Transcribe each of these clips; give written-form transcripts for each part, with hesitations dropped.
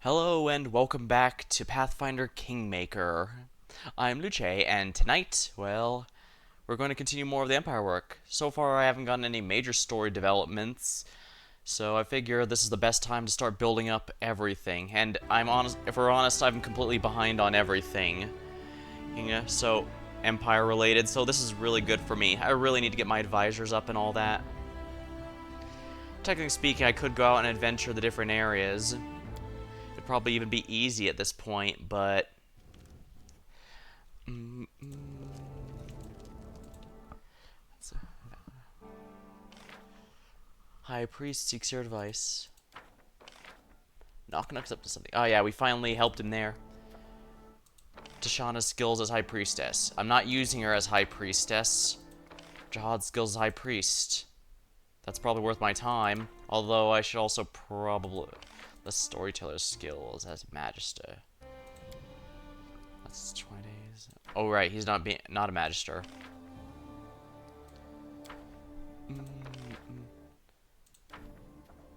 Hello and welcome back to Pathfinder Kingmaker. I'm Luce, and tonight, well, we're going to continue more of the Empire work. So far, I haven't gotten any major story developments, so I figure this is the best time to start building up everything. And I'm honest, if we're honest, I'm completely behind on everything. So, Empire related, so this is really good for me. I really need to get my advisors up and all that. Technically speaking, I could go out and adventure the different areas. It'd probably even be easy at this point, but High Priest seeks your advice. Knock's up to something. Oh yeah, we finally helped him there. Tashana's skills as High Priestess. I'm not using her as High Priestess. Jihad's skills as High Priest. That's probably worth my time. Although I should also probably... The Storyteller's skills as Magister. That's 20 days. Oh right, he's not a Magister.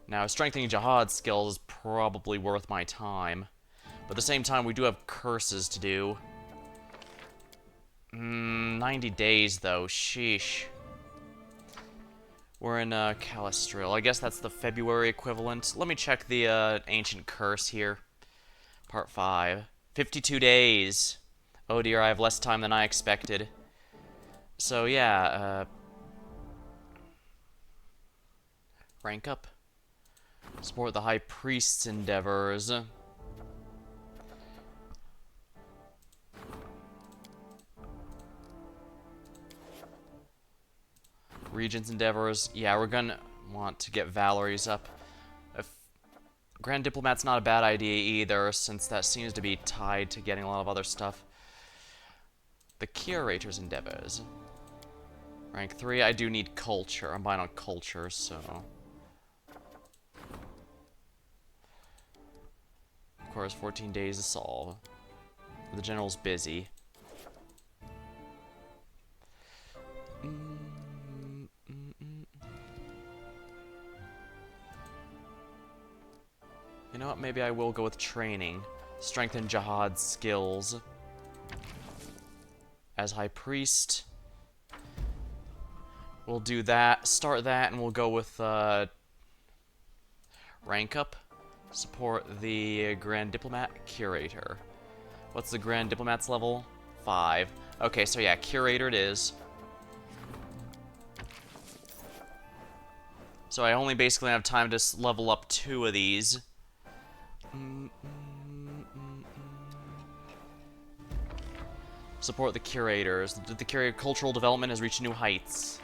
Now, strengthening Jihad's skills is probably worth my time. But at the same time, we do have curses to do. 90 days, though. Sheesh. We're in Calistril. I guess that's the February equivalent. Let me check the Ancient Curse here. Part 5. 52 days. Oh dear, I have less time than I expected. So, yeah, rank up. Support the High Priest's endeavors. Regent's endeavors. Yeah, we're gonna want to get Valerie's up. Grand Diplomat's not a bad idea either, since that seems to be tied to getting a lot of other stuff. The Curator's endeavors. Rank 3, I do need culture. I'm buying on culture, so... Of course, 14 days to solve. The general's busy. You know what, maybe I will go with training. Strengthen Jihad's skills. As High Priest. We'll do that, start that, and we'll go with, rank up. Support the Grand Diplomat Curator. What's the Grand Diplomat's level? 5. Okay, so yeah, Curator it is. So I only basically have time to level up 2 of these. Support the Curators. The Curator cultural development has reached new heights.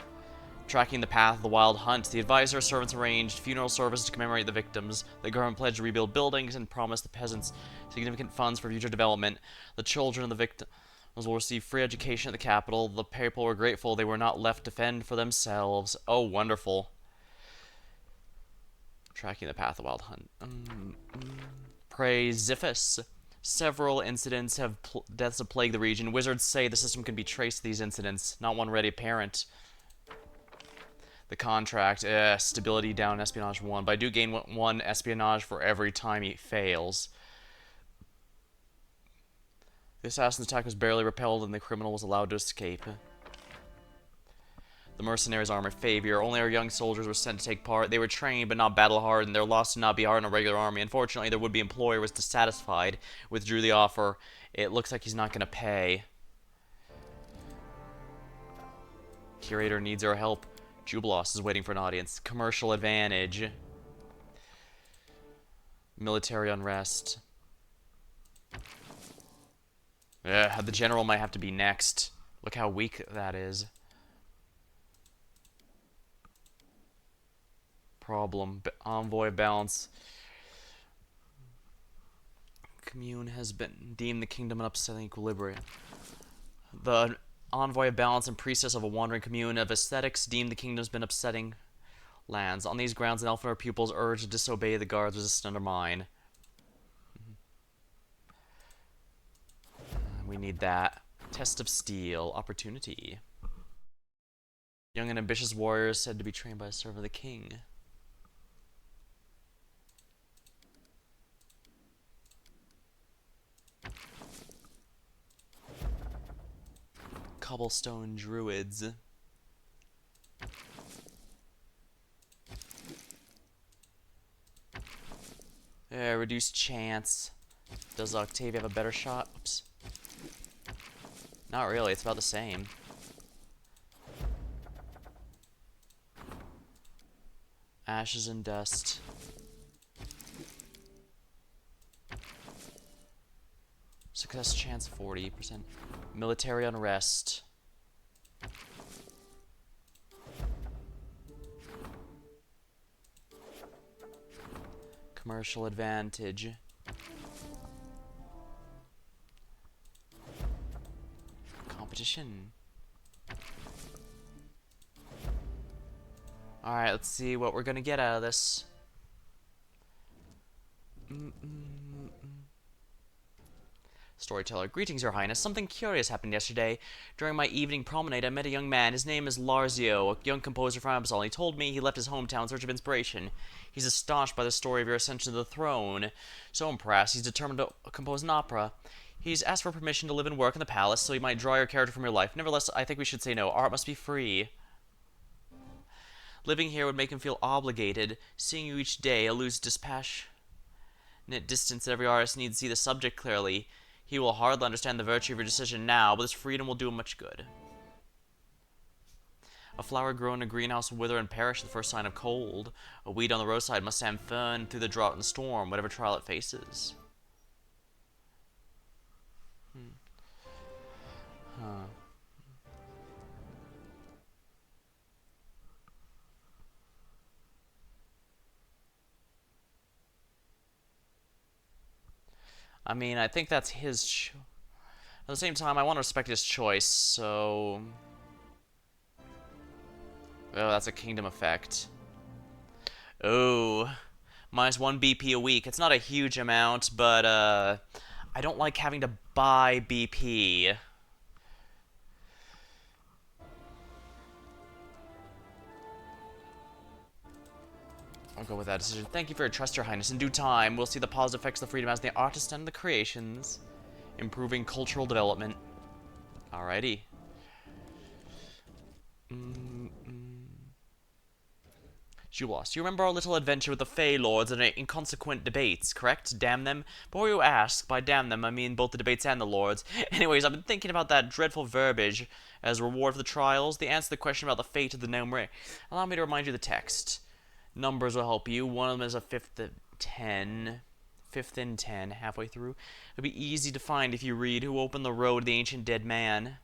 Tracking the path of the wild hunt, the advisor servants arranged funeral services to commemorate the victims. The government pledged to rebuild buildings and promised the peasants significant funds for future development. The children of the victims will receive free education at the capital. The people were grateful they were not left to fend for themselves. Oh, wonderful. Tracking the path of the wild hunt. Praise Ziphus. Several incidents have deaths have plagued the region. Wizards say the system can be traced to these incidents. Not one ready apparent. The contract, stability down, espionage 1. But I do gain 1 espionage for every time he fails. The assassin's attack was barely repelled and the criminal was allowed to escape. The mercenaries armor favor. Only our young soldiers were sent to take part. They were trained but not battle-hardened. Their loss would not be hard in a regular army. Unfortunately, their would-be employer was dissatisfied, withdrew the offer. It looks like he's not going to pay. Curator needs our help. Jubilos is waiting for an audience. Commercial advantage. Military unrest. The general might have to be next. Look how weak that is. Problem. Envoy of balance. Commune has been deemed the kingdom an upsetting equilibrium. The Envoy of balance and priestess of a wandering commune of aesthetics deemed the kingdom's been upsetting lands. On these grounds, an Elfiner pupils urged to disobey the guards resistant undermine. We need that. Test of Steel. Opportunity. Young and ambitious warriors said to be trained by a servant of the king. cobblestone druids. Reduced chance. Does Octavia have a better shot? Oops. Not really, it's about the same. Ashes and dust. Success chance 40%. Military unrest. Commercial advantage. Competition. Alright, let's see what we're gonna get out of this. Storyteller. Greetings, Your Highness. Something curious happened yesterday. During my evening promenade, I met a young man. His name is Larzio, a young composer from Absol. He told me he left his hometown in search of inspiration. He's astonished by the story of your ascension to the throne. So impressed, he's determined to compose an opera. He's asked for permission to live and work in the palace, so he might draw your character from your life. Nevertheless, I think we should say no. Art must be free. Living here would make him feel obligated. Seeing you each day eludes dispassionate distance that every artist needs to see the subject clearly. He will hardly understand the virtue of your decision now, but this freedom will do him much good. A flower grown in a greenhouse will wither and perish at the first sign of cold. A weed on the roadside must stand firm through the drought and storm, whatever trial it faces. I mean, I think that's his at the same time, I want to respect his choice, so... Oh, that's a kingdom effect. Oh, -1 BP a week. It's not a huge amount, but, I don't like having to buy BP. I'll go with that decision. Thank you for your trust, Your Highness. In due time, we'll see the positive effects of the freedom as the artist and the creations. Improving cultural development. Alrighty. Jubilos, you remember our little adventure with the Fey Lords and their inconsequent debates, correct? Damn them. Before you ask, by damn them, I mean both the debates and the Lords. Anyways, I've been thinking about that dreadful verbiage as reward for the trials. The answer to the question about the fate of the gnome ray. Allow me to remind you the text. Numbers will help you. One of them is a fifth of 10. Fifth and 10, halfway through. It'll be easy to find if you read who opened the road to the ancient dead man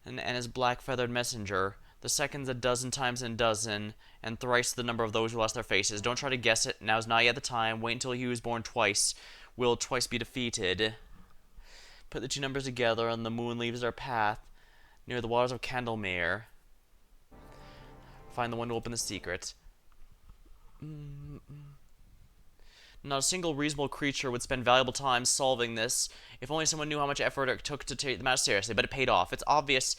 and his black-feathered messenger. The second's a dozen times in a dozen, and thrice the number of those who lost their faces. Don't try to guess it. Now's not yet the time. Wait until he who was born twice will twice be defeated. Put the two numbers together, and the moon leaves our path near the waters of Candlemere. Find the one to open the secret. Not a single reasonable creature would spend valuable time solving this. If only someone knew how much effort it took to take the matter seriously, but it paid off. It's obvious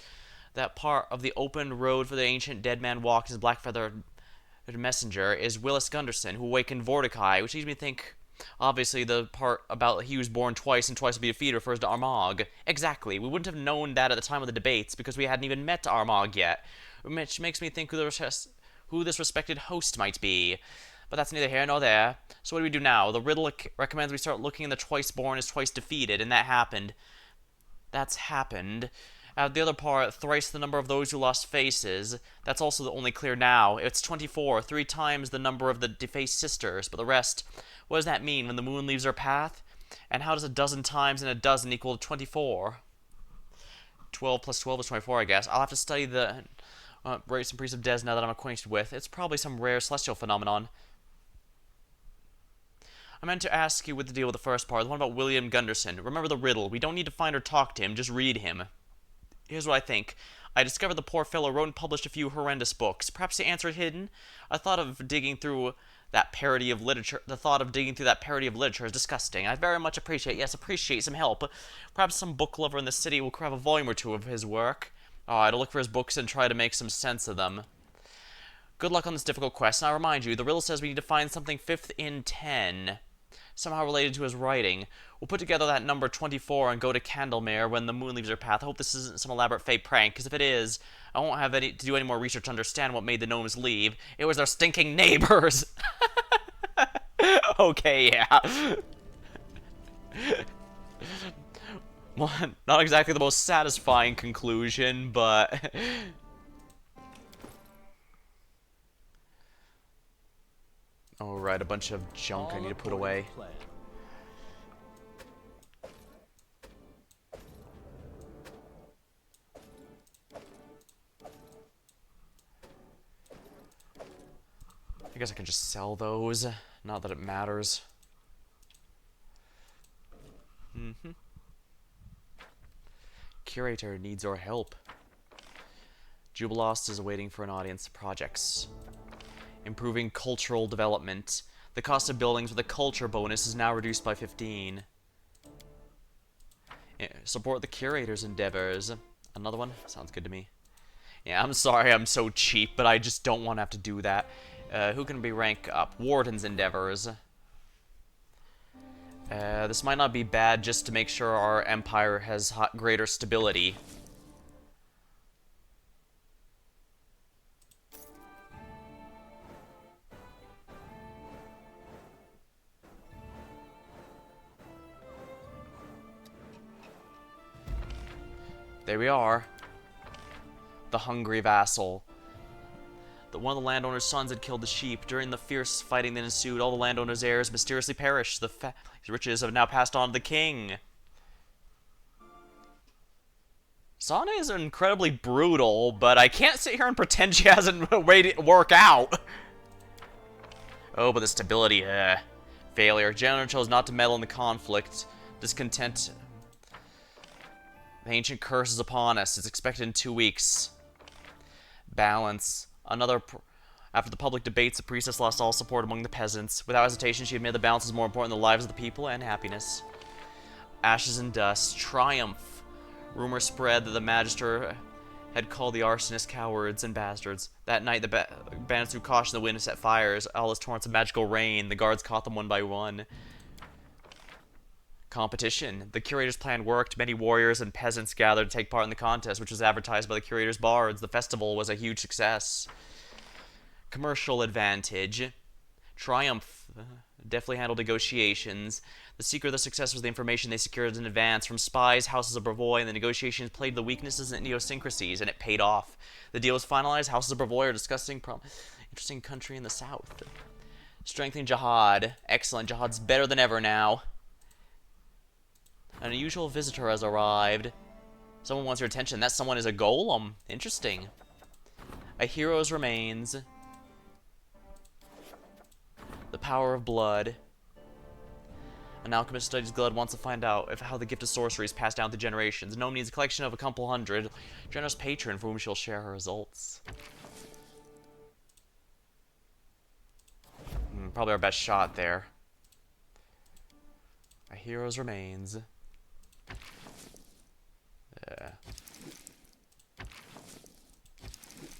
that part of the open road for the ancient dead man walked his black-feathered messenger is Willis Gunderson, who awakened Vorticai, which leads me to think, obviously, the part about he was born twice and twice will be defeated refers to Armagh. Exactly. We wouldn't have known that at the time of the debates, because we hadn't even met Armagh yet, which makes me think who this respected host might be. But that's neither here nor there. So what do we do now? The riddle recommends we start looking in the twice born as twice defeated, and that happened. That's happened. The other part, thrice the number of those who lost faces. That's also the only clear now. It's 24, 3 times the number of the defaced sisters. But the rest, what does that mean when the moon leaves our path? And how does a dozen times in a dozen equal 24? 12 plus 12 is 24, I guess. I'll have to study the race and priests of Desna that I'm acquainted with. It's probably some rare celestial phenomenon. I meant to ask you with the deal with the first part, the one about William Gunderson. Remember the riddle. We don't need to find or talk to him, just read him. Here's what I think. I discovered the poor fellow wrote and published a few horrendous books. Perhaps the answer is hidden? I thought of digging through that parody of literature. The thought of digging through that parody of literature is disgusting. I very much appreciate some help. Perhaps some book lover in the city will grab a volume or two of his work. I'd look for his books and try to make some sense of them. Good luck on this difficult quest, and I remind you, the riddle says we need to find something fifth in 10. somehow related to his writing. We'll put together that number 24 and go to Candlemere when the moon leaves her path. I hope this isn't some elaborate fake prank, because if it is, I won't have to do any more research to understand what made the gnomes leave. It was their stinking neighbors! Okay, yeah. Well, not exactly the most satisfying conclusion, but... Alright, a bunch of junk I need to put away. I guess I can just sell those. Not that it matters. Curator needs our help. Jubilost is waiting for an audience. Projects. Improving cultural development. The cost of buildings with a culture bonus is now reduced by 15. Support the curator's endeavors. Another one? Sounds good to me. Yeah, I'm sorry I'm so cheap, but I just don't want to have to do that. Who can be rank up? Warden's endeavors. This might not be bad just to make sure our empire has greater stability. There we are. The hungry vassal. One of the landowner's sons had killed the sheep. During the fierce fighting that ensued, all the landowner's heirs mysteriously perished. The riches have now passed on to the king. Sana is incredibly brutal, but I can't sit here and pretend she hasn't made it work out. Oh, but the stability, failure. General chose not to meddle in the conflict. Discontent. The ancient curse is upon us. It's expected in 2 weeks. Balance. After the public debates, the priestess lost all support among the peasants. Without hesitation, she admitted the balance is more important than the lives of the people and happiness. Ashes and dust. Triumph. Rumor spread that the magister had called the arsonists cowards and bastards. That night, the bandits threw caution in the wind and set fires. All as torrents of magical rain. The guards caught them one by one. Competition. The curator's plan worked. Many warriors and peasants gathered to take part in the contest, which was advertised by the curator's bards. The festival was a huge success. Commercial advantage. Triumph. Deftly handled negotiations. The secret of the success was the information they secured in advance from spies, houses of Brevoy, and the negotiations played the weaknesses and idiosyncrasies, and it paid off. The deal was finalized. Houses of Brevoy are discussing interesting country in the south. Strengthening Jihad. Excellent. Jihad's better than ever now. An unusual visitor has arrived. Someone wants your attention. That someone is a golem. Interesting. A hero's remains. The power of blood. An alchemist studies blood wants to find out how the gift of sorcery is passed down to generations. Gnome needs a collection of a couple hundred. Generous patron for whom she'll share her results. Probably our best shot there. A hero's remains.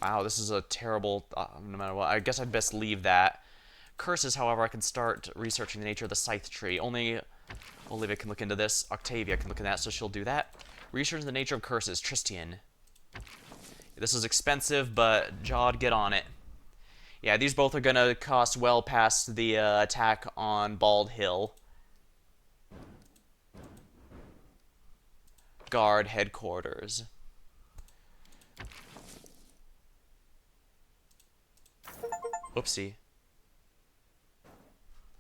Wow, this is a terrible... no matter what, I guess I'd best leave that. Curses, however, I can start researching the nature of the scythe tree. Only Olivia can look into this. Octavia can look into that, so she'll do that. Research the nature of curses. Tristian. This is expensive, but Jod, get on it. Yeah, these both are gonna cost well past the attack on Bald Hill. Guard headquarters. Oopsie.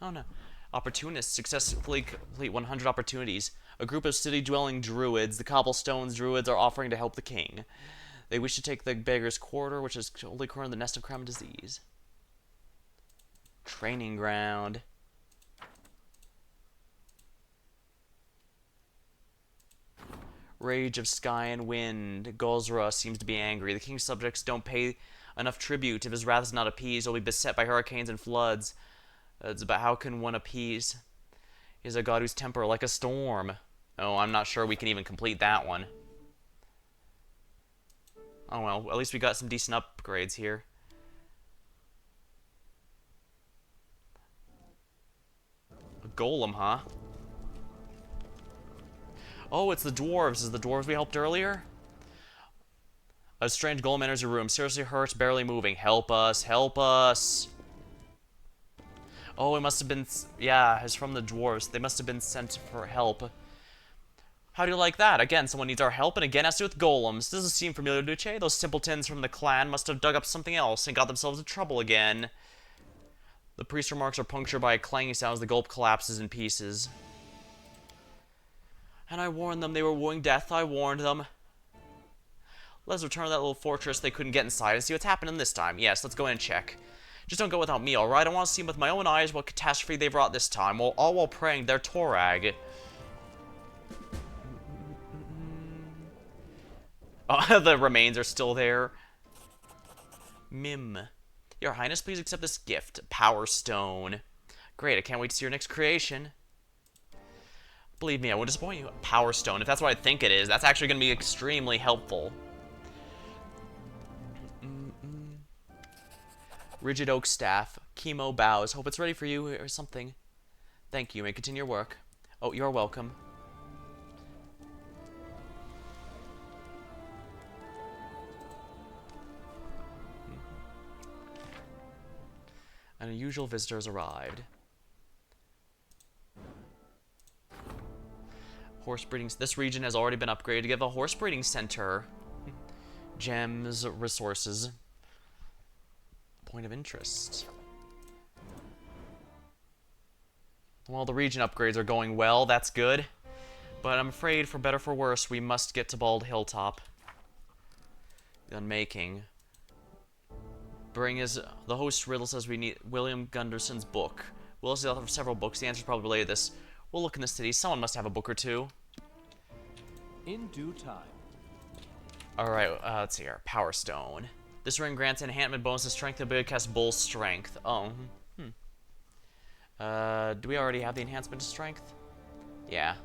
Oh no. Opportunists successfully complete 100 opportunities. A group of city-dwelling druids, the Cobblestones druids, are offering to help the king. They wish to take the beggar's quarter, which is only cornered the nest of crime and disease. Training ground. Rage of sky and wind. Gozra seems to be angry. The king's subjects don't pay enough tribute. If his wrath is not appeased, he'll be beset by hurricanes and floods. It's about how can one appease? He's a god whose temper like a storm. Oh, I'm not sure we can even complete that one. Oh well, at least we got some decent upgrades here. A golem, huh? Oh, it's the dwarves. Is the dwarves we helped earlier? A strange golem enters your room. Seriously hurt, barely moving. Help us, help us. Oh, it must have been... Yeah, it's from the dwarves. They must have been sent for help. How do you like that? Again, someone needs our help, and again has to do with golems. Does this seem familiar, Luce? Those simpletons from the clan must have dug up something else and got themselves in trouble again. The priest's remarks are punctured by a clanging sound as the gulp collapses in pieces. And I warned them they were wooing death. I warned them. Let's return to that little fortress they couldn't get inside and see what's happening this time. Yes, let's go in and check. Just don't go without me, alright? I want to see with my own eyes what catastrophe they've wrought this time, all while praying their Torag. Oh, the remains are still there. Mim. Your Highness, please accept this gift. Power Stone. Great, I can't wait to see your next creation. Believe me, I won't disappoint you. Power Stone, if that's what I think it is, that's actually going to be extremely helpful. Rigid oak staff. Chemo bows. Hope it's ready for you or something. Thank you. May continue your work. Oh, you're welcome. An unusual visitor has arrived. Horse breeding. This region has already been upgraded to give a horse breeding center. Gems, resources. Point of interest. Well, the region upgrades are going well. That's good. But I'm afraid, for better or for worse, we must get to Bald Hilltop. Gunmaking. The host riddle says we need William Gunderson's book. Will is the author of several books. The answer is probably related to this. We'll look in the city. Someone must have a book or two. In due time. Alright, let's see here. Power Stone. This ring grants enhancement bonus to strength and ability to cast Bull Strength. Oh. Do we already have the enhancement to strength? Yeah.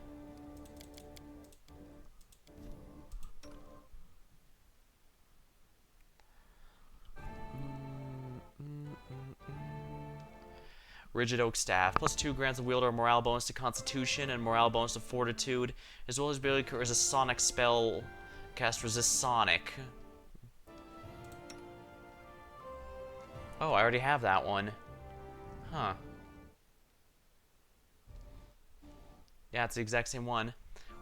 Rigid Oak Staff. +2 grants the wielder a morale bonus to Constitution and morale bonus to Fortitude, as well as ability to resist Sonic spell. Cast Resist Sonic. Oh, I already have that one. Huh. Yeah, it's the exact same one.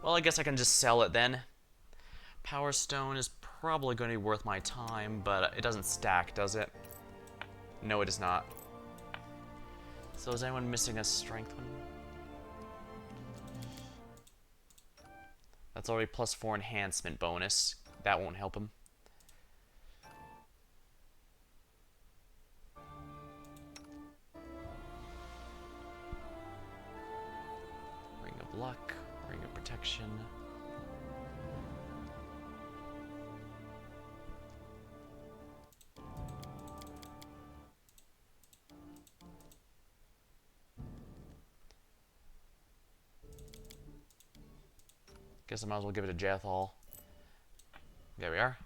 Well, I guess I can just sell it then. Power Stone is probably going to be worth my time, but it doesn't stack, does it? No, it is not. So is anyone missing a strength one? That's already +4 enhancement bonus. That won't help him. Ring of Luck, Ring of Protection. Guess I might as well give it to Jathal. There we are.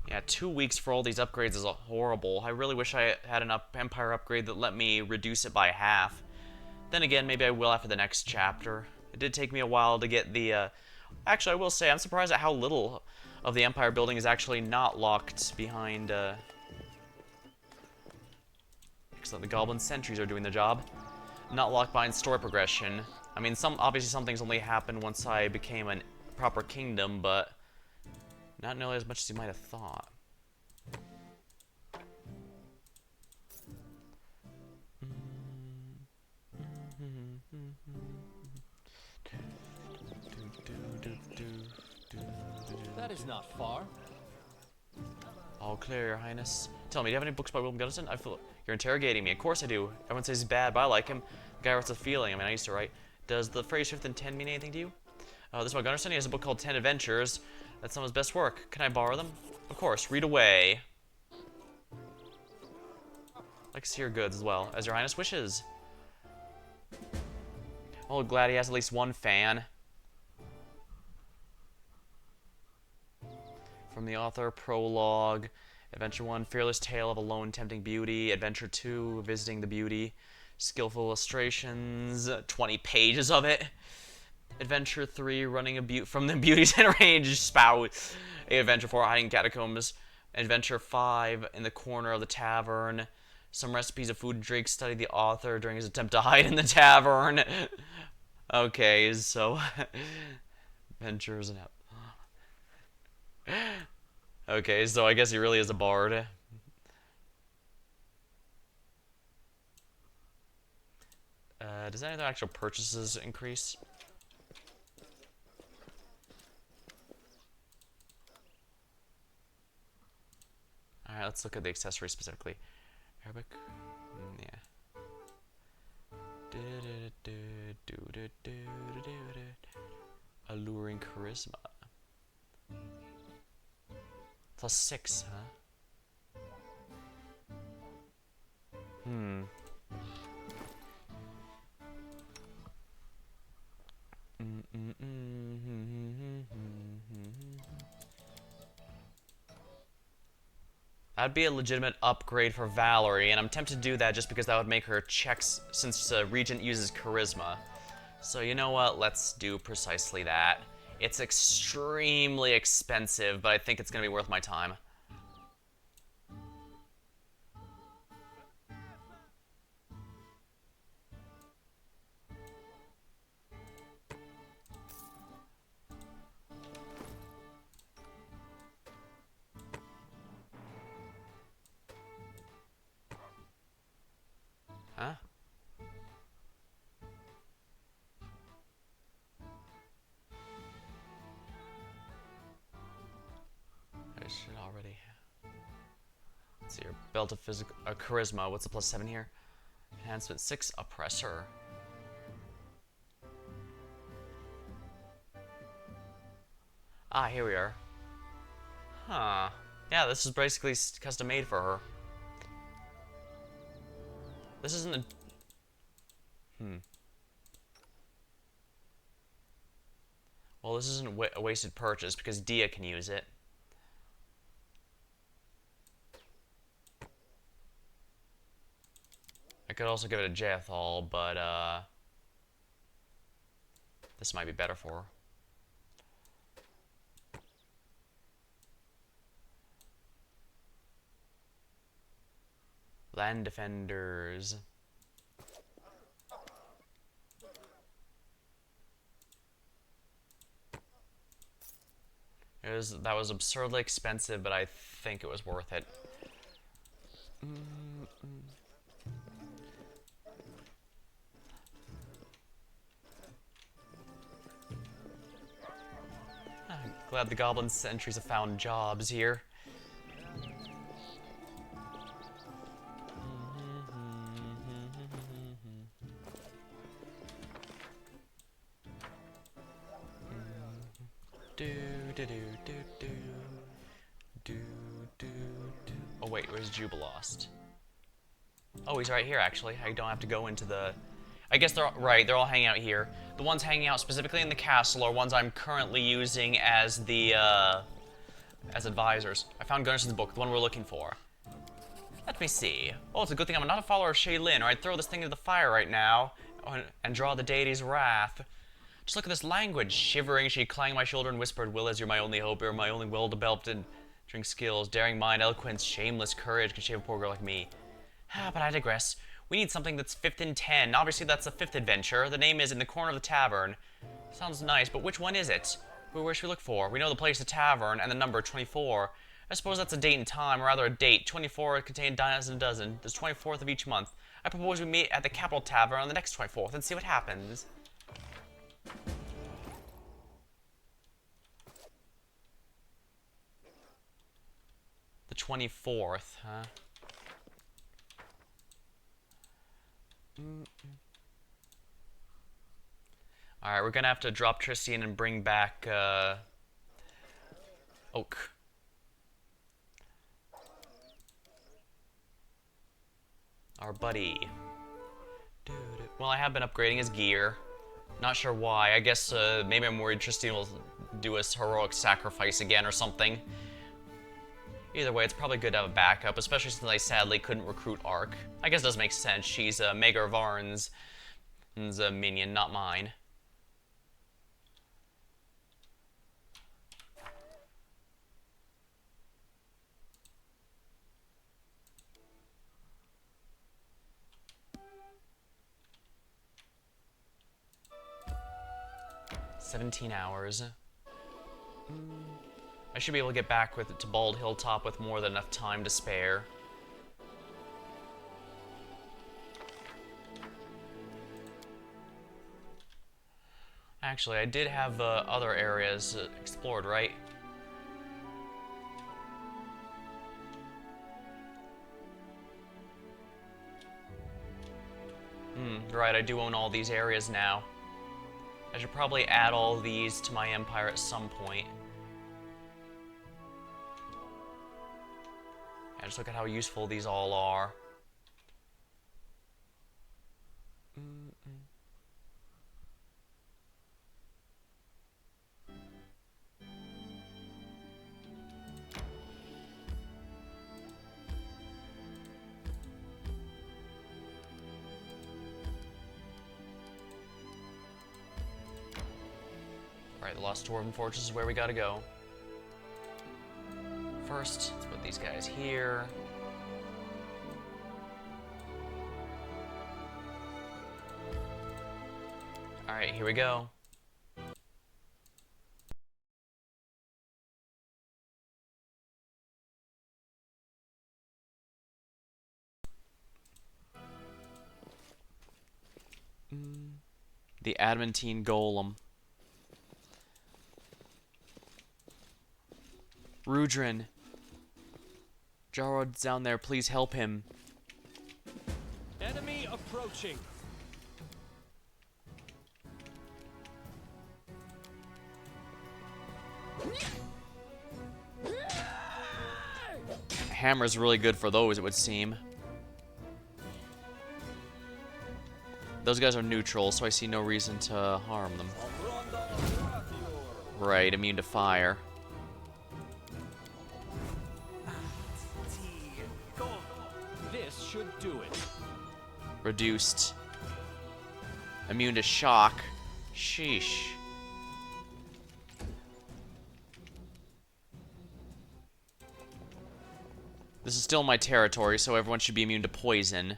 Yeah, 2 weeks for all these upgrades is horrible. I really wish I had an Empire upgrade that let me reduce it by half. Then again, maybe I will after the next chapter. It did take me a while to get the, Actually, I will say, I'm surprised at how little of the Empire building is actually not locked behind, Excellent, the Goblin Sentries are doing the job. Not locked behind story progression. I mean, obviously some things only happened once I became a proper kingdom, but not nearly as much as you might have thought. That is not far. All clear, Your Highness. Tell me, do you have any books by William Gunderson? I feel you're interrogating me. Of course I do. Everyone says he's bad, but I like him. The guy writes a feeling. I mean, I used to write. Does the phrase 5th and 10 mean anything to you? This is by Gunderson. He has a book called 10 Adventures. That's some of his best work. Can I borrow them? Of course. Read away. like to see your goods as well, as your highness wishes. Oh, glad he has at least one fan. From the author, prologue. Adventure 1, Fearless Tale of a Lone Tempting Beauty. Adventure 2, Visiting the Beauty. Skillful illustrations, 20 pages of it. Adventure 3, Running from the Beauty's Enraged Spout. Adventure 4, Hiding Catacombs. Adventure 5, In the Corner of the Tavern. Some recipes of food and drink. Study the author during his attempt to hide in the tavern. Okay, so adventures and okay, so I guess he really is a bard. Does any of the actual purchases increase? Alright, let's look at the accessories specifically. Arabic? Yeah. Alluring charisma. Plus 6, huh? That'd be a legitimate upgrade for Valerie, and I'm tempted to do that just because that would make her checks, since Regent uses charisma. So you know what, let's do precisely that. It's extremely expensive, but I think it's going to be worth my time. Huh? I should already have. Let's see here. Belt of physical charisma. What's the plus 7 here? Enhancement 6, oppressor. Ah, here we are. Huh. Yeah, this is basically custom made for her. This isn't a... Well, this isn't a wasted purchase because Dia can use it. I could also give it to Jaethal, but this might be better for her. Land Defenders. That was absurdly expensive, but I think it was worth it. Glad the goblin sentries have found jobs here. Oh wait, where's Jubilost? Oh, he's right here actually. I don't have to go into the... I guess they're right, they're all hanging out here. The ones hanging out specifically in the castle are ones I'm currently using as the, as advisors. I found Gunnarson's book, the one we're looking for. Let me see. Oh, it's a good thing I'm not a follower of Shaylin, or I'd throw this thing into the fire right now and draw the deity's wrath. Just look at this language. Shivering, she clanged my shoulder and whispered, Will, as you're my only hope, you're my only well-developed and drink skills, daring mind, eloquence, shameless courage can shave a poor girl like me. But I digress. We need something that's 5th and 10. Obviously, that's the 5th adventure. The name is In the Corner of the Tavern. Sounds nice, but which one is it? Where should we look for? We know the place, the tavern, and the number 24. I suppose that's a date and time, or rather a date. 24 contain dozens and dozen. There's 24th of each month. I propose we meet at the Capital Tavern on the next 24th and see what happens. The 24th, huh? Alright, we're gonna have to drop Tristian and bring back, Oak. Our buddy. Well, I have been upgrading his gear. Not sure why. I guess maybe I'm more interested in we'll do his heroic sacrifice again or something. Either way, it's probably good to have a backup, especially since I sadly couldn't recruit Ark. I guess it does make sense. She's Magar Varn's minion, not mine. "17 hours. I should be able to get back to Bald Hilltop with more than enough time to spare. Actually, I did have other areas explored, right? Right, I do own all these areas now. I should probably add all these to my empire at some point. Yeah, just look at how useful these all are. Alright, the Lost Dwarven Fortress is where we gotta go. First, let's put these guys here. Alright, here we go. The Adamantine Golem. Rudrin. Jarrod's down there, please help him. Enemy approaching. Hammer's really good for those, it would seem. Those guys are neutral, so I see no reason to harm them. Right, immune to fire. This should do it. Reduced. Immune to shock. Sheesh. This is still my territory, so everyone should be immune to poison.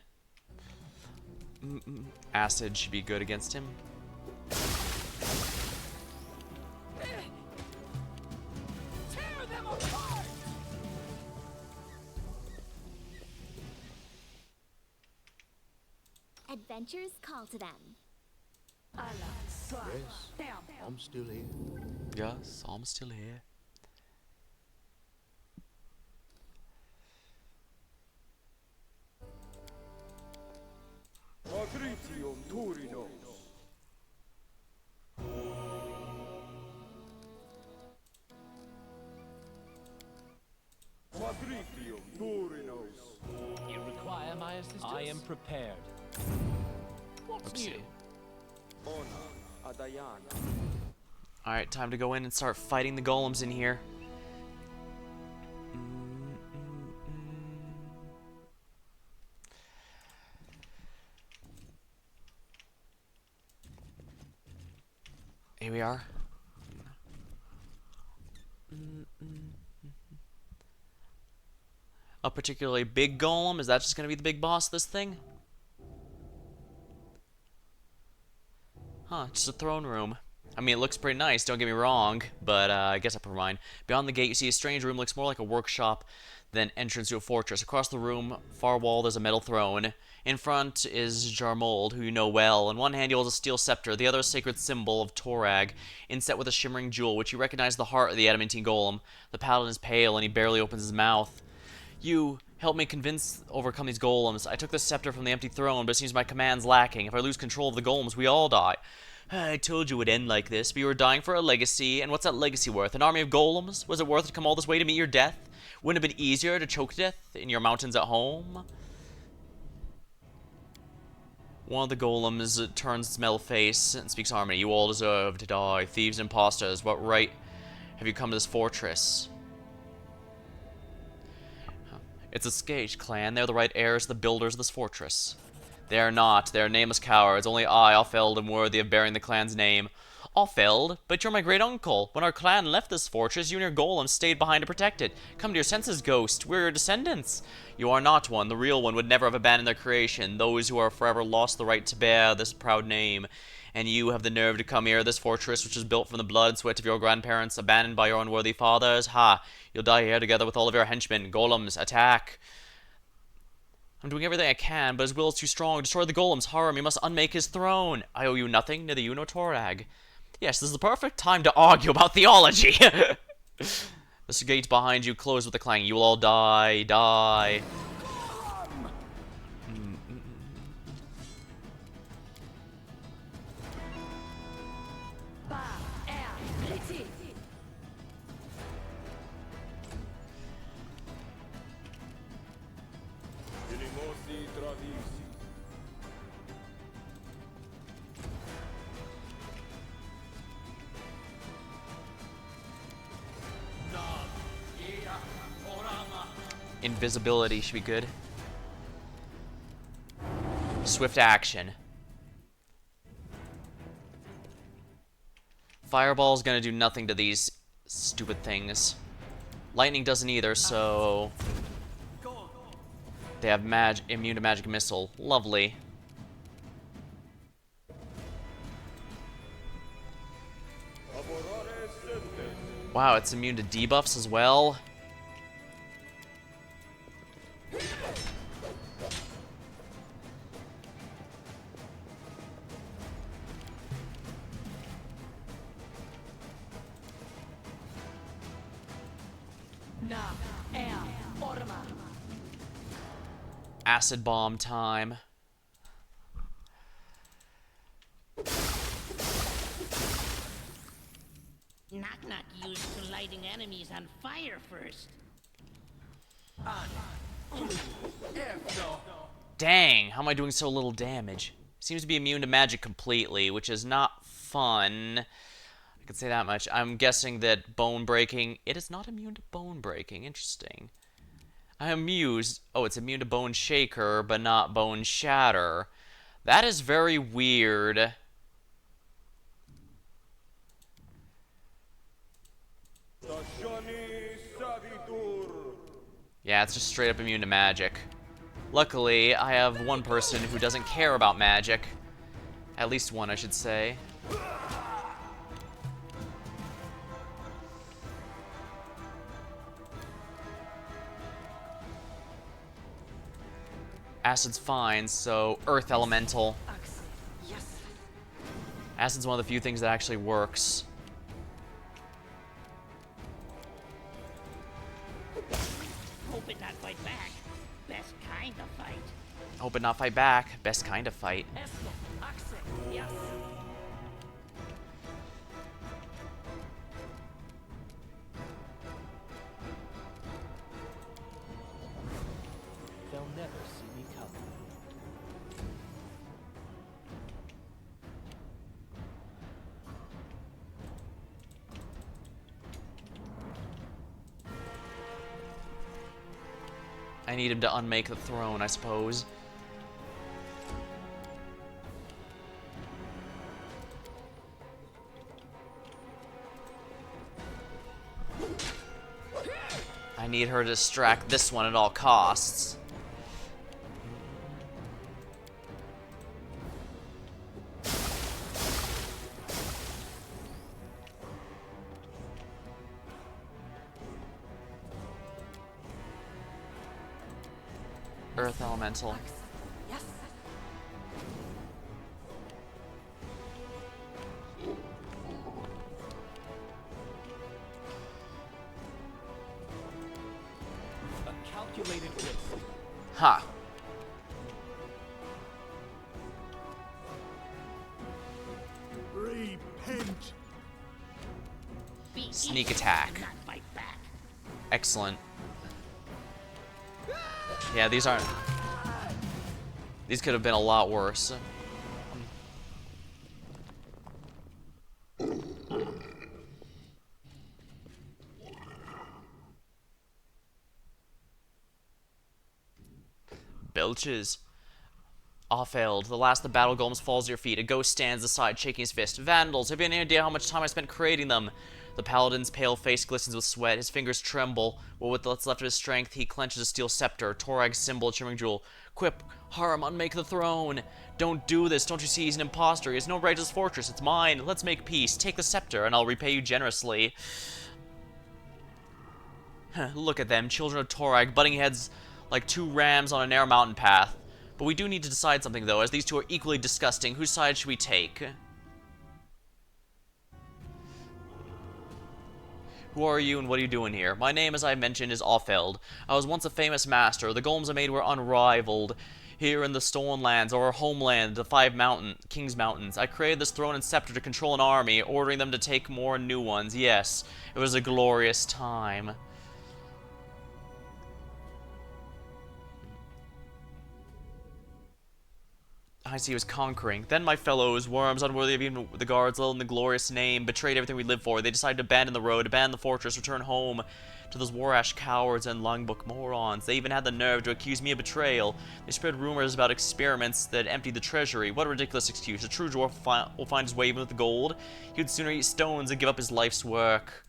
Acid should be good against him. Tear them apart. Adventures call to them. Yes, I'm still here. Yes, I'm still here. You require my assistance? I am prepared. What's Oopsie. new? Alright, time to go in and start fighting the golems in here. Here we are. A particularly big golem? Is that just going to be the big boss of this thing? Huh, just a throne room. I mean, it looks pretty nice, don't get me wrong, but I guess never mind. Beyond the gate, you see a strange room, looks more like a workshop than entrance to a fortress. Across the room, far wall, there's a metal throne. In front is Jarmold, who you know well. In one hand, he holds a steel scepter, the other a sacred symbol of Torag, inset with a shimmering jewel, which you recognize the heart of the adamantine golem. The paladin is pale, and he barely opens his mouth. You help me overcome these golems. I took the scepter from the empty throne, but it seems my command's lacking. If I lose control of the golems, we all die. I told you it would end like this, but you were dying for a legacy, and what's that legacy worth? An army of golems? Was it worth it to come all this way to meet your death? Wouldn't it have been easier to choke to death in your mountains at home? One of the golems turns its metal face and speaks harmony. You all deserve to die. Thieves and imposters, what right have you come to this fortress? It's a Skage clan. They're the right heirs, the builders of this fortress. They are not. They are nameless cowards. Only I, Alfeld, am worthy of bearing the clan's name. Alfeld? But you're my great uncle. When our clan left this fortress, you and your golem stayed behind to protect it. Come to your senses, ghost. We're your descendants. You are not one. The real one would never have abandoned their creation. Those who are forever lost the right to bear this proud name. And you have the nerve to come here, this fortress, which was built from the blood and sweat of your grandparents, abandoned by your unworthy fathers. Ha! You'll die here together with all of your henchmen. Golems, attack! I'm doing everything I can, but his will is too strong. Destroy the golems, harm, you must unmake his throne. I owe you nothing, neither you nor Torag. Yes, this is the perfect time to argue about theology. The gates behind you close with a clang. You will all die, die. Invisibility should be good. Swift action. Fireball's gonna do nothing to these stupid things. Lightning doesn't either, so they have immune to magic missile. Lovely. Wow, it's immune to debuffs as well. Acid bomb time. Knock-knock used to lighting enemies on fire first. Dang, how am I doing so little damage? Seems to be immune to magic completely, which is not fun. I can say that much. I'm guessing that bone breaking... It is not immune to bone breaking. Interesting. I am amused. Oh, it's immune to bone shaker, but not bone shatter. That is very weird. Yeah, it's just straight up immune to magic. Luckily, I have one person who doesn't care about magic. At least one, I should say. Acid's fine, so Earth Elemental. Acid's one of the few things that actually works. Hope it not fight back. Best kind of fight. Hope it not fight back. Best kind of fight. Yes. They'll never see me coming. I need him to unmake the throne, I suppose. I need her to distract this one at all costs. Earth Elemental. A calculated risk. Ha. Repent. Be Sneak easy attack. and not fight back. Excellent. Yeah, these aren't... These could have been a lot worse. belches. Offeld, the last of the battle golems falls at your feet. A ghost stands aside, shaking his fist. Vandals, have you any idea how much time I spent creating them? The paladin's pale face glistens with sweat. His fingers tremble. Well, with what's left of his strength, he clenches a steel scepter. Torag's symbol, shimmering jewel. Quip, Harum, unmake the throne. Don't do this. Don't you see he's an imposter? He has no right to this fortress. It's mine. Let's make peace. Take the scepter, and I'll repay you generously. Look at them, children of Torag, butting heads like two rams on a narrow mountain path. But we do need to decide something, though, as these two are equally disgusting. Whose side should we take? Who are you and what are you doing here? My name, as I mentioned, is Offeld. I was once a famous master. The golems I made were unrivaled. Here in the Stolen Lands, or our homeland, the King's Mountains, I created this throne and scepter to control an army, ordering them to take more new ones. Yes, it was a glorious time. I see he was conquering. Then my fellows, worms unworthy of even the guards, little in the glorious name, betrayed everything we lived for. They decided to abandon the road, abandon the fortress, return home to those Warash cowards and Longbook morons. They even had the nerve to accuse me of betrayal. They spread rumors about experiments that emptied the treasury. What a ridiculous excuse. A true dwarf will find his way even with the gold. He would sooner eat stones than give up his life's work.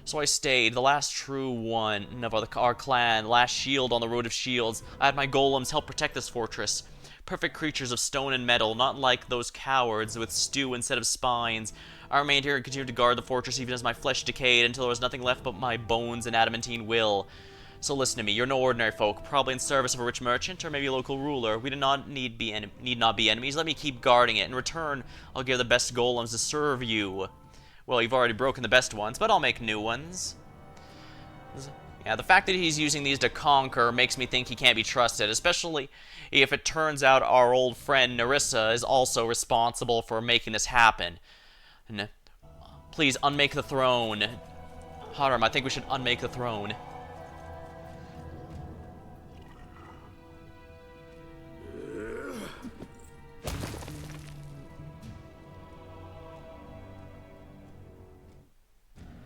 So I stayed, the last true one of our clan, the last shield on the road of shields. I had my golems help protect this fortress. Perfect creatures of stone and metal, not like those cowards with stew instead of spines. I remained here and continued to guard the fortress even as my flesh decayed until there was nothing left but my bones and adamantine will. So listen to me, you're no ordinary folk, probably in service of a rich merchant or maybe a local ruler. We need not be enemies. Let me keep guarding it. In return, I'll give the best golems to serve you. Well, you've already broken the best ones, but I'll make new ones. Yeah, the fact that he's using these to conquer makes me think he can't be trusted, especially if it turns out our old friend Narissa is also responsible for making this happen. And, please, unmake the throne. Harum, I think we should unmake the throne.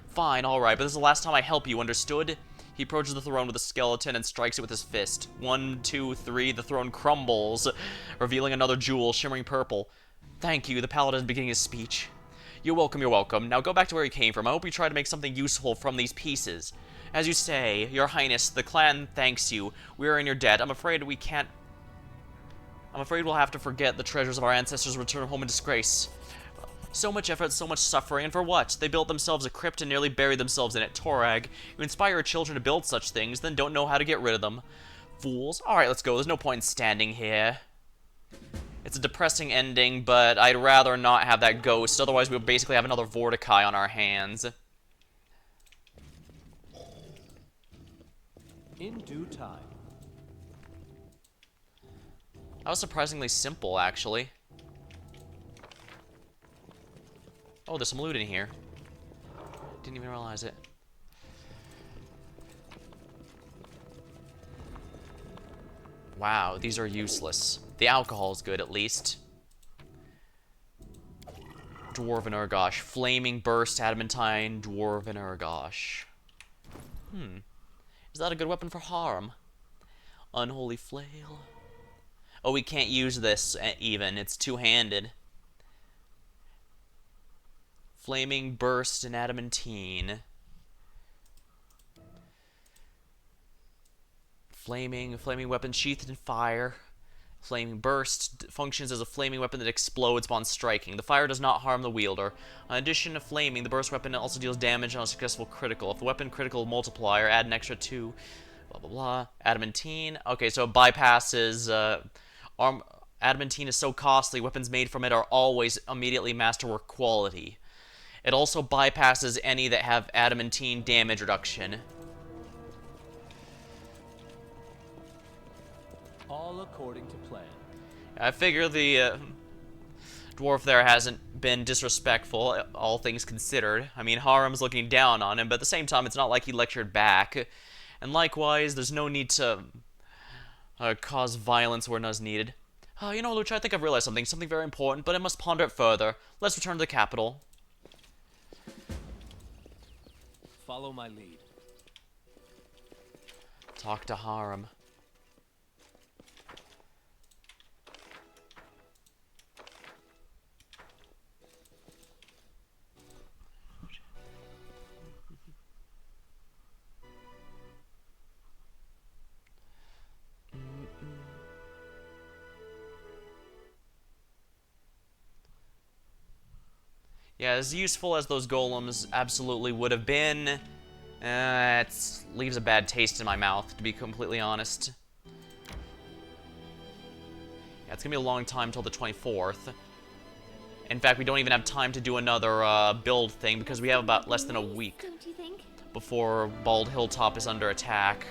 Fine, alright, but this is the last time I help you, understood? He approaches the throne with a skeleton and strikes it with his fist. 1, 2, 3, the throne crumbles, revealing another jewel, shimmering purple. Thank you, the paladin is beginning his speech. You're welcome, you're welcome. Now go back to where you came from. I hope you try to make something useful from these pieces. As you say, your highness, the clan thanks you. We are in your debt. I'm afraid we'll have to forget the treasures of our ancestors and return home in disgrace. So much effort, so much suffering, and for what? They built themselves a crypt and nearly buried themselves in it. Torag, you inspire your children to build such things, then don't know how to get rid of them. Fools. Alright, let's go. There's no point in standing here. It's a depressing ending, but I'd rather not have that ghost, otherwise we'll basically have another Vorticai on our hands. In due time. That was surprisingly simple, actually. Oh, there's some loot in here. Didn't even realize it. Wow, these are useless. The alcohol's good, at least. Dwarven Urgosh. Flaming Burst, Adamantine, Dwarven Urgosh. Is that a good weapon for Harum? Unholy Flail. Oh, we can't use this even. It's two-handed. Flaming Burst and Adamantine. Flaming weapon sheathed in fire. Flaming Burst functions as a flaming weapon that explodes upon striking. The fire does not harm the wielder. In addition to flaming, the burst weapon also deals damage on a successful critical. If the weapon critical multiplier, add an extra 2. Blah, blah, blah. Adamantine. Okay, so it bypasses... Adamantine is so costly, weapons made from it are always immediately masterwork quality. It also bypasses any that have adamantine damage reduction. All according to plan. I figure the dwarf there hasn't been disrespectful, all things considered. I mean, Harum's looking down on him, but at the same time, it's not like he lectured back. And likewise, there's no need to cause violence where none is needed. You know, Lucha, I think I've realized something very important, but I must ponder it further. Let's return to the capital. Follow my lead. Talk to Harum. Yeah, as useful as those golems absolutely would have been, it leaves a bad taste in my mouth, to be completely honest. Yeah, it's gonna be a long time till the 24th. In fact, we don't even have time to do another build thing because we have about less than a week Don't you think? before Bald Hilltop is under attack.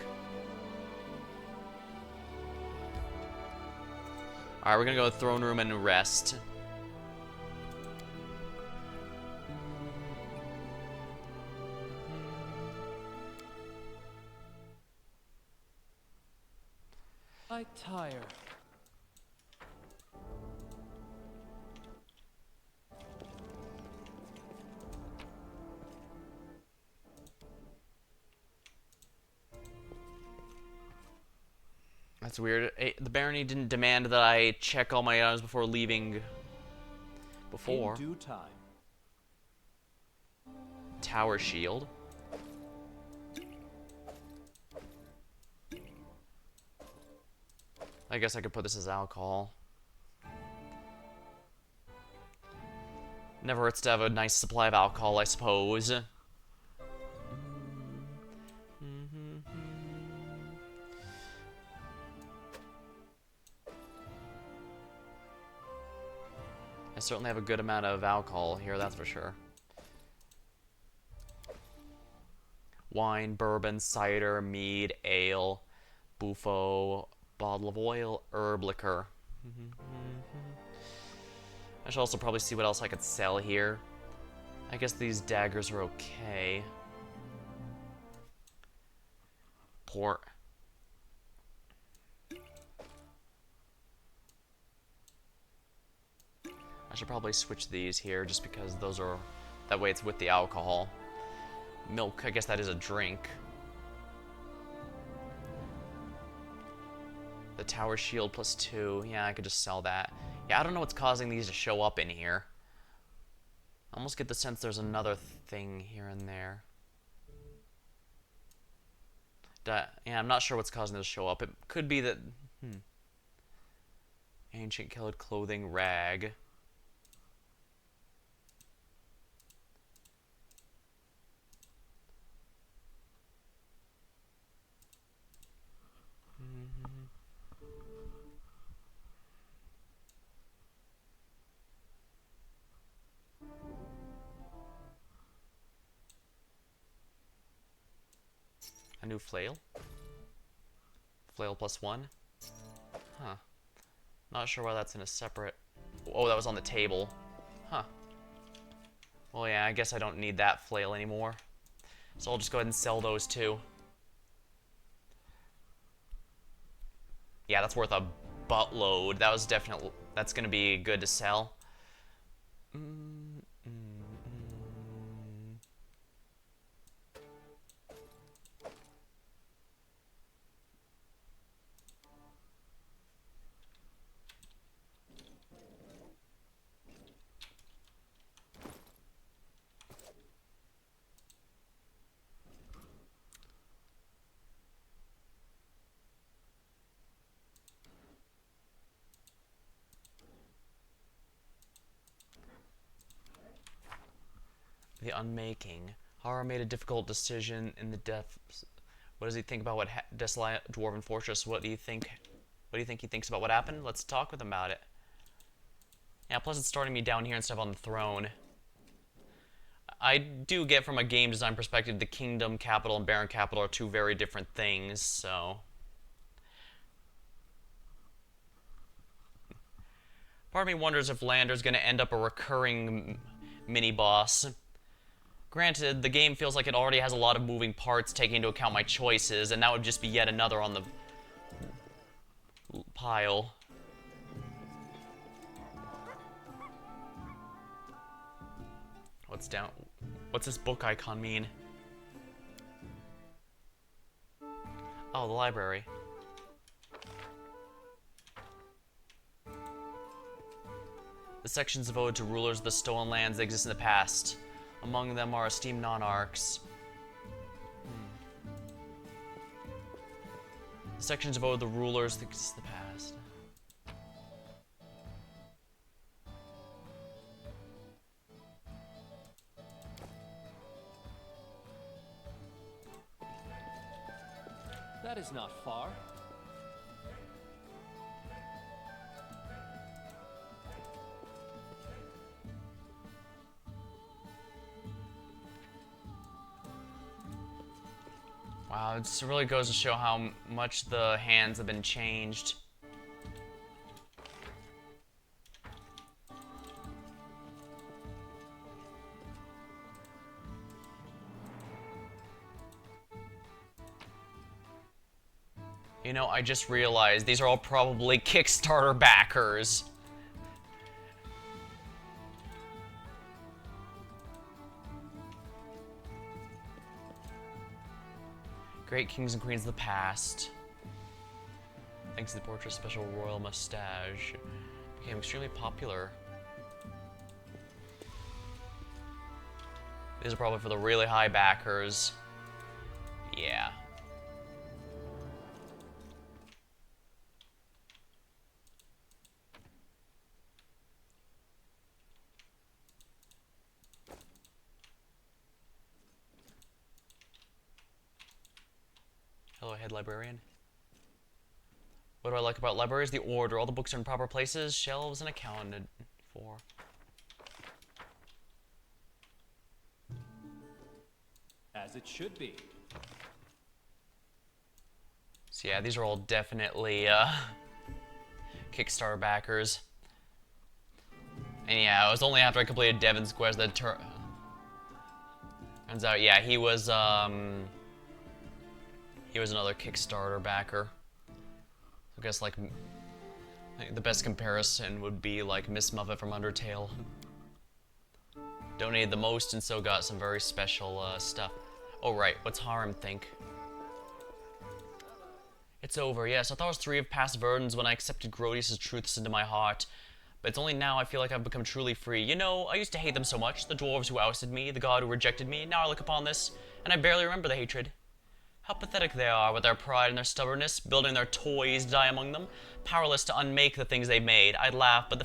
Alright, we're gonna go to the throne room and rest. I tire. That's weird. The barony didn't demand that I check all my items before leaving. Before. In due time. Tower shield. I guess I could put this as alcohol. Never hurts to have a nice supply of alcohol, I suppose. I certainly have a good amount of alcohol here, that's for sure. Wine, bourbon, cider, mead, ale, buffo, bottle of oil, herb liquor. I should also probably see what else I could sell here. I guess these daggers are okay. Port. I should probably switch these here just because those are... That way it's with the alcohol. Milk, I guess that is a drink. The tower shield +2. Yeah, I could just sell that. Yeah, I don't know what's causing these to show up in here. I almost get the sense there's another thing here and there. Yeah, I'm not sure what's causing this to show up. It could be that... Ancient colored clothing, rag. A new flail? Flail +1? Huh. Not sure why that's in a separate... Oh, that was on the table. Huh. Well, yeah, I guess I don't need that flail anymore. So I'll just go ahead and sell those too. Yeah, that's worth a buttload. That was definitely... That's gonna be good to sell. The unmaking. Hara made a difficult decision in the depths. What does he think about what desolate dwarven fortress? What do you think? What do you think he thinks about what happened? Let's talk with him about it. Yeah, plus it's starting me down here instead of on the throne. I do get from a game design perspective the kingdom capital and baron capital are two very different things, so... Part of me wonders if Lander's going to end up a recurring mini-boss. Granted, the game feels like it already has a lot of moving parts taking into account my choices, and that would just be yet another on the pile. What's down? What's this book icon mean? Oh, the library. The sections devoted to rulers of the stolen lands that exist in the past. Among them are esteemed monarchs. The sections devoted to the rulers that exist in the past. far. Wow, it really goes to show how much the hands have been changed. You know, I just realized these are all probably Kickstarter backers. Great kings and queens of the past. Thanks to the portrait's special royal mustache, became extremely popular. These are probably for the really high backers. Yeah. Hello, head librarian. What do I like about libraries? The order. All the books are in proper places, shelves, and accounted for. As it should be. So yeah, these are all definitely Kickstarter backers. And yeah, it was only after I completed Devin's quest that turns out, yeah, he was another Kickstarter backer. I guess like the best comparison would be like Miss Muffet from Undertale. Donated the most and so got some very special stuff. Oh right, what's Harem think? It's over, yes. I thought I was free of past burdens when I accepted Grodius' truths into my heart. But it's only now I feel like I've become truly free. You know, I used to hate them so much. The dwarves who ousted me, the god who rejected me. Now I look upon this, and I barely remember the hatred. How pathetic they are with their pride and their stubbornness, building their toys to die among them, powerless to unmake the things they've made. I'd laugh, but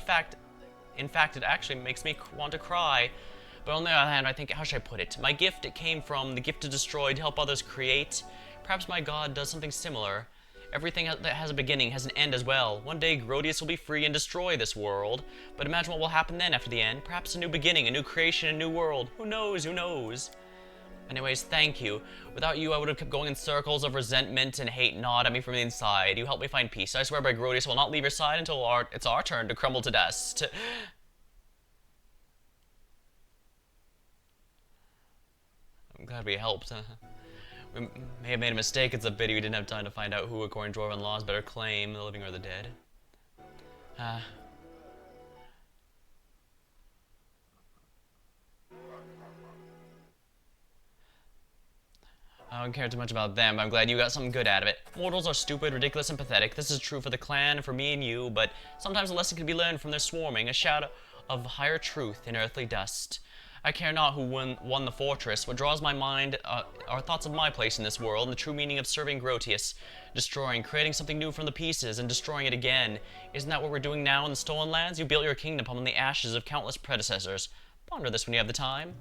in fact, it actually makes me want to cry. But on the other hand, I think, how should I put it? My gift, it came from the gift to destroy, to help others create. Perhaps my god does something similar. Everything that has a beginning has an end as well. One day, Grodius will be free and destroy this world. But imagine what will happen then after the end. Perhaps a new beginning, a new creation, a new world. Who knows? Who knows? Anyways, thank you. Without you, I would have kept going in circles of resentment and hate gnawed at me from the inside. You helped me find peace. I swear by Grodius, I will not leave your side until it's our turn to crumble to dust. I'm glad we helped. We may have made a mistake. It's a pity we didn't have time to find out who, according to Dwarven laws, better claim, the living or the dead. I don't care too much about them, but I'm glad you got something good out of it. Mortals are stupid, ridiculous, and pathetic. This is true for the clan and for me and you, but sometimes a lesson can be learned from their swarming, a shadow of higher truth in earthly dust. I care not who won the fortress. What draws my mind are thoughts of my place in this world and the true meaning of serving Grotius. Destroying, creating something new from the pieces, and destroying it again. Isn't that what we're doing now in the Stolen Lands? You built your kingdom upon the ashes of countless predecessors. Ponder this when you have the time.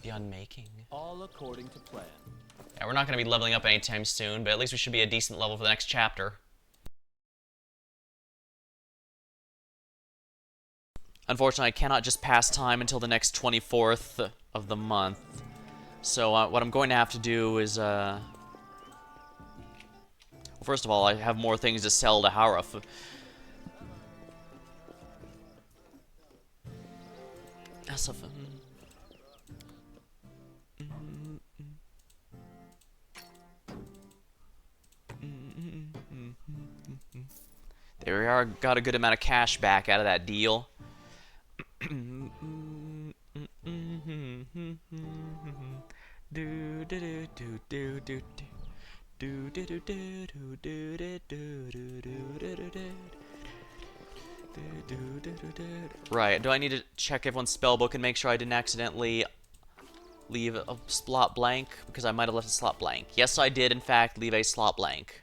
The unmaking. All according to plan. Yeah, we're not going to be leveling up anytime soon, but at least we should be a decent level for the next chapter. Unfortunately, I cannot just pass time until the next 24th of the month. So what I'm going to have to do is, well, first of all, I have more things to sell to Haruf. There we are, got a good amount of cash back out of that deal. Right, do I need to check everyone's spellbook and make sure I didn't accidentally leave a slot blank? Because I might have left a slot blank. Yes, I did, in fact, leave a slot blank.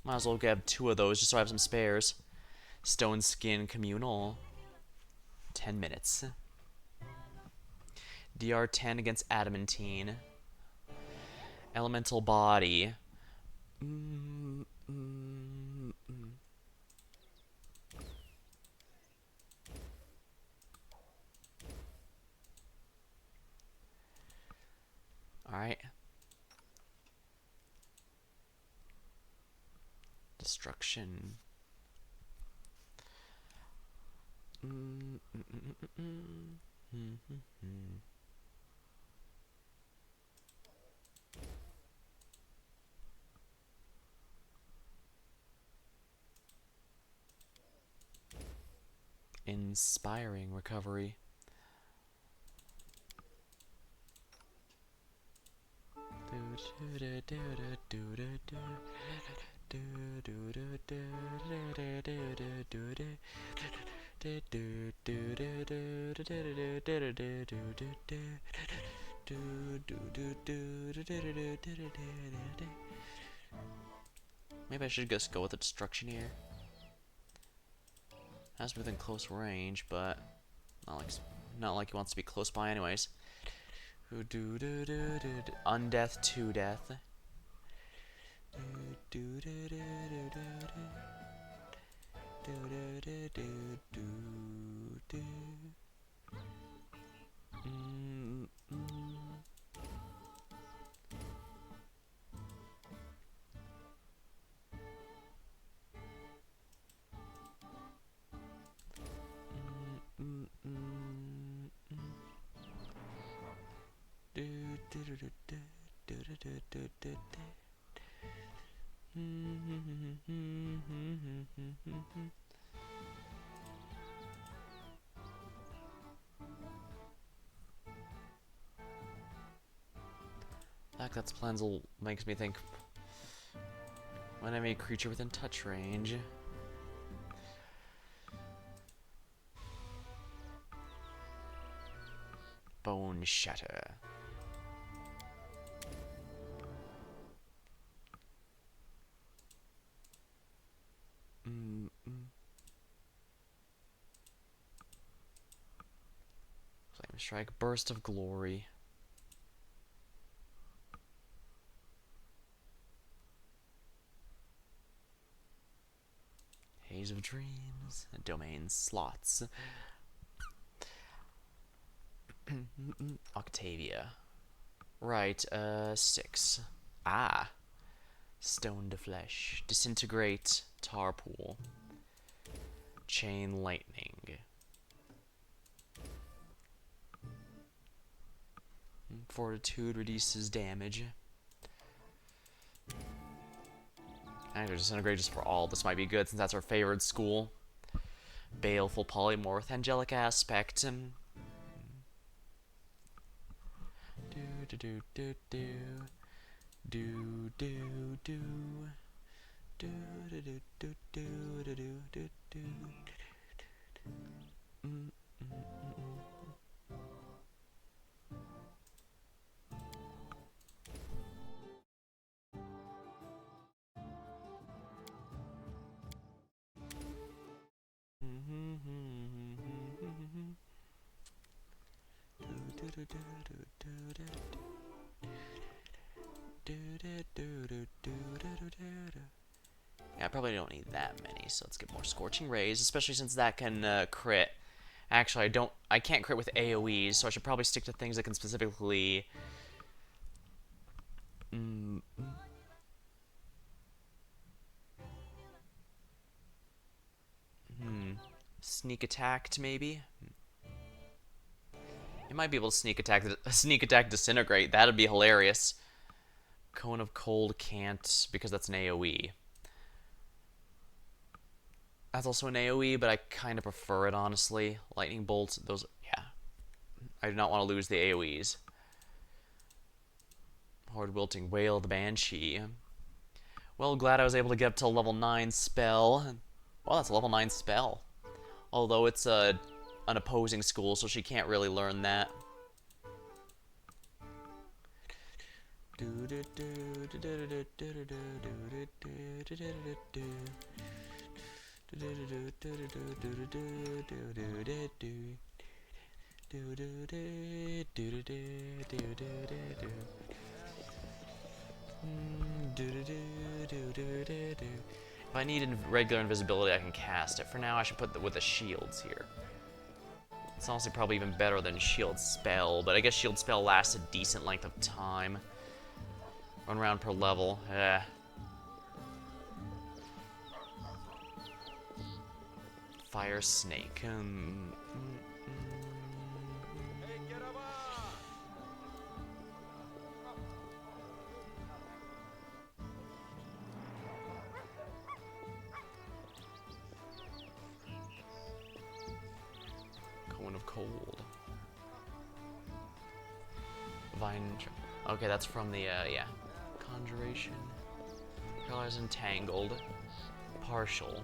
Might as well grab 2 of those just so I have some spares. Stone Skin Communal. 10 minutes. DR10 against Adamantine. Elemental Body. Alright. Destruction. Inspiring recovery. Maybe I should just go with the destruction here. That's within close range, but not like he wants to be close by anyways. Undeath to death. That's plans makes me think when enemy creature within touch range. Bone Shatter. Flame Strike, Burst of Glory. Haze of Dreams, Domain Slots. Octavia. Right, 6. Ah. Stone to Flesh. Disintegrate, Tarpool. Chain Lightning. Fortitude reduces damage. Actually, Disintegrate just for all. This might be good since that's our favorite school. Baleful Polymorph, Angelic Aspect. Yeah, I probably don't need that many, so let's get more Scorching Rays, especially since that can crit. Actually, I can't crit with AoEs, so I should probably stick to things that can specifically sneak attacked, maybe. It might be able to sneak attack Disintegrate. That'd be hilarious. Cone of Cold can't because that's an AoE. That's also an AoE, but I kind of prefer it, honestly. Lightning Bolt, those, yeah. I do not want to lose the AoEs. Horde Wilting Wail the Banshee. Well, glad I was able to get up to level 9 spell. Well, that's a level 9 spell. Although it's an opposing school, so she can't really learn that. Do do do do do do do do do. Do do do do do do do. If I need regular invisibility, I can cast it. For now, I should put with the shields here. It's honestly probably even better than shield spell, but I guess shield spell lasts a decent length of time. 1 round per level. Fire snake. Cone of cold. Vine. Okay, that's from the yeah. Conjuration. Colors entangled. Partial.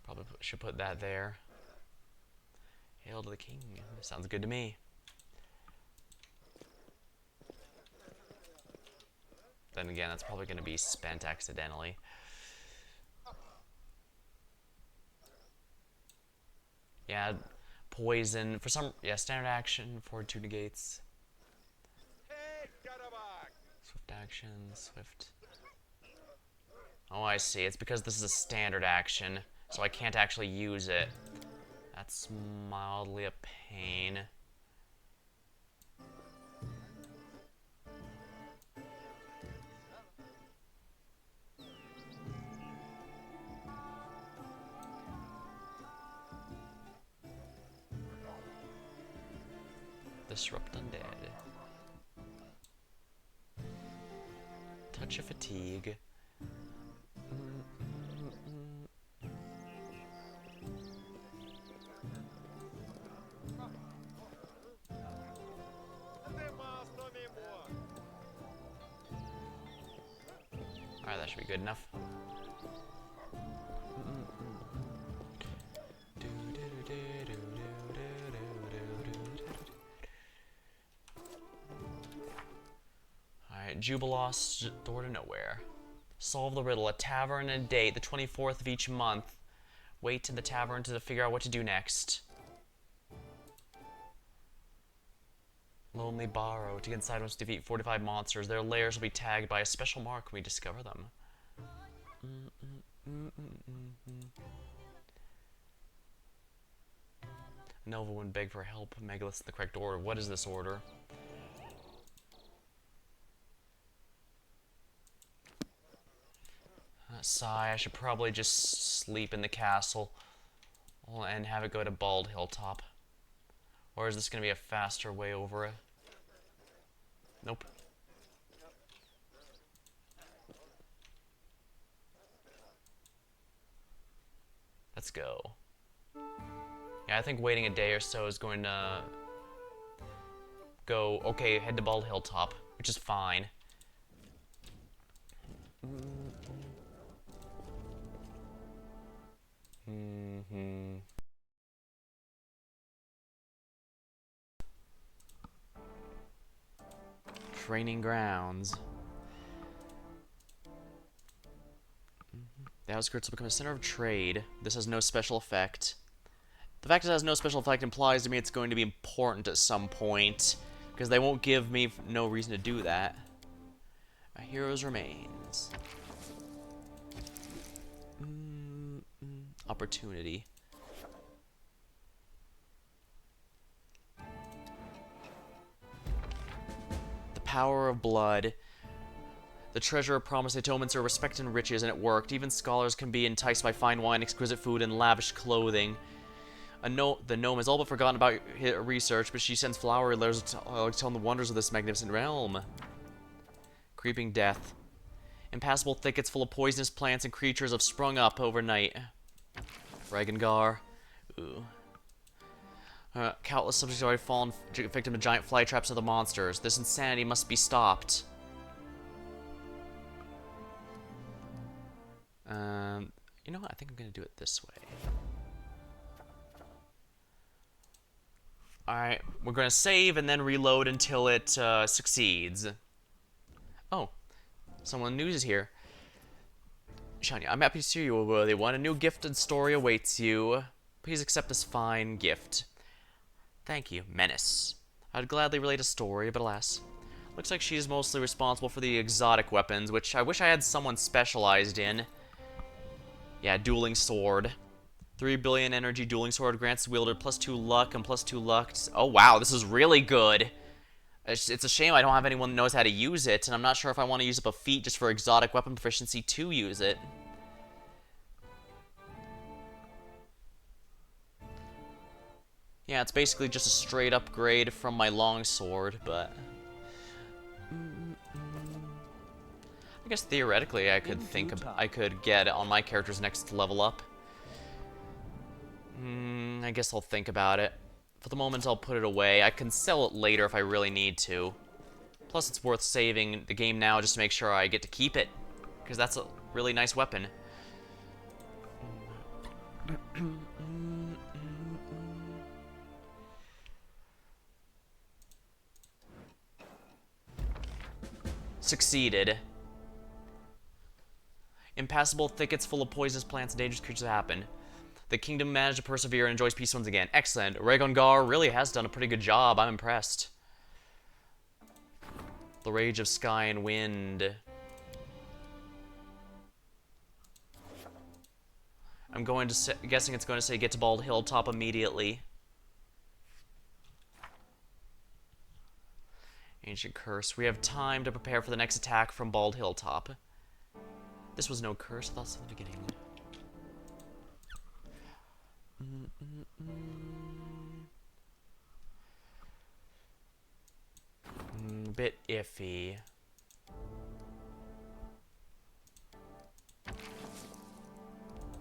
Probably should put that there. Hail to the king. Sounds good to me. Then again, that's probably going to be spent accidentally. Yeah, poison. For some, yeah, standard action, forward 2 negates. Swift action, swift. Oh, I see. It's because this is a standard action, so I can't actually use it. That's mildly a pain. Disrupt undead. Touch of fatigue. Alright, that should be good enough. Alright, Jubilos, door to nowhere. Solve the riddle. A tavern and a date, the 24th of each month. Wait in the tavern to figure out what to do next. Lonely Barrow. To get inside, must defeat 45 monsters. Their lairs will be tagged by a special mark when we discover them. Nova would beg for help. Megalith's in the correct order. What is this order? Sigh, I should probably just sleep in the castle and have it go to Bald Hilltop. Or is this going to be a faster way over it? Nope. Let's go. Yeah, I think waiting a day or so is going to go, okay, head to Bald Hilltop, which is fine. Training grounds. The outskirts will become a center of trade. This has no special effect. The fact it has no special effect implies to me it's going to be important at some point, because they won't give me no reason to do that. A hero's remains. Opportunity. The power of blood. The treasurer promised atonements are respect and riches, and it worked. Even scholars can be enticed by fine wine, exquisite food, and lavish clothing. The gnome has all but forgotten about her research, but she sends flower letters telling the wonders of this magnificent realm. Creeping death. Impassable thickets full of poisonous plants and creatures have sprung up overnight. Regengar. Ooh. Countless subjects have already fallen victim to giant fly traps of the monsters. This insanity must be stopped. You know what? I think I'm gonna do it this way. Alright, we're gonna save and then reload until it succeeds. Oh, someone news is here. Shania, I'm happy to see you, worthy one. A new gifted story awaits you. Please accept this fine gift. Thank you, Menace. I'd gladly relate a story, but alas. Looks like she's mostly responsible for the exotic weapons, which I wish I had someone specialized in. Yeah, dueling sword. 3 billion energy dueling sword grants wielder +2 luck and +2 luck. Oh wow, this is really good. It's a shame I don't have anyone that knows how to use it, and I'm not sure if I want to use up a feat just for exotic weapon proficiency to use it. Yeah, it's basically just a straight upgrade from my longsword, but... I guess theoretically I could I could get on my character's next level up. I guess I'll think about it. For the moment, I'll put it away. I can sell it later if I really need to. Plus, it's worth saving the game now just to make sure I get to keep it, because that's a really nice weapon. Succeeded. Impassable thickets full of poisonous plants and dangerous creatures happen. The kingdom managed to persevere and enjoys peace once again. Excellent. Rhaegongar really has done a pretty good job. I'm impressed. The rage of sky and wind. I'm going to say, guessing it's going to say get to Bald Hilltop immediately. Ancient curse. We have time to prepare for the next attack from Bald Hilltop. This was no curse. I thought so in the beginning. Bit iffy.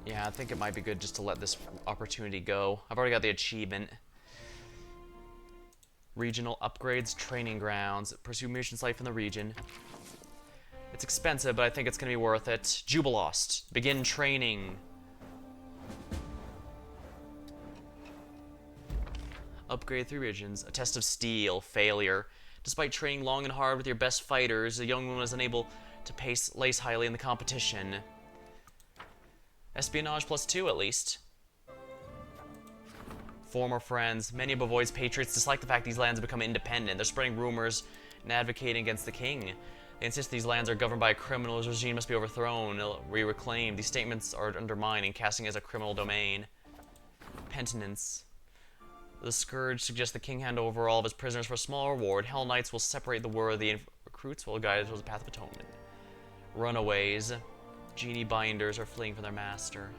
Yeah, I think it might be good just to let this opportunity go. I've already got the achievement. Regional upgrades, training grounds. Pursue missions life in the region. It's expensive, but I think it's going to be worth it. Jubilost. Begin training. Upgrade 3 regions. A test of steel. Failure. Despite training long and hard with your best fighters, the young woman was unable to place highly in the competition. Espionage +2 at least. Former friends. Many of Avoid's patriots dislike the fact these lands have become independent. They're spreading rumors and advocating against the king. They insist these lands are governed by a criminal whose regime must be overthrown, reclaimed. These statements are undermining, casting as a criminal domain. Penitence. The Scourge suggests the king hand over all of his prisoners for a small reward. Hell Knights will separate the worthy and recruits will guide towards the path of atonement. Runaways. Genie binders are fleeing from their master.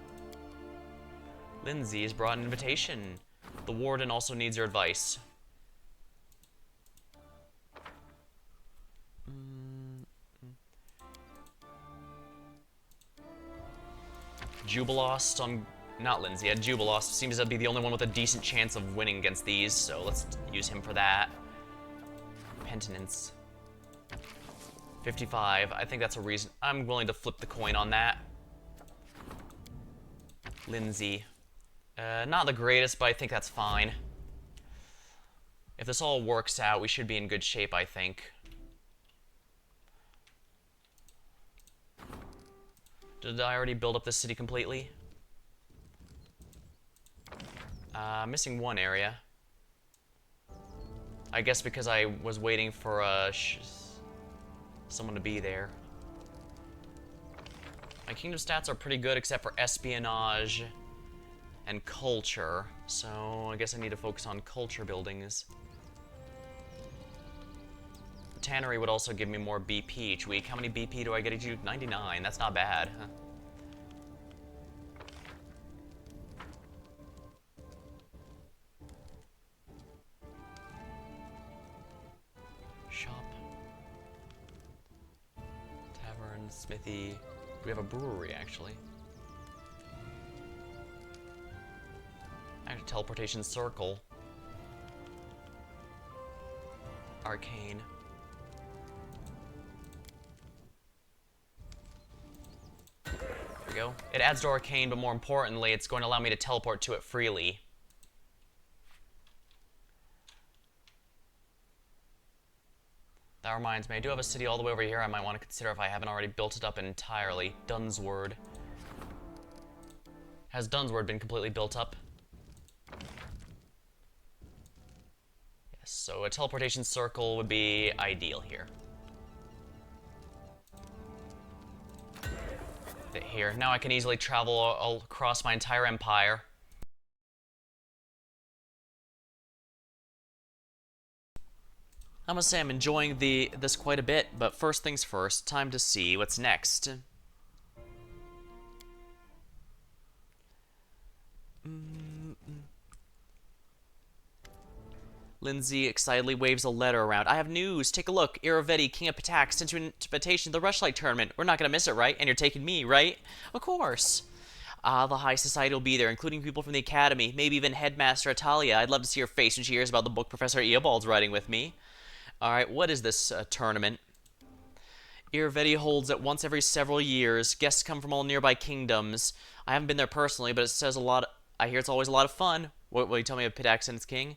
Lindsay has brought an invitation. The warden also needs your advice. Jubilost on... Not Lindsay, yeah, Jubilost seems to be the only one with a decent chance of winning against these, so let's use him for that. Penitence. 55, I think that's a reason. I'm willing to flip the coin on that. Lindsay. Not the greatest, but I think that's fine. If this all works out, we should be in good shape, I think. Did I already build up this city completely? Missing one area. I guess because I was waiting for someone to be there. My kingdom stats are pretty good except for espionage and culture, so I guess I need to focus on culture buildings. The tannery would also give me more BP each week. How many BP do I get each week? 99. That's not bad. Huh? Shop. Tavern, smithy. We have a brewery, actually. Active teleportation circle. Arcane. We go. It adds to Arcane, but more importantly, it's going to allow me to teleport to it freely. That reminds me, I do have a city all the way over here I might want to consider if I haven't already built it up entirely. Dunsword. Has Dunsword been completely built up? Yes, so a teleportation circle would be ideal here. Here. Now I can easily travel across my entire empire. I must say I'm enjoying this quite a bit, but first things first, time to see what's next. Lindsay excitedly waves a letter around. I have news. Take a look. Iravetti, King of Patak, sent you an invitation to the Rushlight Tournament. We're not going to miss it, right? And you're taking me, right? Of course. The High Society will be there, including people from the Academy, maybe even Headmaster Atalia. I'd love to see her face when she hears about the book Professor Eobald's writing with me. Alright, what is this tournament? Iravetti holds it once every several years. Guests come from all nearby kingdoms. I haven't been there personally, but it says a lot. I hear it's always a lot of fun. What will you tell me of Patak and its king?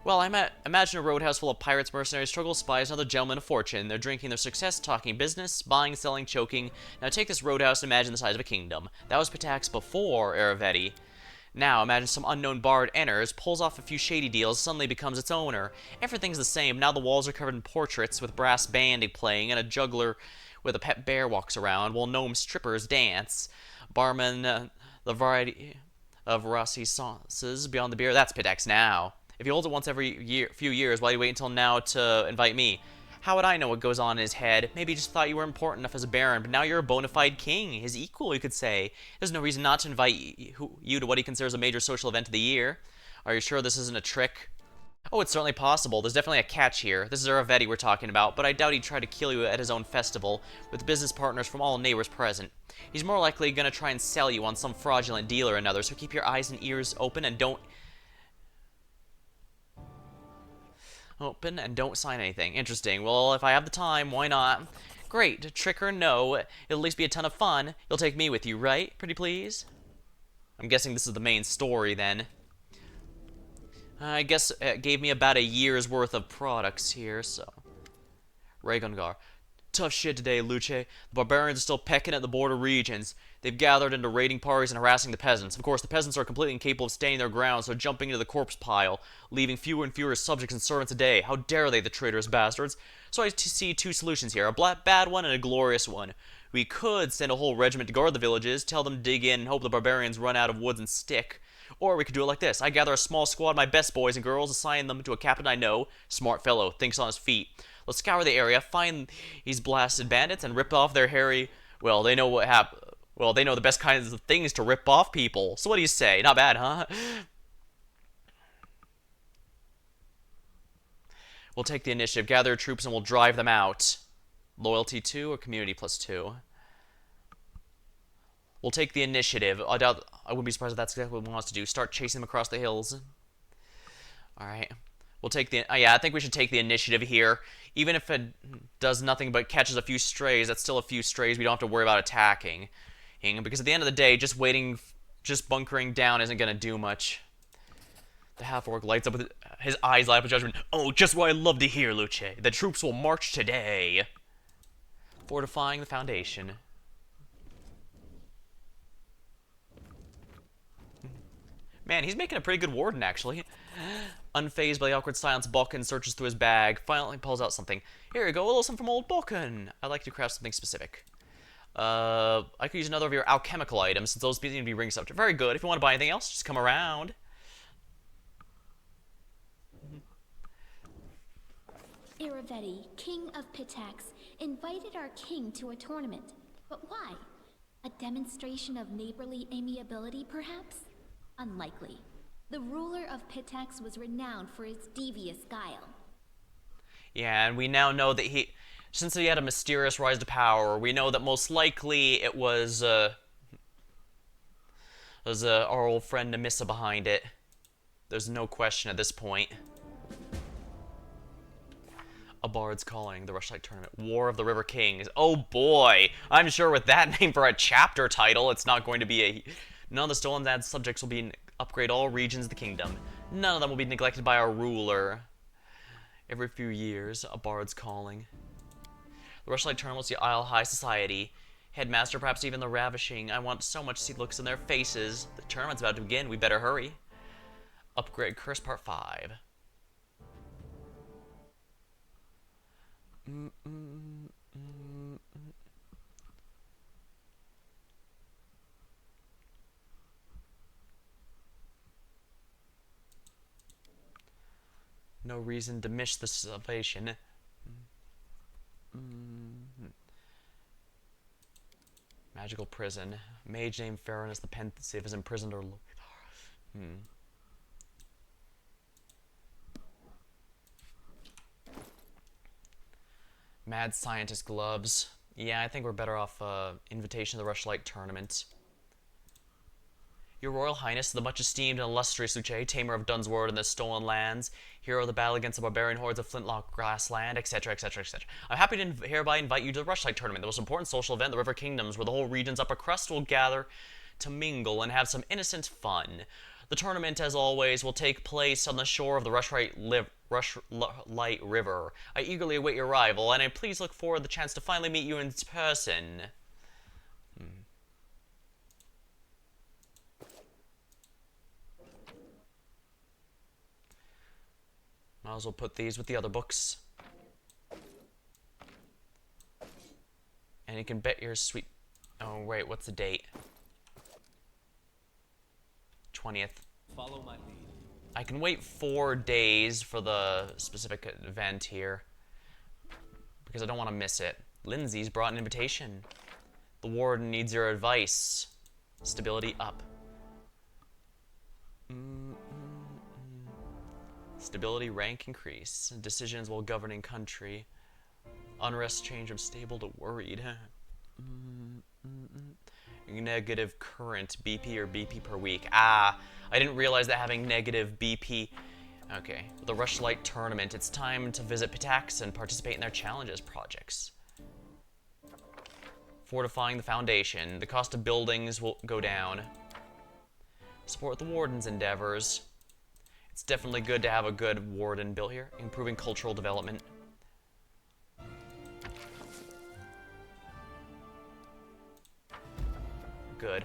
Well, imagine a roadhouse full of pirates, mercenaries, struggle spies, and other gentlemen of fortune. They're drinking their success, talking business, buying, selling, choking. Now take this roadhouse and imagine the size of a kingdom. That was Patak's before Iravetti. Now imagine some unknown bard enters, pulls off a few shady deals, suddenly becomes its owner. Everything's the same. Now the walls are covered in portraits with brass banding playing, and a juggler with a pet bear walks around, while gnome strippers dance. Barman, the variety of Rossi sauces beyond the beer. That's Patak's now. If he holds it once every few years, why do you wait until now to invite me? How would I know what goes on in his head? Maybe he just thought you were important enough as a baron, but now you're a bona fide king, his equal, you could say. There's no reason not to invite you to what he considers a major social event of the year. Are you sure this isn't a trick? Oh, it's certainly possible. There's definitely a catch here. This is Iravetti we're talking about, but I doubt he'd try to kill you at his own festival, with business partners from all neighbors present. He's more likely gonna try and sell you on some fraudulent deal or another, so keep your eyes and ears open and don't sign anything. Interesting. Well, if I have the time, why not? Great. Trick or no, it'll at least be a ton of fun. You'll take me with you, right? Pretty please? I'm guessing this is the main story, then. I guess it gave me about a year's worth of products here, so... Rhaegongar. Tough shit today, Luce. The barbarians are still pecking at the border regions. They've gathered into raiding parties and harassing the peasants. Of course, the peasants are completely incapable of staying their ground, so jumping into the corpse pile, leaving fewer and fewer subjects and servants a day. How dare they, the traitorous bastards? So I see two solutions here, a bad one and a glorious one. We could send a whole regiment to guard the villages, tell them to dig in and hope the barbarians run out of woods and stick. Or we could do it like this. I gather a small squad of my best boys and girls, assign them to a captain I know, smart fellow, thinks on his feet. Let's scour the area, find these blasted bandits, and rip off their hairy... Well, they know what happened. Well, they know the best kinds of things to rip off people. So what do you say? Not bad, huh? We'll take the initiative, gather troops, and we'll drive them out. Loyalty 2 or community +2? We'll take the initiative. I wouldn't be surprised if that's exactly what we want us to do. Start chasing them across the hills. Alright. We'll take the... yeah, I think we should take the initiative here. Even if it does nothing but catches a few strays, that's still a few strays we don't have to worry about attacking. Because at the end of the day, just bunkering down isn't going to do much. The half-orc lights up with his eyes light up with judgment. Oh, just what I love to hear, Luce. The troops will march today. Fortifying the foundation. Man, he's making a pretty good warden, actually. Unfazed by the awkward silence, Balkan searches through his bag, finally pulls out something. Here you go, a little something from old Balkan. I'd like to craft something specific. I could use another of your alchemical items, since those seem to be ring subject. Very good. If you want to buy anything else, just come around. Iravetti, King of Pitax, invited our king to a tournament. But why? A demonstration of neighborly amiability, perhaps? Unlikely. The ruler of Pitax was renowned for his devious guile. Yeah, and we now know that since he had a mysterious rise to power, we know that most likely it was our old friend Nemissa behind it. There's no question at this point. A A Bard's Calling, the Rushlight Tournament, War of the River Kings. Oh boy! I'm sure with that name for a chapter title, it's not going to be a... None of the Stolen Lands subjects will be upgrade all regions of the kingdom. None of them will be neglected by our ruler. Every few years, A Bard's Calling. The Rushlight Tournament will see Isle High Society. Headmaster, perhaps even the Ravishing. I want so much to see the looks in their faces. The tournament's about to begin. We better hurry. Upgrade Curse Part 5. No reason to miss the salvation. Magical prison. Mage named Fairness the Pensive is imprisoned or... Mad Scientist Gloves. Yeah, I think we're better off invitation to the Rushlight Tournament. Your Royal Highness, the much esteemed and illustrious Luce, tamer of Dunsword and the Stolen Lands, hero of the battle against the barbarian hordes of Flintlock Grassland, etc., etc., etc. I'm happy to hereby invite you to the Rushlight Tournament, the most important social event in the River Kingdoms, where the whole region's upper crust will gather to mingle and have some innocent fun. The tournament, as always, will take place on the shore of the Rushlight River. I eagerly await your arrival, and I please look forward to the chance to finally meet you in person. Might as well put these with the other books. And you can bet your sweet... Oh, wait, what's the date? 20th. Follow my lead. I can wait 4 days for the specific event here, because I don't want to miss it. Lindsay's brought an invitation. The warden needs your advice. Stability up. Stability rank increase. Decisions while governing country. Unrest change from stable to worried. Negative current BP or BP per week. Ah, I didn't realize that having negative BP. Okay, the Rushlight Tournament. It's time to visit Pitax and participate in their challenges projects. Fortifying the foundation. The cost of buildings will go down. Support the warden's endeavors. It's definitely good to have a good warden built here. Improving cultural development. Good.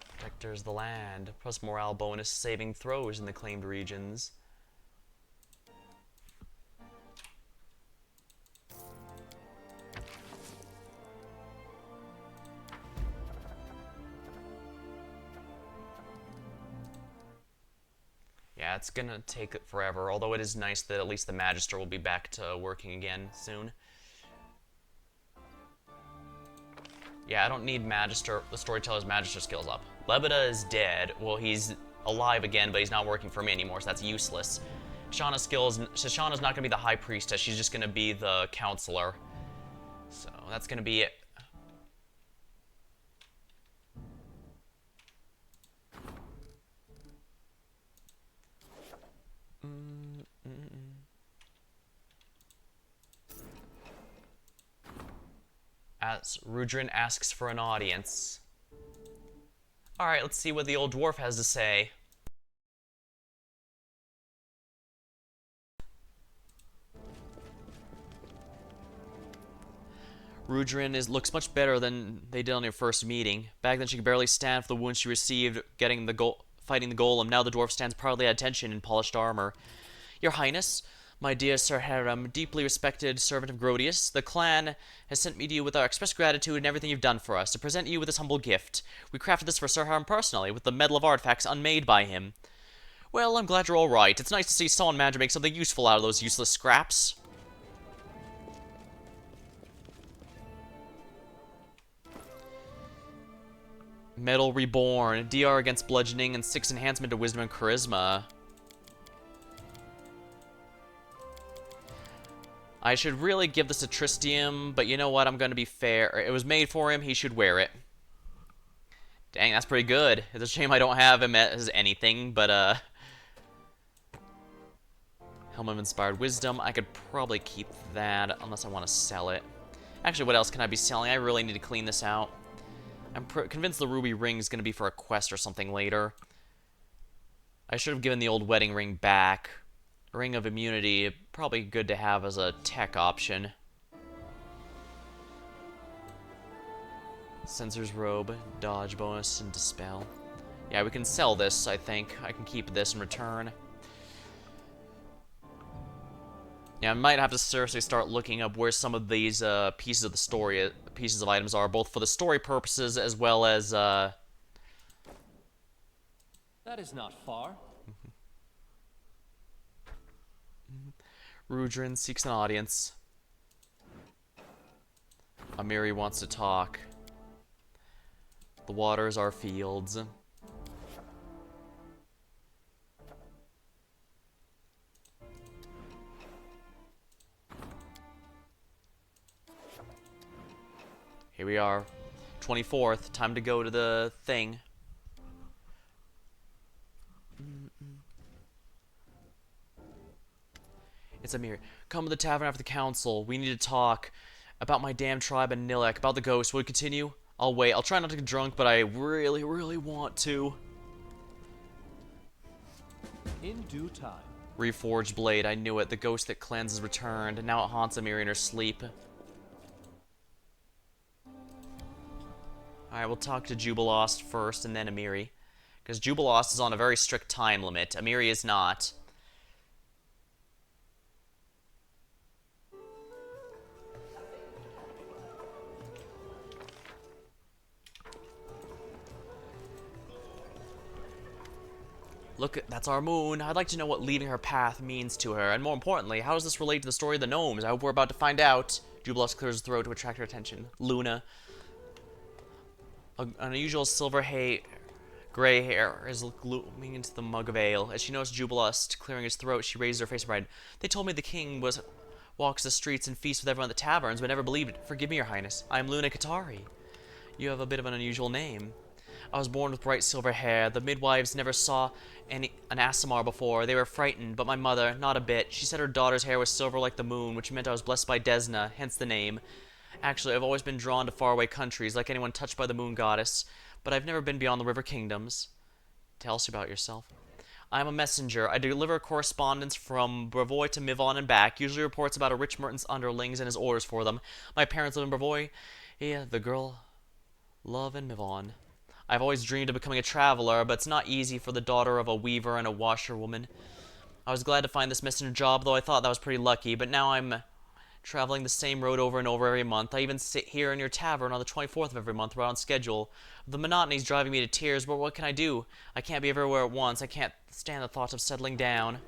Protectors the land. Plus morale bonus saving throws in the claimed regions. Yeah, it's gonna take forever, although it is nice that at least the Magister will be back to working again soon. Yeah, I don't need Magister, the Storyteller's Magister skills up. Lebeda is dead. Well, he's alive again, but he's not working for me anymore, so that's useless. Shauna's skills, Shauna's not gonna be the High Priestess, she's just gonna be the Counselor. So, that's gonna be it. As Rudrin asks for an audience. Alright, let's see what the old dwarf has to say. Rudrin looks much better than they did on their first meeting. Back then she could barely stand for the wounds she received fighting the golem. Now the dwarf stands proudly at attention in polished armor. Your Highness, my dear Sir Harem, deeply respected servant of Grodius, the clan has sent me to you with our express gratitude and everything you've done for us, to present you with this humble gift. We crafted this for Sir Harem personally, with the medal of artifacts unmade by him. Well, I'm glad you're all right. It's nice to see someone manage to make something useful out of those useless scraps. Metal Reborn, DR against bludgeoning and 6 enhancement to wisdom and charisma. I should really give this to Tristium, but you know what? I'm going to be fair. It was made for him. He should wear it. Dang, that's pretty good. It's a shame I don't have him as anything, but, Helm of Inspired Wisdom. I could probably keep that, unless I want to sell it. Actually, what else can I be selling? I really need to clean this out. I'm convinced the ruby ring is going to be for a quest or something later. I should have given the old wedding ring back. Ring of Immunity, probably good to have as a tech option. Sensor's Robe, dodge bonus, and dispel. Yeah, we can sell this, I think. I can keep this in return. Yeah, I might have to seriously start looking up where some of these pieces of the story, pieces of items are, both for the story purposes as well as, That is not far. Rudrin seeks an audience. Amiri wants to talk. The waters are fields. Here we are. 24th. Time to go to the thing. It's Amir. Come to the tavern after the council. We need to talk about my damn tribe and Nilek. About the ghost. Will you continue? I'll wait. I'll try not to get drunk, but I really, really want to. In due time. Reforged blade. I knew it. The ghost that cleanses returned, and now it haunts Amiri in her sleep. Alright, we'll talk to Jubilost first, and then Amiri. Because Jubilost is on a very strict time limit. Amiri is not. Look, that's our moon. I'd like to know what leaving her path means to her, and more importantly, how does this relate to the story of the gnomes? I hope we're about to find out. Jubilost clears his throat to attract her attention. Luna. An unusual gray hair is glooming into the mug of ale. As she noticed Jubilost clearing his throat, she raised her face and cried, "They told me the king walks the streets and feasts with everyone at the taverns, but never believed it. Forgive me, your highness. I am Luna Katari. You have a bit of an unusual name. I was born with bright silver hair. The midwives never saw an Asimar before. They were frightened, but my mother, not a bit. She said her daughter's hair was silver like the moon, which meant I was blessed by Desna, hence the name. Actually, I've always been drawn to faraway countries, like anyone touched by the moon goddess, but I've never been beyond the river kingdoms." Tell us about yourself. I am a messenger. I deliver correspondence from Brevoy to Mivon and back, usually reports about a rich merchant's underlings and his orders for them. My parents live in Brevoy. Yeah, the girl love in Mivon. I've always dreamed of becoming a traveler, but it's not easy for the daughter of a weaver and a washerwoman. I was glad to find this messenger job, though I thought that was pretty lucky, but now I'm traveling the same road over and over every month. I even sit here in your tavern on the 24th of every month, right on schedule. The monotony's driving me to tears, but what can I do? I can't be everywhere at once. I can't stand the thought of settling down.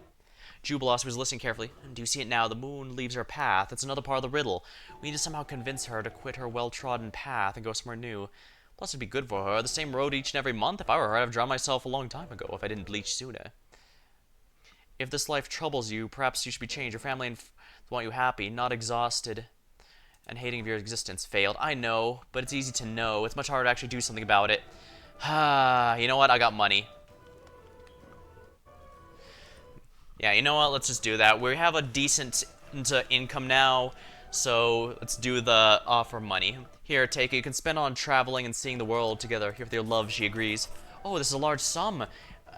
Jubilost was listening carefully. Do you see it now? The moon leaves her path. It's another part of the riddle. We need to somehow convince her to quit her well-trodden path and go somewhere new. Plus, it'd be good for her. The same road each and every month. If I were her, I'd have drowned myself a long time ago if I didn't bleach sooner. If this life troubles you, perhaps you should be changed. Your family want you happy, not exhausted, and hating of your existence. Failed. I know, but it's easy to know. It's much harder to actually do something about it. You know what? I got money. Yeah, you know what? Let's just do that. We have a decent income now, so let's do the offer money. Here, take it. You can spend on traveling and seeing the world together. Here with your love, she agrees. Oh, this is a large sum.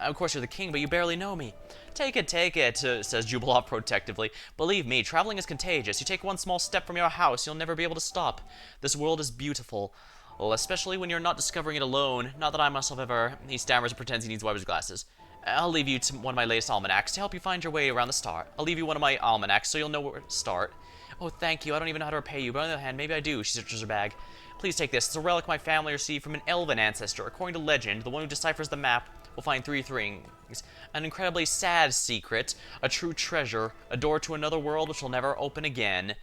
Of course, you're the king, but you barely know me. Take it, says Jubilost protectively. Believe me, traveling is contagious. You take one small step from your house, you'll never be able to stop. This world is beautiful. Well, especially when you're not discovering it alone. Not that I myself ever... He stammers and pretends he needs to wipe his glasses. I'll leave you to one of my latest almanacs to help you find your way around the star. I'll leave you one of my almanacs so you'll know where to start. Oh, thank you. I don't even know how to repay you, but on the other hand, maybe I do. She searches her bag. Please take this. It's a relic my family received from an elven ancestor. According to legend, the one who deciphers the map will find 3 things. An incredibly sad secret, a true treasure, a door to another world which will never open again.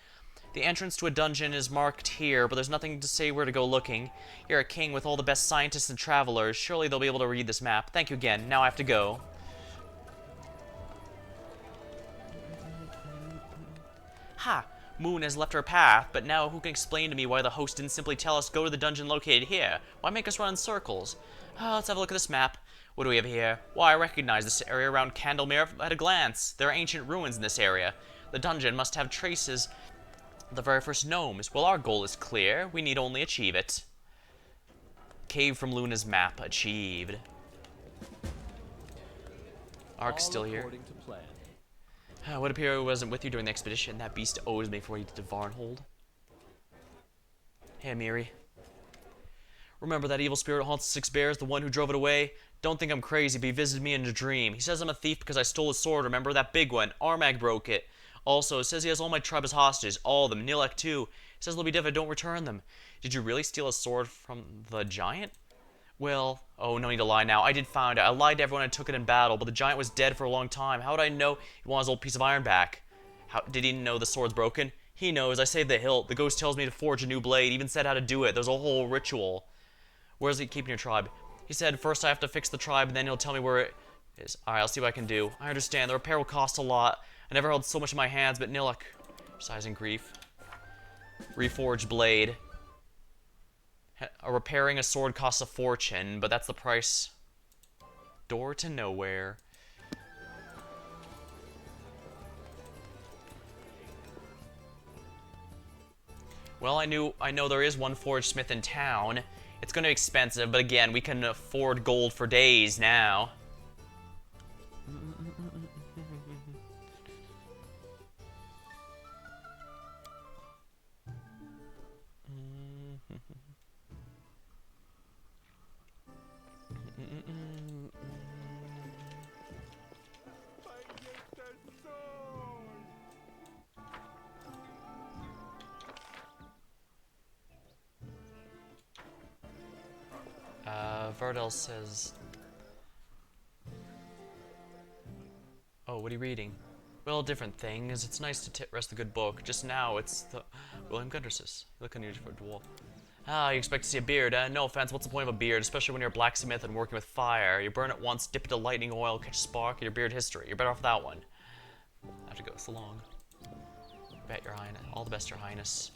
The entrance to a dungeon is marked here, but there's nothing to say where to go looking. You're a king with all the best scientists and travelers. Surely they'll be able to read this map. Thank you again. Now I have to go. Ha! Moon has left our path, but now who can explain to me why the host didn't simply tell us go to the dungeon located here? Why make us run in circles? Let's have a look at this map. What do we have here? Why, I recognize this area around Candlemere at a glance. There are ancient ruins in this area. The dungeon must have traces of the very first gnomes. Well, our goal is clear. We need only achieve it. Cave from Luna's map achieved. Ark's still here. According to plan. Would appear I wasn't with you during the expedition. That beast owes me before he did to Varnhold. Hey, Miri. Remember that evil spirit haunts the Six Bears, the one who drove it away? Don't think I'm crazy, but he visited me in a dream. He says I'm a thief because I stole his sword, remember? That big one. Armag broke it. Also, it says he has all my tribe as hostages. All of them. Nilek, too. He says it'll be different if I don't return them. Did you really steal a sword from the giant? Well, oh, no need to lie now. I did find out. I lied to everyone and took it in battle, but the giant was dead for a long time. How would I know he wants his old piece of iron back? How did he know the sword's broken? He knows. I saved the hilt. The ghost tells me to forge a new blade. He even said how to do it. There's a whole ritual. Where's he keeping your tribe? He said first I have to fix the tribe, and then he'll tell me where it is. Alright, I'll see what I can do. I understand. The repair will cost a lot. I never held so much in my hands, but Nilek sighs in grief. Reforged blade. Repairing a sword costs a fortune, but that's the price. Door to nowhere. Well, I know there is one forge smith in town. It's gonna be expensive, but again, we can afford gold for days now. Vardel says... Oh, what are you reading? Well, different things. It's nice to rest a good book. Just now, it's the... William Gundersus. You look unusual for a dwarf. Ah, you expect to see a beard, No offense, what's the point of a beard? Especially when you're a blacksmith and working with fire. You burn it once, dip it in lightning oil, catch a spark, and your beard history. You're better off with that one. I have to go so long. Bet, Your Highness. All the best, Your Highness.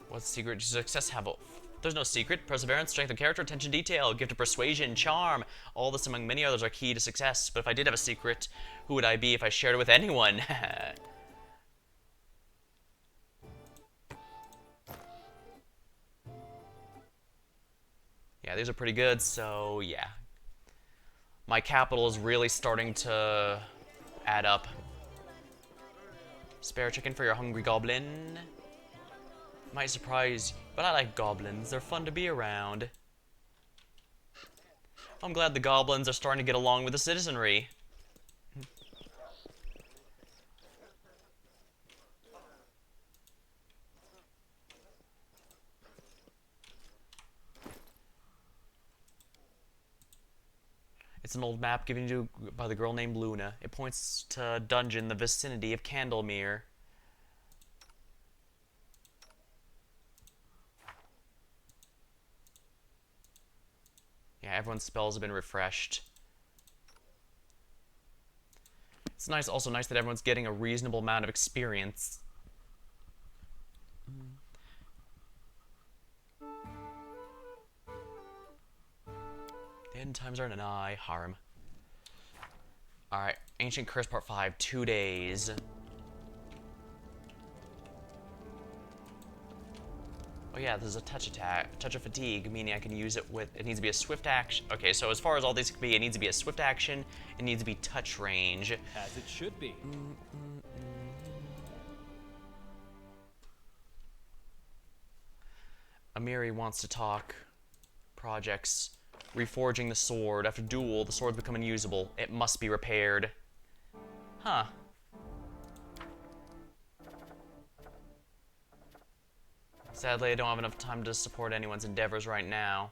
What's the secret to success have? There's no secret. Perseverance, strength of character, attention to detail, gift of persuasion, charm. All this among many others are key to success. But if I did have a secret, who would I be if I shared it with anyone? Yeah, these are pretty good, so yeah. My capital is really starting to add up. Spare chicken for your hungry goblin. Might surprise you, but I like goblins. They're fun to be around. I'm glad the goblins are starting to get along with the citizenry. It's an old map given to you by the girl named Luna. It points to a dungeon in the vicinity of Candlemere. Yeah, everyone's spells have been refreshed. It's nice, also nice that everyone's getting a reasonable amount of experience. The end times are in an eye. Harm. Alright, Ancient Curse Part 5, 2 days. Oh yeah, there's a touch attack, touch of fatigue, meaning I can use it with, it needs to be a swift action. Okay, so as far as all these can be, it needs to be a swift action, it needs to be touch range. As it should be. Amiri wants to talk. Projects. Reforging the sword. After duel, the sword's become unusable. It must be repaired. Huh. Sadly, I don't have enough time to support anyone's endeavors right now.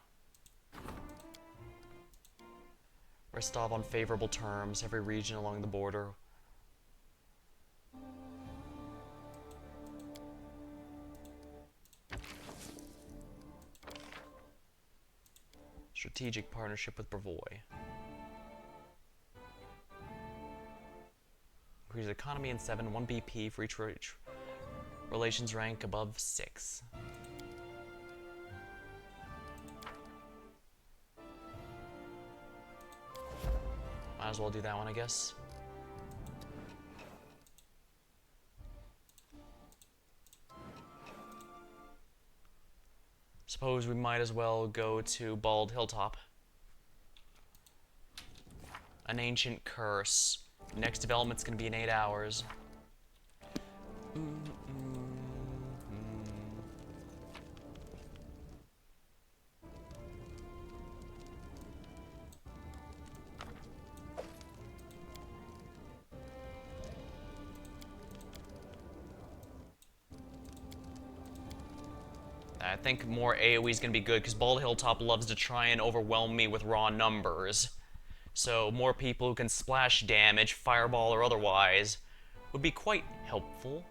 Restov on favorable terms, every region along the border. Strategic partnership with Bravoy. Increase economy in 7, 1 BP for each relations rank above 6. Might as well do that one, I guess. Suppose we might as well go to Bald Hilltop. An ancient curse. Next development's gonna be in 8 hours. I think more AoE is going to be good, because Bald Hilltop loves to try and overwhelm me with raw numbers. So more people who can splash damage, fireball or otherwise, would be quite helpful.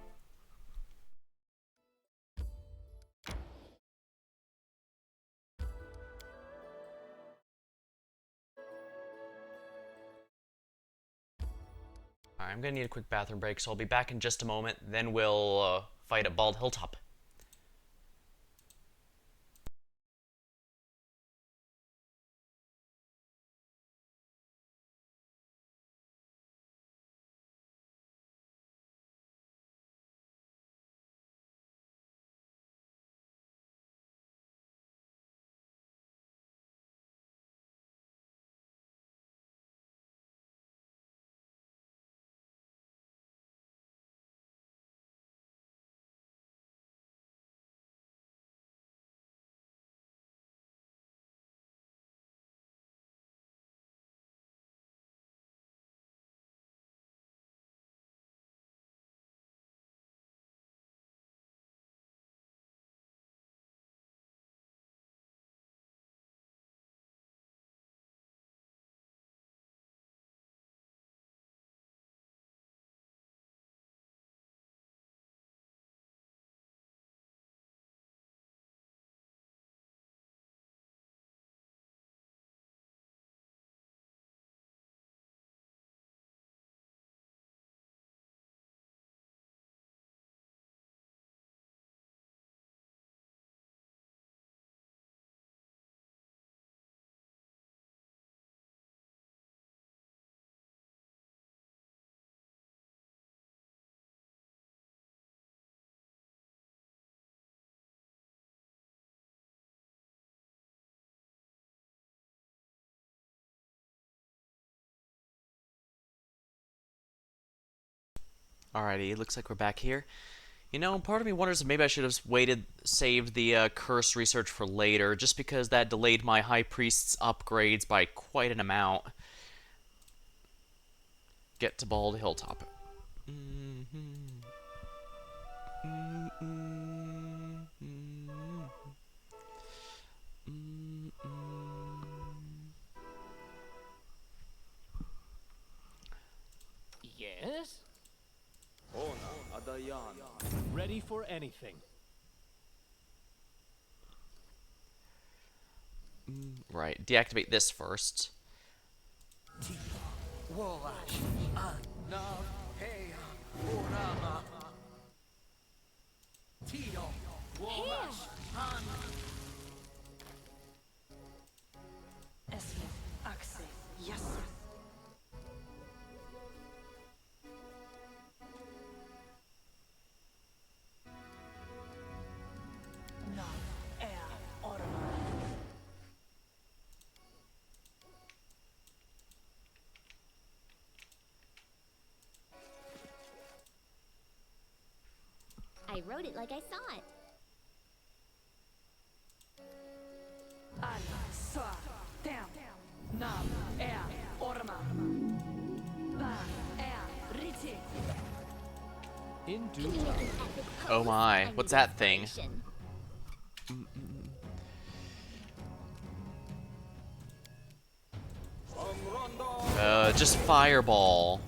Alright, I'm going to need a quick bathroom break, so I'll be back in just a moment, then we'll fight at Bald Hilltop. Alrighty, it looks like we're back here. You know, part of me wonders if maybe I should have saved the curse research for later, just because that delayed my High Priest's upgrades by quite an amount. Get to Bald Hilltop. Yes? Ready for anything. Right, deactivate this first. I wrote it like I saw it. In due Can you make time. an epic pose? Oh my, I need what's that thing? inspiration. Just fireball.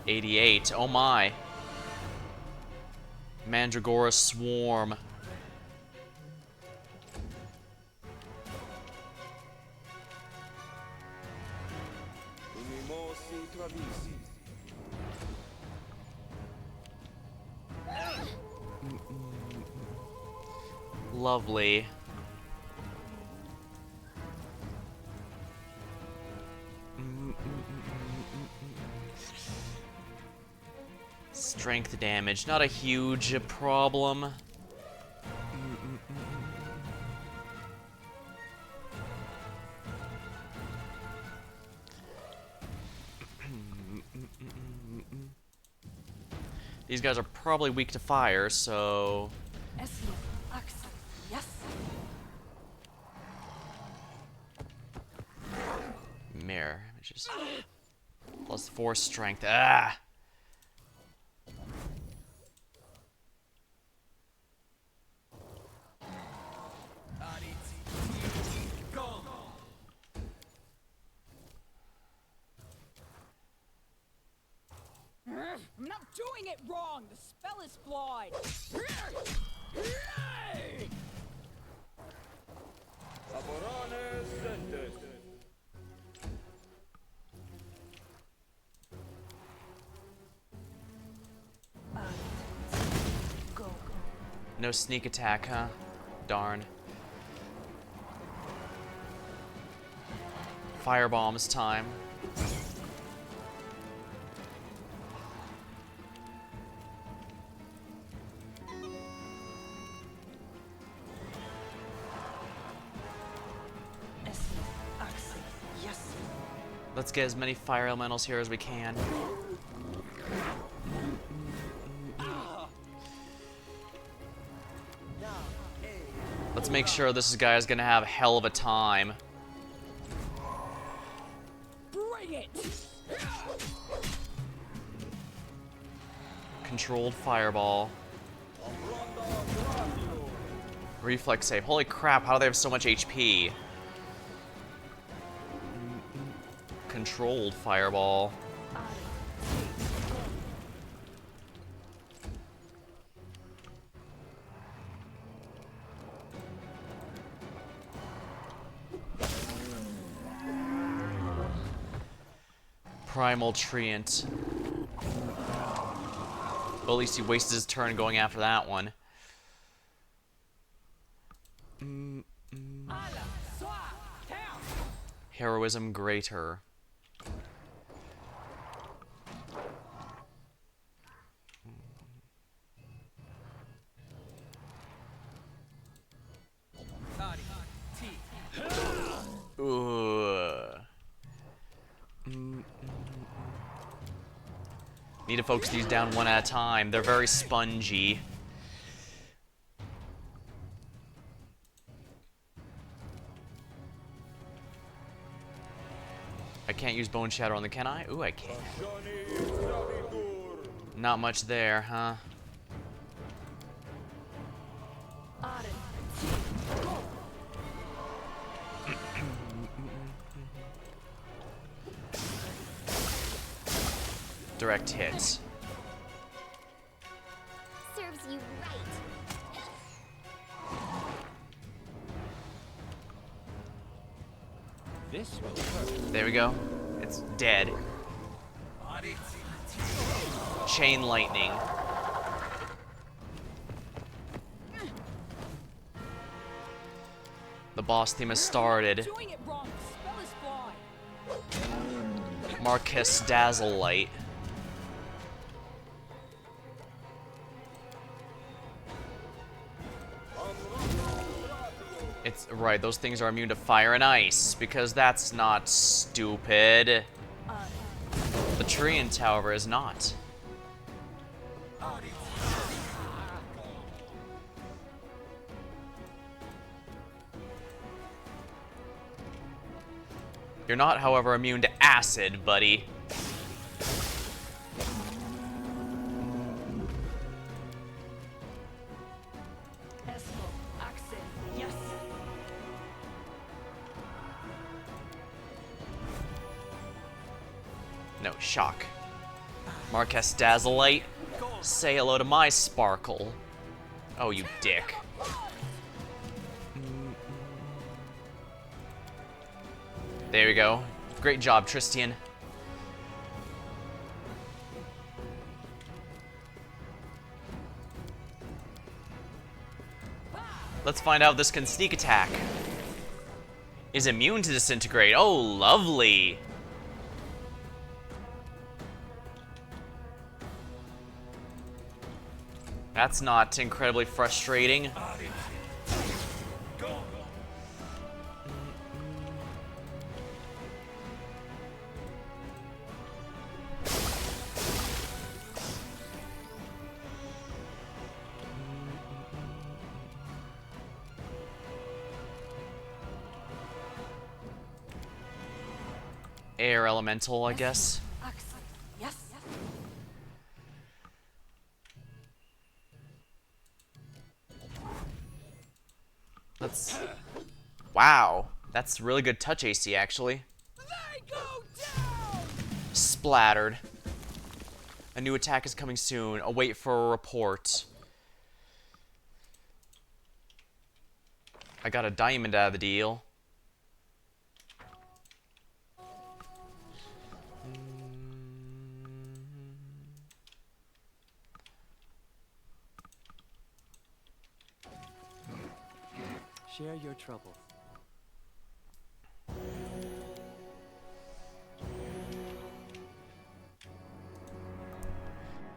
$88. Oh my. Mandragora Swarm. Lovely. Strength damage, not a huge problem. These guys are probably weak to fire, so... Mirror images. Plus 4 strength. Ah! I'm not doing it wrong. The spell is flawed. No sneak attack, huh? Darn. Firebomb's time. Let's get as many fire elementals here as we can. Let's make sure this guy is gonna have a hell of a time. Bring it. Controlled fireball. Reflex save. Holy crap, how do they have so much HP? Controlled fireball. Primal Treant. Well, at least he wasted his turn going after that one. Heroism Greater. Need to focus these down one at a time. They're very spongy. I can't use Bone Shatter on the can I? Ooh, I can. Not much there, huh? Direct hits. Serves you right. This will hurt. There we go. It's dead. Chain lightning. The boss theme has started. Doing it wrong. The spell is flawed. Marquess Dazzle Light. It's right, those things are immune to fire and ice, because that's not stupid. The Treant, however, is not. You're not, however, immune to acid, buddy. No, shock. Marquess Dazzle Light. Say hello to my sparkle. Oh, you dick. There we go. Great job, Tristian. Let's find out if this can sneak attack. Is immune to disintegrate. Oh, lovely. That's not incredibly frustrating. Air elemental, I guess. Yes. Let's... Wow. That's really good touch AC, actually. They go down. Splattered. A new attack is coming soon. Await for a report. I got a diamond out of the deal. Share your troubles.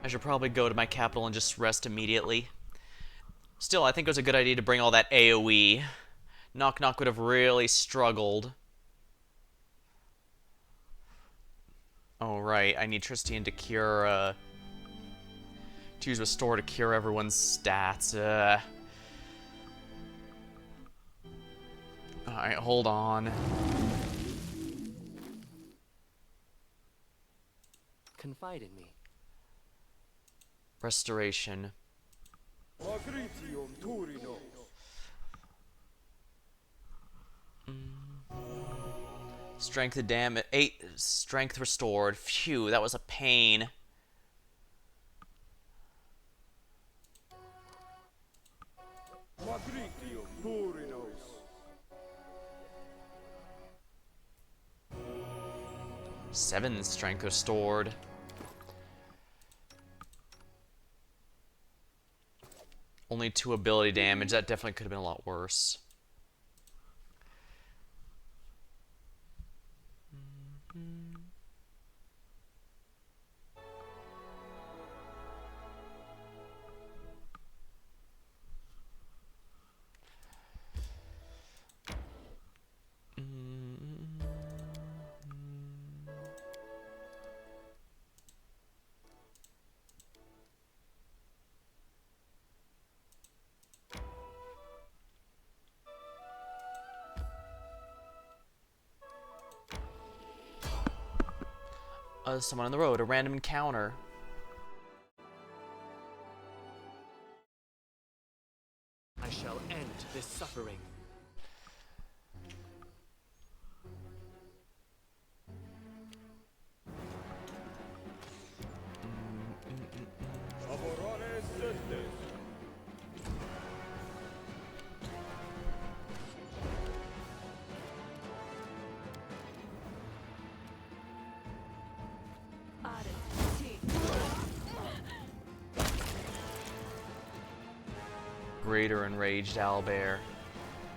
I should probably go to my capital and just rest immediately. Still, I think it was a good idea to bring all that AoE. Knock Knock would have really struggled. Oh, right. I need Tristian to cure, to use Restore to cure everyone's stats. Alright, hold on. Confide in me. Restoration. Strength to damage. 8 strength restored. Phew, that was a pain. Seven strength restored. Only 2 ability damage. That definitely could have been a lot worse. Someone on the road. A random encounter. I shall end this suffering. Greater enraged owlbear.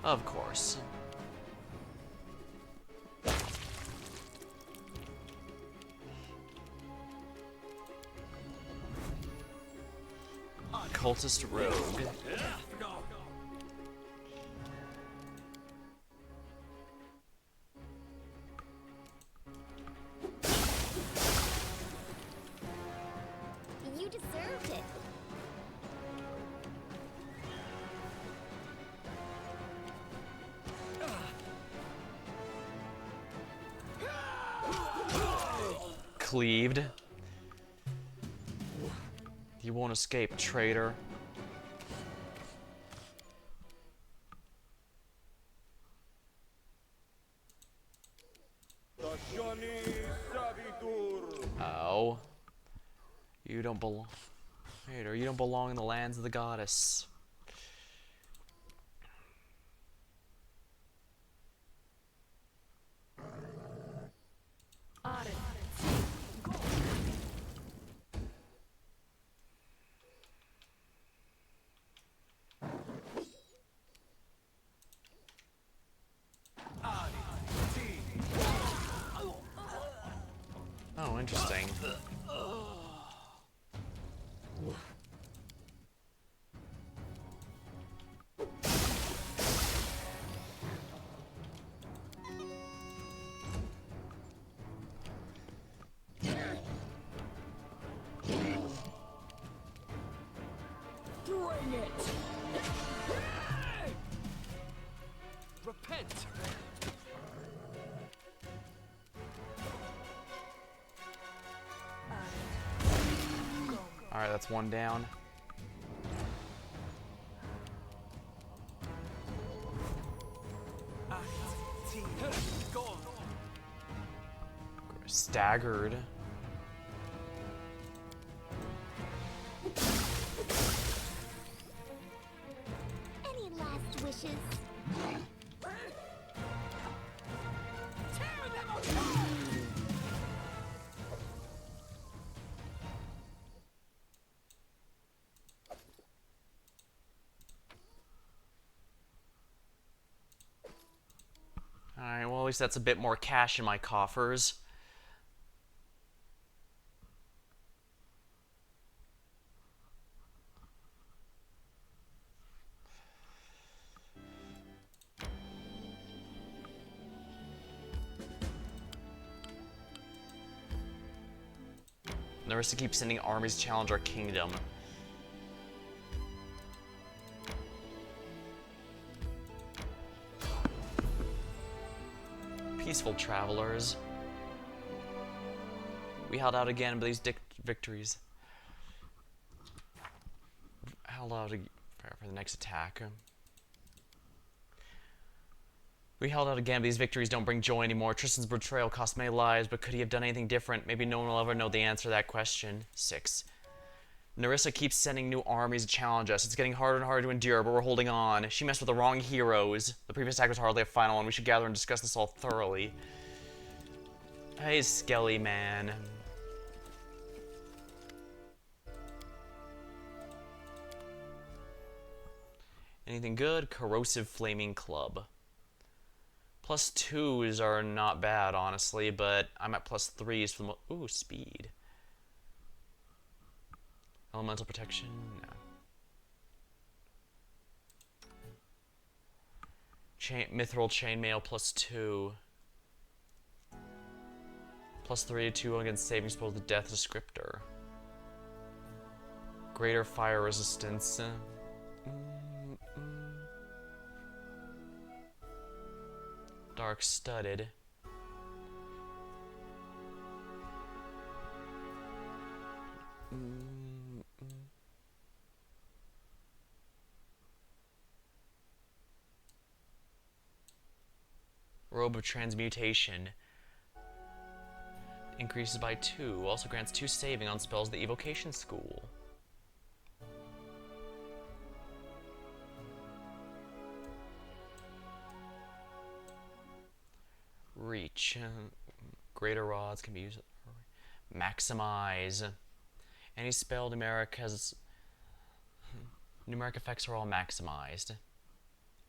Of course. Cultist rogue. You deserved it. Cleaved. You won't escape, traitor. Oh. You don't belong. Wait, or you don't belong in the lands of the goddess. Oh, interesting. Bring it! Repent! Alright, that's one down. Staggered. Any last wishes? Tear them apart! Alright, well at least that's a bit more cash in my coffers. Narissa keeps sending armies to challenge our kingdom. Peaceful travelers. We held out again, but these victories. Held out for the next attack. We held out again, but these victories don't bring joy anymore. Tristan's betrayal cost many lives, but could he have done anything different? Maybe no one will ever know the answer to that question. 6. Narissa keeps sending new armies to challenge us. It's getting harder and harder to endure, but we're holding on. She messed with the wrong heroes. The previous attack was hardly a final one. We should gather and discuss this all thoroughly. Hey, Skelly man. Anything good? Corrosive Flaming Club. +2s are not bad, honestly, but I'm at +3s for the ooh, speed. Elemental protection? No. Mithril chainmail +2. +3 to 2 against saving throws with death descriptor. Greater fire resistance. Dark studded. Robe of Transmutation. Increases by 2. Also grants 2 saving on spells of the Evocation School. Reach. Greater rods can be used. Maximize. Any spell numeric has... Numeric effects are all maximized.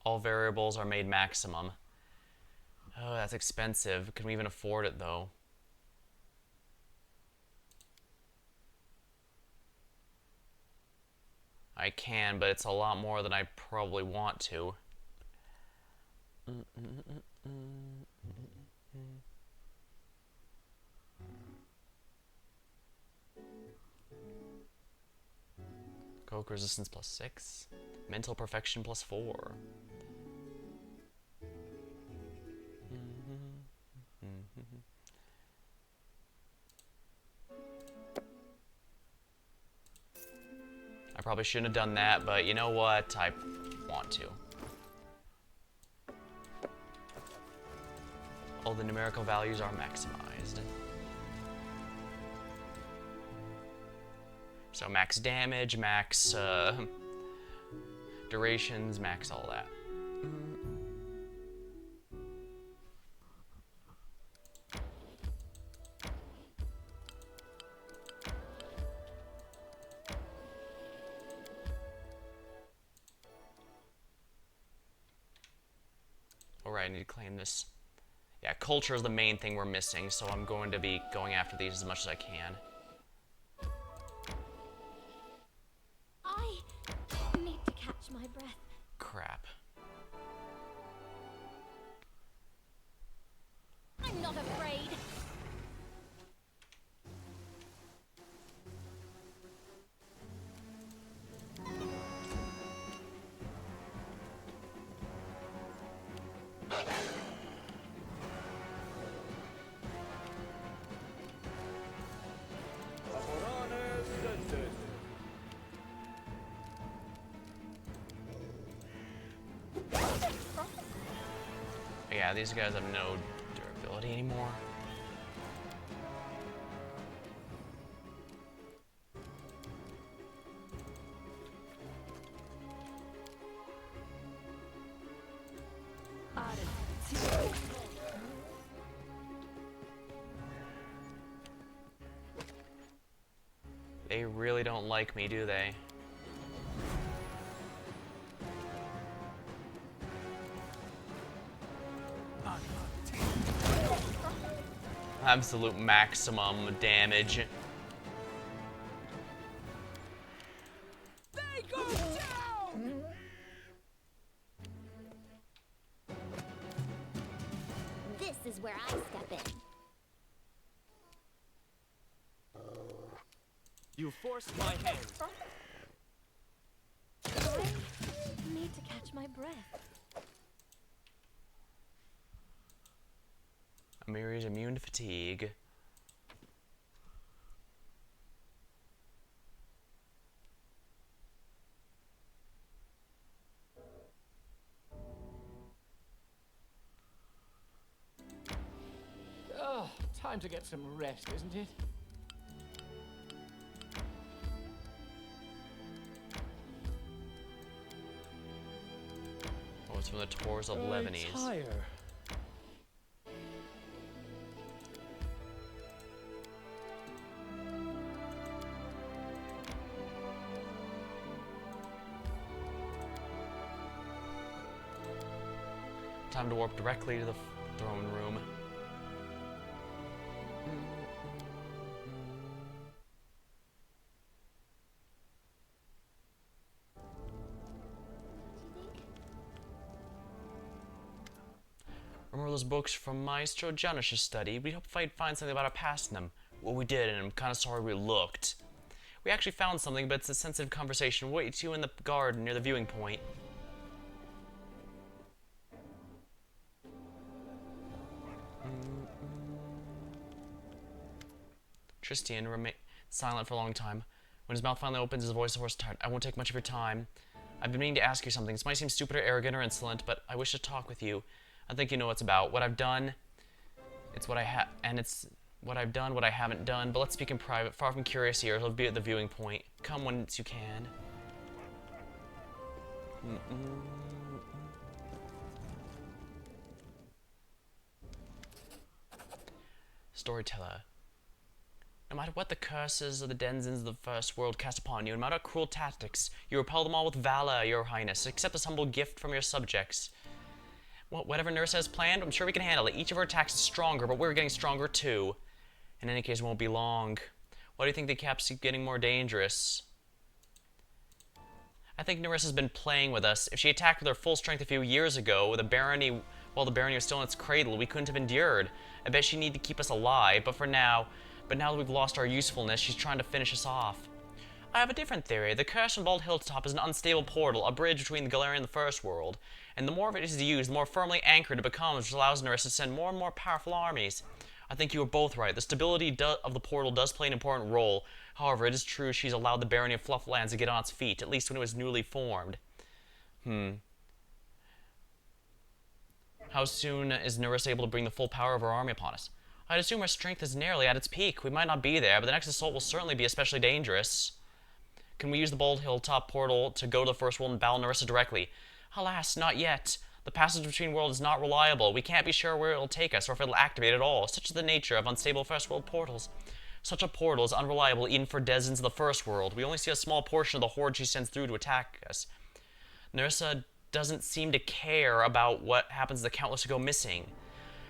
All variables are made maximum. Oh, that's expensive. Can we even afford it, though? I can, but it's a lot more than I probably want to. Coke resistance +6. Mental perfection +4. I probably shouldn't have done that, but you know what? I want to. All the numerical values are maximized. So max damage, max durations, max all that. Alright, I need to claim this. Yeah, culture is the main thing we're missing, so I'm going to be going after these as much as I can. I need to catch my breath. Crap. I'm not afraid. Yeah, these guys have no durability anymore. They really don't like me, do they? Absolute maximum damage. They go down! This is where I step in. You forced my hand. I need to catch my breath. Amiri is immune to fatigue. Oh, time to get some rest, isn't it? Oh, it's from the Tours of Lebanese. Tire. Time to warp directly to the throne room. Remember those books from Maestro Janish's study? We hoped I'd find something about our past in them. Well, we did, and I'm kind of sorry we looked. We actually found something, but it's a sensitive conversation. We'll wait to you in the garden near the viewing point. Tristan remained silent for a long time. When his mouth finally opens, his voice hoarse tired. I won't take much of your time. I've been meaning to ask you something. This might seem stupid or arrogant or insolent, but I wish to talk with you. I think you know what it's about. What I've done, it's what I've done, what I haven't done. But let's speak in private. Far from curious ears, I'll be at the viewing point. Come once you can. Storyteller. No matter what the curses of the denizens of the first world cast upon you, no matter what cruel tactics, you repel them all with valor, your highness. Accept this humble gift from your subjects. Whatever Nurse has planned, I'm sure we can handle it. Each of our attacks is stronger, but we're getting stronger too. In any case, it won't be long. Why do you think the caps keep getting more dangerous? I think Nerissa's been playing with us. If she attacked with her full strength a few years ago, while the barony was still in its cradle, we couldn't have endured. I bet she needed to keep us alive, but now that we've lost our usefulness, she's trying to finish us off. I have a different theory. The curse from Bald Hilltop is an unstable portal, a bridge between the Galarian and the First World. And the more of it is used, the more firmly anchored it becomes, which allows Nerissa to send more and more powerful armies. I think you are both right. The stability of the portal does play an important role. However, it is true she's allowed the Barony of Flufflands to get on its feet, at least when it was newly formed. How soon is Nerissa able to bring the full power of her army upon us? I'd assume her strength is nearly at its peak. We might not be there, but the next assault will certainly be especially dangerous. Can we use the Bald Hilltop portal to go to the first world and battle Nerissa directly? Alas, not yet. The passage between worlds is not reliable. We can't be sure where it will take us or if it will activate at all. Such is the nature of unstable first world portals. Such a portal is unreliable even for denizens of the first world. We only see a small portion of the horde she sends through to attack us. Nerissa doesn't seem to care about what happens to the countless who go missing.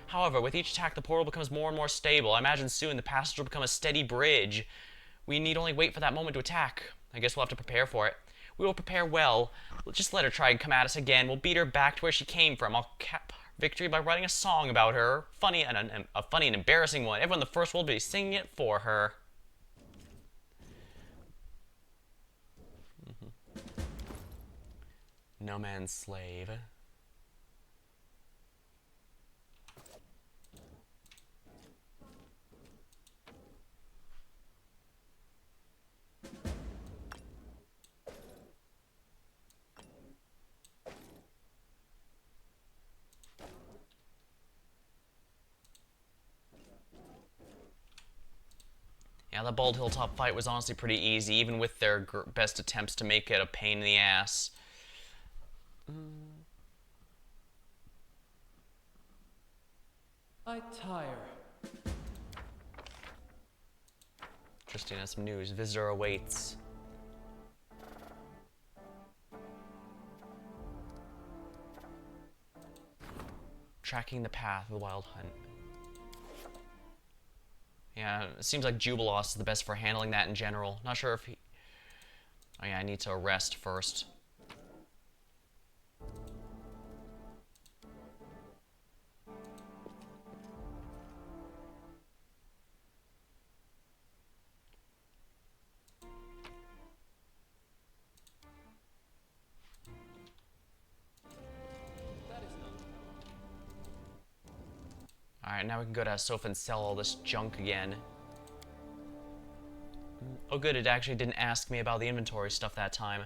However, with each attack, the portal becomes more and more stable. I imagine soon the passage will become a steady bridge. We need only wait for that moment to attack. I guess we'll have to prepare for it. We will prepare well. We'll just let her try and come at us again. We'll beat her back to where she came from. I'll cap her victory by writing a song about her. A funny and embarrassing one. Everyone in the first world will be singing it for her. No man's slave. Yeah, the Bald Hilltop fight was honestly pretty easy, even with their best attempts to make it a pain in the ass. I tire. Interesting, that's some news. Visitor awaits. Tracking the path of the wild hunt. Yeah, it seems like Jubilos is the best for handling that in general. Not sure if he... Oh yeah, I need to rest first. Alright, now we can go to Sofa and sell all this junk again. Oh good, it actually didn't ask me about the inventory stuff that time.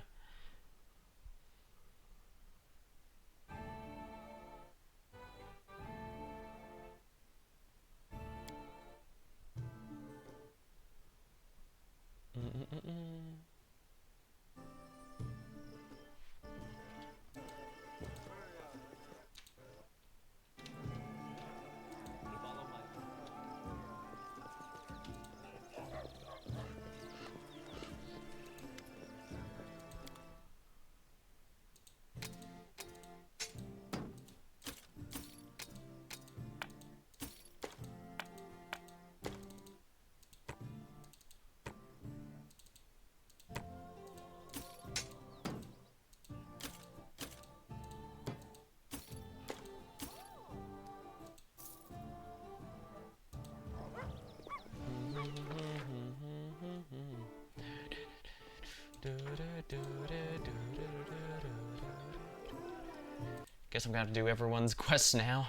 Guess I'm gonna have to do everyone's quest now.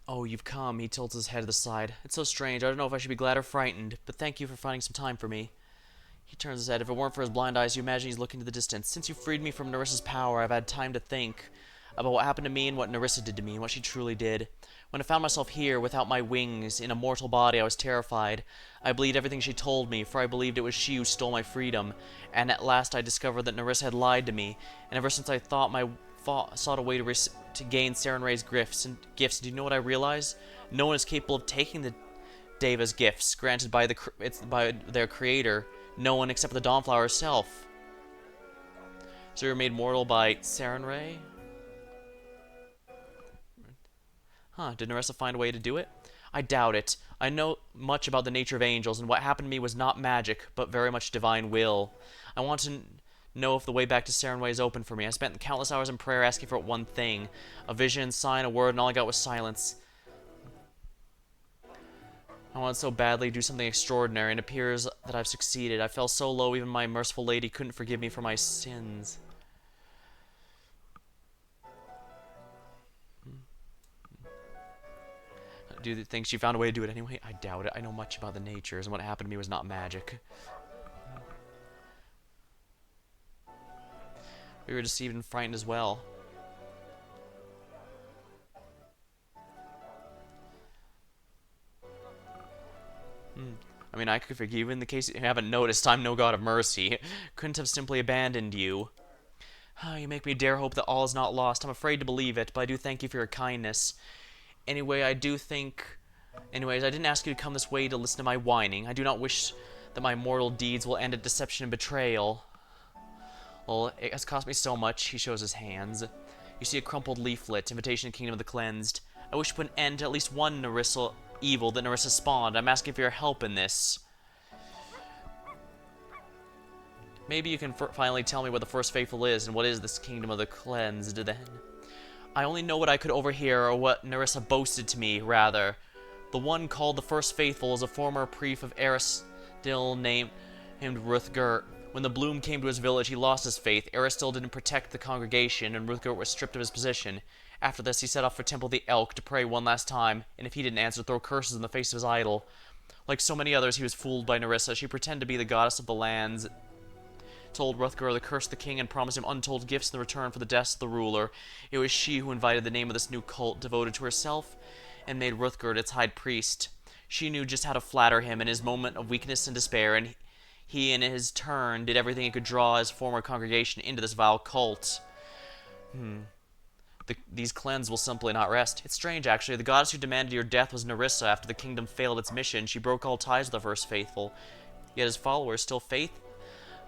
Oh, you've come. He tilts his head to the side. It's so strange. I don't know if I should be glad or frightened, but thank you for finding some time for me. He turns his head. If it weren't for his blind eyes, you imagine he's looking to the distance. Since you freed me from Nerissa's power, I've had time to think about what happened to me and what Nerissa did to me and what she truly did. When I found myself here, without my wings, in a mortal body, I was terrified. I believed everything she told me, for I believed it was she who stole my freedom. And at last I discovered that Nerissa had lied to me, and ever since I sought a way to gain Sarenrae's gifts, do you know what I realized? No one is capable of taking the Deva's gifts, granted by their creator. No one except for the Dawnflower herself. So you're made mortal by Sarenrae? Huh, did Nerissa find a way to do it? I doubt it. I know much about the nature of angels, and what happened to me was not magic, but very much divine will. I want to know if the way back to Sarenrae is open for me. I spent countless hours in prayer asking for one thing. A vision, sign, a word, and all I got was silence. I wanted so badly to do something extraordinary, and it appears that I've succeeded. I fell so low even my merciful lady couldn't forgive me for my sins. Do you think she found a way to do it anyway? I doubt it. I know much about the natures, and what happened to me was not magic. We were deceived and frightened as well. I mean, I could forgive you in the case you haven't noticed. I'm no god of mercy. Couldn't have simply abandoned you. You make me dare hope that all is not lost. I'm afraid to believe it, but I do thank you for your kindness. Anyway, I do think... Anyways, I didn't ask you to come this way to listen to my whining. I do not wish that my mortal deeds will end in deception and betrayal. Well, it has cost me so much. He shows his hands. You see a crumpled leaflet, Invitation to Kingdom of the Cleansed. I wish to put an end to at least one Nerissa evil that Nerissa spawned. I'm asking for your help in this. Maybe you can finally tell me what the First Faithful is, and what is this Kingdom of the Cleansed, then. I only know what I could overhear, or what Nerissa boasted to me, rather. The one called the First Faithful is a former priest of Aristil named Ruthgert. When the Bloom came to his village, he lost his faith. Aristil didn't protect the congregation, and Ruthgert was stripped of his position. After this, he set off for Temple of the Elk to pray one last time, and if he didn't answer, throw curses in the face of his idol. Like so many others, he was fooled by Nerissa. She pretended to be the goddess of the lands, told Ruthgert to curse the king, and promised him untold gifts in return for the deaths of the ruler. It was she who invited the name of this new cult, devoted to herself, and made Ruthgert its high priest. She knew just how to flatter him in his moment of weakness and despair, and he in his turn did everything he could draw his former congregation into this vile cult. These cleanses will simply not rest. It's strange, actually. The goddess who demanded your death was Nerissa. After the kingdom failed its mission, she broke all ties with the First Faithful. Yet his followers still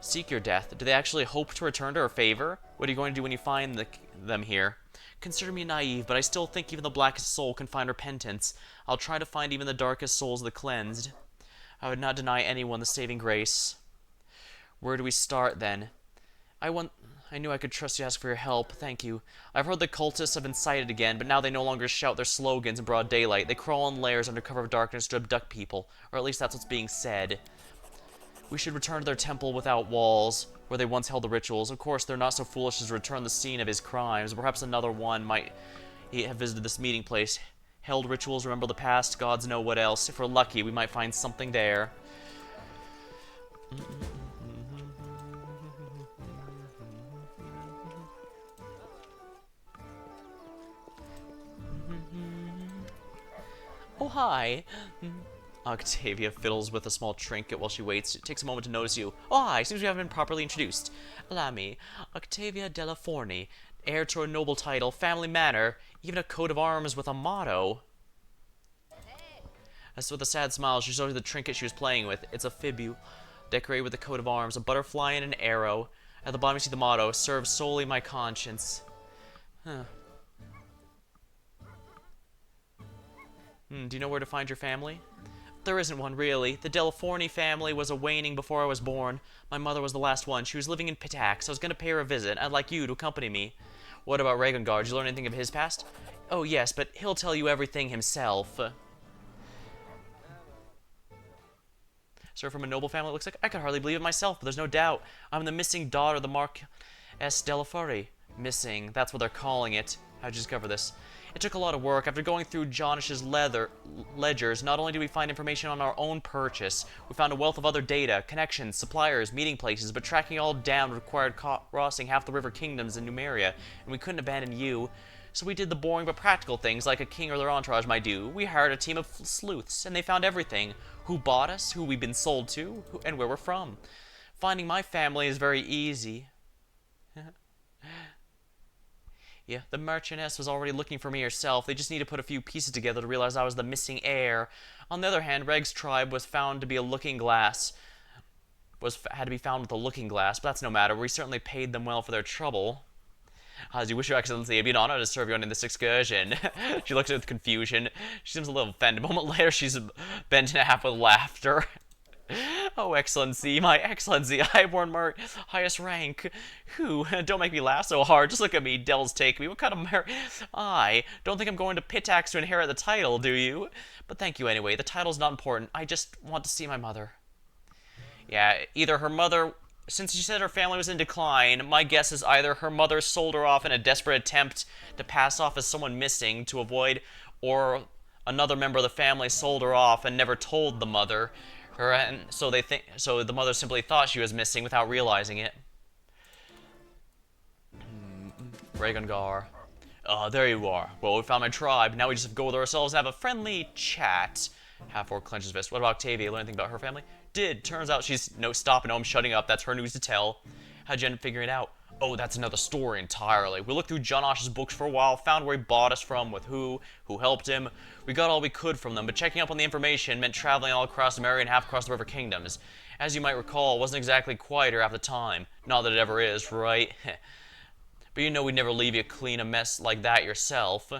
seek your death. Do they actually hope to return to her favor? What are you going to do when you find them here? Consider me naive, but I still think even the blackest soul can find repentance. I'll try to find even the darkest souls of the cleansed. I would not deny anyone the saving grace. Where do we start, then? I knew I could trust you to ask for your help. Thank you. I've heard the cultists have been sighted again, but now they no longer shout their slogans in broad daylight. They crawl in lairs under cover of darkness to abduct people, or at least that's what's being said. We should return to their temple without walls, where they once held the rituals. Of course, they're not so foolish as to return the scene of his crimes. Perhaps another one might have visited this meeting place. Held rituals, remember the past, gods know what else. If we're lucky, we might find something there. Oh, hi. Octavia fiddles with a small trinket while she waits. It takes a moment to notice you. Oh, hi. Seems we haven't been properly introduced. Allow me. Octavia Della Forni. Heir to a noble title, family manor, even a coat of arms with a motto. As with a sad smile, she shows you the trinket she was playing with. It's a fibule, decorated with a coat of arms, a butterfly and an arrow. At the bottom you see the motto, serve solely my conscience. Do you know where to find your family? There isn't one, really. The Della Forni family was a waning before I was born. My mother was the last one. She was living in Pitax. I was going to pay her a visit. I'd like you to accompany me. What about Rhaegar? Did you learn anything of his past? Oh, yes, but he'll tell you everything himself. Sir, from a noble family, it looks like I could hardly believe it myself, but there's no doubt. I'm the missing daughter of the Marquess Della Forni. Missing, that's what they're calling it. How'd you discover this? It took a lot of work. After going through Jonish's ledgers, not only did we find information on our own purchase, we found a wealth of other data, connections, suppliers, meeting places, but tracking it all down required crossing half the river kingdoms in Numeria, and we couldn't abandon you. So we did the boring but practical things like a king or their entourage might do. We hired a team of sleuths, and they found everything. Who bought us, who we've been sold to, and where we're from. Finding my family is very easy. Yeah, the Marchioness was already looking for me herself. They just need to put a few pieces together to realize I was the missing heir. On the other hand, Reg's tribe was found to be a looking glass. Had to be found with a looking glass, but that's no matter. We certainly paid them well for their trouble. As you wish, Your Excellency, it'd be an honor to serve you on this excursion. She looks at it with confusion. She seems a little offended. A moment later, she's bent in half with laughter. Oh, Excellency, my Excellency, I have worn my highest rank. Who? Don't make me laugh so hard. Just look at me, devils take me. What kind of I don't think I'm going to Pitax to inherit the title, do you? But thank you anyway. The title's not important. I just want to see my mother. Yeah, either her mother... Since she said her family was in decline, my guess is either her mother sold her off in a desperate attempt to pass off as someone missing to avoid, or another member of the family sold her off and never told the mother. So the mother simply thought she was missing without realizing it. Rhaegar. There you are. Well, we found my tribe. Now we just have to go with ourselves and have a friendly chat. Half-orc clenches fist. What about Octavia? Learn anything about her family? Did. Turns out she's... No, stop. No, I'm shutting up. That's her news to tell. How'd you end up figuring it out? Oh, that's another story entirely. We looked through John Osh's books for a while, found where he bought us from, with who helped him. We got all we could from them, but checking up on the information meant traveling all across America and half across the River Kingdoms. As you might recall, it wasn't exactly quieter at the time. Not that it ever is, right? But you know we'd never leave you clean a mess like that yourself.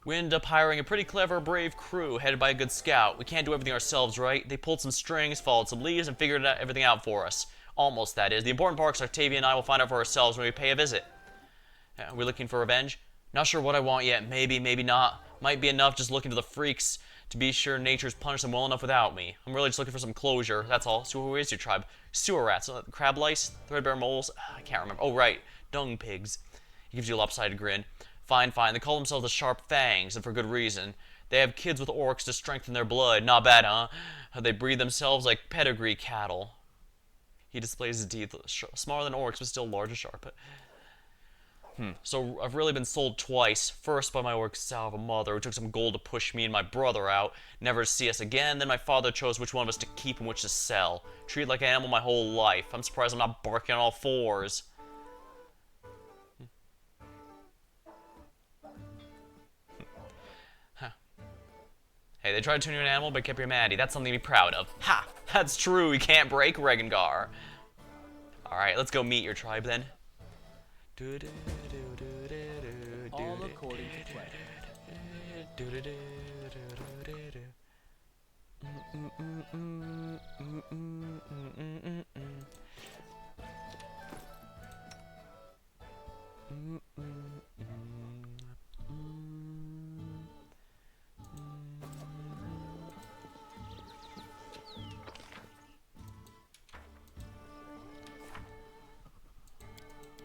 We ended up hiring a pretty clever, brave crew headed by a good scout. We can't do everything ourselves, right? They pulled some strings, followed some leads, and figured everything out for us. Almost, that is. The important parts Octavia and I will find out for ourselves when we pay a visit. We're looking for revenge? Not sure what I want yet. Maybe, maybe not. Might be enough just looking to the freaks to be sure nature's punished them well enough without me. I'm really just looking for some closure, that's all. So who is your tribe? Sewer rats, crab lice, threadbare moles, I can't remember. Oh, right, dung pigs. He gives you a lopsided grin. Fine, fine. They call themselves the Sharp Fangs, and for good reason. They have kids with orcs to strengthen their blood. Not bad, huh? They breed themselves like pedigree cattle. He displays his teeth. Smaller than orcs, but still large and sharp. So I've really been sold twice. First by my orc sow of a mother, who took some gold to push me and my brother out, never to see us again. Then my father chose which one of us to keep and which to sell. Treated like an animal my whole life. I'm surprised I'm not barking on all fours. Hey, they tried to turn you into an animal, but kept your humanity. That's something to be proud of. Ha! That's true, we can't break Regengar. Alright, let's go meet your tribe then. All according to plan.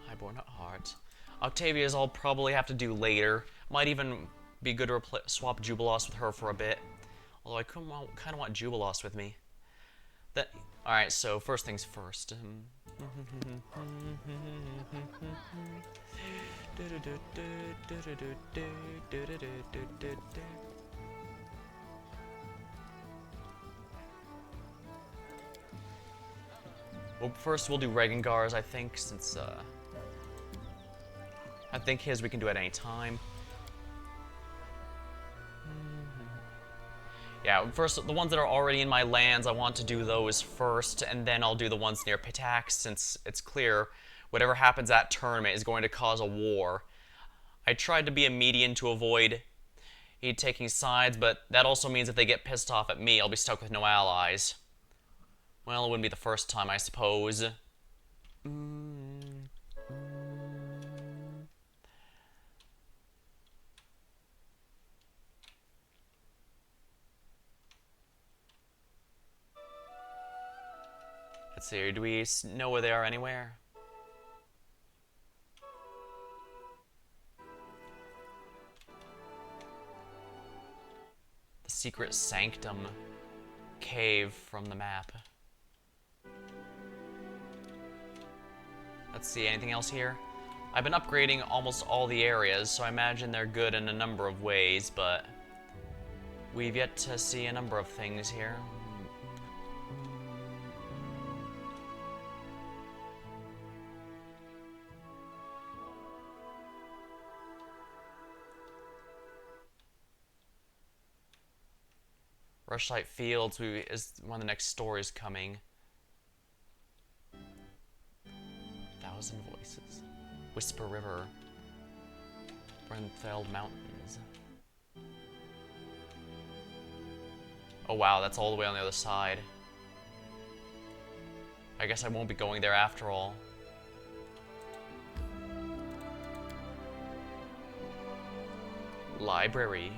Highborn Heart. Octavia's I'll probably have to do later. Might even be good to swap Jubilos with her for a bit. Although I kind of want Jubilos with me. Alright, so first things first. Well, first we'll do Regengar's, I think, since, I think his we can do at any time. Yeah, first, the ones that are already in my lands, I want to do those first, and then I'll do the ones near Pitax, since it's clear whatever happens at tournament is going to cause a war. I tried to be a median to avoid taking sides, but that also means if they get pissed off at me, I'll be stuck with no allies. Well, it wouldn't be the first time, I suppose. Let's see, do we know where they are anywhere? The secret sanctum cave from the map. Let's see, anything else here? I've been upgrading almost all the areas, so I imagine they're good in a number of ways, but we've yet to see a number of things here. Rushlight Fields is one of the next stories coming. Thousand Voices. Whisper River. Brenfeld Mountains. Oh wow, that's all the way on the other side. I guess I won't be going there after all. Library.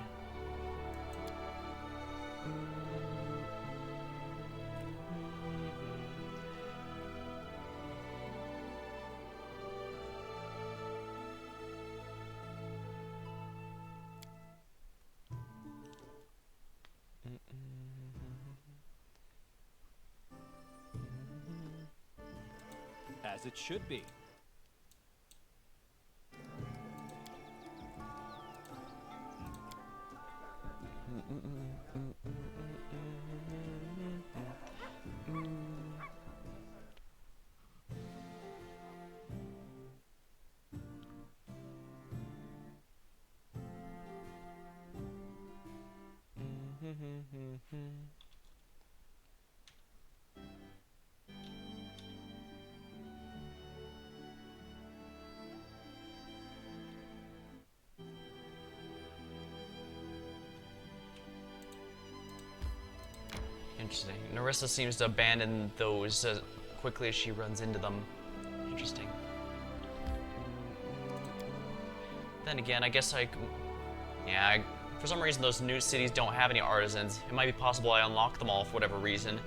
As it should be. Interesting. Narissa seems to abandon those as quickly as she runs into them. Interesting. Then again, I guess for some reason those new cities don't have any artisans. It might be possible I unlock them all for whatever reason.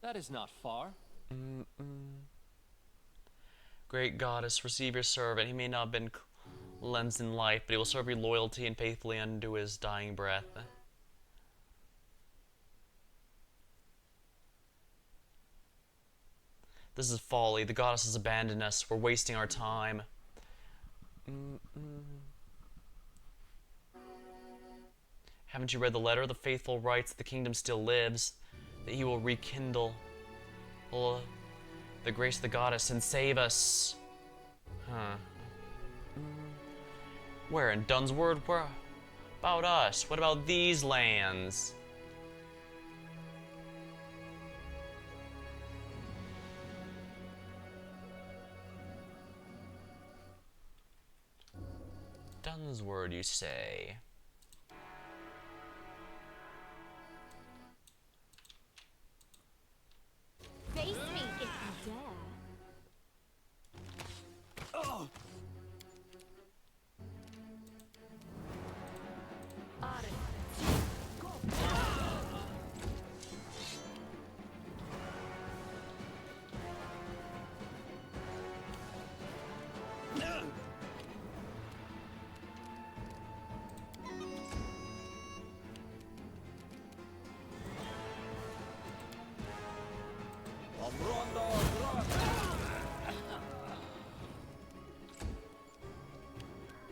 That is not far. Great goddess, receive your servant. He may not have been cleansed in life, but he will serve your loyalty and faithfully unto his dying breath. This is folly. The goddess has abandoned us. We're wasting our time. Haven't you read the letter? The faithful writes that the kingdom still lives, that he will rekindle the grace of the goddess and save us. Huh. Where in Dunsword? Where about us? What about these lands? Dunsword, you say? Face me if you dare.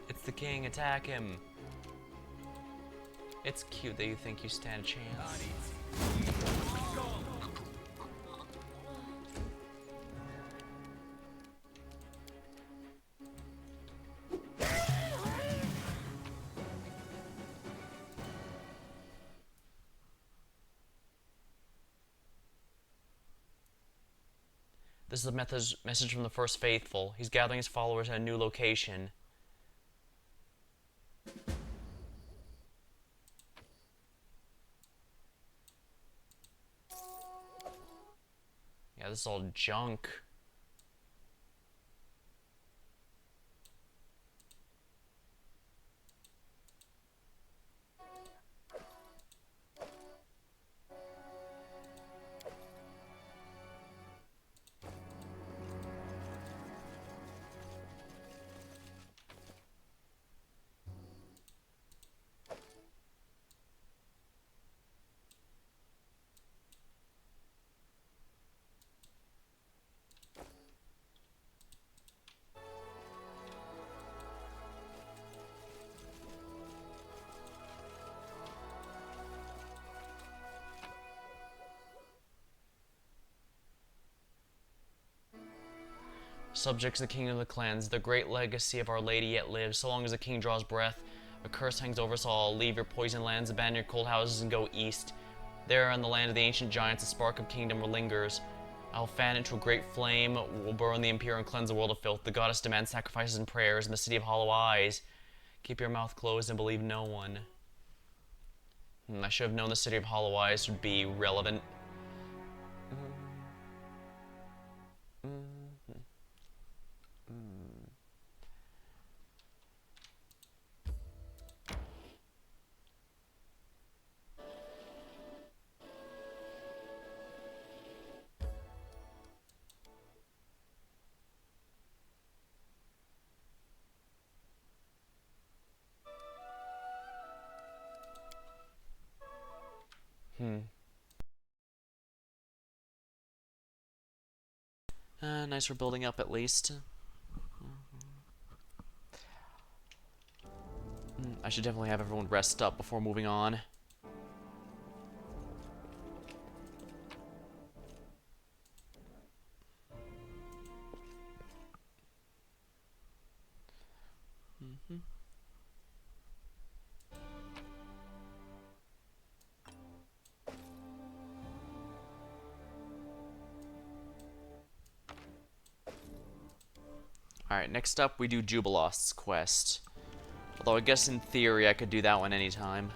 It's the king, attack him. It's cute that you think you stand a chance. This is a message from the First Faithful. He's gathering his followers at a new location. Yeah, this is all junk. Subjects of the kingdom of the clans, the great legacy of Our Lady yet lives. So long as the king draws breath, a curse hangs over us all. Leave your poisoned lands, abandon your cold houses, and go east. There, on the land of the ancient giants, a spark of kingdom lingers. I'll fan it to a great flame, will burn the impure and cleanse the world of filth. The goddess demands sacrifices and prayers in the city of hollow eyes. Keep your mouth closed and believe no one. I should have known the city of hollow eyes would be relevant. Nice for building up at least. I should definitely have everyone rest up before moving on. Alright, next up we do Jubilost's quest. Although I guess in theory I could do that one anytime.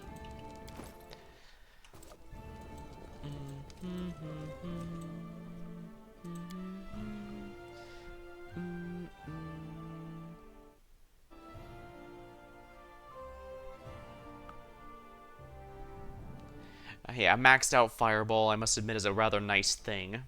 Yeah, maxed out Fireball, I must admit, is a rather nice thing.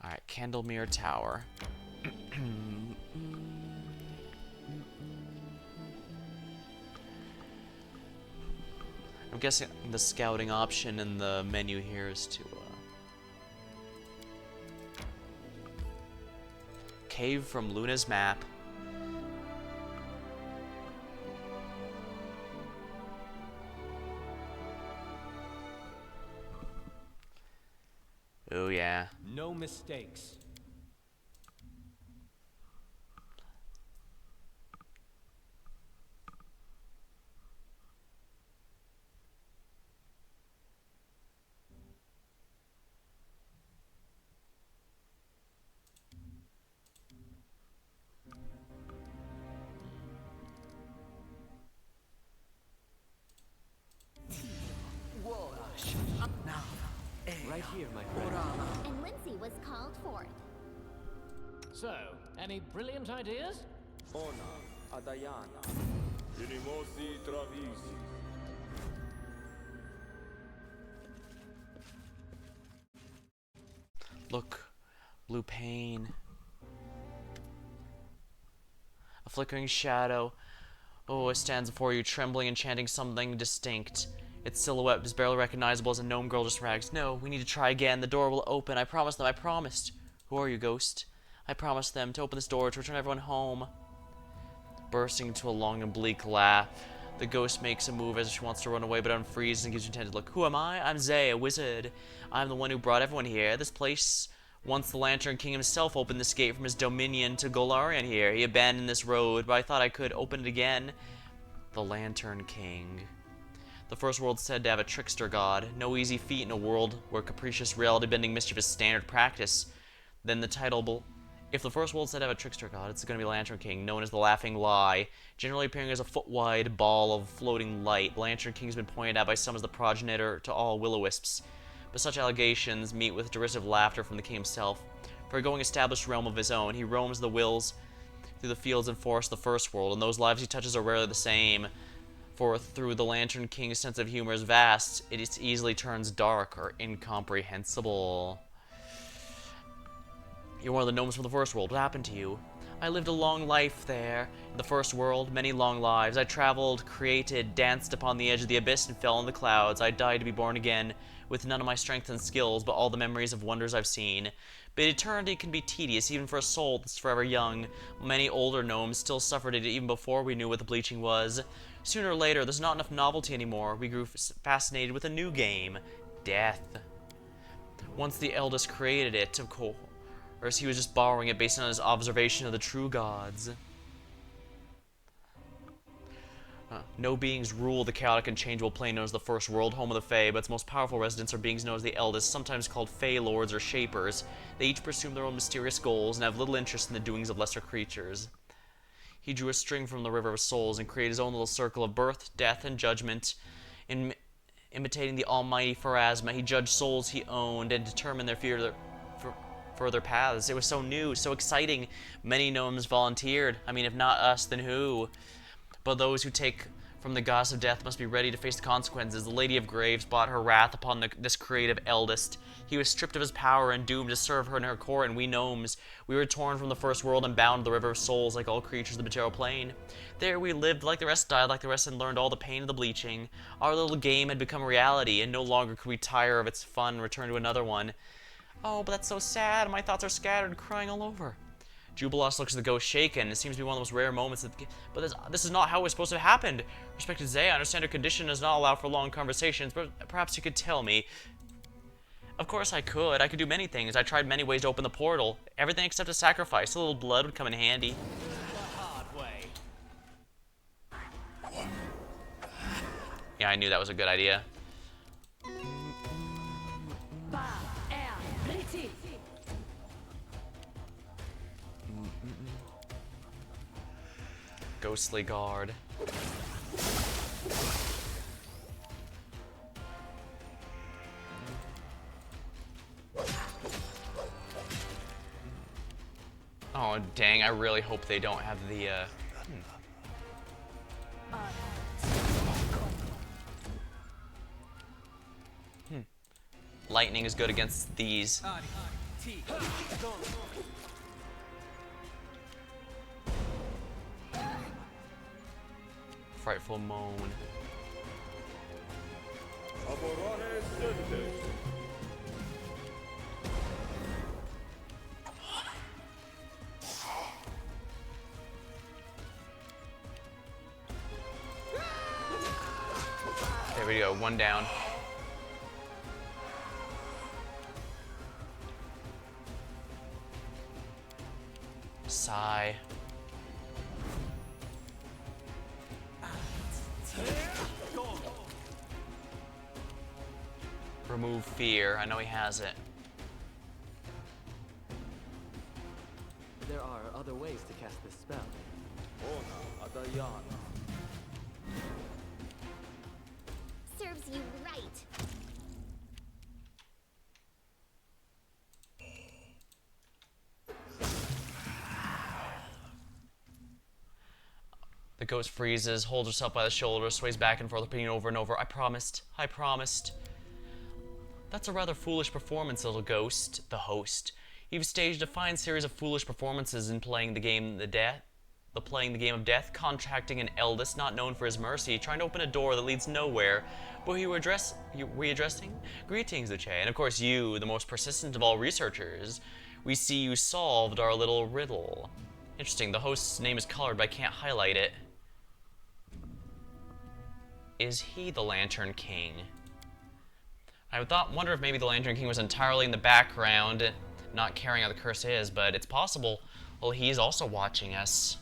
Alright, Candlemere Tower. I'm guessing the scouting option in the menu here is to cave from Luna's map. Oh yeah. No mistakes. Right here, my friend. And Lindsay was called forth. So, any brilliant ideas? Look, blue pain. A flickering shadow. Oh, it stands before you, trembling and chanting something distinct. Its silhouette is barely recognizable as a gnome girl just rags. No, we need to try again. The door will open. I promised them. I promised. Who are you, ghost? I promised them to open this door to return everyone home. Bursting into a long and bleak laugh, the ghost makes a move as if she wants to run away, but unfreezes and gives you a tentative look. Who am I? I'm Zay, a wizard. I'm the one who brought everyone here. This place, once the Lantern King himself opened this gate from his dominion to Golarion here. He abandoned this road, but I thought I could open it again. The Lantern King. The first world said to have a trickster god. No easy feat in a world where capricious reality-bending mischief is standard practice. Then the title... If the first world said to have a trickster god, it's going to be Lantern King, known as the Laughing Lie. Generally appearing as a foot-wide ball of floating light, Lantern King has been pointed at by some as the progenitor to all will-o-wisps. But such allegations meet with derisive laughter from the king himself. For a going established realm of his own, he roams the wills through the fields and forests of the first world, and those lives he touches are rarely the same. For through the Lantern King's sense of humor is vast, it easily turns dark or incomprehensible. You're one of the gnomes from the first world. What happened to you? I lived a long life there. In the first world, many long lives. I traveled, created, danced upon the edge of the abyss, and fell in the clouds. I died to be born again, with none of my strength and skills, but all the memories of wonders I've seen. But eternity can be tedious, even for a soul that's forever young. Many older gnomes still suffered it even before we knew what the bleaching was. Sooner or later, there's not enough novelty anymore. We grew fascinated with a new game. Death. Once the eldest created it, of course. Or as he was just borrowing it based on his observation of the true gods. No beings rule the chaotic and changeable plane known as the First World, home of the Fae, but its most powerful residents are beings known as the Eldest, sometimes called Fae Lords or Shapers. They each pursue their own mysterious goals and have little interest in the doings of lesser creatures. He drew a string from the River of Souls and created his own little circle of birth, death, and judgment. In imitating the almighty Pharasma, he judged souls he owned and determined their further paths. It was so new, so exciting. Many gnomes volunteered. I mean, if not us, then who? But those who take from the goddess of death must be ready to face the consequences. The Lady of Graves brought her wrath upon this creative eldest. He was stripped of his power and doomed to serve her in her court, and we gnomes, we were torn from the first world and bound to the River of Souls like all creatures of the material plane. There we lived like the rest, died like the rest, and learned all the pain of the bleaching. Our little game had become a reality, and no longer could we tire of its fun and return to another one. Oh, but that's so sad. My thoughts are scattered, crying all over. Jubilos looks at the ghost shaken. It seems to be one of the most rare moments of the game. But this is not how it was supposed to have happened. Respected Zay, I understand her condition does not allow for long conversations, but perhaps you could tell me. Of course I could. I could do many things. I tried many ways to open the portal. Everything except a sacrifice. A little blood would come in handy. The hard way. Yeah, I knew that was a good idea. Ghostly guard. Oh, dang, I really hope they don't have the, Lightning is good against these. Frightful moan. There we go, one down. Sigh. Remove fear. I know he has it. There are other ways to cast this spell. Serves you right. The ghost freezes, holds herself by the shoulder, sways back and forth, repeating over and over, I promised, I promised. That's a rather foolish performance, little ghost, the host. You've staged a fine series of foolish performances in playing the game of death, contracting an eldest not known for his mercy, trying to open a door that leads nowhere. Were you addressing? Greetings, Luce, and of course you, the most persistent of all researchers. We see you solved our little riddle. Interesting, the host's name is colored, but I can't highlight it. Is he the Lantern King? I wonder if maybe the Lantern King was entirely in the background, not caring how the curse is, but it's possible. Well, he's also watching us.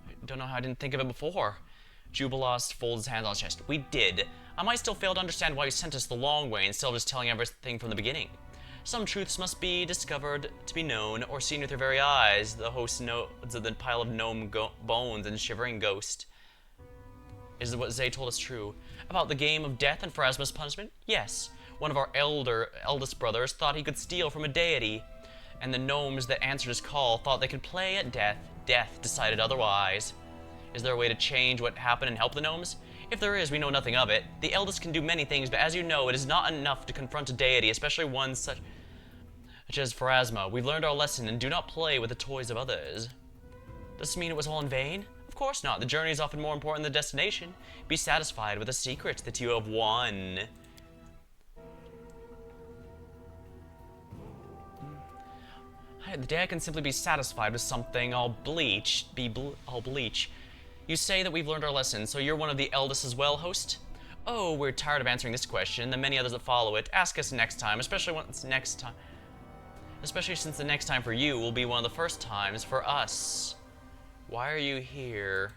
I don't know how I didn't think of it before. Jubilost folds his hands on his chest. We did. I might still fail to understand why you sent us the long way instead of just telling everything from the beginning. Some truths must be discovered to be known or seen with your very eyes. The host nods at the pile of gnome bones and shivering ghost. Is what Zay told us true? About the game of death and Pharasma's punishment? Yes. One of our eldest brothers thought he could steal from a deity, and the gnomes that answered his call thought they could play at death. Death decided otherwise. Is there a way to change what happened and help the gnomes? If there is, we know nothing of it. The eldest can do many things, but as you know, it is not enough to confront a deity, especially one such as Pharasma. We've learned our lesson and do not play with the toys of others. Does this mean it was all in vain? Of course not. The journey is often more important than the destination. Be satisfied with the secret that you have won. The dad can simply be satisfied with something. I'll bleach. You say that we've learned our lesson, so you're one of the eldest as well, host? Oh, we're tired of answering this question, and the many others that follow it. Ask us next time, especially once next time. Especially since the next time for you will be one of the first times for us. Why are you here?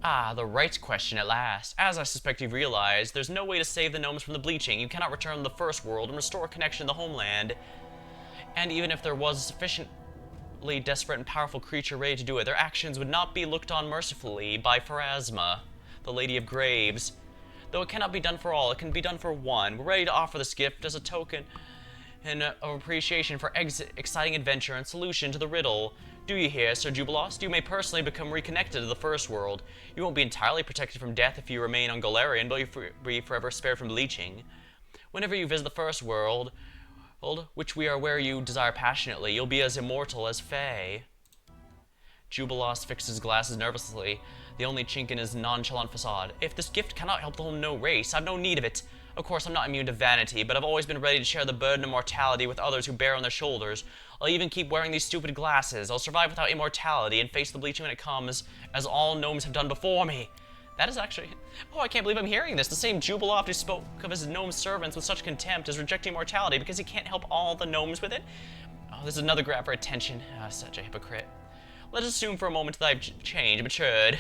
Ah, the right question at last. As I suspect you've realized, there's no way to save the gnomes from the bleaching. You cannot return to the first world and restore connection to the homeland. And even if there was a sufficiently desperate and powerful creature ready to do it, their actions would not be looked on mercifully by Pharasma, the Lady of Graves. Though it cannot be done for all, it can be done for one. We're ready to offer this gift as a token and of appreciation for exciting adventure and solution to the riddle. Do you hear, Sir Jubilost? You may personally become reconnected to the first world. You won't be entirely protected from death if you remain on Galarian, but you'll be forever spared from bleaching. Whenever you visit the first world, which we are aware you desire passionately, you'll be as immortal as Fae. Jubilost fixes his glasses nervously, the only chink in his nonchalant facade. If this gift cannot help the whole no race, I've no need of it. Of course, I'm not immune to vanity, but I've always been ready to share the burden of mortality with others who bear on their shoulders. I'll even keep wearing these stupid glasses. I'll survive without immortality and face the bleaching when it comes, as all gnomes have done before me. That is actually... Oh, I can't believe I'm hearing this. The same Jubiloft who spoke of his gnome servants with such contempt is rejecting mortality because he can't help all the gnomes with it. Oh, this is another grab for attention. Ah, such a hypocrite. Let us assume for a moment that I've changed, matured.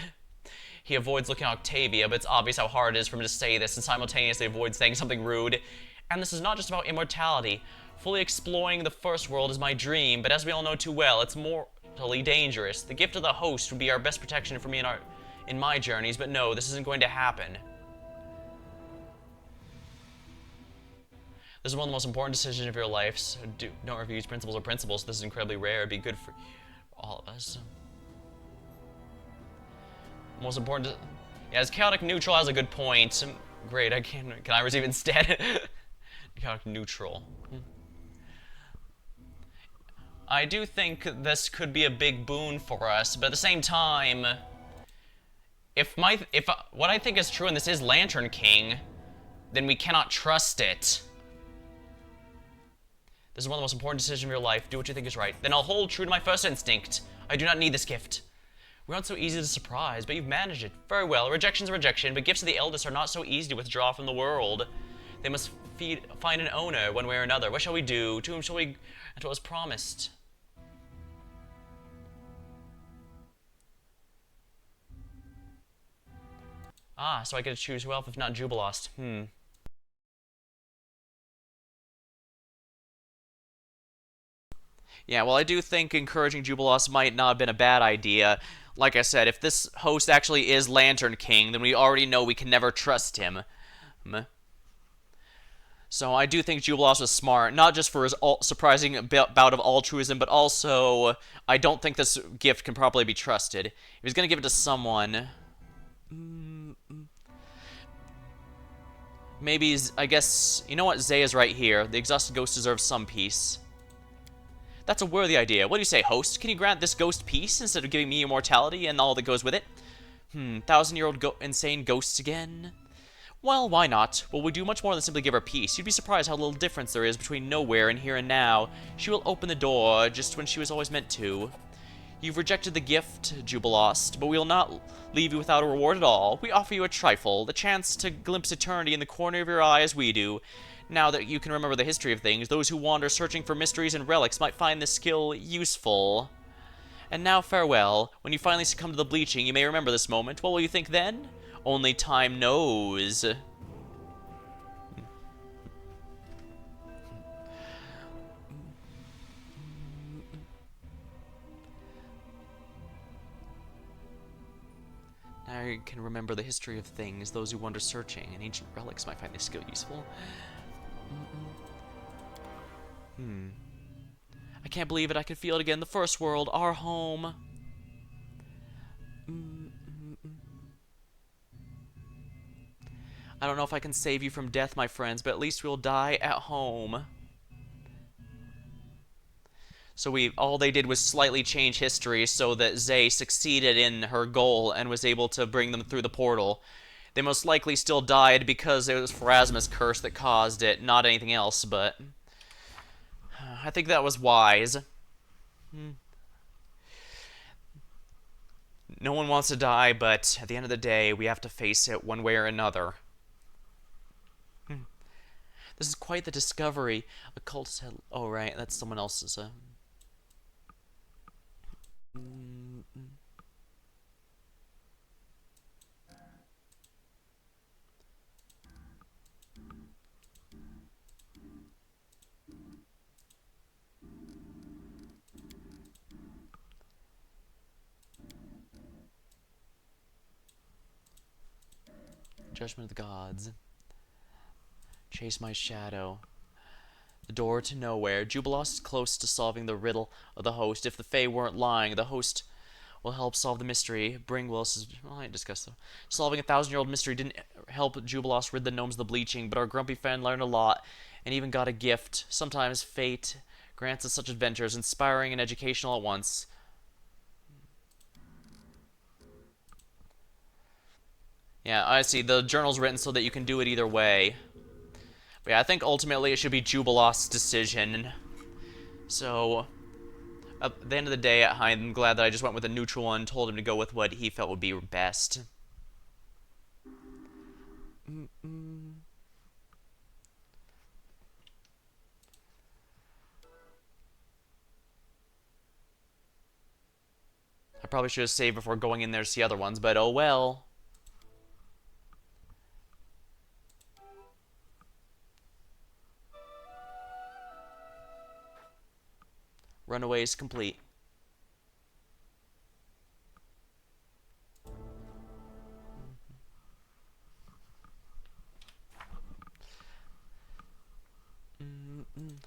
He avoids looking at Octavia, but it's obvious how hard it is for him to say this and simultaneously avoid saying something rude. And this is not just about immortality. Fully exploring the first world is my dream, but as we all know too well, it's mortally dangerous. The gift of the host would be our best protection for me in my journeys, but no, this isn't going to happen. This is one of the most important decisions of your life, so don't refuse principles or principles. This is incredibly rare. It'd be good for all of us. Most important. Yeah, as chaotic neutral has a good point. Great, can I receive instead? Chaotic neutral. I do think this could be a big boon for us, but at the same time, if what I think is true and this is Lantern King, then we cannot trust it. This is one of the most important decisions of your life. Do what you think is right. Then I'll hold true to my first instinct. I do not need this gift. We're not so easy to surprise, but you've managed it. Very well, rejection's a rejection, but gifts of the eldest are not so easy to withdraw from the world. They must find an owner one way or another. What shall we do? To whom shall we grant what was promised? Ah, so I get to choose who else if not Jubilost. Yeah, well, I do think encouraging Jubilost might not have been a bad idea. Like I said, if this host actually is Lantern King, then we already know we can never trust him. So I do think Jubilost was smart, not just for his surprising bout of altruism, but also I don't think this gift can properly be trusted. If he's going to give it to someone... Maybe, I guess, you know what, Zay is right here. The exhausted ghost deserves some peace. That's a worthy idea. What do you say, host? Can you grant this ghost peace instead of giving me immortality and all that goes with it? 1,000-year-old insane ghosts again? Well, why not? Well, we do much more than simply give her peace. You'd be surprised how little difference there is between nowhere and here and now. She will open the door just when she was always meant to. You've rejected the gift, Jubilost, but we will not leave you without a reward at all. We offer you a trifle, the chance to glimpse eternity in the corner of your eye as we do. Now that you can remember the history of things, those who wander searching for mysteries and relics might find this skill useful. And now farewell. When you finally succumb to the bleaching, you may remember this moment. What will you think then? Only time knows. Now you can remember the history of things. Those who wander searching and ancient relics might find this skill useful. I can't believe it. I can feel it again. The first world, our home. I don't know if I can save you from death, my friends, but at least we'll die at home. So all they did was slightly change history so that Zay succeeded in her goal and was able to bring them through the portal. They most likely still died because it was Pharasma's curse that caused it, not anything else, but I think that was wise. No one wants to die, but at the end of the day, we have to face it one way or another. This is quite the discovery. A cultist had... Oh, right, that's someone else's. Judgment of the gods. Chase my shadow. The door to nowhere. Jubilos is close to solving the riddle of the host. If the Fae weren't lying, the host will help solve the mystery. Bring Willis's... Well, I discussed though. Solving a 1,000-year-old mystery didn't help Jubilos rid the gnomes of the bleaching, but our grumpy friend learned a lot, and even got a gift. Sometimes fate grants us such adventures, inspiring and educational at once. Yeah, I see. The journal's written so that you can do it either way. But yeah, I think ultimately it should be Jubilos' decision. So, at the end of the day, I'm glad that I just went with a neutral one, told him to go with what he felt would be best. I probably should have saved before going in there to see other ones, but oh well. Runaways complete.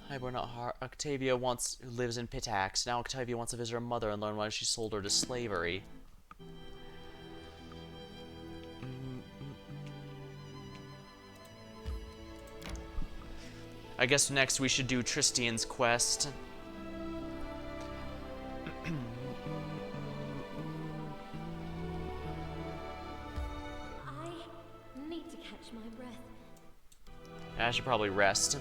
Hi, we're not hard. Octavia lives in Pitax. Now Octavia wants to visit her mother and learn why she sold her to slavery. I guess next we should do Tristian's quest. I need to catch my breath. I should probably rest.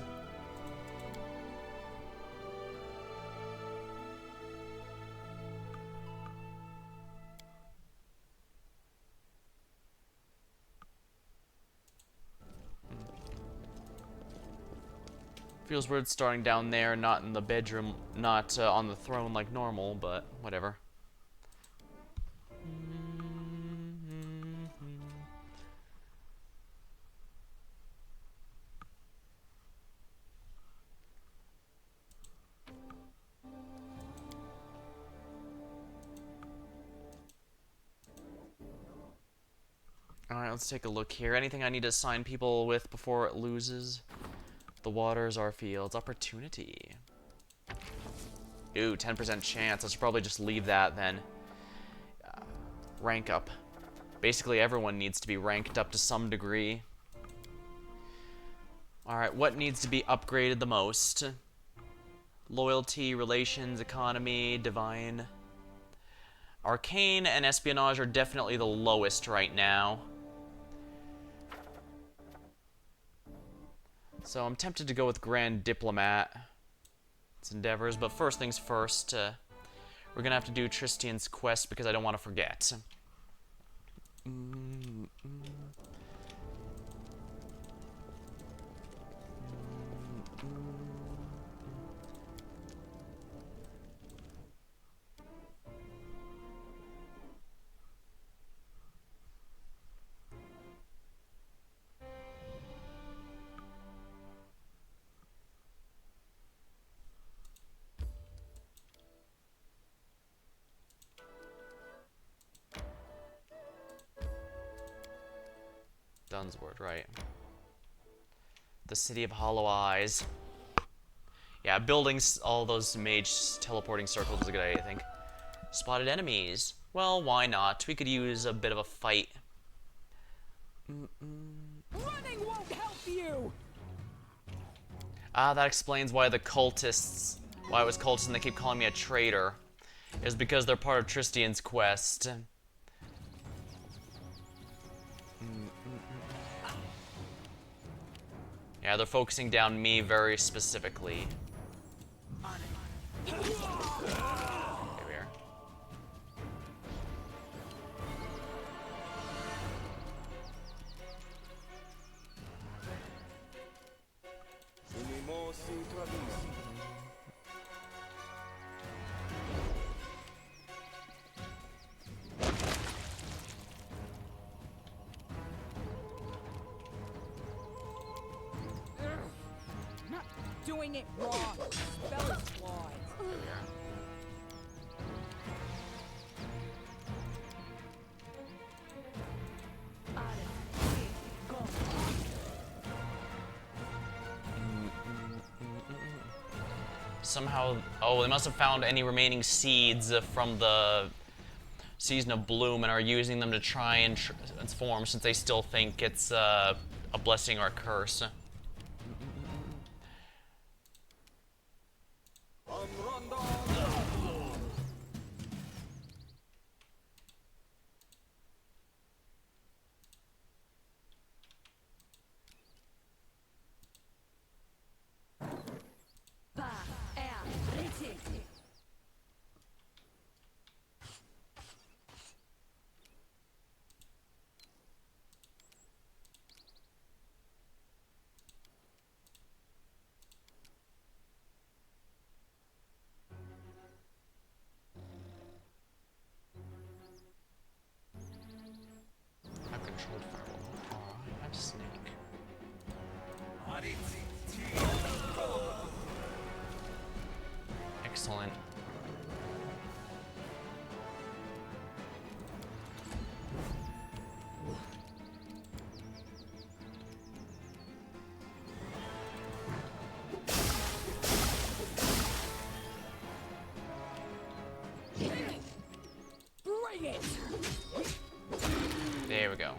Feels weird starting down there, not in the bedroom, not on the throne like normal, but whatever. Alright, let's take a look here. Anything I need to assign people with before it loses? The waters, our fields. Opportunity. Ooh, 10% chance. I should probably just leave that then. Rank up. Basically, everyone needs to be ranked up to some degree. Alright, what needs to be upgraded the most? Loyalty, relations, economy, divine. Arcane and espionage are definitely the lowest right now. So I'm tempted to go with Grand Diplomat. It's endeavors, but first things first, we're gonna have to do Tristian's quest because I don't want to forget. Dunsword, right. The City of Hollow Eyes. Yeah, building all those mage teleporting circles is a good idea, I think. Spotted enemies. Well, why not? We could use a bit of a fight. Running won't help you! Ah, that explains why the cultists... Why it was cultists and they keep calling me a traitor. It was because they're part of Tristian's quest. Yeah, they're focusing down me very specifically. Here we are. doing it wrong. The spell is flawed. Somehow, oh, they must have found any remaining seeds from the Season of Bloom and are using them to try and transform, since they still think it's a blessing or a curse. I've controlled Firewall. Oh, I have Snake. Excellent. Bring it! There we go.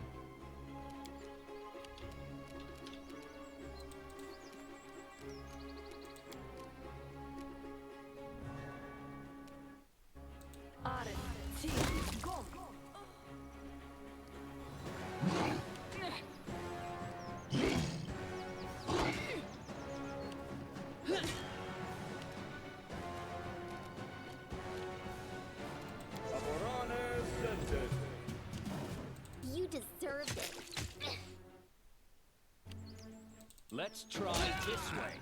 You deserved it. Let's try this way.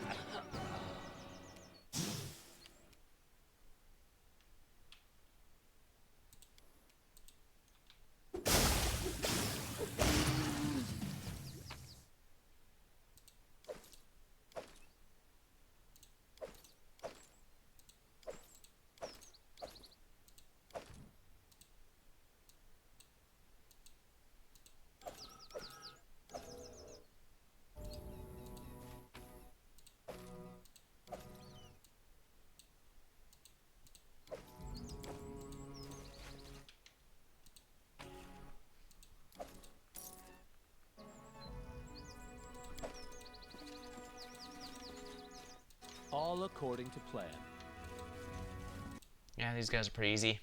All according to plan. Yeah, these guys are pretty easy.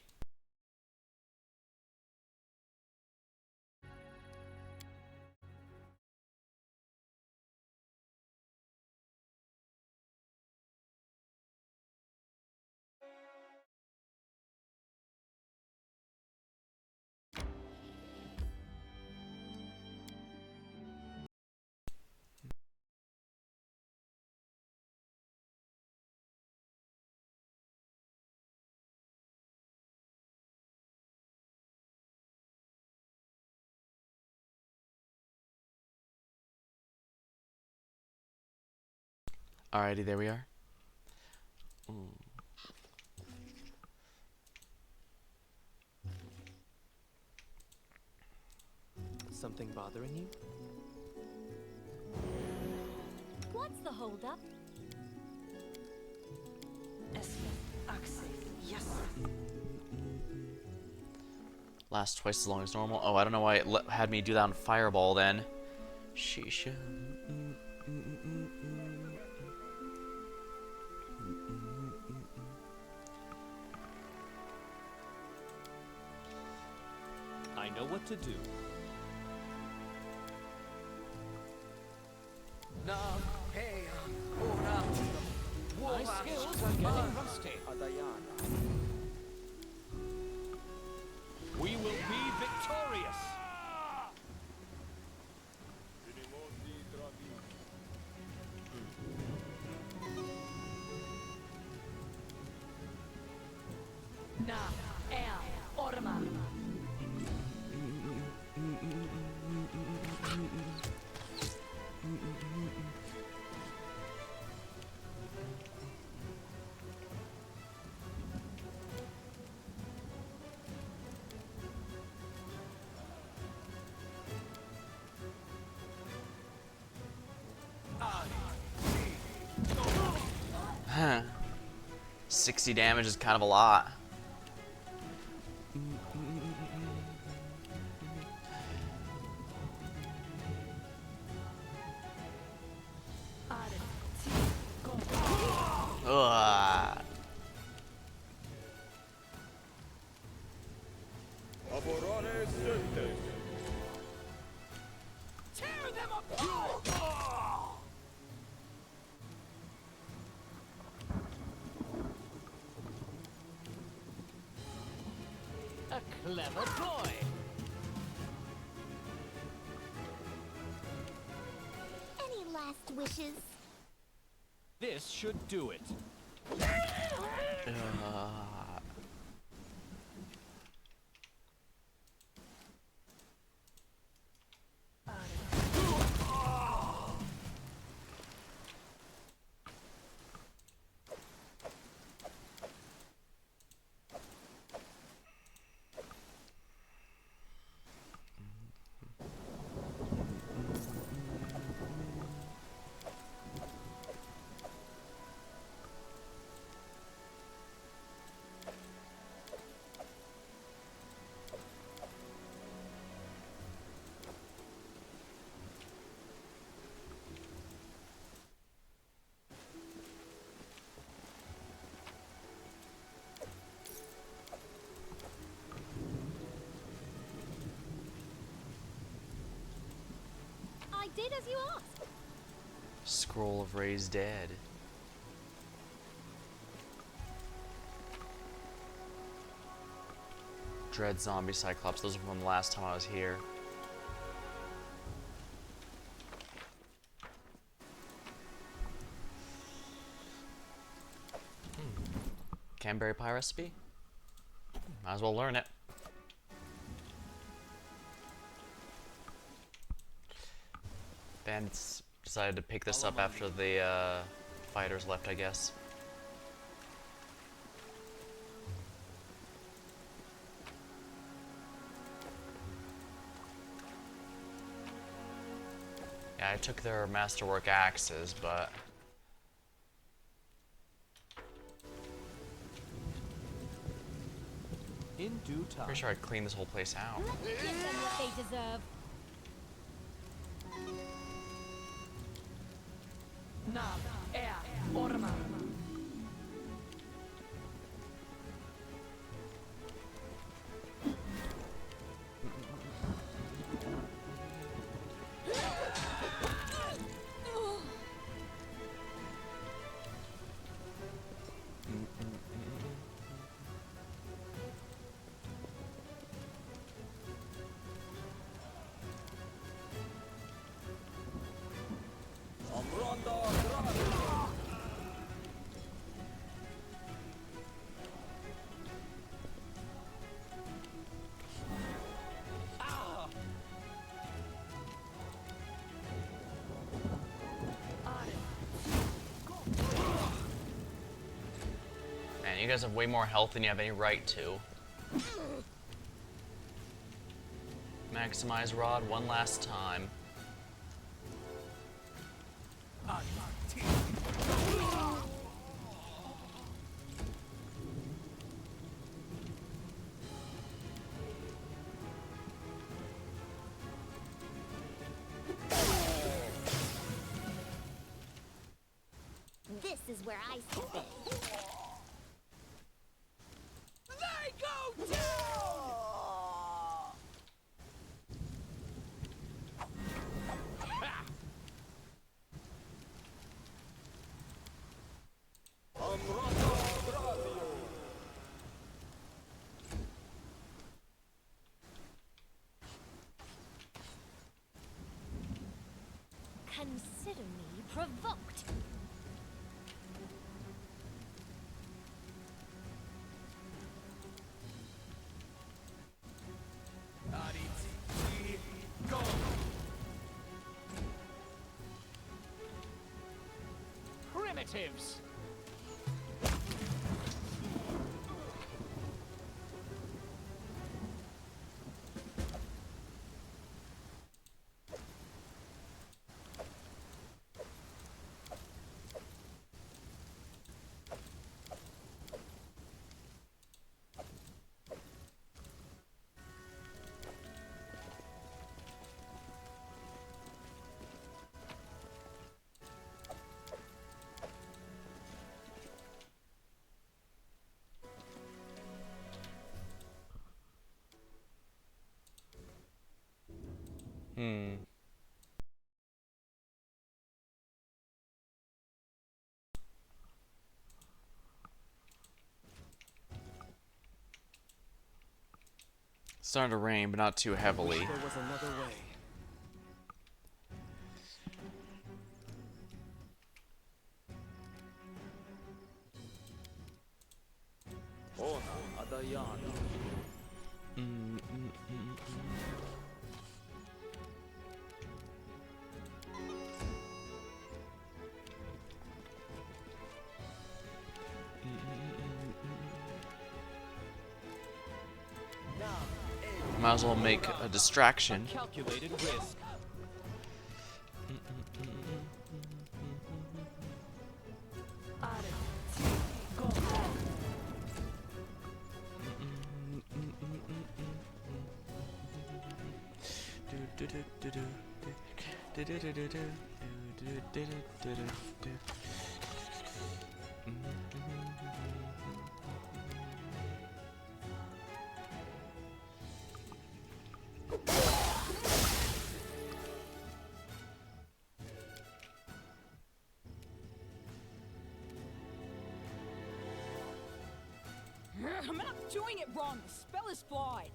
Alrighty, there we are. Ooh. Something bothering you? What's the holdup? Lasts twice as long as normal. Oh, I don't know why it had me do that on Fireball then. Sheesh. I know what to do. My skills are getting rusty. We will be victorious. 60 damage is kind of a lot. Ugh. Tear them apart! A clever ploy. Any last wishes? This should do it. I did as you asked. Scroll of Raised Dead. Dread Zombie Cyclops. Those were from the last time I was here. Canberry pie recipe? Might as well learn it. Bandits decided to pick this up after the fighters left, I guess. Yeah, I took their masterwork axes, but In due time. pretty sure I'd clean this whole place out. Give them what they deserve. Nav, air, orma. Man, you guys have way more health than you have any right to. Maximize Rod one last time. This is where I step in. They go down! Consider me provoked. Primitives. Hmm. Starting to rain, but not too heavily. There was another way. Might as well make a distraction. Calculated risk. I'm not doing it wrong. The spell is flawed.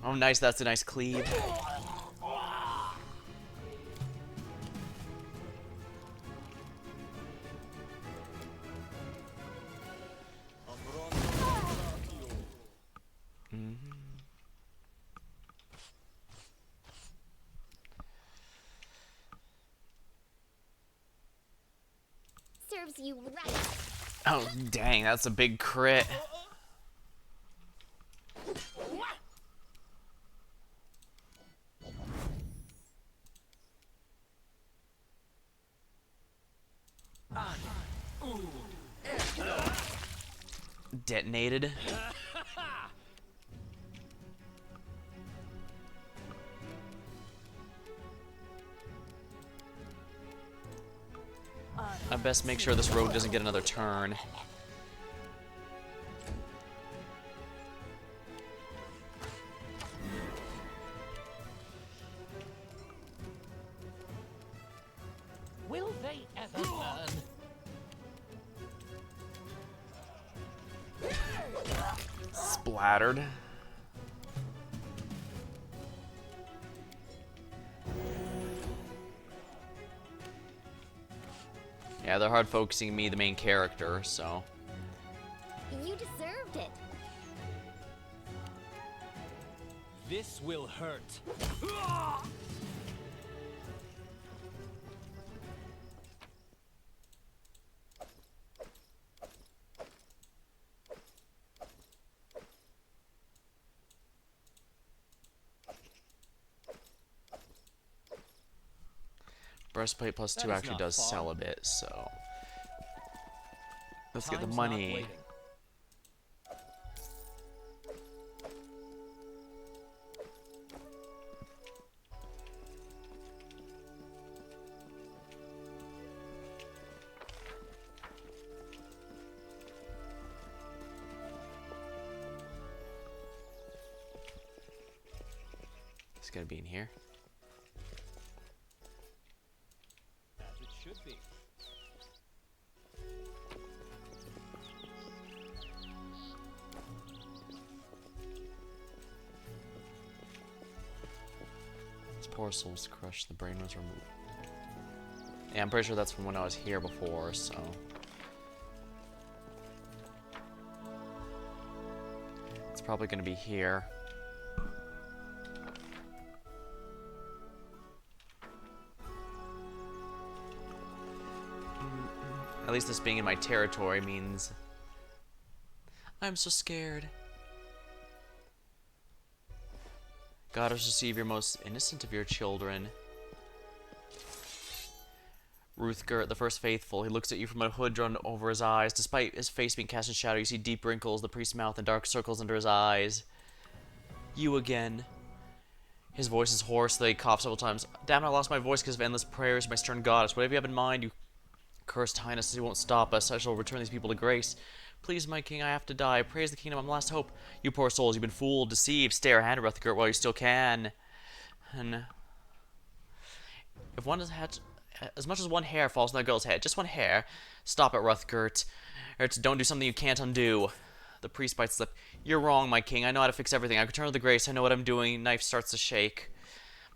Oh, nice. That's a nice cleave. Serves you right. Oh, dang. That's a big crit. Detonated. I best make sure this rogue doesn't get another turn. Will they ever learn? Splattered. Yeah, they're hard focusing me, the main character, so. You deserved it. This will hurt. Breastplate plus That 2 is actually not does far. sell a bit, so. Let's get the Time's not money. waiting. It's gotta be in here. As it should be. This poor soul's crushed, the brain was removed. Yeah, I'm pretty sure that's from when I was here before, so. It's probably gonna be here. At least this being in my territory means I'm so scared. God has received your most innocent of your children. Ruthgert, the first faithful, he looks at you from a hood drawn over his eyes. Despite his face being cast in shadow, you see deep wrinkles, the priest's mouth, and dark circles under his eyes. You again. His voice is hoarse, though he coughs several times. Damn, I lost my voice because of endless prayers, my stern goddess. Whatever you have in mind, you cursed highness, he won't stop us. I shall return these people to grace. Please, my king, I have to die. Praise the kingdom, I'm last hope. You poor souls, you've been fooled, deceived. Stay your hand, Rutger, while you still can. And if one has had, as much as one hair falls on that girl's head, just one hair, stop it, Rutgert. Or don't do something you can't undo. The priest bites lip. You're wrong, my king. I know how to fix everything. I return to the grace. I know what I'm doing. Knife starts to shake.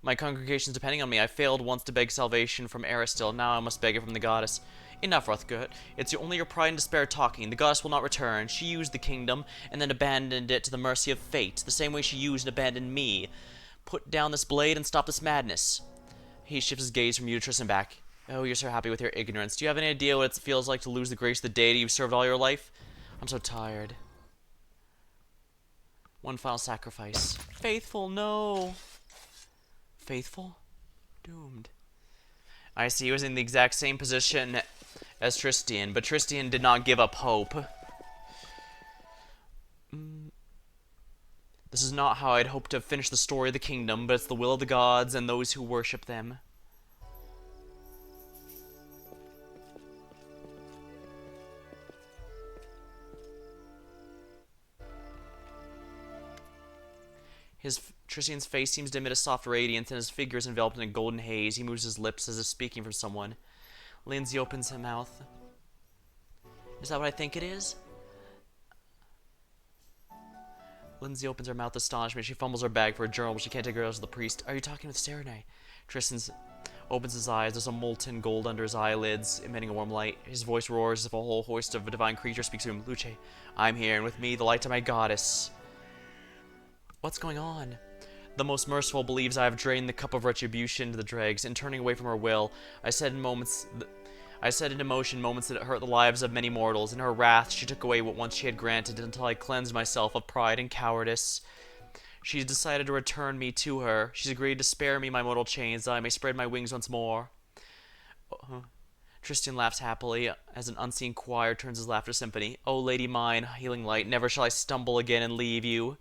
My congregation's depending on me. I failed once to beg salvation from Aristil. Now I must beg it from the goddess. Enough, Rutgert. It's only your pride and despair talking. The goddess will not return. She used the kingdom and then abandoned it to the mercy of fate, the same way she used and abandoned me. Put down this blade and stop this madness. He shifts his gaze from you to Tristan back. Oh, you're so happy with your ignorance. Do you have any idea what it feels like to lose the grace of the deity you've served all your life? I'm so tired. One final sacrifice. Faithful, no. Faithful? Doomed. I see, he was in the exact same position as Tristian, but Tristian did not give up hope. This is not how I'd hoped to finish the story of the kingdom, but it's the will of the gods and those who worship them. Tristian's face seems to emit a soft radiance, and his figure is enveloped in a golden haze. He moves his lips as if speaking from someone. Lindsay opens her mouth. Is that what I think it is? Lindsay opens her mouth astonishment. She fumbles her bag for a journal, but she can't take her eyes to the priest. Are you talking with Serenay? Tristan opens his eyes. There's a molten gold under his eyelids, emitting a warm light. His voice roars as if a whole host of a divine creature speaks to him. Luce, I'm here, and with me, the light of my goddess. What's going on? The most merciful believes I have drained the cup of retribution to the dregs, and turning away from her will, I set into motion moments that hurt the lives of many mortals. In her wrath, she took away what once she had granted until I cleansed myself of pride and cowardice. She's decided to return me to her. She's agreed to spare me my mortal chains, that I may spread my wings once more. Tristan laughs happily as an unseen choir turns his laughter symphony. O lady mine, healing light, never shall I stumble again and leave you.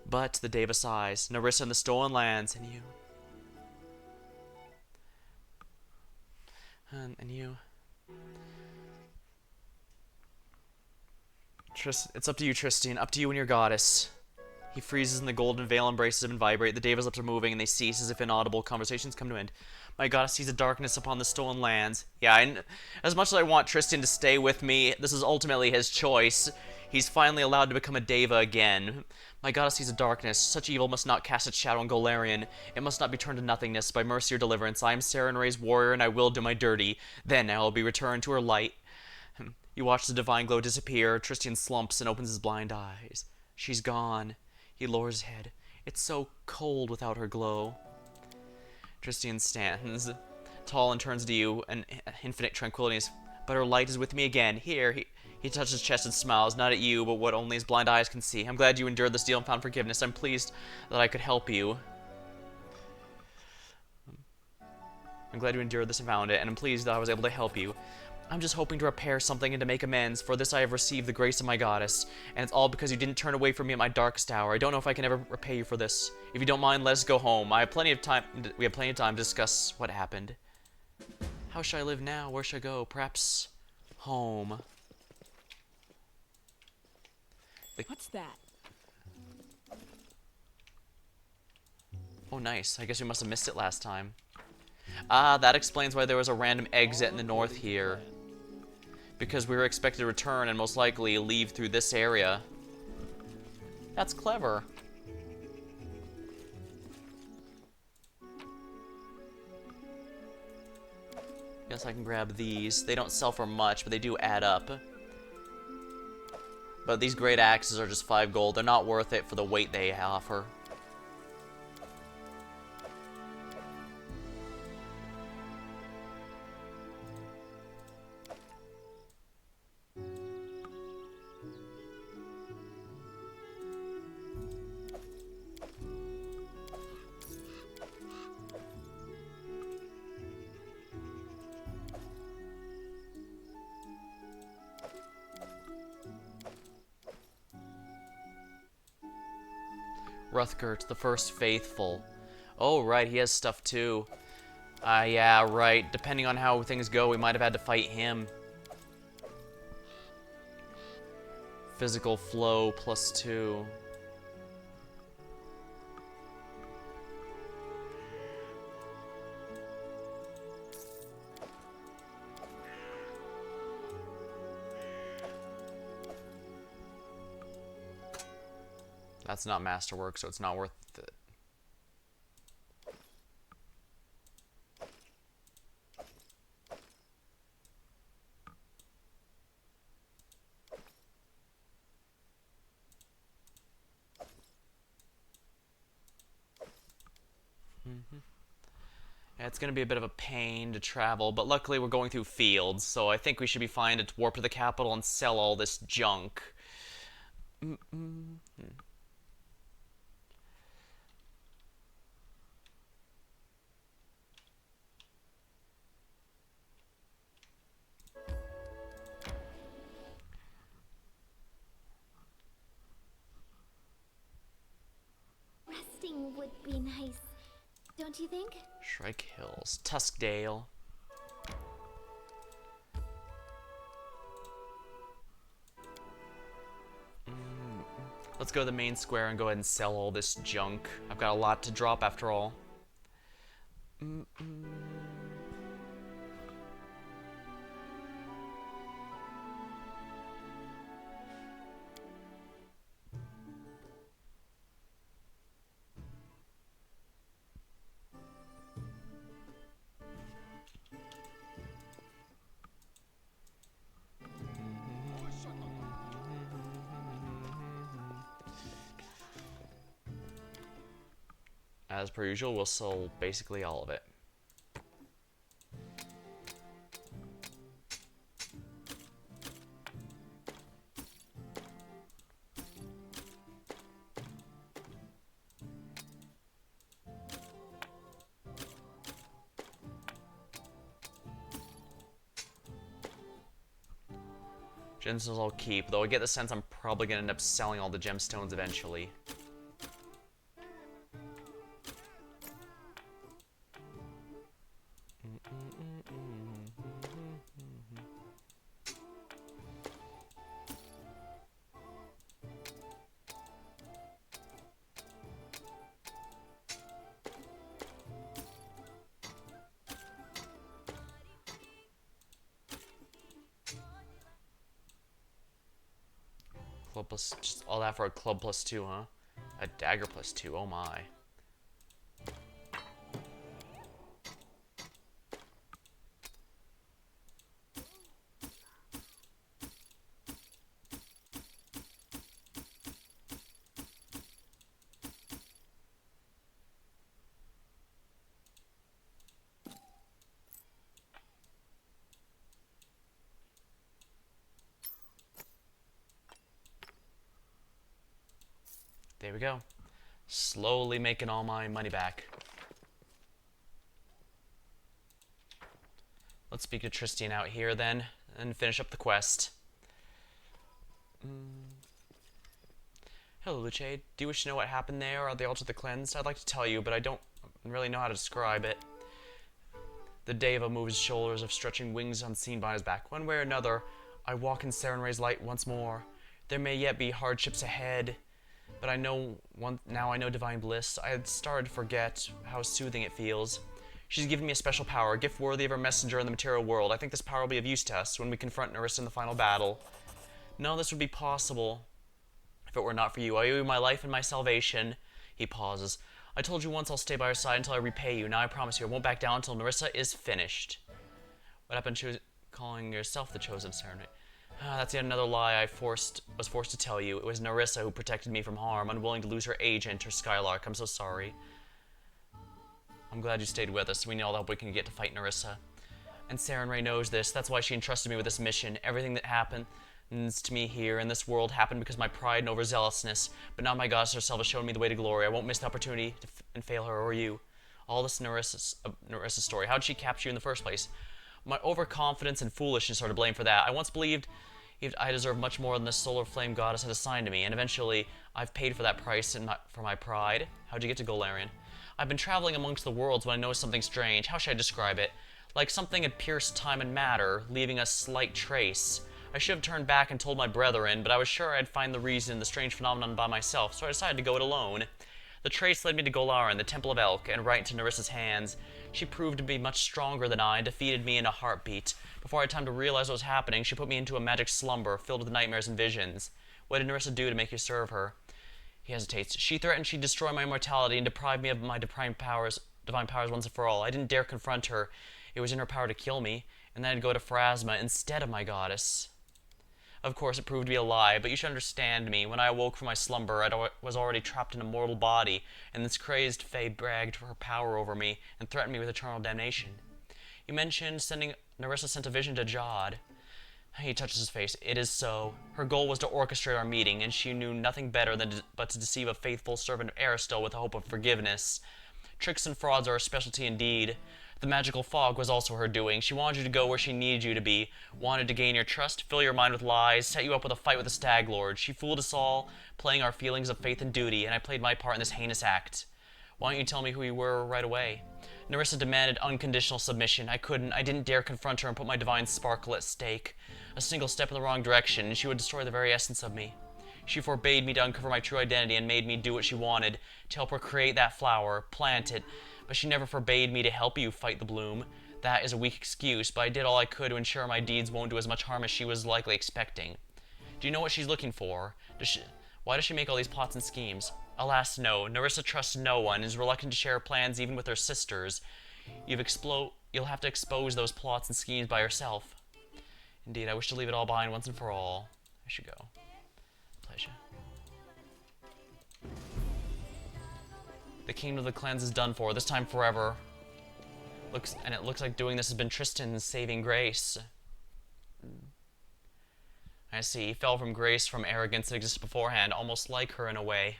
But the Deva sighs. Narissa and the stolen lands, and you. And you. It's up to you, Tristan. Up to you and your goddess. He freezes in the golden veil, embraces him and vibrate. The Deva's lips are moving, and they cease as if inaudible. Conversations come to an end. My goddess sees a darkness upon the stolen lands. Yeah, as much as I want Tristan to stay with me, this is ultimately his choice. He's finally allowed to become a Deva again. My goddess sees a darkness. Such evil must not cast its shadow on Golarion. It must not be turned to nothingness by mercy or deliverance. I am Serenay's warrior, and I will do my duty. Then I will be returned to her light. You watch the divine glow disappear. Tristan slumps and opens his blind eyes. She's gone. He lowers his head. It's so cold without her glow. Tristan stands tall and turns to you, an infinite tranquility is, but her light is with me again. Here, he touches his chest and smiles, not at you, but what only his blind eyes can see. I'm glad you endured this deal and found forgiveness. I'm pleased that I could help you. I'm glad you endured this and found it, and I'm pleased that I was able to help you. I'm just hoping to repair something and to make amends. For this I have received the grace of my goddess, and it's all because you didn't turn away from me at my darkest hour. I don't know if I can ever repay you for this. If you don't mind, let us go home. We have plenty of time to discuss what happened. How shall I live now? Where shall I go? Perhaps home. What's that? Oh, nice. I guess we must have missed it last time. Ah, that explains why there was a random exit in the north here. Because we were expected to return and most likely leave through this area. That's clever. Guess I can grab these. They don't sell for much, but they do add up. But these great axes are just 5 gold. They're not worth it for the weight they offer. Ruthgert, the first faithful. Oh, right, he has stuff too. Yeah, right. Depending on how things go, we might have had to fight him. Physical flow +2. That's not masterwork, so it's not worth it. Yeah, it's going to be a bit of a pain to travel, but luckily we're going through fields, so I think we should be fine to warp to the capital and sell all this junk. Resting would be nice, don't you think? Shrike Hills, Tuskdale. Let's go to the main square and go ahead and sell all this junk. I've got a lot to drop after all. As per usual, we'll sell basically all of it. Gemstones I'll keep, though I get the sense I'm probably going to end up selling all the gemstones eventually. Club plus, just all that for a club +2, huh? A dagger +2, oh my. There we go. Slowly making all my money back. Let's speak to Tristian out here then, and finish up the quest. Hello, Luce. Do you wish to know what happened there at the altar of the cleansed? I'd like to tell you, but I don't really know how to describe it. The Deva moves his shoulders of stretching wings unseen by his back. One way or another, I walk in Sarenrae's light once more. There may yet be hardships ahead, but I know now I know divine bliss. I had started to forget how soothing it feels. She's given me a special power, a gift worthy of her messenger in the material world. I think this power will be of use to us when we confront Nerissa in the final battle. None of this would be possible if it were not for you. I owe you my life and my salvation. He pauses. I told you once I'll stay by your side until I repay you. Now I promise you I won't back down until Nerissa is finished. What happened to calling yourself the chosen Serenade? That's yet another lie I was forced to tell you. It was Nerissa who protected me from harm, unwilling to lose her agent, her Skylark. I'm so sorry. I'm glad you stayed with us. We need all the help we can get to fight Nerissa. And Sarenrae knows this. That's why she entrusted me with this mission. Everything that happens to me here in this world happened because of my pride and overzealousness. But now my goddess herself has shown me the way to glory. I won't miss the opportunity and fail her or you. All this Nerissa story. How did she capture you in the first place? My overconfidence and foolishness are to blame for that. I once believed I deserved much more than the solar flame goddess had assigned to me, and eventually I've paid for that price for my pride. How'd you get to Golarion? I've been traveling amongst the worlds when I noticed something strange. How should I describe it? Like something had pierced time and matter, leaving a slight trace. I should have turned back and told my brethren, but I was sure I'd find the reason, the strange phenomenon by myself, so I decided to go it alone. The trace led me to Golarin, the Temple of Elk, and right into Nerissa's hands. She proved to be much stronger than I and defeated me in a heartbeat. Before I had time to realize what was happening, she put me into a magic slumber filled with nightmares and visions. What did Nerissa do to make you serve her? He hesitates. She threatened she'd destroy my immortality and deprive me of my divine powers once and for all. I didn't dare confront her. It was in her power to kill me, and then I'd go to Pharasma instead of my goddess. Of course, it proved to be a lie, but you should understand me. When I awoke from my slumber, I was already trapped in a mortal body, and this crazed fae bragged for her power over me and threatened me with eternal damnation. You mentioned Nerissa sent a vision to Jod. He touches his face. It is so. Her goal was to orchestrate our meeting, and she knew nothing better but to deceive a faithful servant of Aristel with the hope of forgiveness. Tricks and frauds are her specialty indeed. The magical fog was also her doing. She wanted you to go where she needed you to be, wanted to gain your trust, fill your mind with lies, set you up with a fight with the Stag Lord. She fooled us all, playing our feelings of faith and duty, and I played my part in this heinous act. Why don't you tell me who you were right away? Nerissa demanded unconditional submission. I couldn't. I didn't dare confront her and put my divine sparkle at stake. A single step in the wrong direction, and she would destroy the very essence of me. She forbade me to uncover my true identity and made me do what she wanted, to help her create that flower, plant it, but she never forbade me to help you fight the bloom. That is a weak excuse, but I did all I could to ensure my deeds won't do as much harm as she was likely expecting. Do you know what she's looking for? Why does she make all these plots and schemes? Alas, no. Nerissa trusts no one and is reluctant to share plans even with her sisters. You'll have to expose those plots and schemes by yourself. Indeed, I wish to leave it all behind once and for all. I should go. Pleasure. The kingdom of the clans is done for, this time forever. It looks like doing this has been Tristan's saving grace. I see. He fell from grace from arrogance that existed beforehand, almost like her in a way.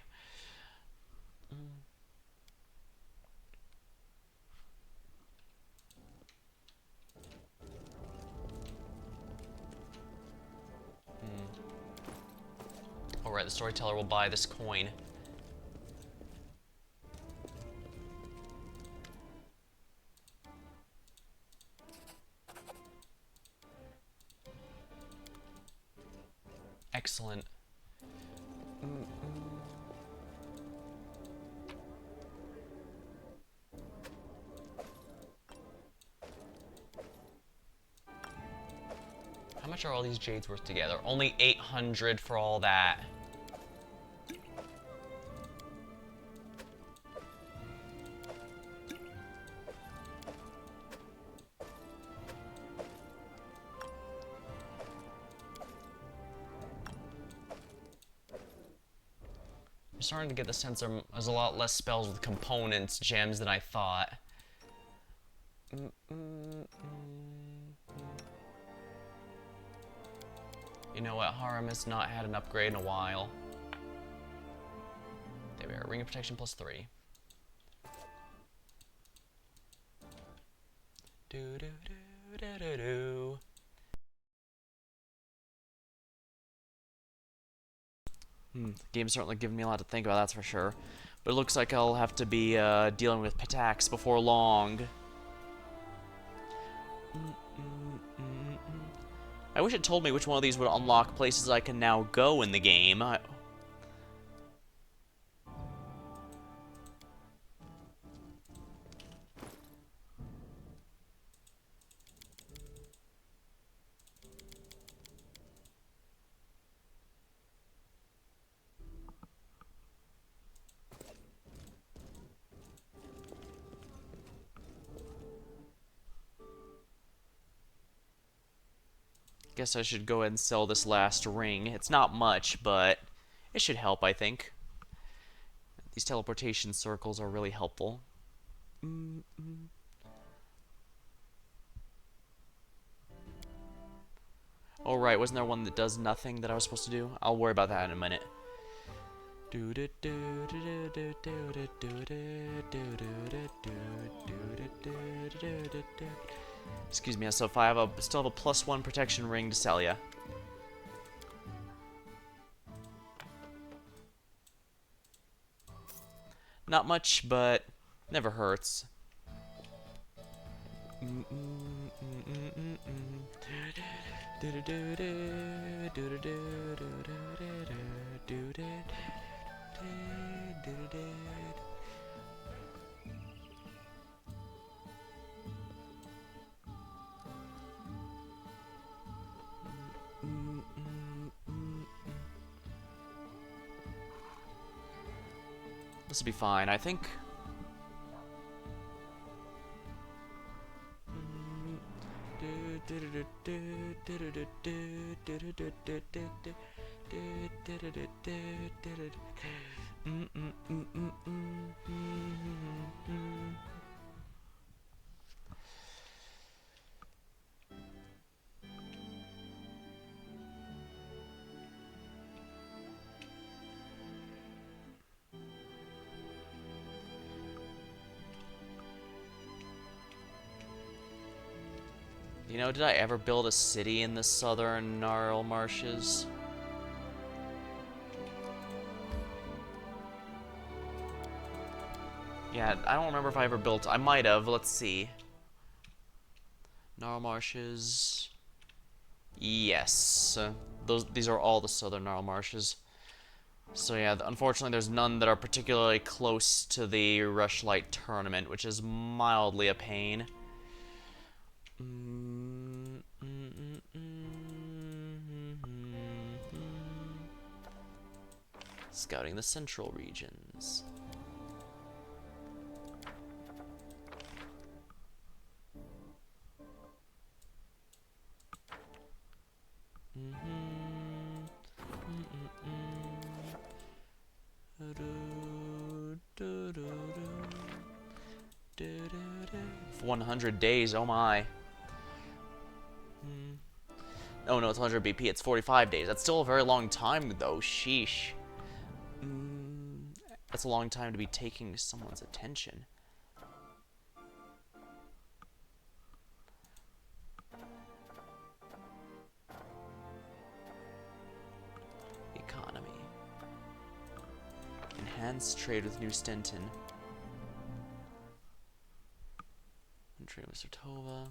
Alright, the storyteller will buy this coin. Excellent. How much are all these jades worth together? Only 800 for all that. I'm starting to get the sense there's a lot less spells with components, gems, than I thought. You know what? Harem has not had an upgrade in a while. There we are. Ring of Protection +3. Do do do do do do. The game's certainly giving me a lot to think about, that's for sure. But it looks like I'll have to be dealing with Pitax before long. I wish it told me which one of these would unlock places I can now go in the game. Guess I should go ahead and sell this last ring. It's not much, but it should help, I think. These teleportation circles are really helpful. Oh, right, wasn't there one that does nothing that I was supposed to do? I'll worry about that in a minute. Excuse me, so if I still have a +1 protection ring to sell ya. Not much, but never hurts. This will be fine, I think. You know, did I ever build a city in the southern Gnarl Marshes? Yeah, I don't remember if I ever built... I might have. Let's see. Gnarl Marshes... Yes. These are all the southern Gnarl Marshes. So yeah, unfortunately there's none that are particularly close to the Rushlight Tournament, which is mildly a pain. Scouting the central regions. For 100 days, oh my. Oh no, it's 100 BP, it's 45 days. That's still a very long time though, sheesh. That's a long time to be taking someone's attention. Economy. Enhance trade with New Stenton. Trade with Sertova.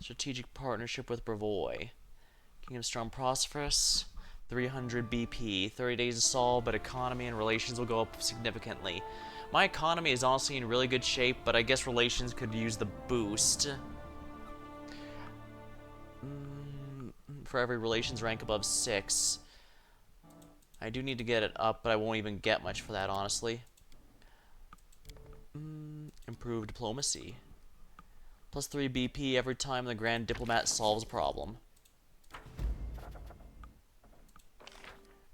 Strategic partnership with Bravoy. Kingdom Strong Prosperous. 300 BP. 30 days to solve, but economy and relations will go up significantly. My economy is honestly in really good shape, but I guess relations could use the boost. For every relations rank above 6. I do need to get it up, but I won't even get much for that, honestly. Improved diplomacy. Plus 3 BP every time the Grand Diplomat solves a problem.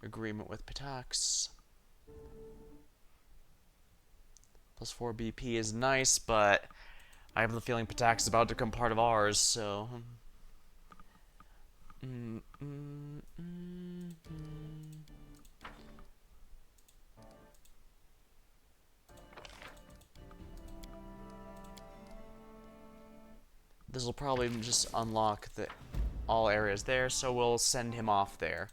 Agreement with Pitax. Plus 4 BP is nice, but I have the feeling Pitax is about to become part of ours, so... This will probably just unlock all areas there, so we'll send him off there.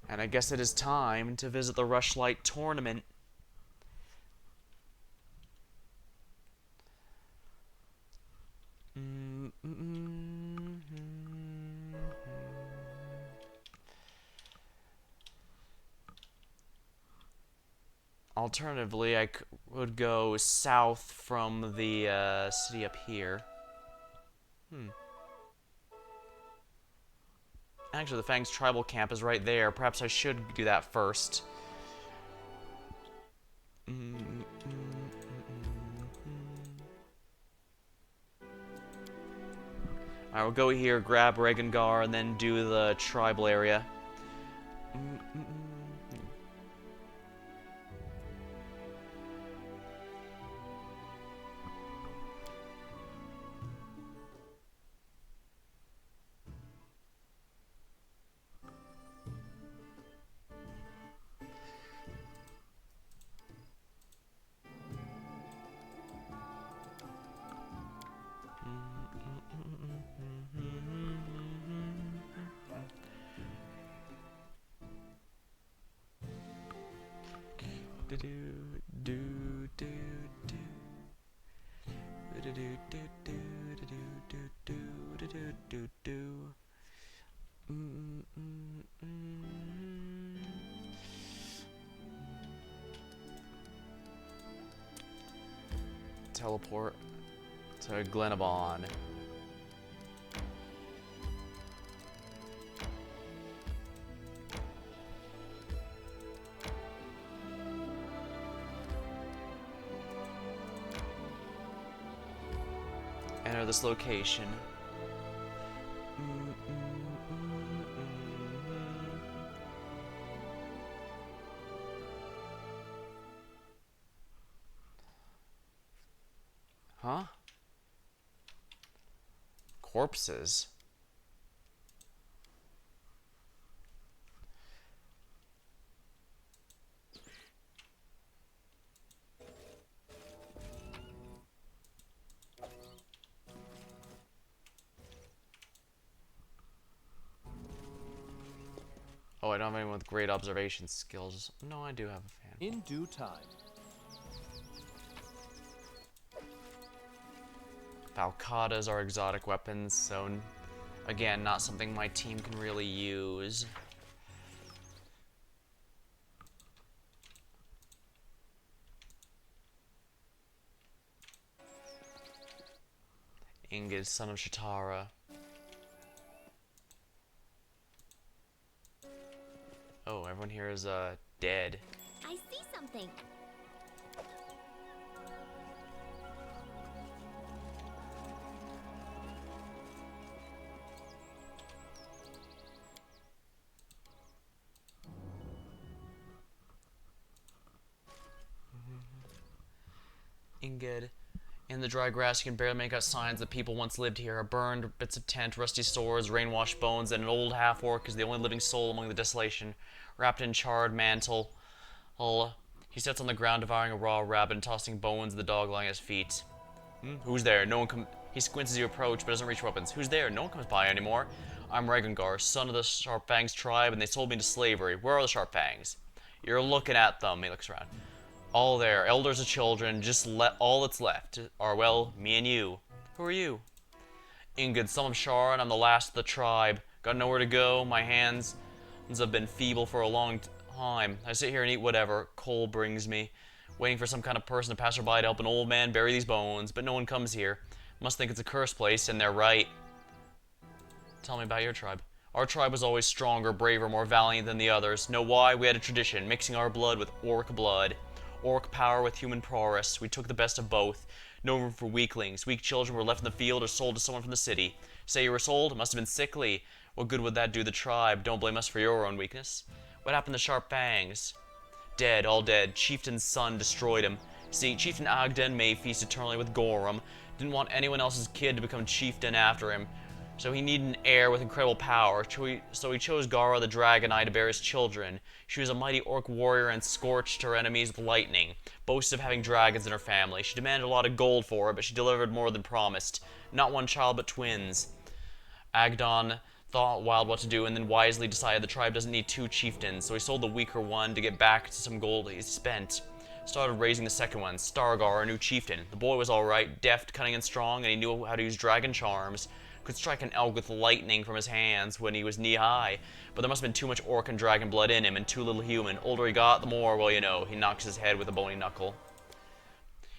And I guess it is time to visit the Rushlight Tournament. Alternatively, I would go south from the city up here. Actually, the Fang's tribal camp is right there. Perhaps I should do that first. I will go here, grab Regengar, and then do the tribal area. Teleport to Glenavon. Enter this location. Huh? Corpses? Oh, I don't have anyone with great observation skills. No, I do have a fan. In due time. Falcatas are exotic weapons, so again, not something my team can really use. Ingid, son of Shatara. Oh, everyone here is dead. I see something. Ingid. In the dry grass, you can barely make out signs that people once lived here. Burned bits of tent, rusty swords, rain-washed bones, and an old half-orc is the only living soul among the desolation. Wrapped in charred mantle, he sits on the ground devouring a raw rabbit and tossing bones of the dog lying at his feet. Who's there? No one He squints as you approach, but doesn't reach weapons. Who's there? No one comes by anymore. I'm Regengar, son of the Sharpfangs tribe, and they sold me to slavery. Where are the Sharpfangs? You're looking at them. He looks around. All there, elders and children, just all that's left are, well, me and you. Who are you? Ingid, son of Shar, and I'm the last of the tribe. Got nowhere to go, my hands have been feeble for a long time. I sit here and eat whatever Cole brings me, waiting for some kind of person to pass her by to help an old man bury these bones, but no one comes here. Must think it's a cursed place, and they're right. Tell me about your tribe. Our tribe was always stronger, braver, more valiant than the others. Know why? We had a tradition, mixing our blood with orc blood. Orc power with human prowess. We took the best of both. No room for weaklings. Weak children were left in the field or sold to someone from the city. Say you were sold? It must have been sickly. What good would that do the tribe? Don't blame us for your own weakness. What happened to Sharp Fangs? Dead, all dead. Chieftain's son destroyed him. See, Chieftain Agden may feast eternally with Gorum. Didn't want anyone else's kid to become chieftain after him. So he needed an heir with incredible power, so he chose Gara the Dragon Eye to bear his children. She was a mighty orc warrior and scorched her enemies with lightning, boasted of having dragons in her family. She demanded a lot of gold for it, but she delivered more than promised. Not one child, but twins. Agdon thought wild what to do, and then wisely decided the tribe doesn't need two chieftains, so he sold the weaker one to get back to some gold he spent. Started raising the second one, Stargar, our new chieftain. The boy was alright, deft, cunning, and strong, and he knew how to use dragon charms. Could strike an elk with lightning from his hands when he was knee-high, but there must have been too much orc and dragon blood in him and too little human. Older he got, the more, well, you know, he knocks his head with a bony knuckle.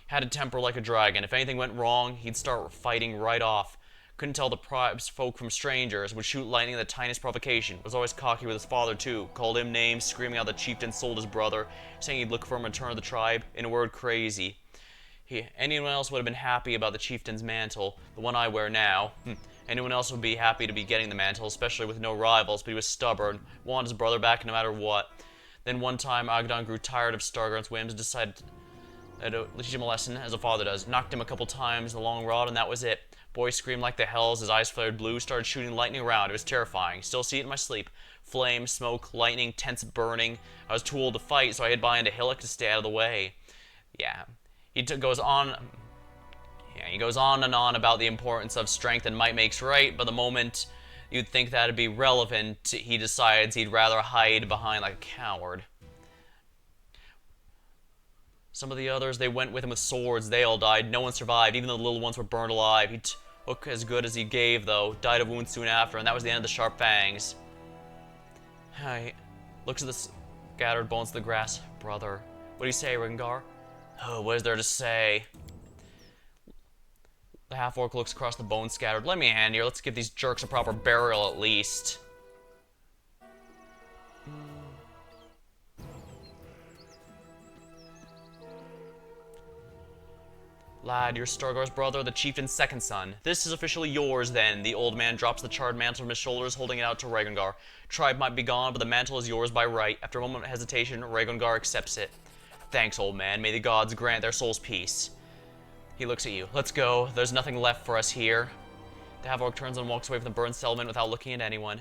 Had a temper like a dragon. If anything went wrong, he'd start fighting right off. Couldn't tell the tribe's folk from strangers, would shoot lightning at the tiniest provocation. Was always cocky with his father, too. Called him names, screaming out the chieftain sold his brother, saying he'd look for him and return to the tribe. In a word, crazy. Anyone else would have been happy about the chieftain's mantle, the one I wear now. Anyone else would be happy to be getting the mantle, especially with no rivals, but he was stubborn, wanted his brother back no matter what. Then one time, Agdon grew tired of Stargar's whims and decided to teach him a lesson, as a father does. Knocked him a couple times with a long rod, and that was it. Boy screamed like the hells, his eyes flared blue, started shooting lightning around. It was terrifying. Still see it in my sleep. Flame, smoke, lightning, tents burning. I was too old to fight, so I hid behind a hillock to stay out of the way. Yeah. He goes on and on about the importance of strength and might makes right, but the moment you'd think that'd be relevant, he decides he'd rather hide behind like a coward. Some of the others, they went with him with swords. They all died. No one survived. Even the little ones were burned alive. He took as good as he gave, though. Died of wounds soon after, and that was the end of the sharp fangs. Hi. Looks at the scattered bones of the grass. Brother. What do you say, Rengar? Oh, what is there to say? The half-orc looks across the bones scattered. Let me a hand here. Let's give these jerks a proper burial at least. Lad, you're Stargar's brother, the chieftain's second son. This is officially yours, then. The old man drops the charred mantle from his shoulders, holding it out to Rhaegar. Tribe might be gone, but the mantle is yours by right. After a moment of hesitation, Rhaegar accepts it. Thanks, old man. May the gods grant their souls peace. He looks at you. Let's go. There's nothing left for us here. The half-orc turns and walks away from the burned settlement without looking at anyone.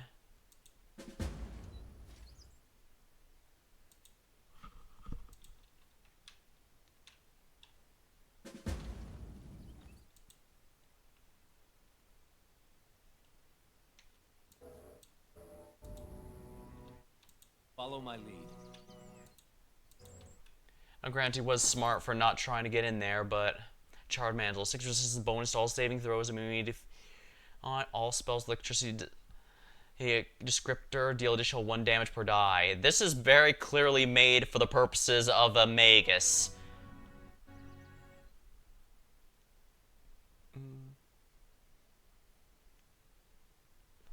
Follow my lead. Now, granted, he was smart for not trying to get in there, but charred mantle, 6 resistance bonus to all saving throws, immunity on all spells, electricity, descriptor, deal additional 1 damage per die. This is very clearly made for the purposes of a magus.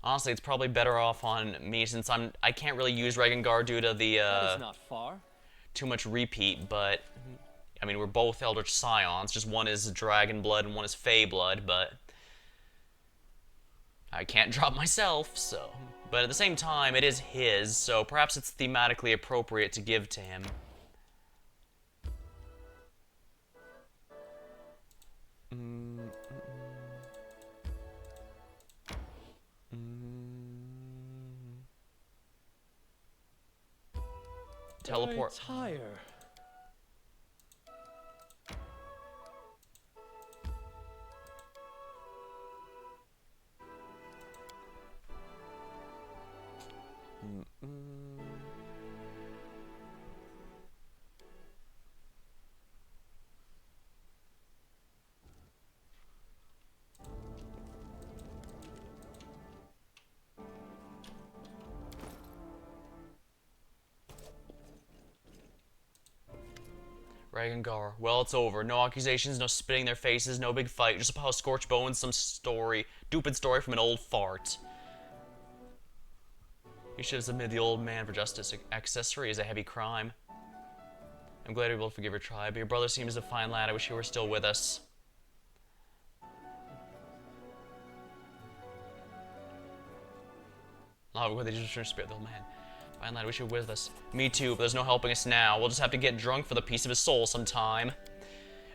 Honestly, it's probably better off on me since I can't really use Rhaegar due to the That is not far. too much repeat, but I mean, we're both Eldritch Scions, just one is Dragon Blood and one is Fey Blood, but I can't drop myself, so. But at the same time, it is his, so perhaps it's thematically appropriate to give to him. Teleport. Tire. Rhaegar. Well, it's over. No accusations, no spitting their faces, no big fight. Just a pile of scorched bones, some stupid story from an old fart. You should have submitted the old man for justice. Accessory is a heavy crime. I'm glad you're able to forgive your tribe, but your brother seems a fine lad. I wish he were still with us. Oh, where they just trying to spare the old man. Fine lad, I wish you were with us. Me too, but there's no helping us now. We'll just have to get drunk for the peace of his soul sometime.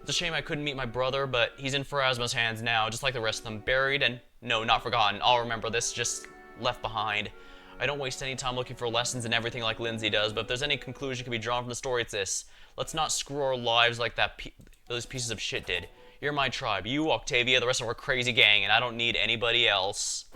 It's a shame I couldn't meet my brother, but he's in Pharasma's hands now, just like the rest of them. Buried and, no, not forgotten. I'll remember this, just left behind. I don't waste any time looking for lessons and everything like Lindsay does, but if there's any conclusion can be drawn from the story, it's this. Let's not screw our lives like those pieces of shit did. You're my tribe. You, Octavia, the rest of our crazy gang, and I don't need anybody else.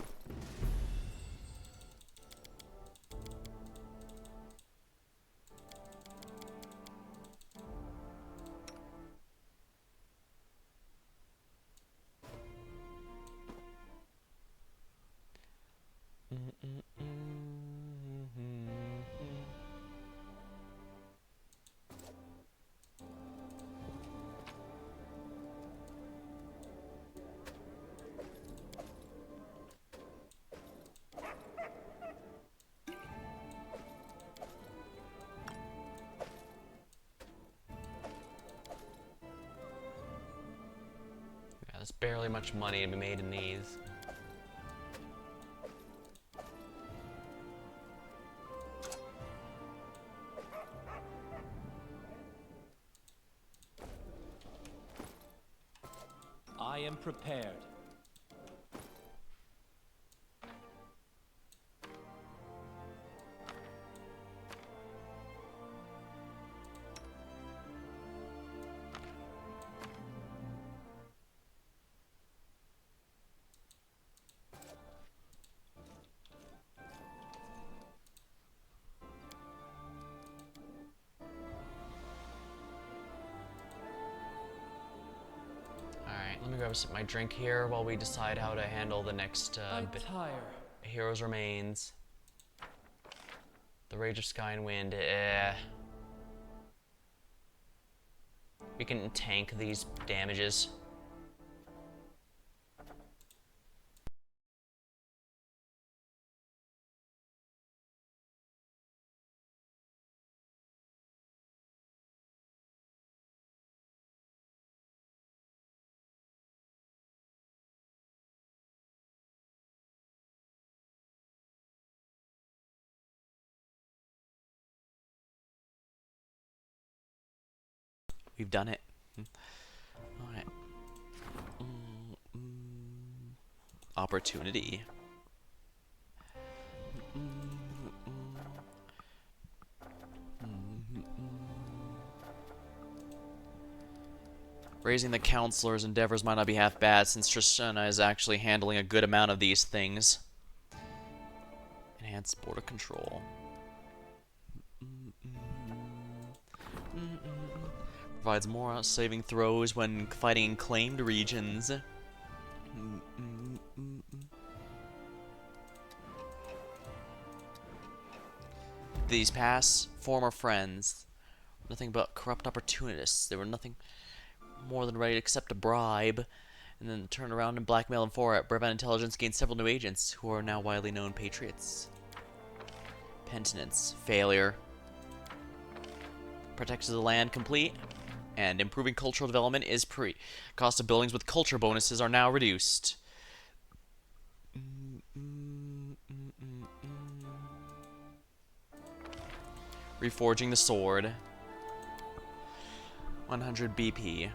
There's barely much money to be made in these. I am prepared. grab a sip of my drink here while we decide how to handle the next I bit. tire. Heroes Remains. The Rage of Sky and Wind. We can tank these damages. We've done it. Alright. Opportunity. Raising the counselor's endeavors might not be half bad, since Trishana is actually handling a good amount of these things. Enhanced border control. Provides more saving throws when fighting in claimed regions. These past former friends, nothing but corrupt opportunists. They were nothing more than ready to accept a bribe, and then turn around and blackmail them for it. Brevet Intelligence gained several new agents who are now widely known patriots. Penitence, failure. Protection of the land complete, and improving cultural development is cost of buildings with culture bonuses are now reduced. Reforging the sword. 100 BP.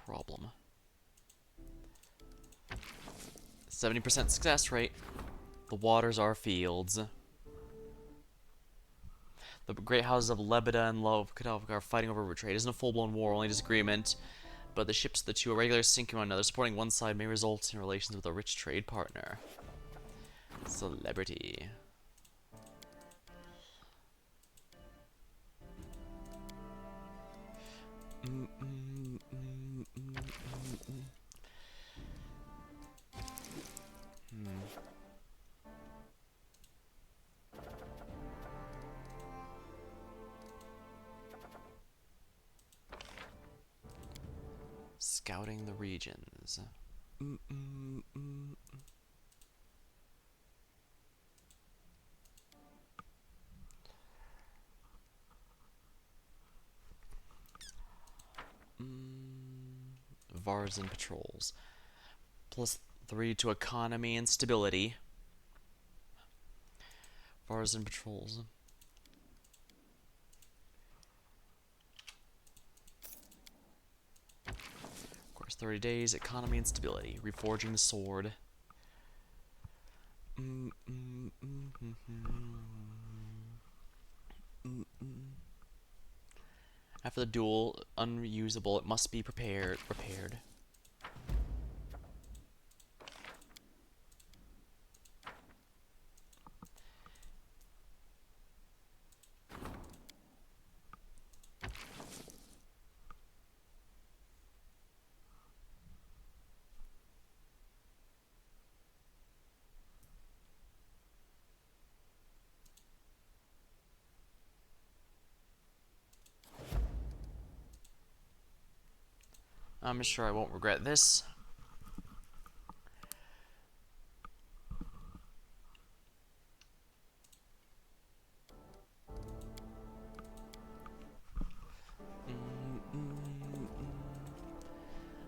Problem. 70% success rate. The waters are fields. The great houses of Lebeda and Lovkadov are fighting over trade. It isn't a full-blown war, only disagreement. But the ships of the two are regularly sinking one another. Supporting one side may result in relations with a rich trade partner. Celebrity. Scouting the regions. Varzen patrols. +3 to economy and stability. Varzen patrols. Of course, 30 days, economy and stability. Reforging the sword. After the duel, unusable, it must be repaired. I'm sure I won't regret this.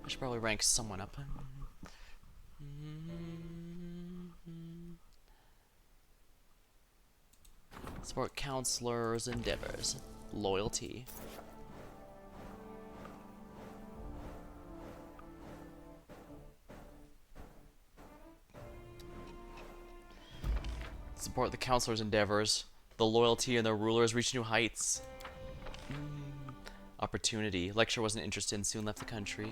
I should probably rank someone up. Support counselors' endeavors. Loyalty. Support the counselors' endeavors. The loyalty and their rulers reach new heights. opportunity. Lecturer wasn't interested and soon left the country.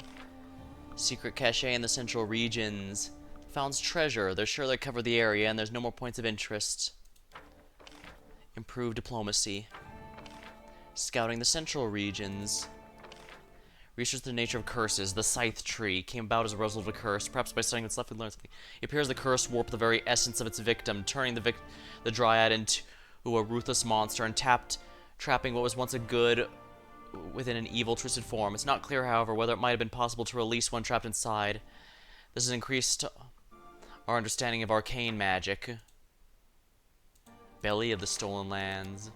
Secret cache in the central regions. Found treasure. They're sure they covered the area and there's no more points of interest. Improved diplomacy. Scouting the central regions. Research the nature of curses. The scythe tree came about as a result of a curse. Perhaps by studying its left we learn something. It appears the curse warped the very essence of its victim, turning the dryad into a ruthless monster and trapping what was once a good within an evil, twisted form. It's not clear, however, whether it might have been possible to release one trapped inside. This has increased our understanding of arcane magic. Belly of the Stolen Lands.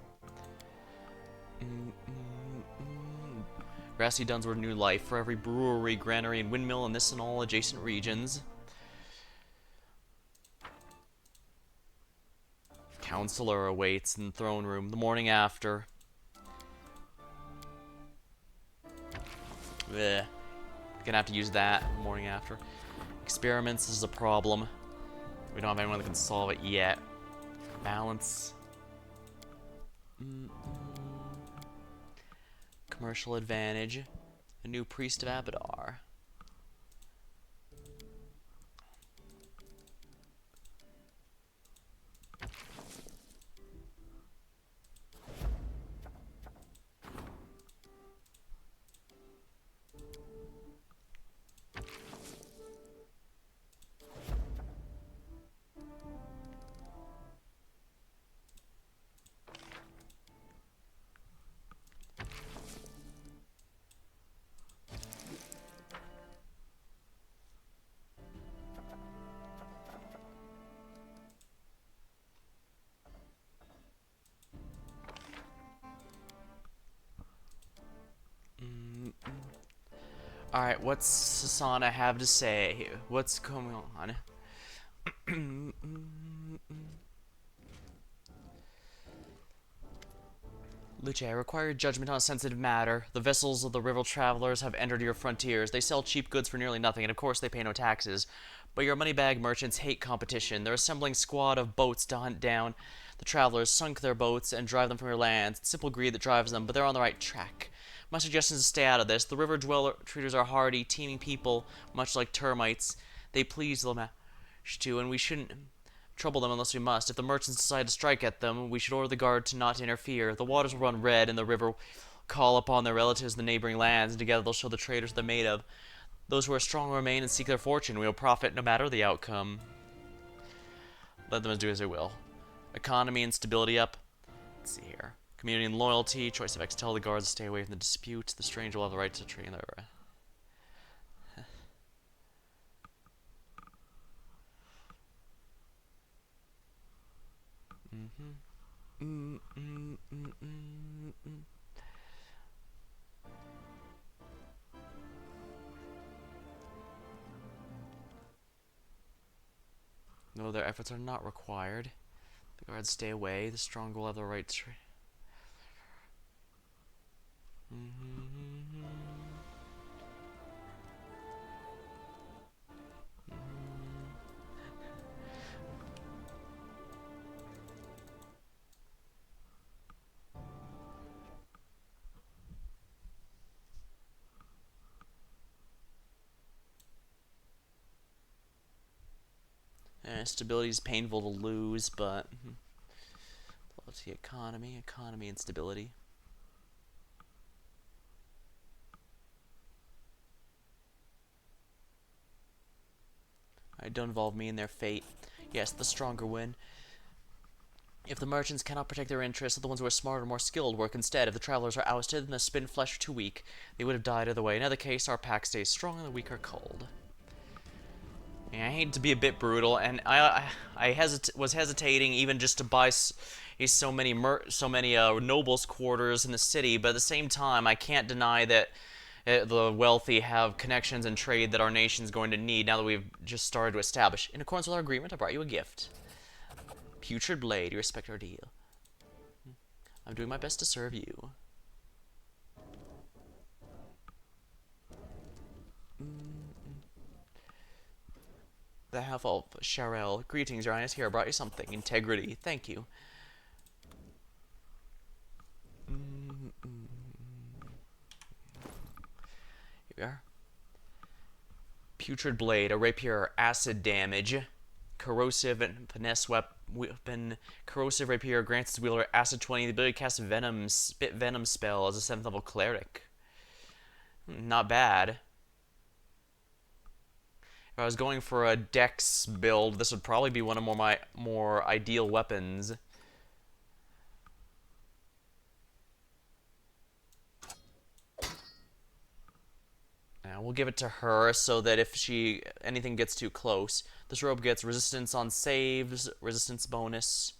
Grassy Duns were new life for every brewery, granary, and windmill in this and all adjacent regions. Counselor awaits in the throne room the morning after. Blech. Gonna have to use that the morning after. Experiments is a problem. We don't have anyone that can solve it yet. Balance. Commercial advantage. A new priest of Abadar. Alright, what's Sasana have to say? What's going on? Luce, I require judgment on a sensitive matter. The vessels of the river travelers have entered your frontiers. They sell cheap goods for nearly nothing, and of course they pay no taxes. But your moneybag merchants hate competition. They're assembling squad of boats to hunt down the travelers, sunk their boats, and drive them from your lands. It's simple greed that drives them, but they're on the right track. My suggestion is to stay out of this. The river dweller treaters are hardy, teeming people, much like termites. They please the mash too, and we shouldn't trouble them unless we must. If the merchants decide to strike at them, we should order the guard to not interfere. The waters will run red, and the river will call upon their relatives in the neighboring lands, and together they'll show the traders what they're made of. Those who are strong will remain and seek their fortune. We will profit no matter the outcome. Let them do as they will. Economy and stability up. Let's see here. Community and loyalty. Choice of X. Tell the guards to stay away from the dispute. The stranger will have the right to train their... No, their efforts are not required. The guards stay away. The strong will have the right to... Stability is painful to lose, but loyalty, economy and stability. Alright, don't involve me in their fate. Yes, the stronger win. If the merchants cannot protect their interests, the ones who are smarter and more skilled work instead. If the travelers are ousted and the spin flesh too weak, they would have died either way. In either case, our pack stays strong and the weak are cold. Yeah, I hate to be a bit brutal, and I was hesitating even just to buy so many nobles' quarters in the city, but at the same time, I can't deny that the wealthy have connections and trade that our nation's going to need now that we've just started to establish. In accordance with our agreement, I brought you a gift. Putrid Blade, you respect our deal. I'm doing my best to serve you. The half-elf Sharel. Greetings, Your Highness. Here, I brought you something. Integrity. Thank you. Putrid Blade, a rapier, acid damage. Corrosive and finesse weapon. Corrosive rapier grants its wielder acid 20, the ability to cast spit venom spell as a 7th level cleric. Not bad. If I was going for a dex build, this would probably be one of my more ideal weapons. Now we'll give it to her so that if anything gets too close, this robe gets resistance on saves, resistance bonus.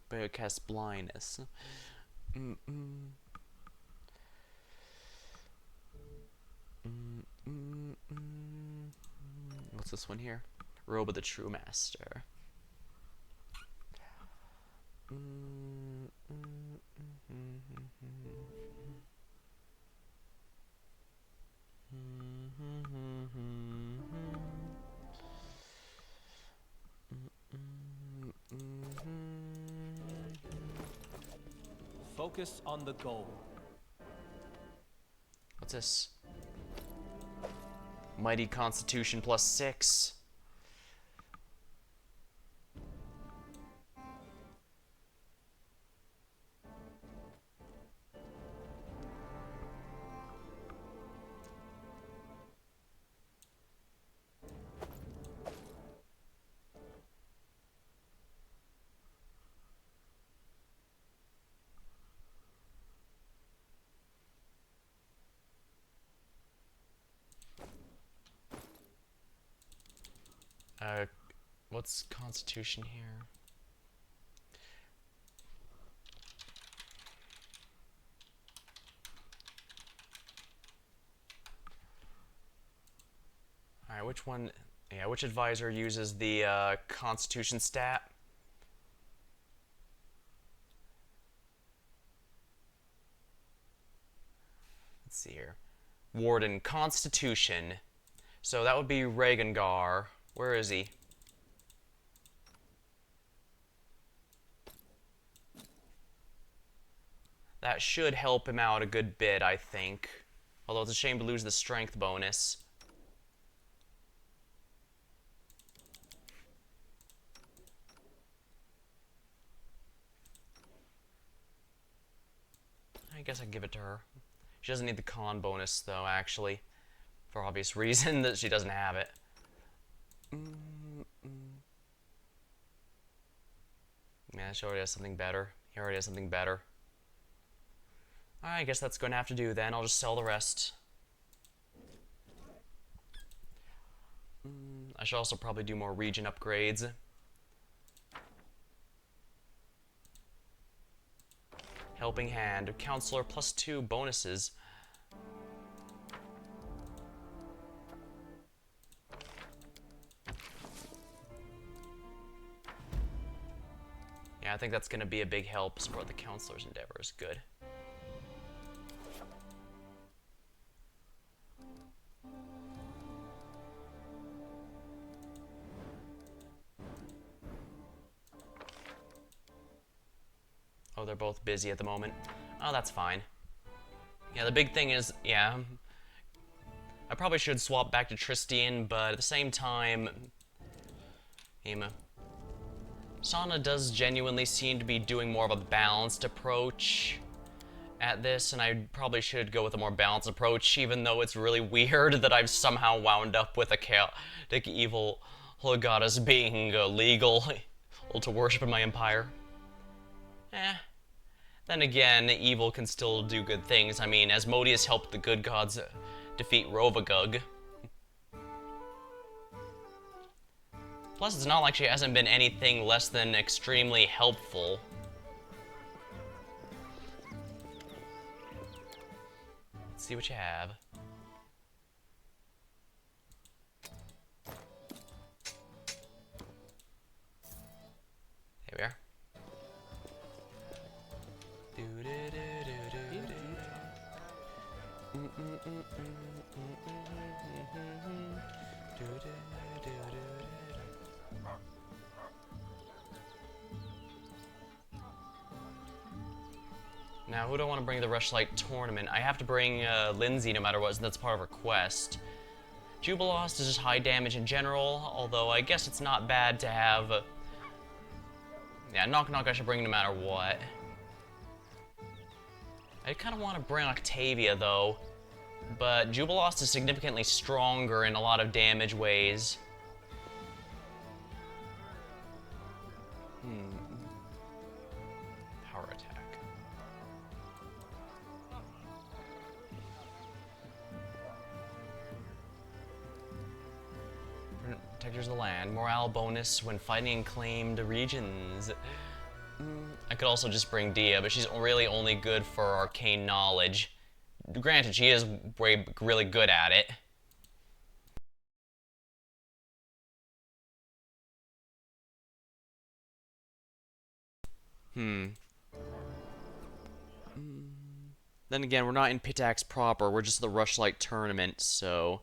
But it casts blindness. What's this one here? Robe of the True Master. Focus on the goal. What's this? Mighty Constitution +6. What's Constitution here? Alright, which one? Yeah, which advisor uses the Constitution stat? Let's see here. Warden, Constitution. So that would be Rhaegar. Where is he? That should help him out a good bit, I think. Although it's a shame to lose the strength bonus. I guess I can give it to her. She doesn't need the con bonus, though, actually. For obvious reason that she doesn't have it. Yeah, she already has something better. He already has something better. I guess that's going to have to do then. I'll just sell the rest. I should also probably do more region upgrades. Helping Hand. Counselor +2 bonuses. Yeah, I think that's going to be a big help. Support the Counselor's endeavors. Good. Oh, they're both busy at the moment. Oh, that's fine. Yeah, the big thing is, yeah, I probably should swap back to Tristian, but at the same time, Sana does genuinely seem to be doing more of a balanced approach at this, and I probably should go with a more balanced approach, even though it's really weird that I've somehow wound up with a chaotic evil goddess being legal to worship in my empire. Then again, evil can still do good things. I mean, Asmodeus helped the good gods defeat Rovagug. Plus, it's not like she hasn't been anything less than extremely helpful. Let's see what you have. There we are. Now, who do I want to bring to the Rushlight Tournament? I have to bring Lindsay no matter what, since that's part of her quest. Jubilost is just high damage in general, although I guess it's not bad to have... yeah, Knock Knock I should bring no matter what. I kind of want to bring Octavia, though. But Jubilost is significantly stronger in a lot of damage ways. Power attack. Protectors of the land. Morale bonus when fighting in claimed regions. I could also just bring Dia, but she's really only good for arcane knowledge. Granted, she is really good at it. Then again, we're not in Pitax proper, we're just the Rushlight Tournament, so...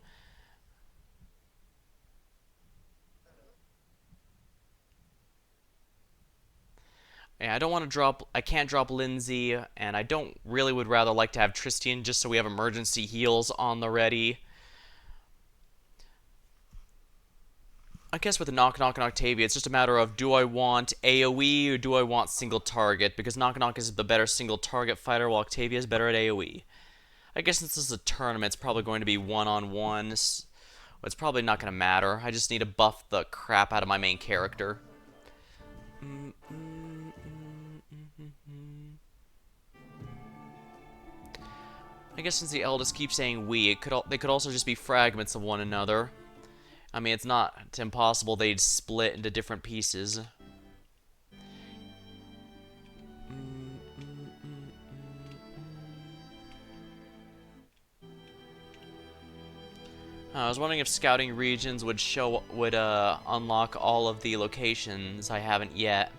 yeah, I can't drop Lindsay, and I don't really would rather like to have Tristian just so we have emergency heals on the ready. I guess with the Knock Knock and Octavia, it's just a matter of do I want AoE or do I want single target, because Knock Knock is the better single target fighter while Octavia is better at AoE. I guess since this is a tournament, it's probably going to be one-on-one. It's probably not going to matter. I just need to buff the crap out of my main character. I guess since the eldest keeps saying we, they could also just be fragments of one another. I mean, it's not impossible they'd split into different pieces. I was wondering if scouting regions would unlock all of the locations I haven't yet.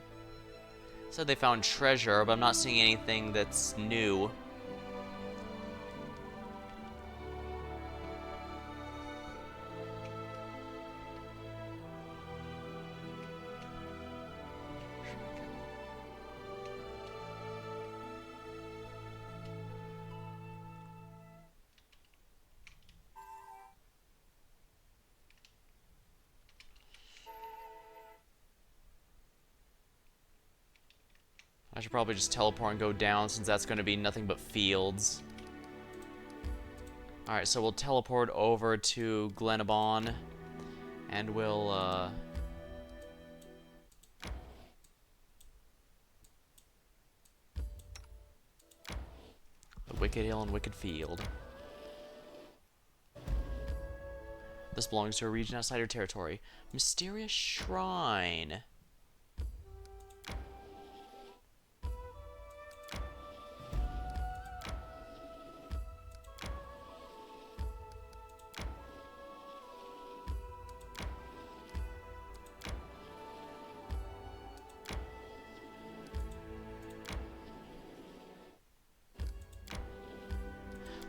Said they found treasure, but I'm not seeing anything that's new. I should probably just teleport and go down since that's going to be nothing but fields. Alright, so we'll teleport over to Glenabon and we'll the Wicked Hill and Wicked Field. This belongs to a region outside your territory. Mysterious Shrine.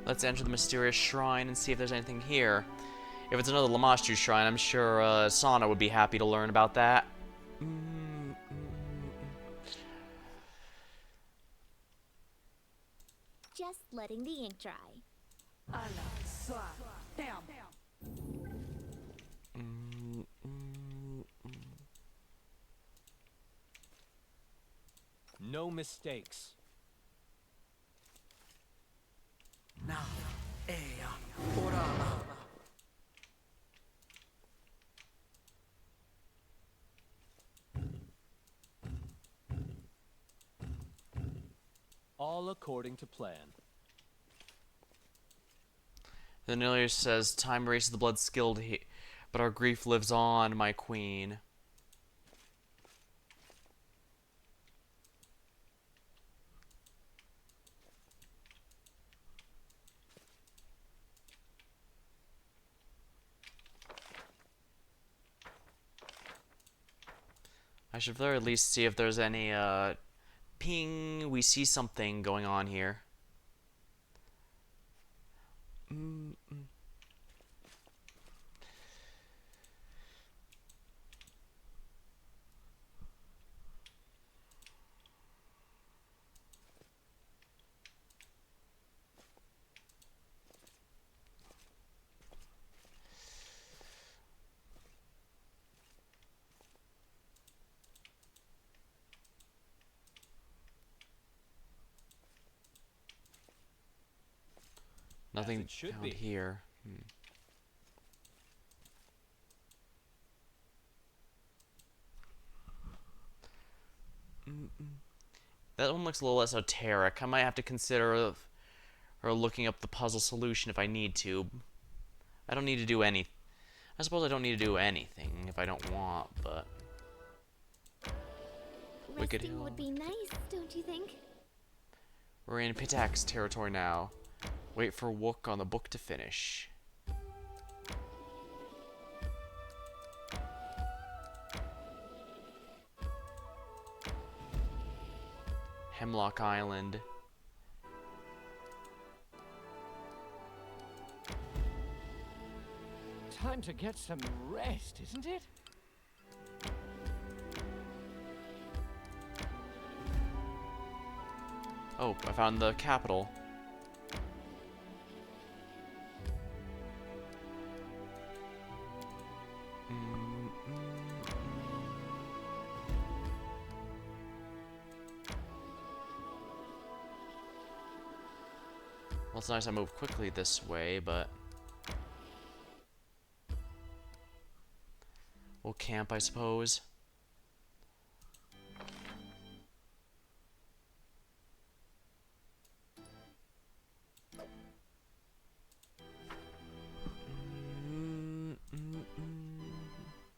Let's enter the mysterious shrine and see if there's anything here. If it's another Lamashtu shrine, I'm sure Sana would be happy to learn about that. Just letting the ink dry. No mistakes. All according to plan. The Nilius says, time erases the blood skilled, but our grief lives on, my queen. I should very least see if there's any, ping, we see something going on here. Nothing it should found be. here. That one looks a little esoteric. I might have to consider or looking up the puzzle solution if I need to. I don't need to do any. I suppose I don't need to do anything if I don't want, but Wicked Resting Hill. would be nice, don't you think? We're in Pitax territory now. Wait for Wook on the book to finish. Hemlock Island. Time to get some rest, isn't it? Oh, I found the capital. Well, it's nice I moved quickly this way, but we'll camp, I suppose.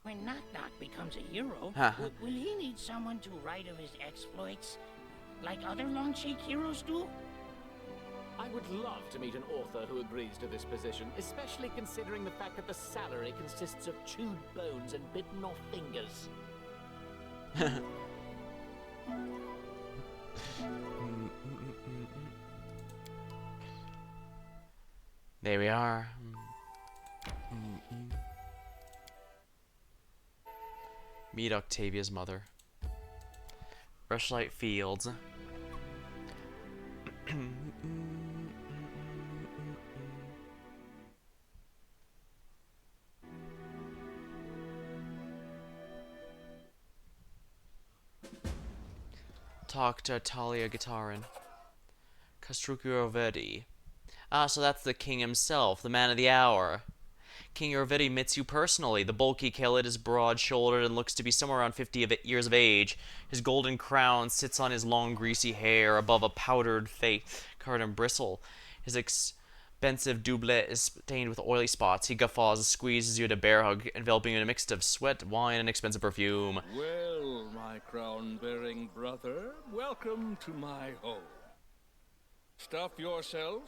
When Knock Knock becomes a hero, will he need someone to write of his exploits, like other Longshank heroes do? I would love to meet an author who agrees to this position, especially considering the fact that the salary consists of chewed bones and bitten off fingers. There we are. Meet Octavia's mother. Rushlight Fields. Talk to Talia Gitarin. Castruccio Orvedi. Ah, so that's the king himself, the man of the hour. King Orvedi meets you personally. The bulky Khalid is broad-shouldered and looks to be somewhere around 50 years of age. His golden crown sits on his long, greasy hair above a powdered face covered in bristle. His expensive doublet is stained with oily spots. He guffaws and squeezes you at a bear hug, enveloping you in a mix of sweat, wine, and expensive perfume. Well, my crown-bearing brother, welcome to my home. Stuff yourself,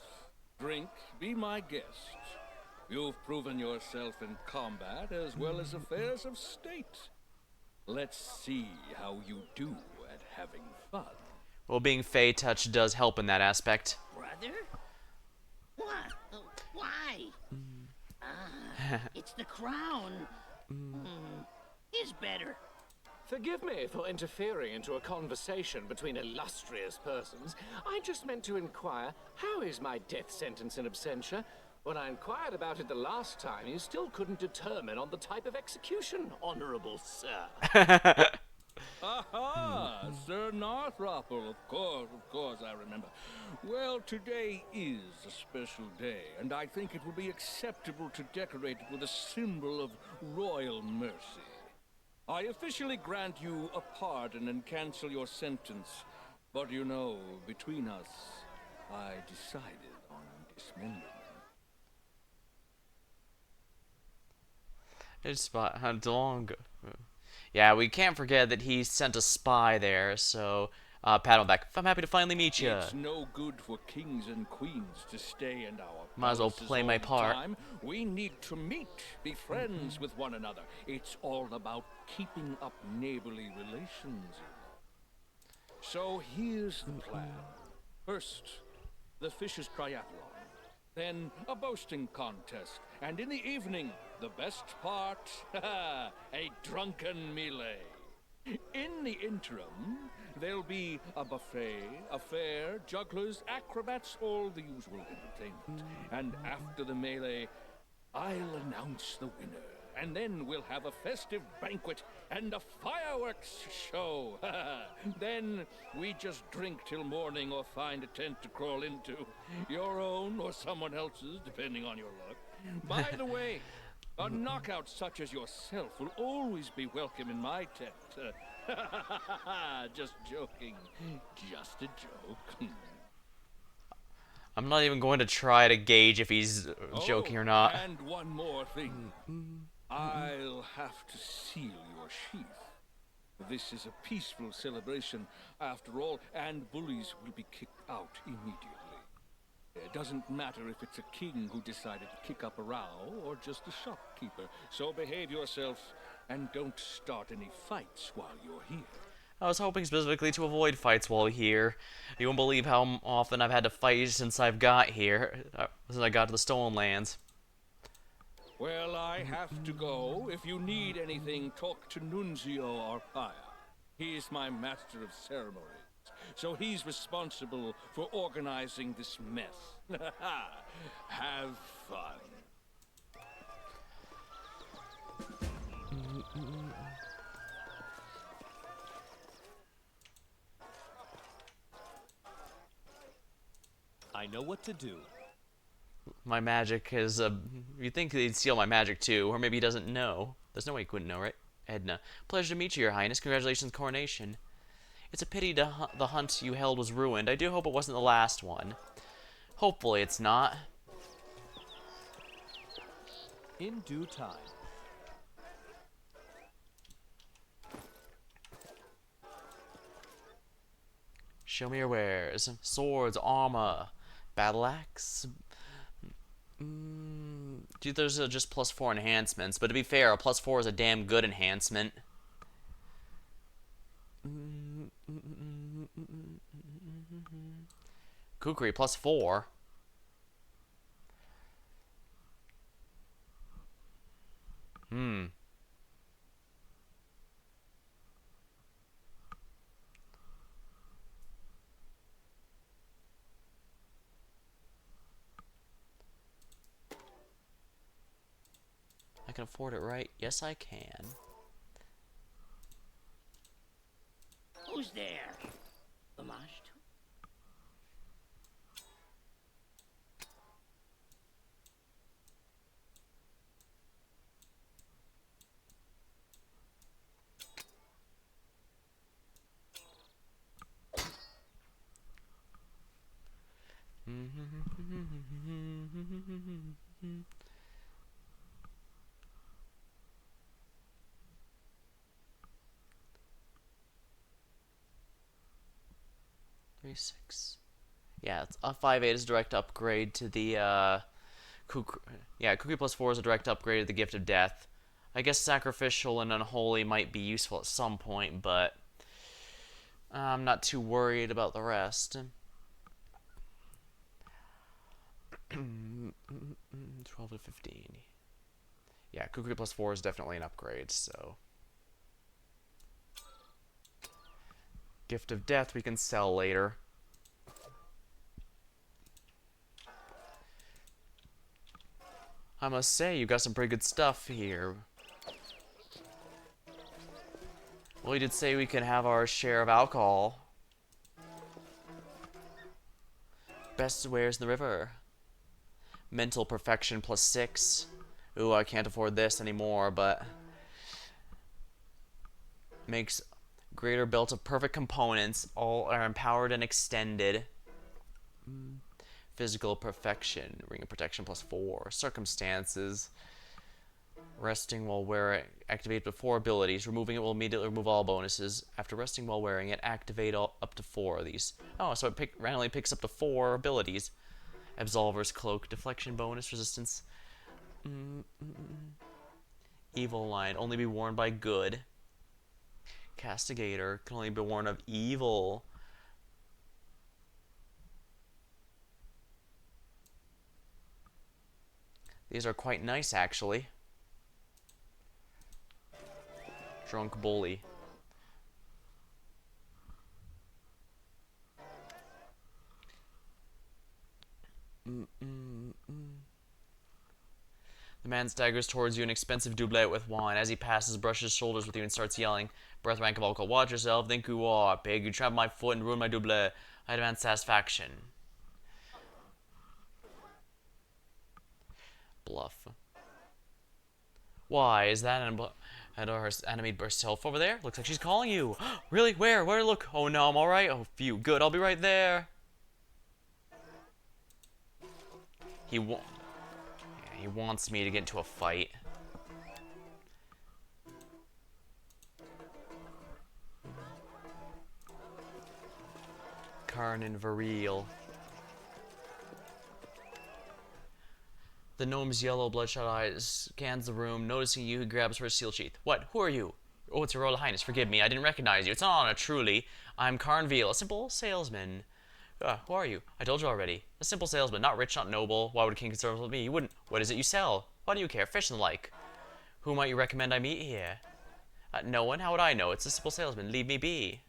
drink, be my guest. You've proven yourself in combat as well as affairs of state. Let's see how you do at having fun. Well, being Fey Touch does help in that aspect. Brother? What? Why? It's the crown. Is better. Forgive me for interfering into a conversation between illustrious persons. I just meant to inquire, how is my death sentence in absentia? When I inquired about it the last time, you still couldn't determine on the type of execution, honorable sir. Aha! Sir Northropple, of course, I remember. Well, today is a special day, and I think it would be acceptable to decorate it with a symbol of royal mercy. I officially grant you a pardon and cancel your sentence. But you know, between us, I decided on dismemberment. It's about long. Yeah, we can't forget that he sent a spy there, so pat on the back. I'm happy to finally meet you. It's no good for kings and queens to stay in our Might as well palaces play all my the part. time. We need to meet, be friends with one another. It's all about keeping up neighborly relations. So here's the plan. First, the Fishers Triathlon. Then a boasting contest. And in the evening, the best part, a drunken melee. In the interim, there'll be a buffet, a fair, jugglers, acrobats, all the usual entertainment. And after the melee, I'll announce the winner. and then we'll have a festive banquet and a fireworks show. Then we just drink till morning or find a tent to crawl into. Your own or someone else's, depending on your luck. By the way, a knockout such as yourself will always be welcome in my tent. Just joking. Just a joke. I'm not even going to try to gauge if he's joking or not. And one more thing. I'll have to seal your sheath. This is a peaceful celebration, after all, and bullies will be kicked out immediately. It doesn't matter if it's a king who decided to kick up a row, or just a shopkeeper. So behave yourself, and don't start any fights while you're here. I was hoping specifically to avoid fights while here. You won't believe how often I've had to fight since I've got here, since I got to the Stolen Lands. Well, I have to go. If you need anything, talk to Nunzio Arpaia. He's my master of ceremonies, so he's responsible for organizing this mess. Have fun. I know what to do. My magic is, you'd think he'd steal my magic too, or maybe he doesn't know. There's no way he couldn't know, right? Edna. Pleasure to meet you, Your Highness. Congratulations, coronation. It's a pity the hunt you held was ruined. I do hope it wasn't the last one. Hopefully it's not. In due time. Show me your wares. Swords, armor, battle axe. Dude, those are just +4 enhancements, but to be fair, a +4 is a damn good enhancement. Kukri, +4. I can afford it, right? Yes, I can. Who's there? Lamashtu? Six. Yeah, it's a 5/8 is a direct upgrade to the Kukri. Yeah, Kukri +4 is a direct upgrade to the Gift of Death. I guess Sacrificial and Unholy might be useful at some point, but I'm not too worried about the rest. 12 to 15. Yeah, Kukri +4 is definitely an upgrade, so. Gift of Death we can sell later. I must say, you got some pretty good stuff here. Well, you did say we could have our share of alcohol. Best wares in the river. Mental perfection +6. Ooh, I can't afford this anymore, but makes greater belt of perfect components. All are empowered and extended. Physical perfection. Ring of protection +4. Circumstances. Resting while wearing. Activate before abilities. Removing it will immediately remove all bonuses. After resting while wearing it, activate up to 4 of these. Oh, so it randomly picks up to 4 abilities. Absolver's Cloak. Deflection bonus. Resistance. Evil Line. Only be worn by good. Castigator. Can only be worn of evil. These are quite nice, actually. Drunk Bully. The man staggers towards you, an expensive doublet with wine. As he passes, brushes shoulders with you and starts yelling. Breath rank of alcohol. Watch yourself, think you are. Pig, you trample my foot and ruin my doublet. I demand satisfaction. Bluff. Why, is that her enemy herself over there? Looks like she's calling you. Really? Where? Where? Look. Oh no, I'm alright. Oh, phew. Good, I'll be right there. He wants me to get into a fight. Karnan Viril. The gnome's yellow, bloodshot eyes scans the room. Noticing you, he grabs her steel sheath. What? Who are you? Oh, it's your Royal Highness. Forgive me. I didn't recognize you. It's an honor, truly. I'm Karn Veal, a simple salesman. Who are you? I told you already. A simple salesman. Not rich, not noble. Why would a king concern himself with me? You wouldn't. What is it you sell? Why do you care? Fish and the like. Who might you recommend I meet here? No one? How would I know? It's a simple salesman. Leave me be.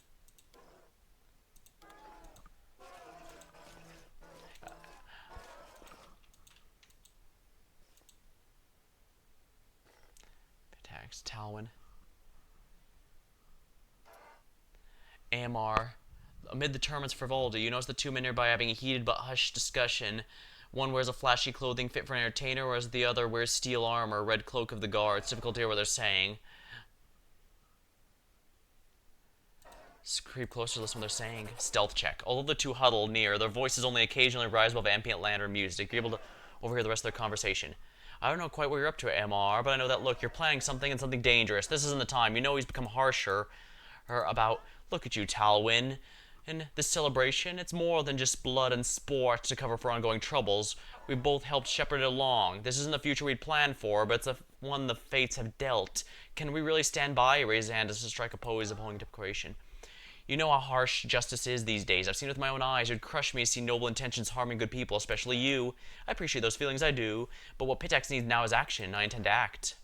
Talwyn. Amar. Amid the tournament's frivolity, you notice the two men nearby having a heated but hushed discussion. One wears a flashy clothing fit for an entertainer, whereas the other wears steel armor, red cloak of the guard. It's difficult to hear what they're saying. Just creep closer to listen to what they're saying. Stealth check. Although the two huddle near, their voices only occasionally rise above ambient lantern music. You're able to overhear the rest of their conversation. I don't know quite what you're up to, MR, but I know that, look, you're planning something and something dangerous. This isn't the time. You know he's become harsher about, look at you, Talwyn. In this celebration, it's more than just blood and sport to cover for ongoing troubles. We both helped shepherd it along. This isn't the future we'd planned for, but it's the one the fates have dealt. Can we really stand by? He raised his hand as to strike a pose of holding declaration. You know how harsh justice is these days. I've seen it with my own eyes. It would crush me to see noble intentions harming good people, especially you. I appreciate those feelings, I do. But what Pitax needs now is action. I intend to act.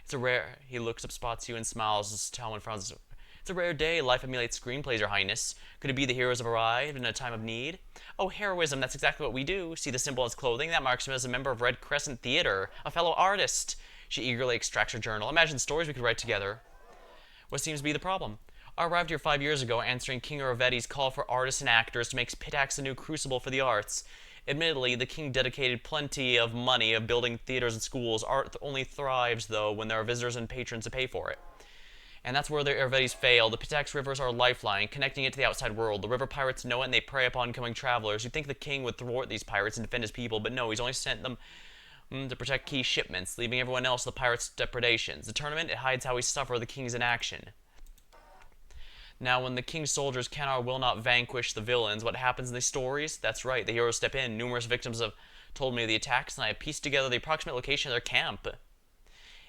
It's a rare... He looks up, spots you, and smiles as Talwyn frowns. It's a rare day. Life emulates screenplays, Your Highness. Could it be the heroes have arrived in a time of need? Oh, heroism, that's exactly what we do. See the symbol on his clothing? That marks him as a member of Red Crescent Theater, a fellow artist. She eagerly extracts her journal. Imagine stories we could write together. What seems to be the problem? I arrived here 5 years ago, answering King Iravetti's call for artists and actors to make Pitax a new crucible for the arts. Admittedly, the king dedicated plenty of money of building theaters and schools. Art only thrives, though, when there are visitors and patrons to pay for it. And that's where the Iravettis fail. The Pitax rivers are a lifeline, connecting it to the outside world. The river pirates know it, and they prey upon coming travelers. You'd think the king would thwart these pirates and defend his people, but no, he's only sent them to protect key shipments, leaving everyone else to the pirates' depredations. The tournament, it hides how we suffer the king's inaction. Now, when the king's soldiers can or will not vanquish the villains, what happens in these stories? That's right, the heroes step in. Numerous victims have told me of the attacks, and I have pieced together the approximate location of their camp.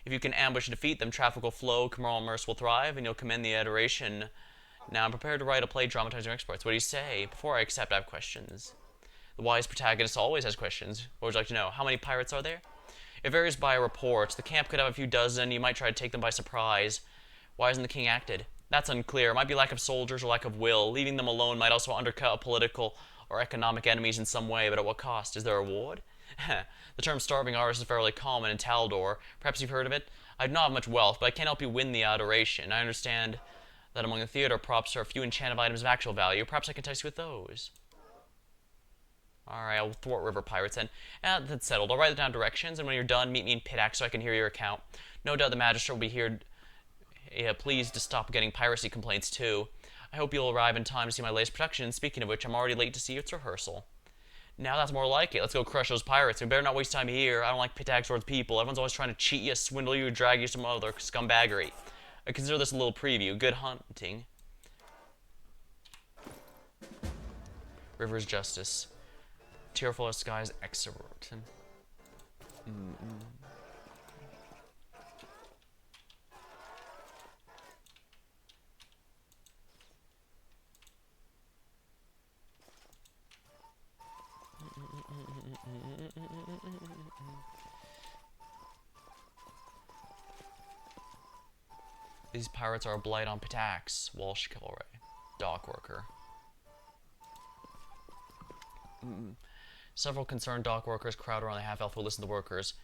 If you can ambush and defeat them, traffic will flow, commerce will thrive, and you'll commend the adoration. Now, I'm prepared to write a play dramatizing your exploits. What do you say? Before I accept, I have questions. The wise protagonist always has questions. What would you like to know? How many pirates are there? It varies by report. The camp could have a few dozen. You might try to take them by surprise. Why hasn't the king acted? That's unclear. It might be lack of soldiers or lack of will. Leaving them alone might also undercut political or economic enemies in some way, but at what cost? Is there a reward? The term starving artist is fairly common in Taldor. Perhaps you've heard of it? I do not have much wealth, but I can't help you win the adoration. I understand that among the theater props are a few enchanted items of actual value. Perhaps I can entice you with those. Alright, I'll thwart river pirates then. That's settled. I'll write down directions, and when you're done, meet me in Pitax so I can hear your account. No doubt the magistrate will be here. Pleased to stop getting piracy complaints too. I hope you'll arrive in time to see my latest production. Speaking of which, I'm already late to see its rehearsal. Now that's more like it. Let's go crush those pirates. We better not waste time here. I don't like Pitax towards people. Everyone's always trying to cheat you, swindle you, drag you to some other scumbaggery. I consider this a little preview. Good hunting. River's justice. Tearful of skies extrovert. These pirates are a blight on Pitax. Walsh Kilroy. Dock worker. Several concerned dock workers crowd around the half-elf who listen to the workers.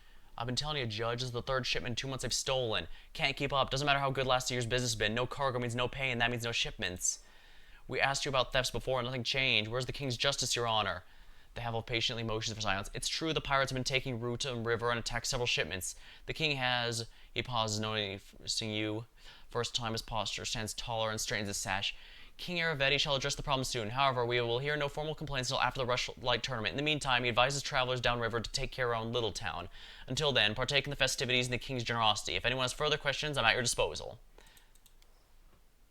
I've been telling you, Judge, this is the third shipment in 2 months I've stolen. Can't keep up. Doesn't matter how good last year's business has been. No cargo means no pay, and that means no shipments. We asked you about thefts before, and nothing changed. Where's the king's justice, Your Honor? The Havel patiently motions for silence. It's true the pirates have been taking route on river and attacked several shipments. The king has... He pauses, noticing you. First time his posture stands taller and straightens his sash. King Aravetti shall address the problem soon. However, we will hear no formal complaints until after the Rushlight Tournament. In the meantime, he advises travelers downriver to take care around Little Town. Until then, partake in the festivities and the king's generosity. If anyone has further questions, I'm at your disposal.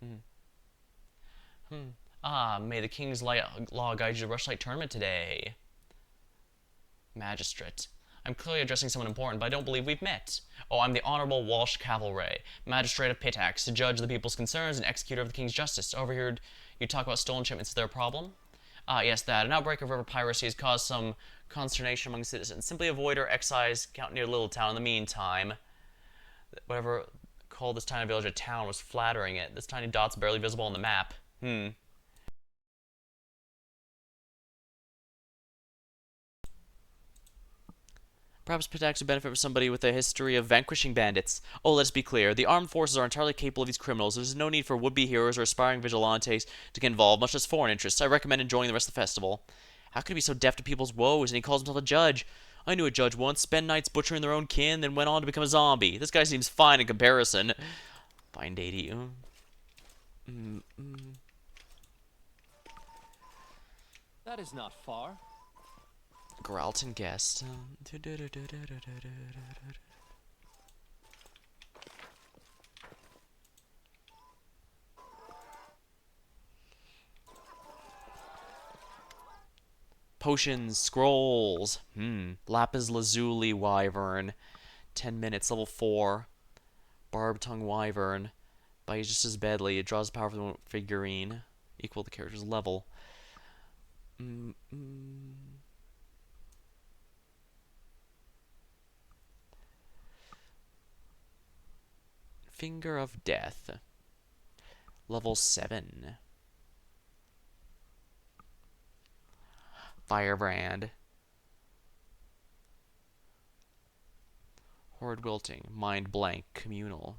May the king's law guide you to the Rushlight Tournament today. Magistrate. I'm clearly addressing someone important, but I don't believe we've met. Oh, I'm the Honorable Walsh Cavalry, Magistrate of Pitax, to judge the people's concerns and executor of the king's justice. Overheard you talk about stolen shipments. Is there a problem? Yes, that. An outbreak of river piracy has caused some consternation among citizens. Simply avoid or excise count near Little Town. In the meantime, whatever called this tiny village a town was flattering it. This tiny dot's barely visible on the map. Perhaps Pitax would benefit from somebody with a history of vanquishing bandits. Oh, let's be clear. The armed forces are entirely capable of these criminals. There's no need for would-be heroes or aspiring vigilantes to get involved, much less foreign interests. I recommend enjoying the rest of the festival. How could he be so deaf to people's woes, and he calls himself a judge? I knew a judge once. Spent nights butchering their own kin, then went on to become a zombie. This guy seems fine in comparison. Fine day to you. That is not far. Gralton guest. Potions, scrolls. Lapis Lazuli Wyvern. 10 minutes, level 4. Barb Tongue Wyvern. Bites just as badly. It draws power from the figurine. Equal the character's level. Finger of Death. Level 7. Firebrand. Horde Wilting. Mind Blank. Communal.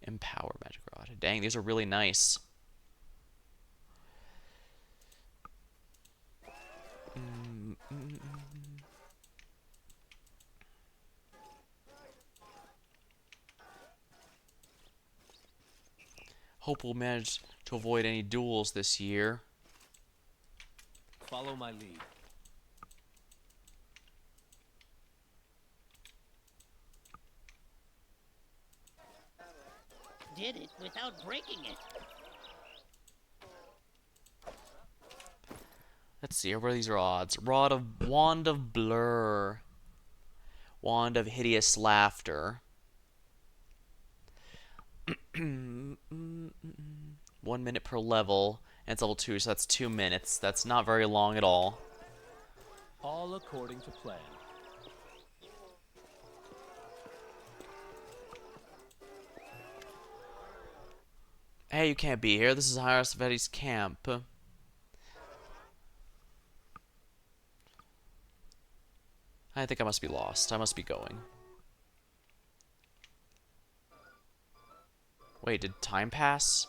Empower Magic Rod. Dang, these are really nice. Hope we'll manage to avoid any duels this year. Follow my lead. Did it without breaking it. Let's see, what are these odds? Wand of Blur. Wand of Hideous Laughter. 1 minute per level, and it's level 2, so that's 2 minutes. That's not very long at all. All according to plan. Hey, you can't be here. This is Harasavetti's camp. I think I must be lost. I must be going. Wait, did time pass?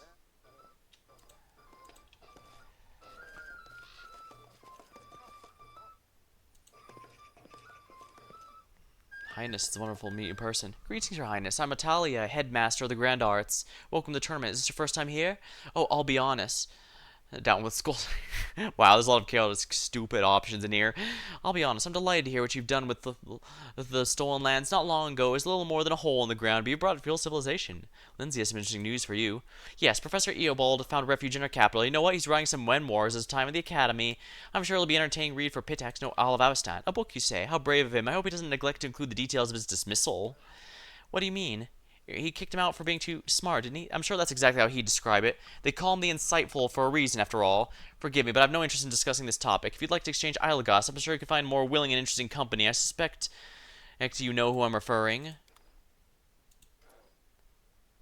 Highness, it's wonderful to meet you in person. Greetings, Your Highness. I'm Atalia, headmaster of the Grand Arts. Welcome to the tournament. Is this your first time here? Oh, I'll be honest. Down with school. Wow, there's a lot of chaotic, stupid options in here. I'll be honest, I'm delighted to hear what you've done with the stolen lands. Not long ago, it was a little more than a hole in the ground, but you brought it real civilization. Lindsay has some interesting news for you. Yes, Professor Eobald found refuge in our capital. You know what? He's writing some memoirs at his time at the academy. I'm sure it'll be an entertaining read for Pitax, no Isle of Avastan. A book, you say? How brave of him. I hope he doesn't neglect to include the details of his dismissal. What do you mean? He kicked him out for being too smart, didn't he? I'm sure that's exactly how he'd describe it. They call him the insightful for a reason, after all. Forgive me, but I have no interest in discussing this topic. If you'd like to exchange idle gossip, I'm sure you can find more willing and interesting company. I suspect you know who I'm referring.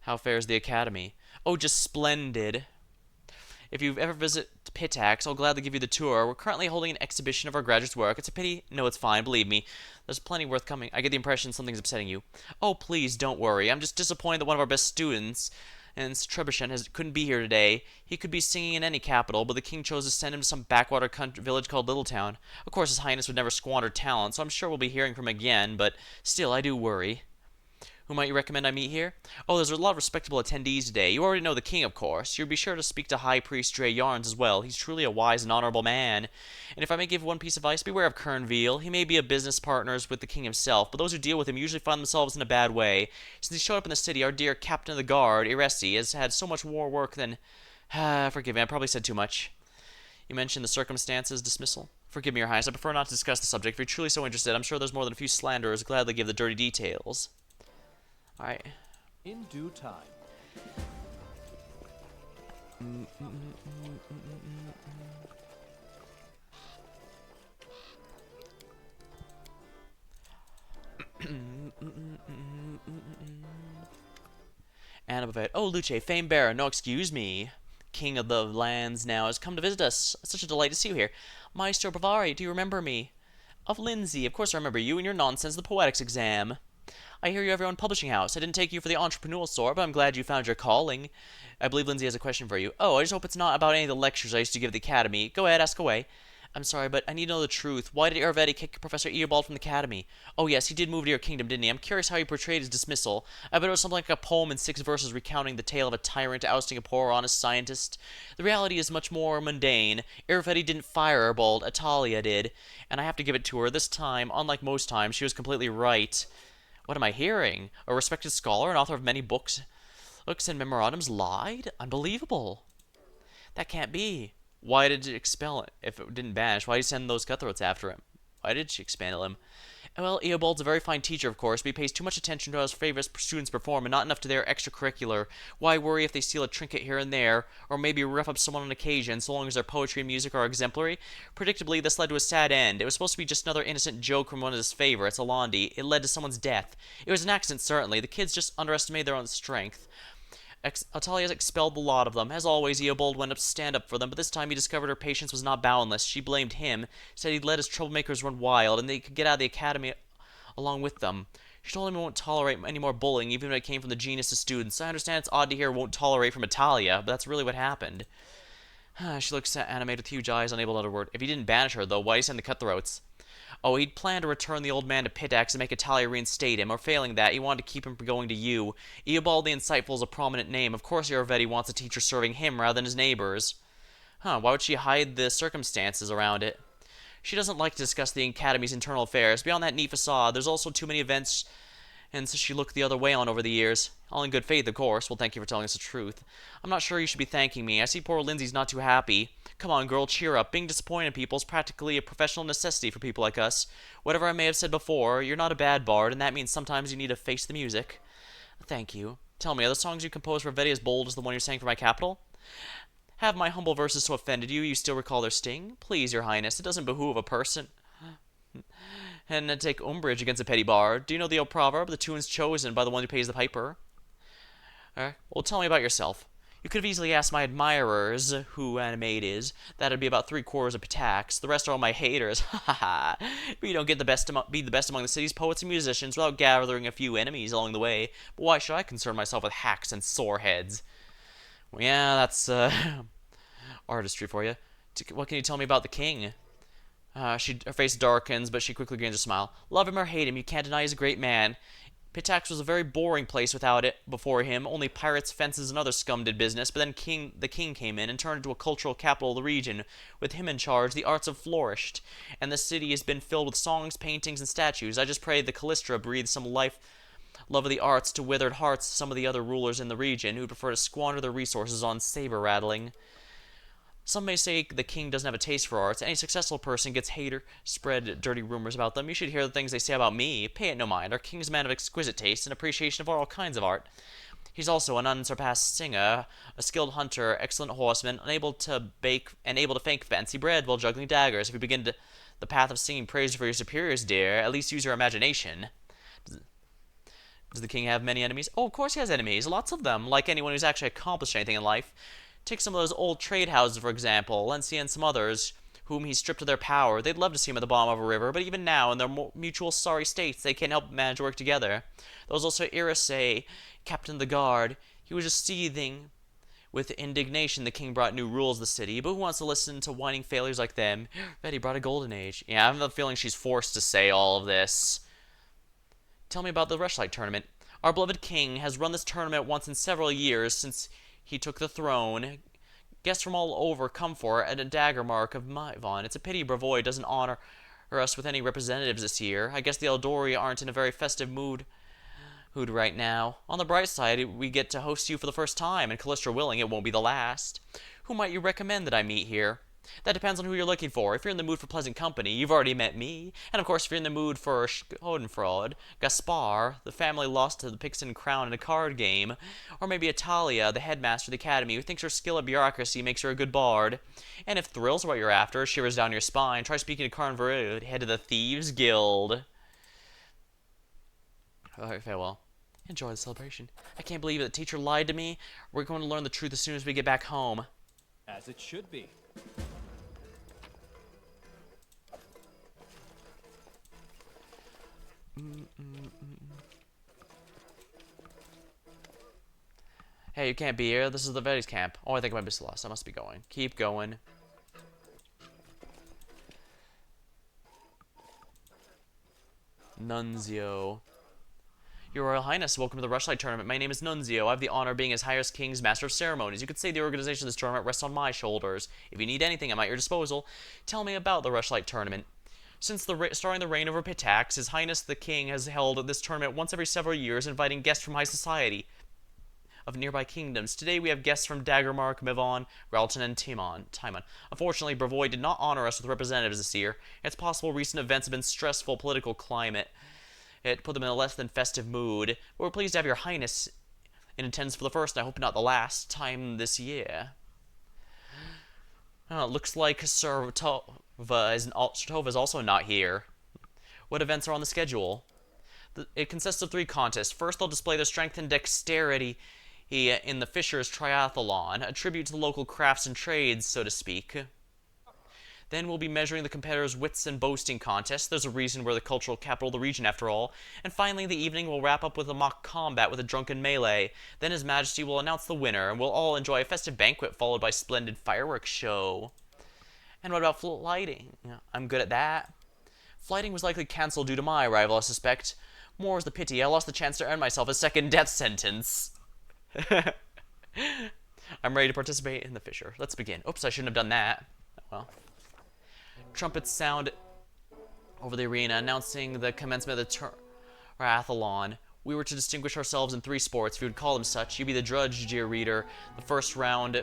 How fares the academy? Oh, just splendid. If you ever visit Pitax, I'll gladly give you the tour. We're currently holding an exhibition of our graduates' work. It's a pity. No, it's fine. Believe me. There's plenty worth coming. I get the impression something's upsetting you. Oh, please, don't worry. I'm just disappointed that one of our best students, and Trebuchet, couldn't be here today. He could be singing in any capital, but the king chose to send him to some backwater village called Littletown. Of course, His Highness would never squander talent, so I'm sure we'll be hearing from him again, but still, I do worry. Who might you recommend I meet here? Oh, there's a lot of respectable attendees today. You already know the king, of course. You'll be sure to speak to High Priest Dre Yarns as well. He's truly a wise and honorable man. And if I may give one piece of advice, beware of Kernville. He may be a business partners with the king himself, but those who deal with him usually find themselves in a bad way. Since he showed up in the city, our dear captain of the guard, Iresi, has had so much more work than... forgive me, I probably said too much. You mentioned the circumstances dismissal. Forgive me, Your Highness, I prefer not to discuss the subject. If you're truly so interested, I'm sure there's more than a few slanderers who gladly give the dirty details. Alright. In due time. Annabeth. Oh, Luce, fame bearer. No, excuse me. King of the lands now has come to visit us. Such a delight to see you here. Maestro Bavari, do you remember me? Of Lindsay. Of course I remember you and your nonsense the poetics exam. I hear you have your own publishing house. I didn't take you for the entrepreneurial sort, but I'm glad you found your calling. I believe Lindsay has a question for you. Oh, I just hope it's not about any of the lectures I used to give at the academy. Go ahead, ask away. I'm sorry, but I need to know the truth. Why did Irvetti kick Professor Earbald from the academy? Oh yes, he did move to your kingdom, didn't he? I'm curious how he portrayed his dismissal. I bet it was something like a poem in 6 verses recounting the tale of a tyrant ousting a poor, honest scientist. The reality is much more mundane. Irvetti didn't fire Earbald, Atalia did. And I have to give it to her. This time, unlike most times, she was completely right. What am I hearing? A respected scholar and author of many books and memorandums lied? Unbelievable. That can't be. Why did it expel it if it didn't banish? Why did he send those cutthroats after him? Why did she expel him? Well, Eobald's a very fine teacher, of course, but he pays too much attention to how his favorite students perform and not enough to their extracurricular. Why worry if they steal a trinket here and there, or maybe rough up someone on occasion, so long as their poetry and music are exemplary? Predictably, this led to a sad end. It was supposed to be just another innocent joke from one of his favorites, Alandi. It led to someone's death. It was an accident, certainly. The kids just underestimated their own strength. Atalia has expelled the lot of them. As always, Eobald went up to stand up for them, but this time he discovered her patience was not boundless. She blamed him, said he'd let his troublemakers run wild, and they could get out of the academy along with them. She told him he won't tolerate any more bullying, even when it came from the genius of students. I understand it's odd to hear won't tolerate from Atalia, but that's really what happened. She looks animated with huge eyes, unable to utter a word. If he didn't banish her, though, why did he send the cutthroats? Oh, he'd planned to return the old man to Pitax and make Atalia reinstate him, or failing that, he wanted to keep him from going to you. Eobald the Insightful is a prominent name. Of course Irvetti wants a teacher serving him rather than his neighbors. Why would she hide the circumstances around it? She doesn't like to discuss the Academy's internal affairs. Beyond that neat facade, there's also too many events, and so she looked the other way on over the years. All in good faith, of course. Well, thank you for telling us the truth. I'm not sure you should be thanking me. I see poor Lindsay's not too happy. Come on, girl, cheer up. Being disappointed in people is practically a professional necessity for people like us. Whatever I may have said before, you're not a bad bard, and that means sometimes you need to face the music. Thank you. Tell me, are the songs you composed for Vetti as bold as the one you're sang for my capital? Have my humble verses so offended you, you still recall their sting? Please, your highness, it doesn't behoove a person. And take umbrage against a petty bard. Do you know the old proverb, the tune's chosen by the one who pays the piper? Well, tell me about yourself. You could have easily asked my admirers who Animate is. That'd be about 3/4 of Pitax. The rest are all my haters. Ha ha ha. But you don't get be the best among the city's poets and musicians without gathering a few enemies along the way. But why should I concern myself with hacks and sore heads? Well, yeah, that's artistry for you. What can you tell me about the king? Her face darkens, but she quickly gains a smile. Love him or hate him, you can't deny he's a great man. Pitax was a very boring place without it before him. Only pirates, fences, and other scum did business. But then the king came in and turned into a cultural capital of the region. With him in charge, the arts have flourished, and the city has been filled with songs, paintings, and statues. I just pray the Callistra breathes some love of the arts to withered hearts some of the other rulers in the region who prefer to squander their resources on saber rattling. Some may say the king doesn't have a taste for arts. Any successful person gets spread dirty rumors about them. You should hear the things they say about me. Pay it no mind. Our king's a man of exquisite taste and appreciation of all kinds of art. He's also an unsurpassed singer, a skilled hunter, excellent horseman, able to fake fancy bread while juggling daggers. If you begin the path of singing praise for your superiors, dear, at least use your imagination. Does the king have many enemies? Oh, of course he has enemies. Lots of them. Like anyone who's actually accomplished anything in life. Take some of those old trade houses, for example, Lencia and some others, whom he stripped of their power. They'd love to see him at the bottom of a river, but even now, in their mutual sorry states, they can't help but manage to work together. There was also Irisay, captain of the guard. He was just seething with indignation the king brought new rules to the city, but who wants to listen to whining failures like them? Bet he brought a golden age. Yeah, I have the feeling she's forced to say all of this. Tell me about the Rushlight Tournament. Our beloved king has run this tournament once in several years since he took the throne. Guests from all over come for it at a dagger mark of Mivon. It's a pity Bravoy doesn't honor us with any representatives this year. I guess the Eldori aren't in a very festive mood right now. On the bright side, we get to host you for the first time, and Callistra willing, it won't be the last. Who might you recommend that I meet here? That depends on who you're looking for. If you're in the mood for pleasant company, you've already met me. And of course, if you're in the mood for Schadenfreude, Gaspar, the family lost to the Pixton Crown in a card game, or maybe Atalia, the headmaster of the academy, who thinks her skill at bureaucracy makes her a good bard. And if thrills are what you're after, shivers down your spine, try speaking to Carnverud, head of the Thieves Guild. Alright, farewell. Enjoy the celebration. I can't believe it. The teacher lied to me. We're going to learn the truth as soon as we get back home. As it should be. Hey, you can't be here. This is the Vetti's camp. Oh, I think I might be lost. I must be going. Keep going. Nunzio. Your Royal Highness, welcome to the Rushlight Tournament. My name is Nunzio. I have the honor of being His Highest King's Master of Ceremonies. You could say the organization of this tournament rests on my shoulders. If you need anything, I'm at your disposal. Tell me about the Rushlight Tournament. Since starting the reign over Pitax, His Highness the King has held this tournament once every several years, inviting guests from high society of nearby kingdoms. Today we have guests from Daggermark, Mivon, Gralton, and Timon. Unfortunately, Bravoy did not honor us with representatives this year. It's possible recent events have been stressful political climate. It put them in a less than festive mood. But we're pleased to have your Highness in attendance for the first, and I hope not the last, time this year. It looks like Sertova is also not here. What events are on the schedule? It consists of 3 contests. First, they'll display their strength and dexterity in the Fisher's Triathlon, a tribute to the local crafts and trades, so to speak. Then we'll be measuring the competitors' wits and boasting contest. There's a reason we're the cultural capital of the region, after all. And finally, the evening will wrap up with a mock combat with a drunken melee. Then His Majesty will announce the winner, and we'll all enjoy a festive banquet followed by a splendid fireworks show. And what about flighting? I'm good at that. Flighting was likely cancelled due to my arrival, I suspect. More is the pity. I lost the chance to earn myself a second death sentence. I'm ready to participate in the Fisher. Let's begin. Oops, I shouldn't have done that. Well. Trumpets sound over the arena, announcing the commencement of the triathlon. We were to distinguish ourselves in 3 sports, if you would call them such. You'd be the judge, dear reader. The first round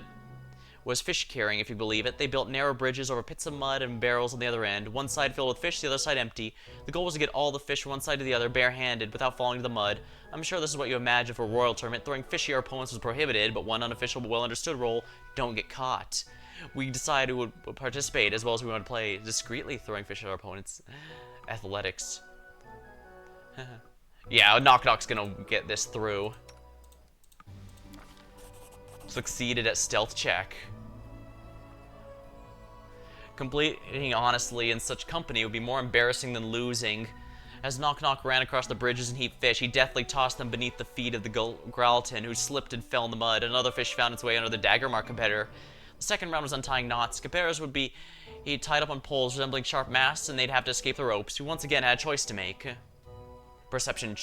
was fish carrying, if you believe it. They built narrow bridges over pits of mud and barrels on the other end, one side filled with fish, the other side empty. The goal was to get all the fish from one side to the other barehanded without falling to the mud. I'm sure this is what you imagine for a royal tournament. Throwing fish at your opponents was prohibited, but one unofficial but well understood rule: don't get caught. We decided we would participate as well as we wanted to play discreetly, throwing fish at our opponents. Athletics. Yeah, Knock Knock's gonna get this through. Succeeded at stealth check. Completing honestly in such company would be more embarrassing than losing. As Knock Knock ran across the bridges and heaped fish, he deftly tossed them beneath the feet of the Gralton, who slipped and fell in the mud. Another fish found its way under the Daggermark competitor. The second round was untying knots. Competitors would be tied up on poles resembling sharp masts, and they'd have to escape the ropes. We once again had a choice to make. Perception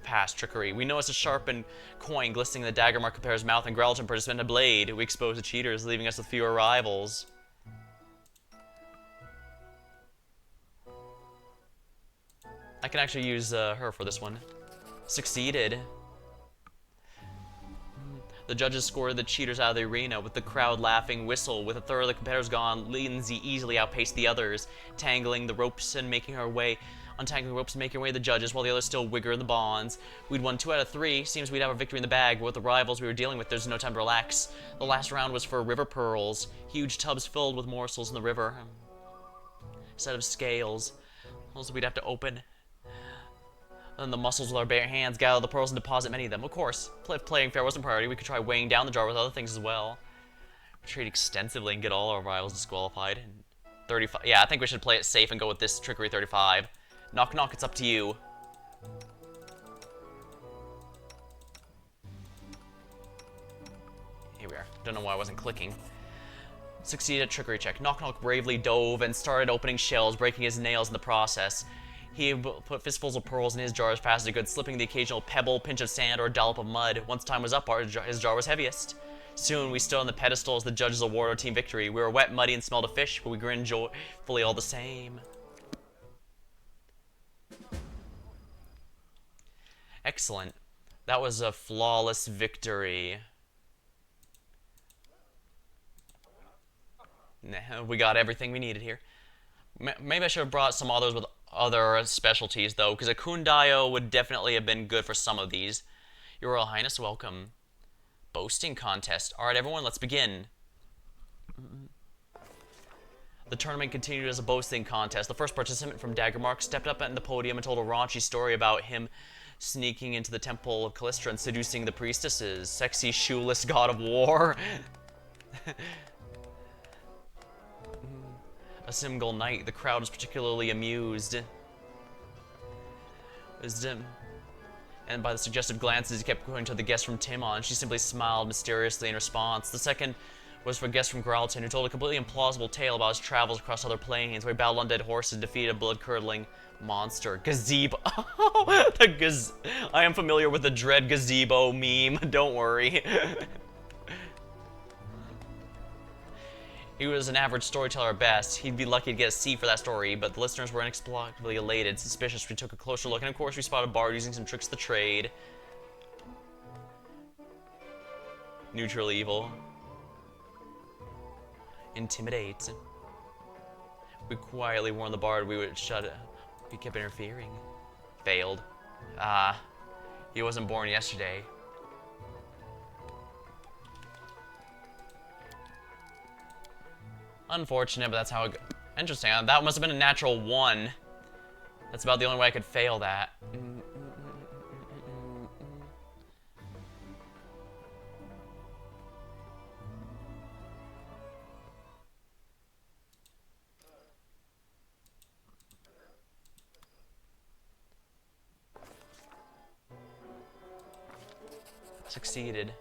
pass trickery. We noticed a sharpened coin glistening in the Daggermark competitor's mouth, and Gralton participant a blade. We exposed the cheaters, leaving us with fewer rivals. I can actually use her for this one. Succeeded. The judges scored the cheaters out of the arena, with the crowd laughing. Whistle. With a third of the competitors gone, Lindsay easily outpaced the others, untangling the ropes and making her way to the judges, while the others still wiggled the bonds. We'd won 2 out of 3. Seems we'd have a victory in the bag, but with the rivals we were dealing with, there's no time to relax. The last round was for river pearls, huge tubs filled with morsels in the river. A set of scales. Also, we'd have to open. And the muscles with our bare hands, gather the pearls and deposit many of them. Of course, if playing fair wasn't priority, we could try weighing down the jar with other things as well. Trade extensively and get all our rivals disqualified. 35. Yeah, I think we should play it safe and go with this trickery 35. Knock knock, it's up to you. Here we are. Don't know why I wasn't clicking. Succeeded at trickery check. Knock knock bravely dove and started opening shells, breaking his nails in the process. He put fistfuls of pearls in his jar as fast as he could, slipping the occasional pebble, pinch of sand, or dollop of mud. Once time was up, his jar was heaviest. Soon, we stood on the pedestal as the judges awarded our team victory. We were wet, muddy, and smelled of fish, but we grinned joyfully all the same. Excellent. That was a flawless victory. Nah, we got everything we needed here. Maybe I should have brought some others with other specialties, though, because a Kundayo would definitely have been good for some of these. Your Royal Highness, welcome. Boasting contest. Alright, everyone, let's begin. The tournament continued as a boasting contest. The first participant from Daggermark stepped up at the podium and told a raunchy story about him sneaking into the temple of Callistra and seducing the priestesses. Sexy, shoeless god of war. A single night, the crowd was particularly amused. And by the suggestive glances he kept going to the guest from Timon, she simply smiled mysteriously in response. The second was for a guest from Gralton, who told a completely implausible tale about his travels across other planes, where he battled on dead horses and defeated a blood-curdling monster. Gazebo. I am familiar with the dread gazebo meme, don't worry. He was an average storyteller at best. He'd be lucky to get a C for that story, but the listeners were inexplicably elated, suspicious. We took a closer look, and of course we spotted Bard using some tricks of the trade. Neutral evil. Intimidate. We quietly warned the Bard we would shut it. He kept interfering. Failed. He wasn't born yesterday. Unfortunate, but that's how it goes. Interesting. That must have been a natural 1. That's about the only way I could fail that. Succeeded.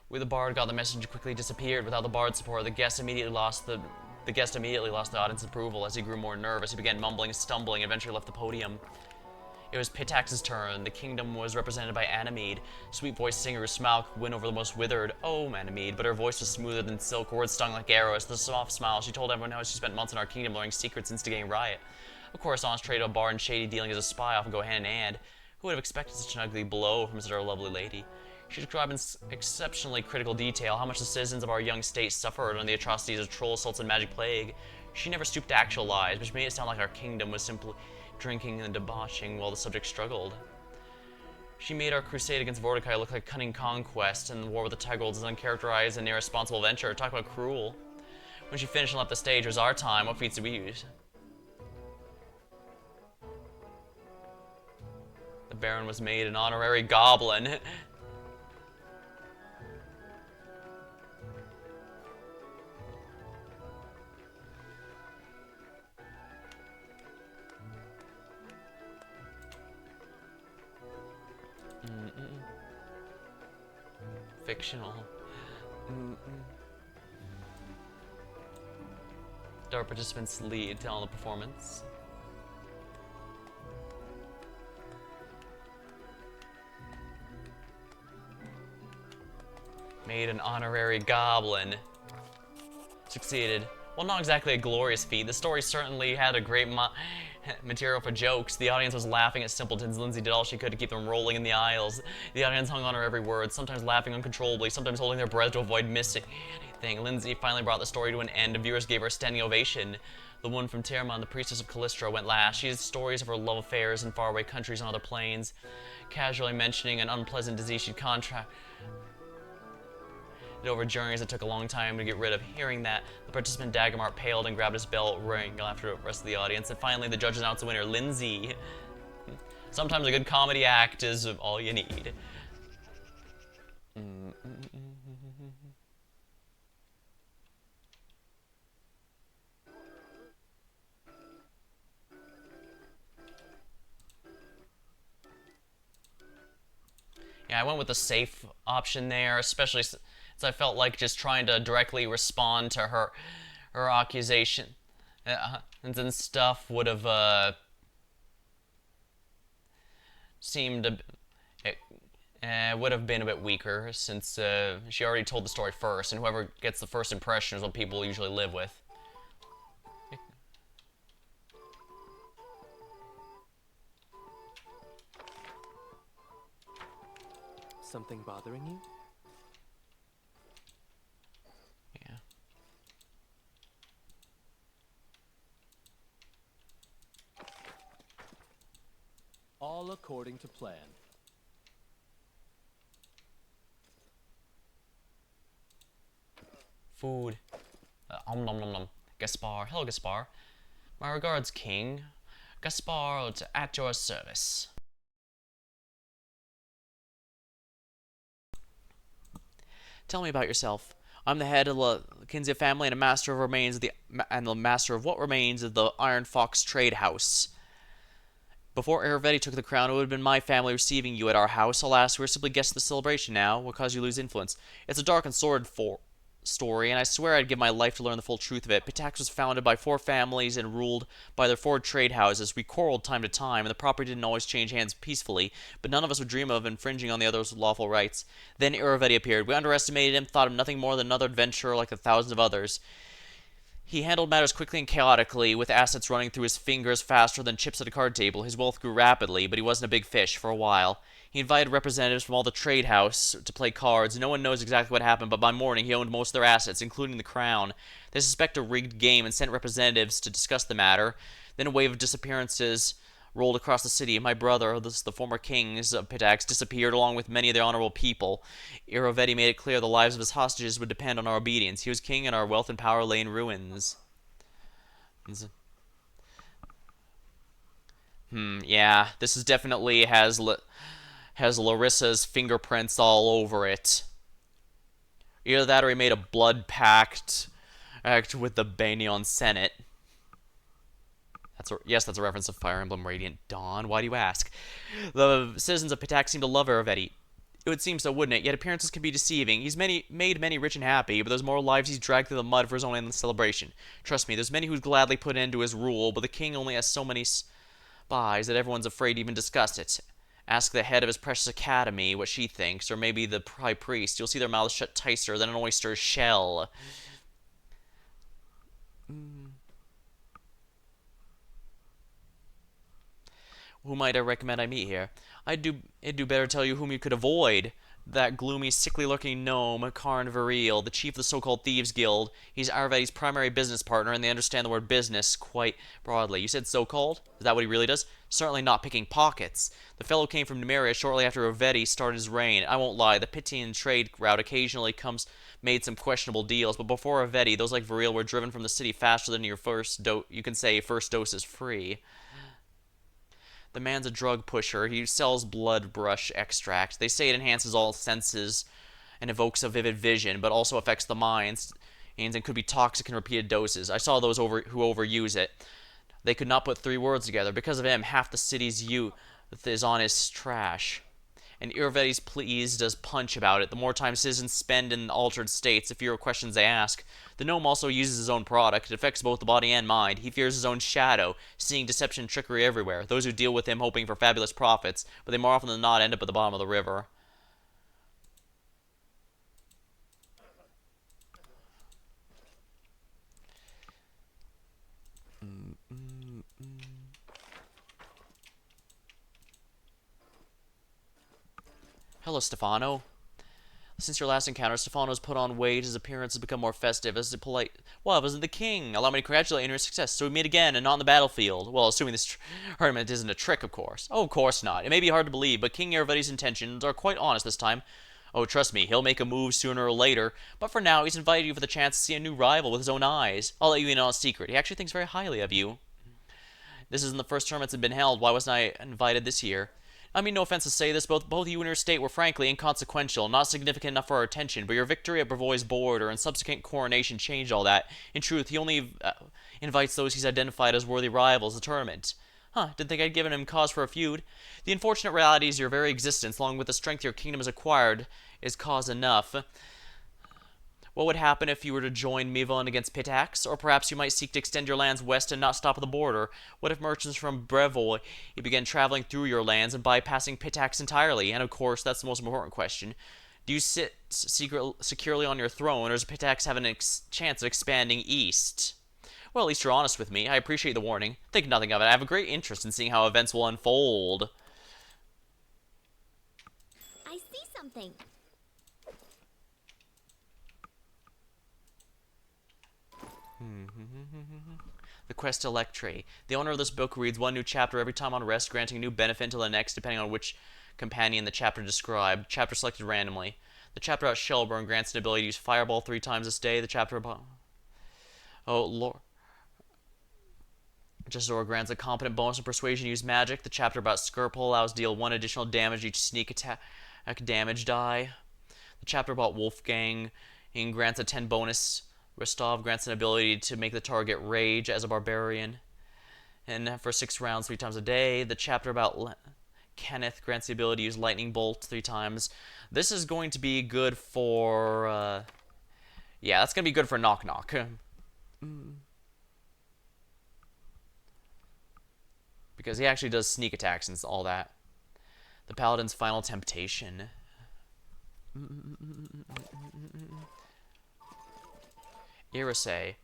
When the Bard got the message and quickly disappeared. Without the Bard's support, the guest immediately lost the audience's approval. As he grew more nervous, he began mumbling and stumbling and eventually left the podium. It was Pitax's turn. The kingdom was represented by Anamede, sweet-voiced singer whose smile could win over the most withered. Oh, Anamede, but her voice was smoother than silk, words stung like arrows. The soft smile, she told everyone how she spent months in our kingdom learning secrets, instigating riot. Of course, honest trade of a Bard and shady dealing as a spy often go hand in hand. Who would have expected such an ugly blow from such a lovely lady? She described in exceptionally critical detail how much the citizens of our young state suffered under the atrocities of troll assaults and magic plague. She never stooped to actual lies, which made it sound like our kingdom was simply drinking and debauching while the subject struggled. She made our crusade against Vorticai look like cunning conquest, and the war with the Tegrals is uncharacterized and irresponsible venture. Talk about cruel. When she finished and left the stage, it was our time. What feats did we use? The Baron was made an honorary goblin. Fictional. Our participants lead on the performance. Made an honorary goblin. Succeeded. Well, not exactly a glorious feat. The story certainly had a great material for jokes. The audience was laughing at simpletons. Lindsay did all she could to keep them rolling in the aisles. The audience hung on her every word, sometimes laughing uncontrollably, sometimes holding their breath to avoid missing anything. Lindsay finally brought the story to an end. The viewers gave her a standing ovation. The woman from Tiamat, the priestess of Callistra, went last. She had stories of her love affairs in faraway countries and other planes, casually mentioning an unpleasant disease she'd contracted over journeys that took a long time to get rid of. Hearing that, the participant Daggermark paled and grabbed his belt ring after the rest of the audience. And finally, the judge announced the winner, Lindsay. Sometimes a good comedy act is all you need. Yeah, I went with the safe option there, especially since I felt like just trying to directly respond to her accusation and stuff would have seemed it would have been a bit weaker since she already told the story first, and whoever gets the first impression is what people usually live with. Something bothering you? Yeah. All according to plan. Food. Nom nom nom nom. Gaspar. Hello, Gaspar. My regards, King. Gaspar at your service. Tell me about yourself. I'm the head of the Kinzia family and a master of remains of the master of what remains of the Iron Fox Trade House. Before Aravetti took the crown, it would have been my family receiving you at our house. Alas, we're simply guests of the celebration now. What caused you to lose influence? It's a dark and sordid story, and I swear I'd give my life to learn the full truth of it. Pitax was founded by 4 families and ruled by their 4 trade houses. We quarreled time to time, and the property didn't always change hands peacefully, but none of us would dream of infringing on the other's lawful rights. Then Aravetti appeared. We underestimated him, thought him nothing more than another adventurer like the thousands of others. He handled matters quickly and chaotically, with assets running through his fingers faster than chips at a card table. His wealth grew rapidly, but he wasn't a big fish for a while. He invited representatives from all the trade house to play cards. No one knows exactly what happened, but by morning he owned most of their assets, including the crown. They suspect a rigged game and sent representatives to discuss the matter. Then a wave of disappearances rolled across the city. My brother, the former kings of Pitax, disappeared along with many of the honorable people. Iravetti made it clear the lives of his hostages would depend on our obedience. He was king, and our wealth and power lay in ruins. Yeah, this is definitely has Larissa's fingerprints all over it. Either that or he made a blood pact with the Banyan Senate. Yes, that's a reference to Fire Emblem Radiant Dawn. Why do you ask? The citizens of Pitax seem to love Aravetti. It would seem so, wouldn't it? Yet appearances can be deceiving. He's made many rich and happy, but there's more lives he's dragged through the mud for his own endless celebration. Trust me, there's many who'd gladly put an end to his rule, but the king only has so many spies that everyone's afraid to even discuss it. Ask the head of his precious academy what she thinks, or maybe the high priest. You'll see their mouths shut tighter than an oyster's shell. Who might I recommend I meet here? It'd do better to tell you whom you could avoid. That gloomy, sickly-looking gnome, Karn Varil, the chief of the so-called Thieves Guild. He's Aravetti's primary business partner, and they understand the word business quite broadly. You said so-called? Is that what he really does? Certainly not picking pockets. The fellow came from Numeria shortly after Aravetti started his reign. I won't lie, the Pythian trade route occasionally made some questionable deals, but before Aravetti, those like Varil were driven from the city faster than your first dose is free. The man's a drug pusher. He sells blood brush extract. They say it enhances all senses and evokes a vivid vision, but also affects the minds and could be toxic in repeated doses. I saw those who overuse it. They could not put 3 words together. Because of him, half the city's youth is on his trash. And Iravetti's pleased as punch about it. The more time citizens spend in altered states, the fewer questions they ask. The gnome also uses his own product. It affects both the body and mind. He fears his own shadow, seeing deception and trickery everywhere. Those who deal with him hoping for fabulous profits, but they more often than not end up at the bottom of the river. Hello, Stefano. Since your last encounter, Stefano's put on weight, his appearance has become more festive, as polite. Well, I wasn't the king. Allow me to congratulate you on your success. So we meet again, and not on the battlefield. Well, assuming this tournament isn't a trick, of course. Oh, of course not. It may be hard to believe, but King Iravetti's intentions are quite honest this time. Oh, trust me, he'll make a move sooner or later. But for now, he's invited you for the chance to see a new rival with his own eyes. I'll let you in on a secret. He actually thinks very highly of you. This isn't the first tournament that's been held. Why wasn't I invited this year? I mean, no offense to say this, both you and your state were frankly inconsequential, not significant enough for our attention, but your victory at Brevoy's border and subsequent coronation changed all that. In truth, he only invites those he's identified as worthy rivals of the tournament. Didn't think I'd given him cause for a feud. The unfortunate reality is your very existence, along with the strength your kingdom has acquired, is cause enough. What would happen if you were to join Mivon against Pitax? Or perhaps you might seek to extend your lands west and not stop at the border. What if merchants from Brevoy began traveling through your lands and bypassing Pitax entirely? And of course, that's the most important question. Do you sit securely on your throne, or does Pitax have a chance of expanding east? Well, at least you're honest with me. I appreciate the warning. Think nothing of it. I have a great interest in seeing how events will unfold. I see something. The Quest Electre. The owner of this book reads one new chapter every time on rest, granting a new benefit until the next, depending on which companion the chapter described. Chapter selected randomly. The chapter about Shelburne grants an ability to use Fireball 3 times this day. The chapter about... Oh, Lord. Jazor grants a competent bonus of persuasion to use magic. The chapter about Skirple allows deal 1 additional damage each sneak attack damage die. The chapter about Wolfgang grants a 10 bonus. Rostov grants an ability to make the target rage as a barbarian. And for 6 rounds 3 times a day. The chapter about Kenneth grants the ability to use Lightning Bolt 3 times. This is going to be good for... yeah, that's going to be good for Knock Knock. Because he actually does sneak attacks and all that. The Paladin's Final Temptation. Irisay.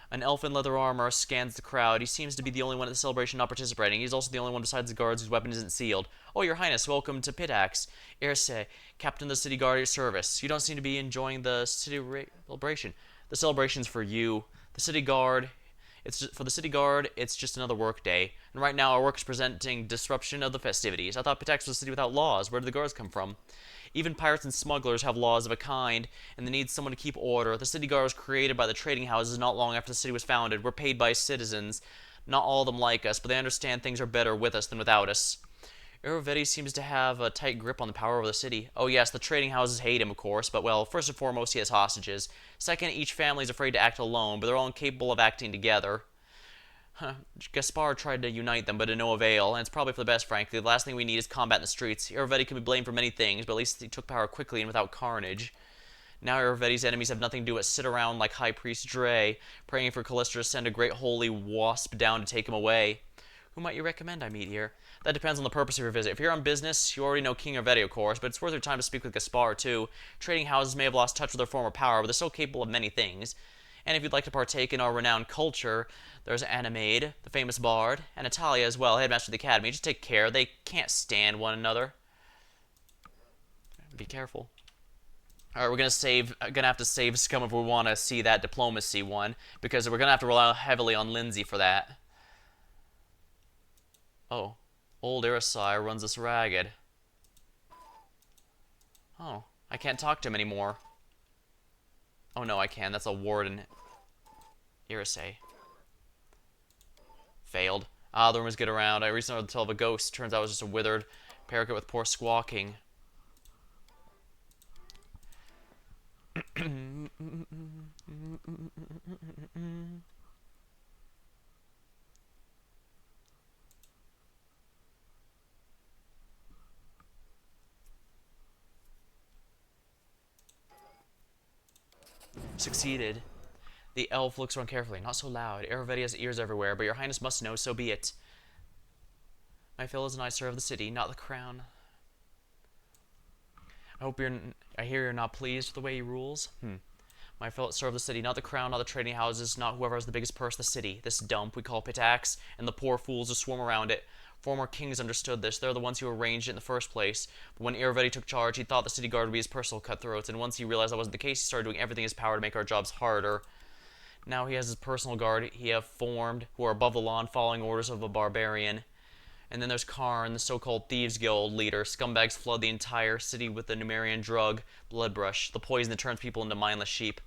An elf in leather armor scans the crowd. He seems to be the only one at the celebration not participating. He's also the only one besides the guards whose weapon isn't sealed. Oh, your highness, welcome to Pitax. Irisay, captain of the city guard at your service. You don't seem to be enjoying the city celebration. The celebration's for you. The city guard... For the city guard, it's just another work day. And right now, our work is presenting disruption of the festivities. I thought Pitax was a city without laws. Where did the guards come from? Even pirates and smugglers have laws of a kind, and they need someone to keep order. The city guard was created by the trading houses not long after the city was founded. We're paid by citizens. Not all of them like us, but they understand things are better with us than without us. Irovetti seems to have a tight grip on the power of the city. Oh yes, the trading houses hate him, of course, but well, first and foremost, he has hostages. Second, each family is afraid to act alone, but they're all incapable of acting together. Gaspar tried to unite them, but to no avail, and it's probably for the best, frankly. The last thing we need is combat in the streets. Irovetti can be blamed for many things, but at least he took power quickly and without carnage. Now Irovetti's enemies have nothing to do but sit around like High Priest Dre, praying for Callista to send a great holy wasp down to take him away. Who might you recommend I meet here? That depends on the purpose of your visit. If you're on business, you already know King Irovetti, of course, but it's worth your time to speak with Gaspar, too. Trading houses may have lost touch with their former power, but they're still capable of many things. And if you'd like to partake in our renowned culture, there's Animade, the famous bard, and Natalia as well, headmaster of the academy. Just take care. They can't stand one another. Be careful. Alright, we're gonna have to save Scum if we want to see that diplomacy one, because we're gonna have to rely heavily on Lindsay for that. Oh, old Irisai runs us ragged. Oh, I can't talk to him anymore. Oh no, I can. That's a warden. Irisay. Failed. Ah, the rumors get around. I recently heard the tale of a ghost. Turns out it was just a withered parakeet with poor squawking. Succeeded. The elf looks around carefully. Not so loud. Irovetti has ears everywhere, but your highness must know, so be it. My fellows and I serve the city, not the crown. I hear you're not pleased with the way he rules. My fellows serve the city, not the crown, not the trading houses, not whoever has the biggest purse, the city. This dump we call Pitax, and the poor fools who swarm around it. Former kings understood this. They're the ones who arranged it in the first place. But when Irovetti took charge, he thought the city guard would be his personal cutthroats, and once he realized that wasn't the case, he started doing everything in his power to make our jobs harder. Now he has his personal guard he have formed, who are above the law and following orders of a barbarian. And then there's Karn, the so-called Thieves Guild leader. Scumbags flood the entire city with the Numerian drug, Bloodbrush, the poison that turns people into mindless sheep.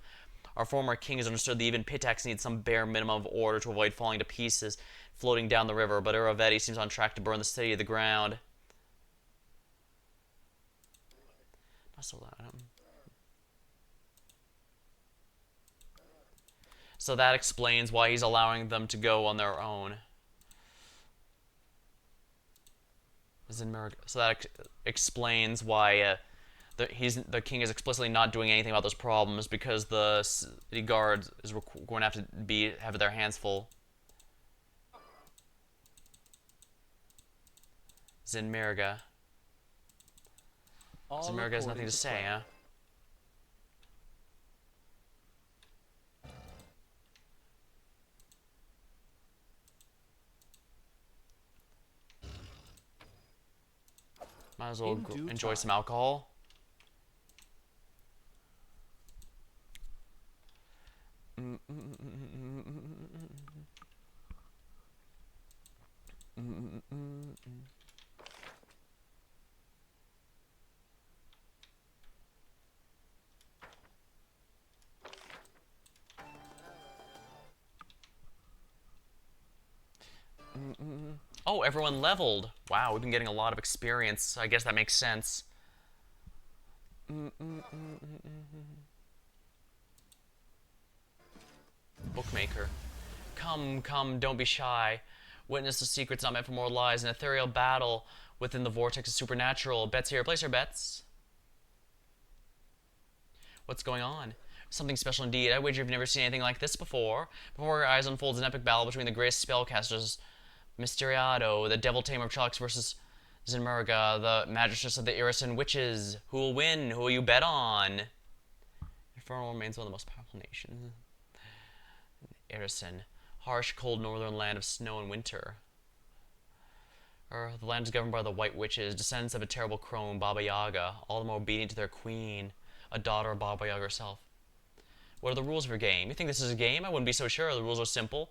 Our former kings understood that even Pitax needs some bare minimum of order to avoid falling to pieces, floating down the river, but Irovetti seems on track to burn the city to the ground. Not so loud. So that explains why he's allowing them to go on their own. So that explains why the king is explicitly not doing anything about those problems, because the city guard is going to have to have their hands full. Zinmirga. Zinmirga has nothing to say, huh? Might as well enjoy some alcohol. Oh, everyone leveled. Wow, we've been getting a lot of experience. I guess that makes sense. Bookmaker. Come, come, don't be shy. Witness the secrets not meant for mortal eyes. An ethereal battle within the vortex is supernatural. Bets here. Place your bets. What's going on? Something special indeed. I wager you've never seen anything like this before. Before your eyes unfolds an epic battle between the greatest spellcasters, Mysteriado, the Devil Tamer of Chalks versus Zinmurga, the Magistress of the Irisan Witches. Who will win? Who will you bet on? Infernal remains one of the most powerful nations. Irisan, harsh, cold northern land of snow and winter. The land is governed by the White Witches, descendants of a terrible crone, Baba Yaga, all the more obedient to their queen, a daughter of Baba Yaga herself. What are the rules of your game? You think this is a game? I wouldn't be so sure. The rules are simple.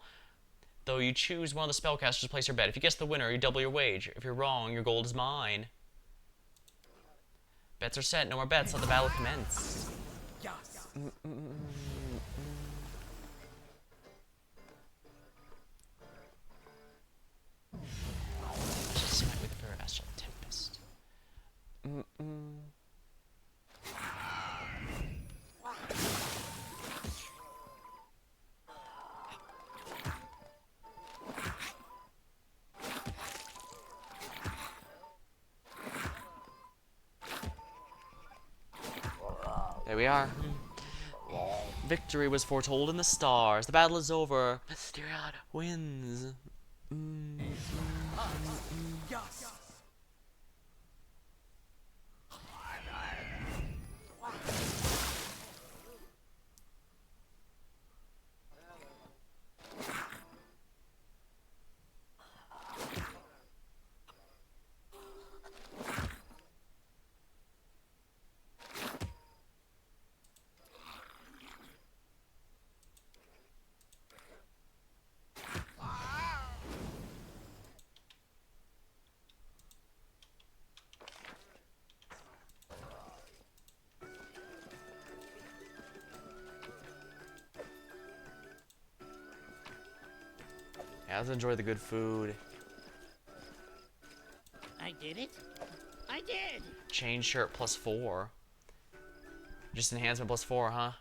Though you choose one of the spellcasters to place your bet. If you guess the winner, you double your wage. If you're wrong, your gold is mine. Bets are set. No more bets. Let the battle commence. Yes. Smite with the very astral tempest. There we are. Victory was foretold in the stars. The battle is over. Mysterion wins. Yes. Yeah, let's enjoy the good food. I did it. I did. Chain shirt +4. Just enhancement +4, huh?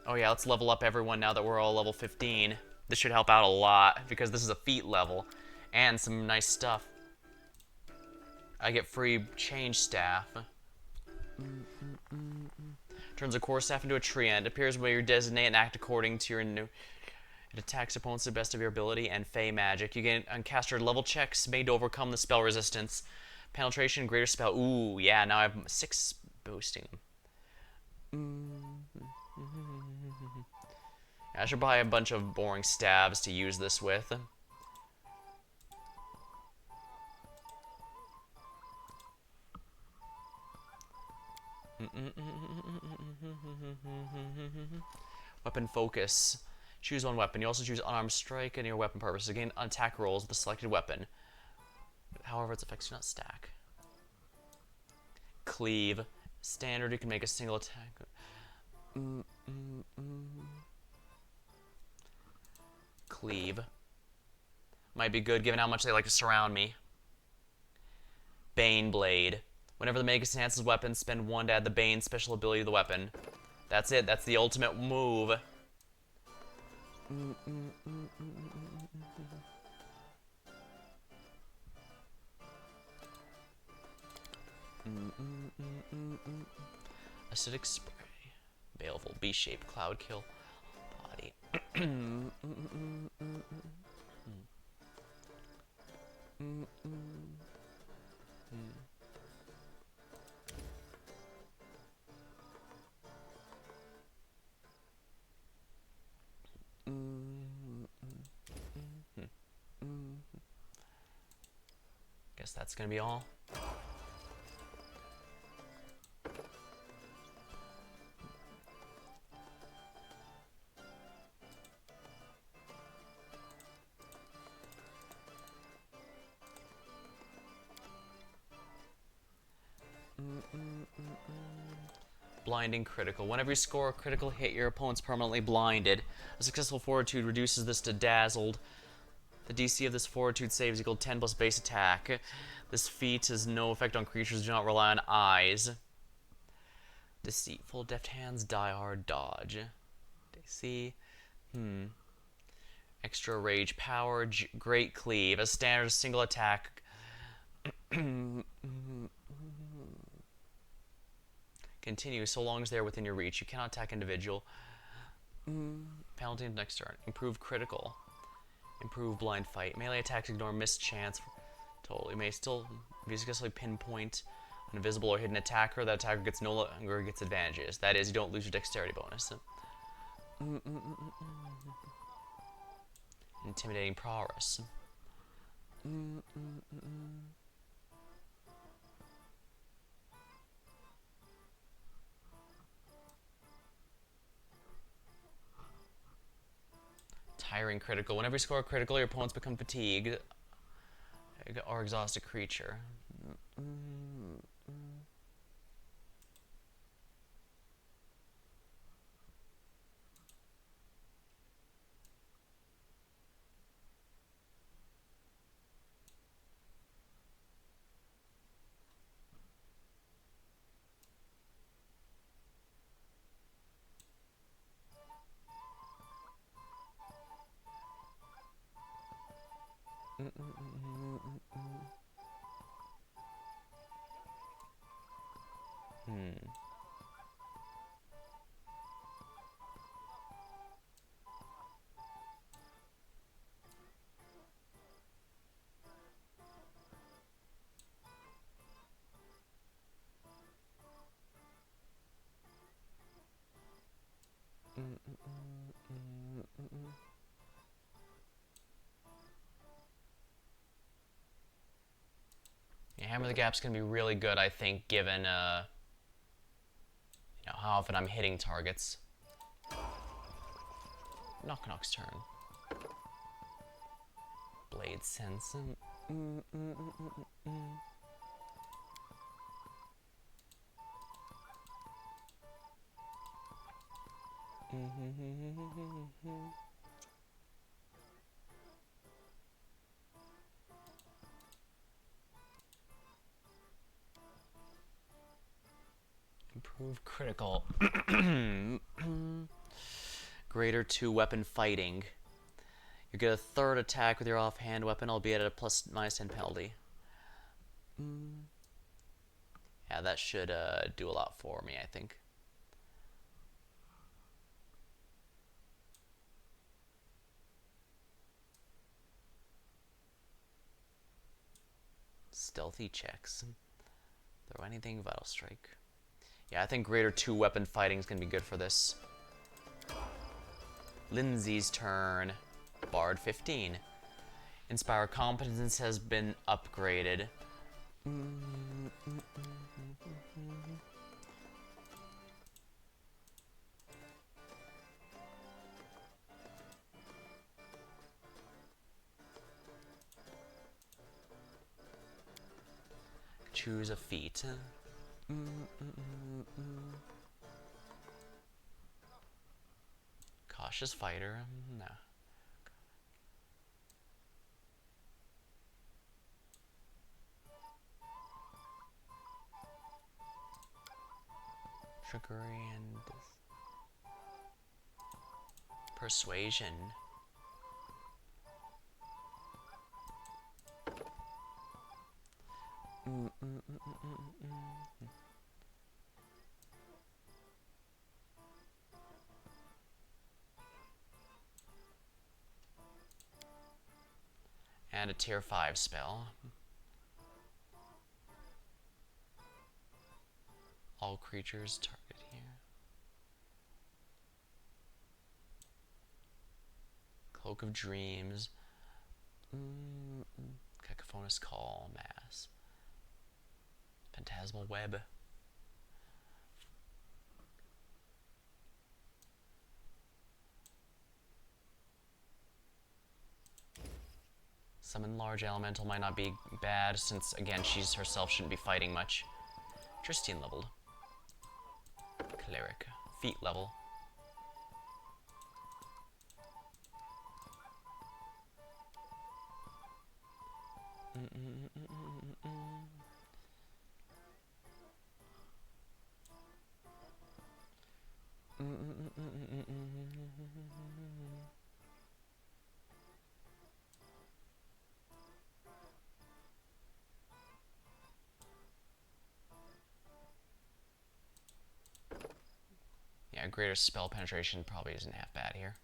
Oh yeah, let's level up everyone now that we're all level 15. This should help out a lot, because this is a feat level. And some nice stuff. I get free change staff. Turns a core staff into a tree end. Appears where you designate and act according to your new... It attacks opponents to the best of your ability and Fey magic. You get uncaster level checks made to overcome the spell resistance. Penetration, greater spell. Ooh, yeah, now I have 6 boosting. I should buy a bunch of boring stabs to use this with. Weapon focus. Choose one weapon. You also choose unarmed strike and your weapon purpose. Again, attack rolls with the selected weapon. However, its effects do not stack. Cleave. Standard, you can make a single attack. Cleave. Might be good given how much they like to surround me. Bane Blade. Whenever the Magus enhances weapon, spend 1 to add the Bane special ability to the weapon. That's it. That's the ultimate move. Acidic spray. Baleful B-shaped cloud kill. Body. Guess that's gonna be all. Blinding critical. Whenever you score a critical hit, your opponent's permanently blinded. A successful fortitude reduces this to dazzled. The DC of this fortitude save is equal to 10 plus base attack. This feat has no effect on creatures who do not rely on eyes. Deceitful, deft hands, die hard, dodge. DC. Extra rage power, great cleave. A standard single attack. Continue so long as they are within your reach. You cannot attack individual. Penalty next turn. Improve critical. Improve blind fight. Melee attacks ignore missed chance. Total. You may still be successfully pinpoint an invisible or hidden attacker. That attacker gets no longer gets advantages. That is, you don't lose your dexterity bonus. Intimidating prowess. Tiring critical. Whenever you score a critical, your opponents become fatigued or exhausted creature. Yeah, Hammer the Gap's gonna be really good, I think, given you know, how often I'm hitting targets. Knock's turn. Blade Sense. Improve critical. Greater 2 weapon fighting. You get a third attack with your offhand weapon, albeit at a +/-10 penalty. Yeah, that should do a lot for me, I think. Stealthy checks. Throw anything, Vital Strike. Yeah, I think greater 2 weapon fighting is going to be good for this. Lindsay's turn. Bard 15. Inspire Competence has been upgraded. Choose a feat. Cautious fighter. No. Trickery and persuasion. And a tier 5 spell. All creatures target here. Cloak of Dreams. Cacophonous Call. Mass. Phantasmal Web. Summon Large Elemental might not be bad, since, again, she's herself shouldn't be fighting much. Tristine leveled. Cleric. Feet level. Yeah, greater spell penetration probably isn't half bad here.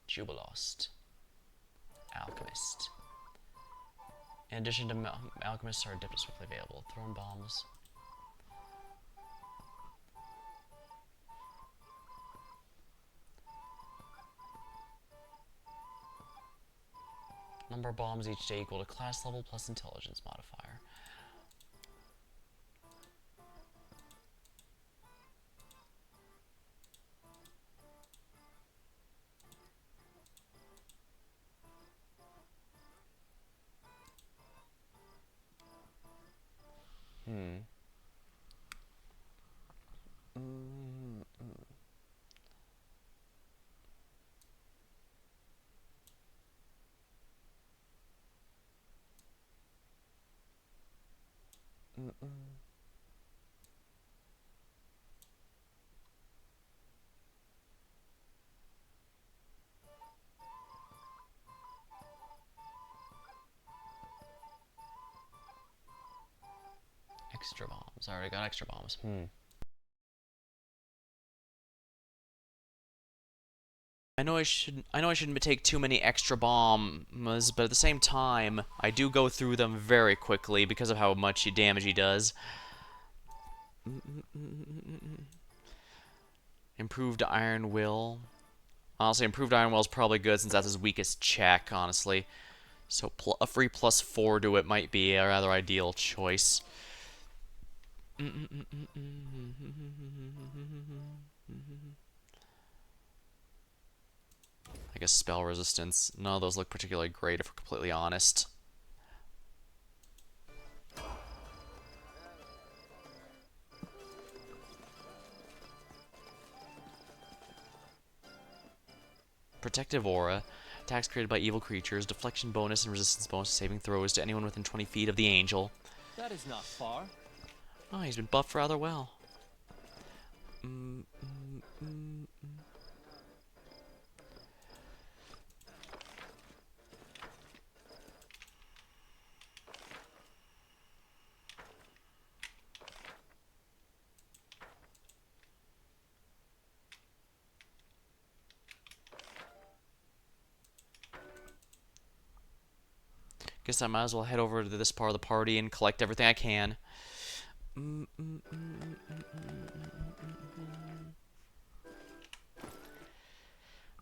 Jubilost. Alchemist. In addition to Alchemists are adept swiftly available. Throne Bombs. Number of bombs each day equal to class level plus intelligence modifier. Extra bombs. I already got extra bombs. I know I shouldn't take too many extra bombs, but at the same time, I do go through them very quickly because of how much damage he does. Improved Iron Will. Honestly, Improved Iron Will is probably good since that's his weakest check, honestly. So a free +4 to it might be a rather ideal choice. I guess spell resistance. None of those look particularly great, if we're completely honest. Protective Aura. Attacks created by evil creatures. Deflection bonus and resistance bonus to saving throws to anyone within 20 feet of the angel. That is not far. Oh, he's been buffed rather well. Guess I might as well head over to this part of the party and collect everything I can.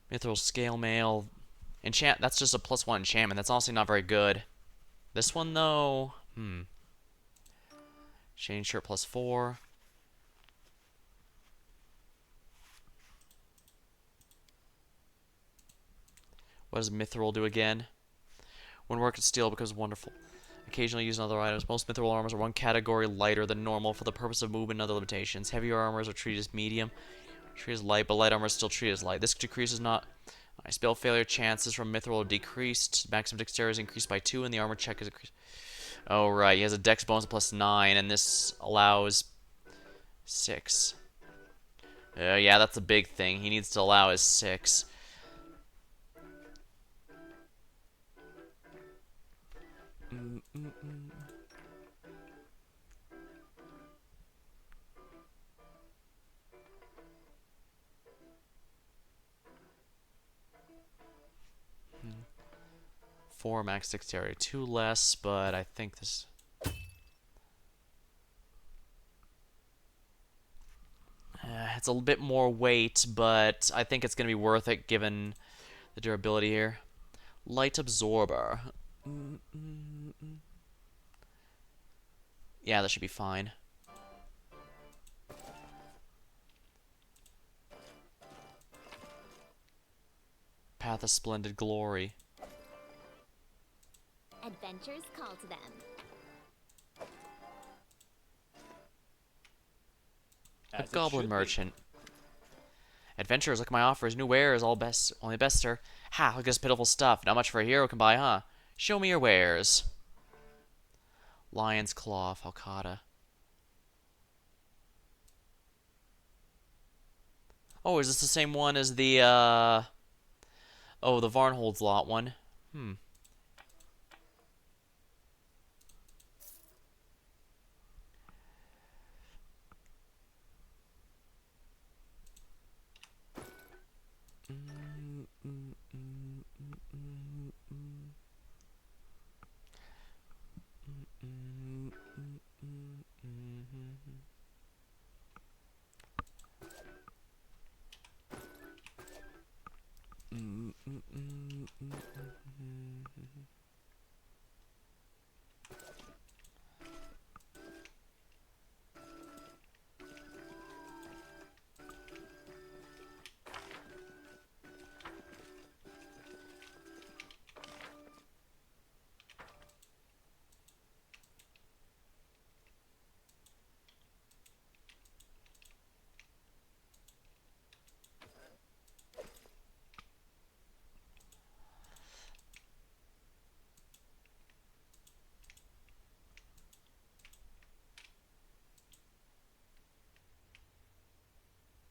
Mithril Scale Mail. Enchant, that's just a +1 enchantment. That's honestly not very good. This one, though, Chain Shirt +4. What does Mithril do again? When worked at steel, becomes wonderful. Occasionally used in other items. Most Mithril armors are one category lighter than normal for the purpose of movement and other limitations. Heavier armors are treated as medium. Treated as light, but light armor is still treated as light. This decreases not... spell failure chances from Mithril are decreased. Maximum dexterity is increased by 2, and the armor check is increased. Oh, right. He has a dex bonus of +9, and this allows 6. Yeah, that's a big thing. He needs to allow his 6. 4 max dexterity. 2 less, but I think this... it's a little bit more weight, but I think it's going to be worth it given the durability here. Light Absorber. Yeah, that should be fine. Path of Splendid Glory. Adventures call to them. A Goblin Merchant. Adventurers, look at my offers. New wares, all best, only best, sir. Ha, look at this pitiful stuff. Not much for a hero can buy, huh? Show me your wares. Lion's Claw, Falcata. Oh, is this the same one as the, oh, the Varnhold's Lot one?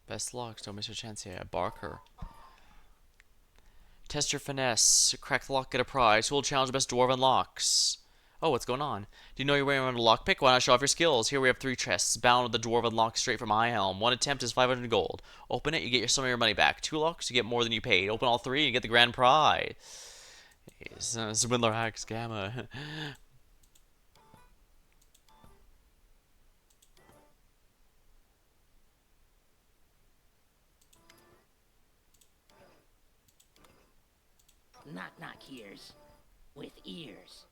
Best locks, don't miss your chance here. Barker. Test your finesse. Crack the lock, get a prize. Who will challenge the best dwarven locks? Oh, what's going on? Do you know you're wearing around a lockpick? Why not show off your skills? Here we have 3 chests, bound with the dwarven lock straight from my helm. 1 attempt is 500 gold. Open it, you get some of your money back. 2 locks, you get more than you paid. Open all 3, and you get the grand prize. Swindler hacks Gamma. Knock ears. With ears.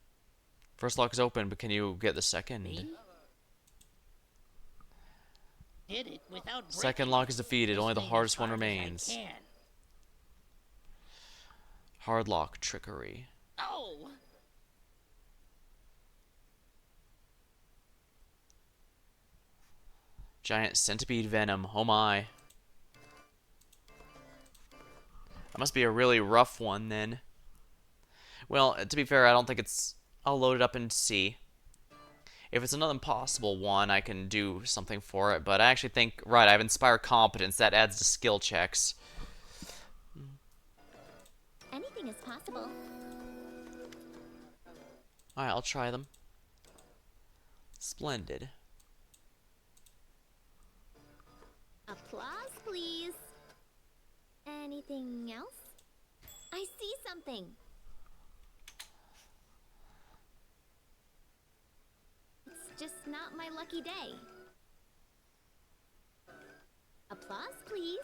First lock is open, but can you get the second? Me? Did it without Second breaking lock it. is defeated. This Only the thing hardest as one hard as I remains. can. Hard lock, trickery. Oh! Giant centipede venom. Oh my. That must be a really rough one then. Well, to be fair, I don't think it's... I'll load it up and see. If it's another impossible one, I can do something for it. But I actually think... Right, I have Inspire Competence. That adds to skill checks. Anything is possible. Alright, I'll try them. Splendid. Applause, please. Anything else? I see something. It's just not my lucky day. Applause, please.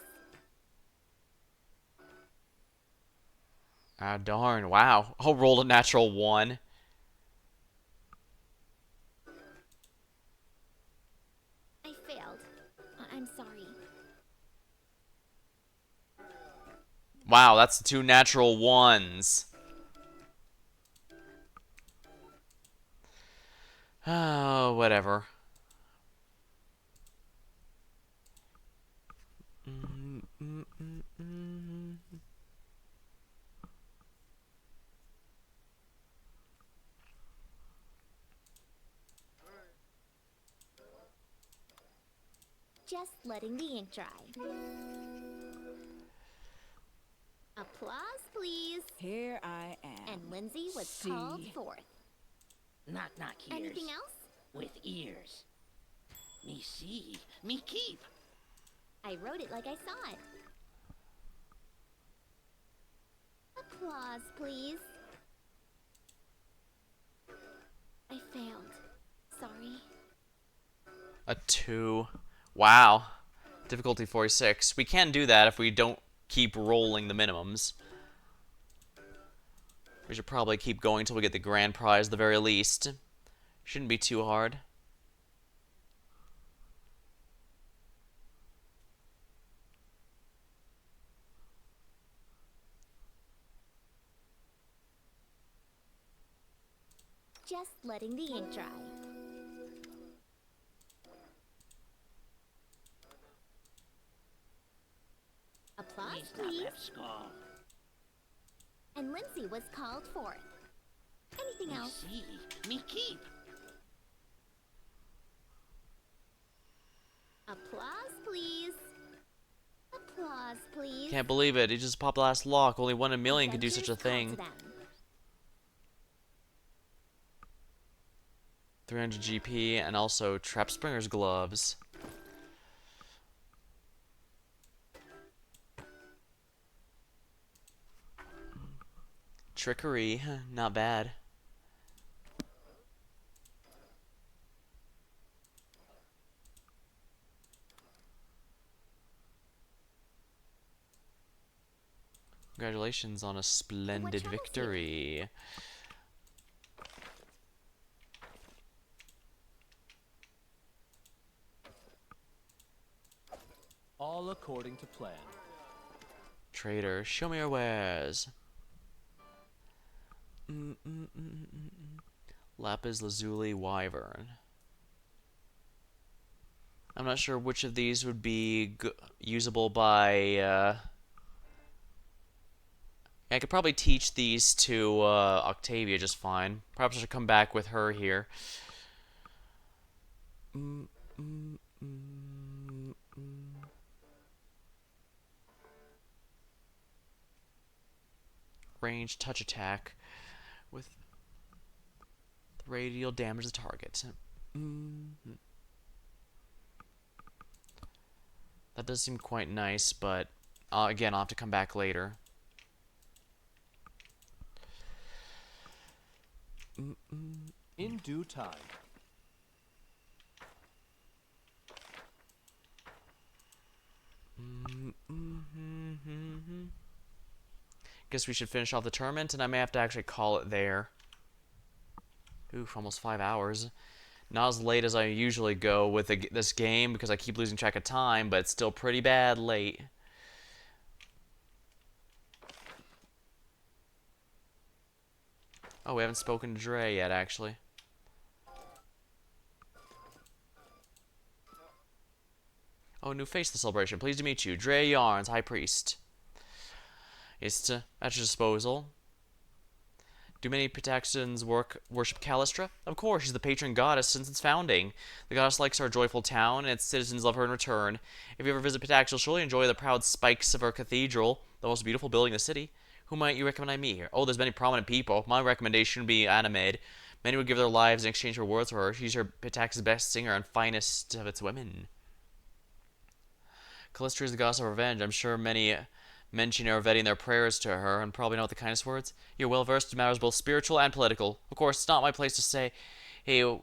Ah, darn. Wow. I'll roll a natural 1. I failed. I'm sorry. Wow, that's 2 natural 1s. Oh, whatever. Just letting the ink dry. Applause, please. Here I am. And Lindsay was See. called forth. Knock ears. Anything else? With ears. Me see, me keep. I wrote it like I saw it. Applause, please. A 2. Wow. Difficulty 46. We can do that if we don't keep rolling the minimums. We should probably keep going until we get the grand prize at the very least. Shouldn't be too hard. Just letting the ink dry. Applause, He's not please. left score. And Lindsay was called forth. Anything Me else? see, me keep. Applause, please. Applause, please. Can't believe it. He just popped the last lock. Only 1 in a million could do such a Adventures call thing. to them. 300 GP and also Trap Springer's gloves. Trickery, not bad. Congratulations on a splendid victory. All according to plan. Trader, show me your wares. Lapis Lazuli Wyvern. I'm not sure which of these would be usable by... I could probably teach these to Octavia just fine. Perhaps I should come back with her here. Range touch attack with the radial damage the target. That does seem quite nice, but again, I'll have to come back later. In due time. Guess we should finish off the tournament, and I may have to actually call it there. Oof, almost 5 hours. Not as late as I usually go with this game because I keep losing track of time, but it's still pretty bad late. Oh, we haven't spoken to Dre yet, actually. Oh, new face of the celebration. Pleased to meet you. Dre Yarns, High Priest. It's at your disposal. Do many Pitaxians worship Callistra? Of course, she's the patron goddess since its founding. The goddess likes our joyful town, and its citizens love her in return. If you ever visit Pitax, you'll surely enjoy the proud spikes of her cathedral, the most beautiful building in the city. Who might you recommend I meet here? Oh, there's many prominent people. My recommendation would be Animed. Many would give their lives in exchange for words for her. She's your Pitax's best singer and finest of its women. Callistra is the goddess of revenge. I'm sure many mention Irvetti in their prayers to her, and probably know the kindest words. You're well versed in matters both spiritual and political. Of course, it's not my place to say, hey,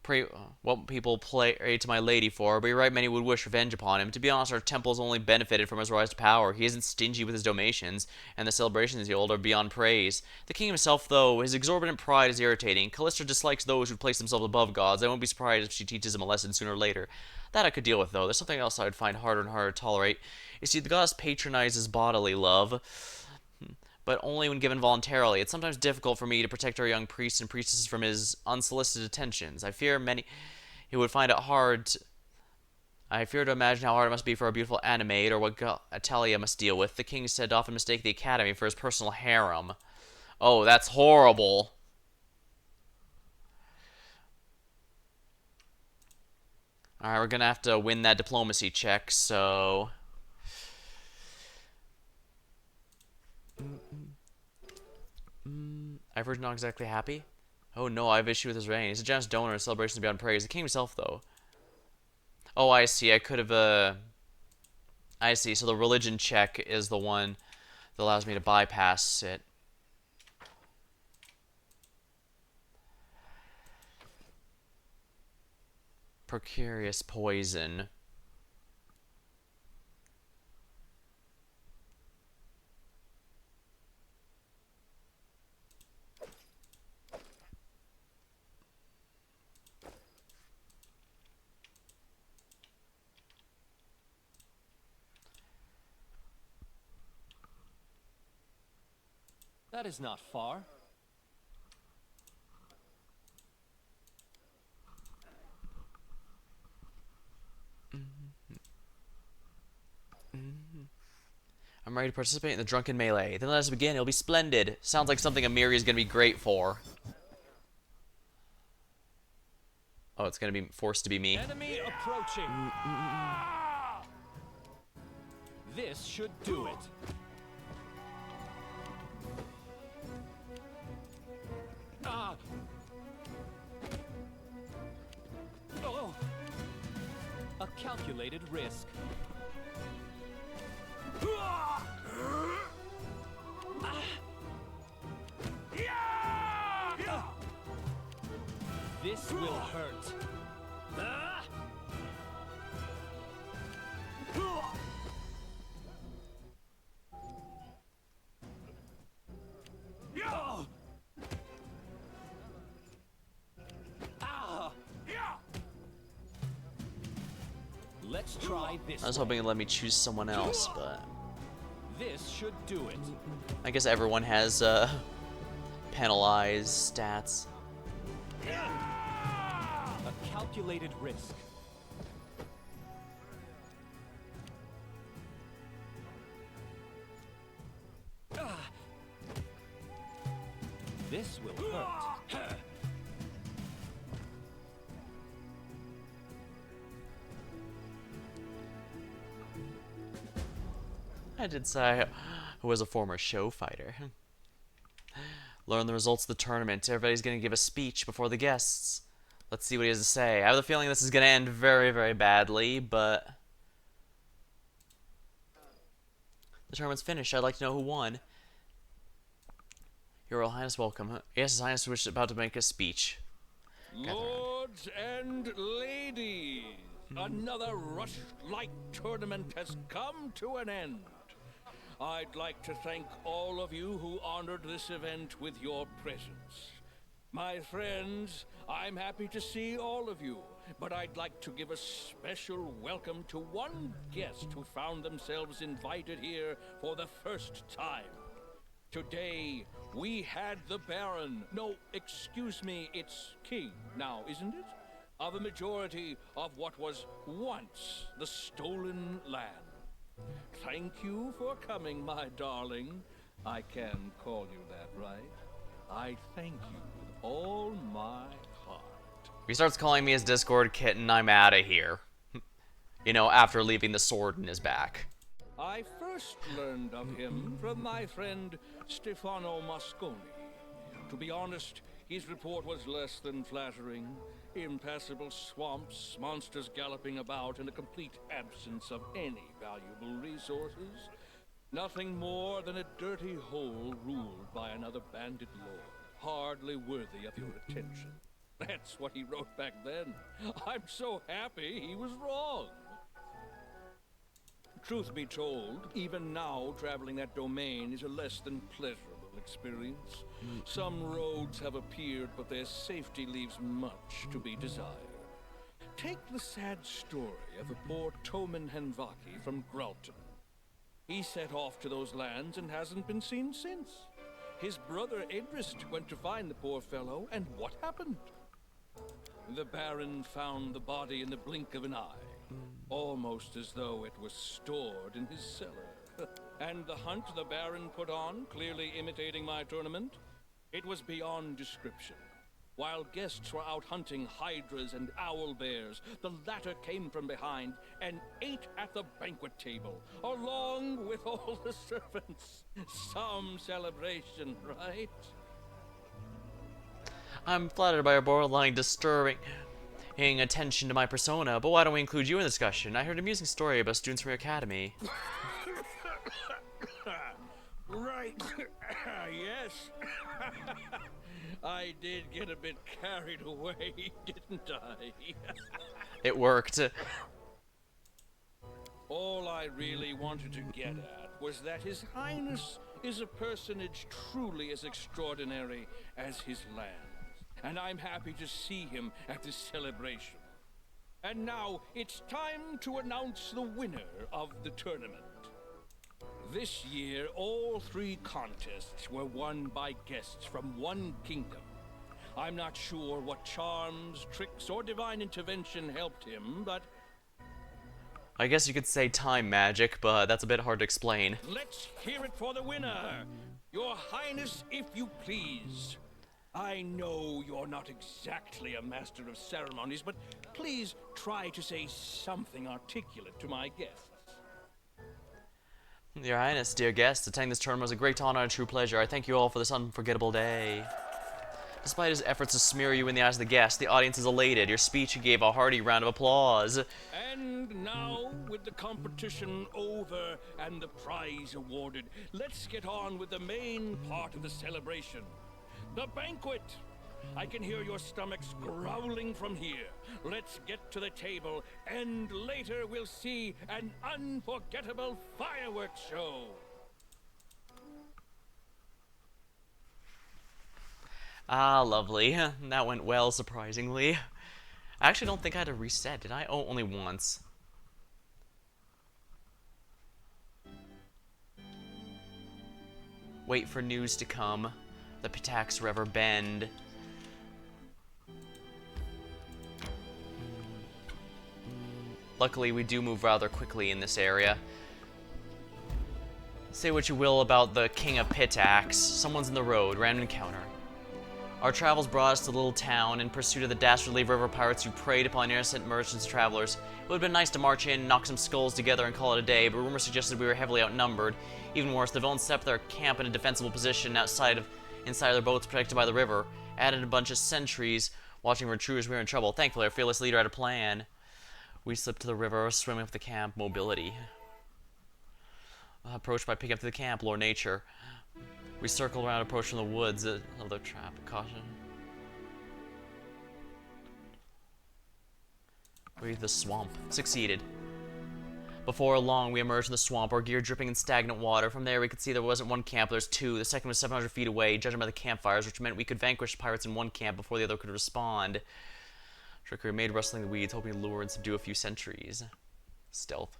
pray what people pray to my lady for, but you're right, many would wish revenge upon him. To be honest, our temple's only benefited from his rise to power. He isn't stingy with his donations, and the celebrations he holds are beyond praise. The king himself, though, his exorbitant pride is irritating. Callistra dislikes those who place themselves above gods. I won't be surprised if she teaches him a lesson sooner or later. That I could deal with, though. There's something else I would find harder and harder to tolerate. You see, the goddess patronizes bodily love, but only when given voluntarily. It's sometimes difficult for me to protect our young priests and priestesses from his unsolicited attentions. I fear he would find it hard. I fear to imagine how hard it must be for our beautiful Animate, or what Atalia must deal with. The king said to often mistake the academy for his personal harem. Oh, that's horrible. Alright, we're gonna have to win that diplomacy check, so... I've heard not exactly happy. Oh no, I have issue with his reign. He's a generous donor and celebrations beyond praise. The king himself, though. Oh, I see. I could have, I see. So the religion check is the one that allows me to bypass it. Precarious poison. That is not far. I'm ready to participate in the drunken melee. Then let us begin. It'll be splendid. Sounds like something Amiri is going to be great for. Oh, it's going to be forced to be me. Enemy approaching. This should do it. Ah. Oh. A calculated risk. This will hurt. Let's try this. I was hoping it'd let me choose someone else, but This should do it. I guess everyone has penalized stats. A calculated risk. This will hurt. I did say who was a former show fighter. Learn the results of the tournament. Everybody's going to give a speech before the guests. Let's see what he has to say. I have the feeling this is going to end very, very badly, but the tournament's finished. I'd like to know who won. Your Royal Highness, welcome. Yes, His Highness was about to make a speech. Lords and ladies, another Rushlight Tournament has come to an end. I'd like to thank all of you who honored this event with your presence. My friends, I'm happy to see all of you, but I'd like to give a special welcome to one guest who found themselves invited here for the first time. Today, we had the Baron, no, excuse me, it's King now, isn't it? Of a majority of what was once the stolen land. Thank you for coming, my darling. I can call you that, right? I thank you with all my heart. If he starts calling me his Discord kitten, I'm out of here. You know, after leaving the sword in his back. I first learned of him from my friend Stefano Mosconi. To be honest, his report was less than flattering. Impassable swamps, monsters galloping about, and a complete absence of any valuable resources. Nothing more than a dirty hole ruled by another bandit lord, hardly worthy of your attention. That's what he wrote back then. I'm so happy he was wrong. Truth be told, even now traveling that domain is a less than pleasurable experience. Some roads have appeared, but their safety leaves much to be desired. Take the sad story of the poor Toman Henvaki from Gralton. He set off to those lands and hasn't been seen since. His brother Edrist went to find the poor fellow, and what happened? The Baron found the body in the blink of an eye, almost as though it was stored in his cellar. And the hunt the Baron put on, clearly imitating my tournament, it was beyond description. While guests were out hunting hydras and owl bears, the latter came from behind and ate at the banquet table, along with all the servants. Some celebration, right? I'm flattered by your borderline disturbing attention to my persona, but why don't we include you in the discussion? I heard an amusing story about students from your academy. Right. Yes. I did get a bit carried away, didn't I? It worked. All I really wanted to get at was that His Highness is a personage truly as extraordinary as his lands, and I'm happy to see him at this celebration. And now it's time to announce the winner of the tournament. This year, all 3 contests were won by guests from one kingdom. I'm not sure what charms, tricks, or divine intervention helped him, but I guess you could say time magic, but that's a bit hard to explain. let's hear it for the winner. Your Highness, if you please. I know you're not exactly a master of ceremonies, but please try to say something articulate to my guests. Your Highness, dear guests, attending this tournament was a great honor and a true pleasure. I thank you all for this unforgettable day. Despite his efforts to smear you in the eyes of the guests, the audience is elated. Your speech gave a hearty round of applause. And now, with the competition over and the prize awarded, let's get on with the main part of the celebration. The banquet! I can hear your stomachs growling from here. Let's get to the table, and later we'll see an unforgettable fireworks show. Ah, lovely. That went well, surprisingly. I actually don't think I had to reset, did I? Oh, only once. Wait for news to come. The Pitax River Bend. Luckily, we do move rather quickly in this area. Say what you will about the King of Pitax. Someone's in the road. Random encounter. Our travels brought us to the little town in pursuit of the dastardly river pirates who preyed upon innocent merchants and travelers. It would have been nice to march in, knock some skulls together, and call it a day, but rumors suggested we were heavily outnumbered. Even worse, the villains set up their camp in a defensible position inside of their boats protected by the river, added a bunch of sentries watching for intruders. We were in trouble. Thankfully, our fearless leader had a plan. We slipped to the river, swimming up the camp. Mobility. Approached by picking up to the camp. Lore nature. We circled around, approached from the woods. Another trap. Caution. Breathe the swamp. Succeeded. Before long, we emerged from the swamp, our gear dripping in stagnant water. From there, we could see there wasn't one camp, there's 2. The second was 700 feet away, judging by the campfires, which meant we could vanquish pirates in one camp before the other could respond. Trickery made rustling the weeds, hoping to lure and subdue a few sentries. Stealth.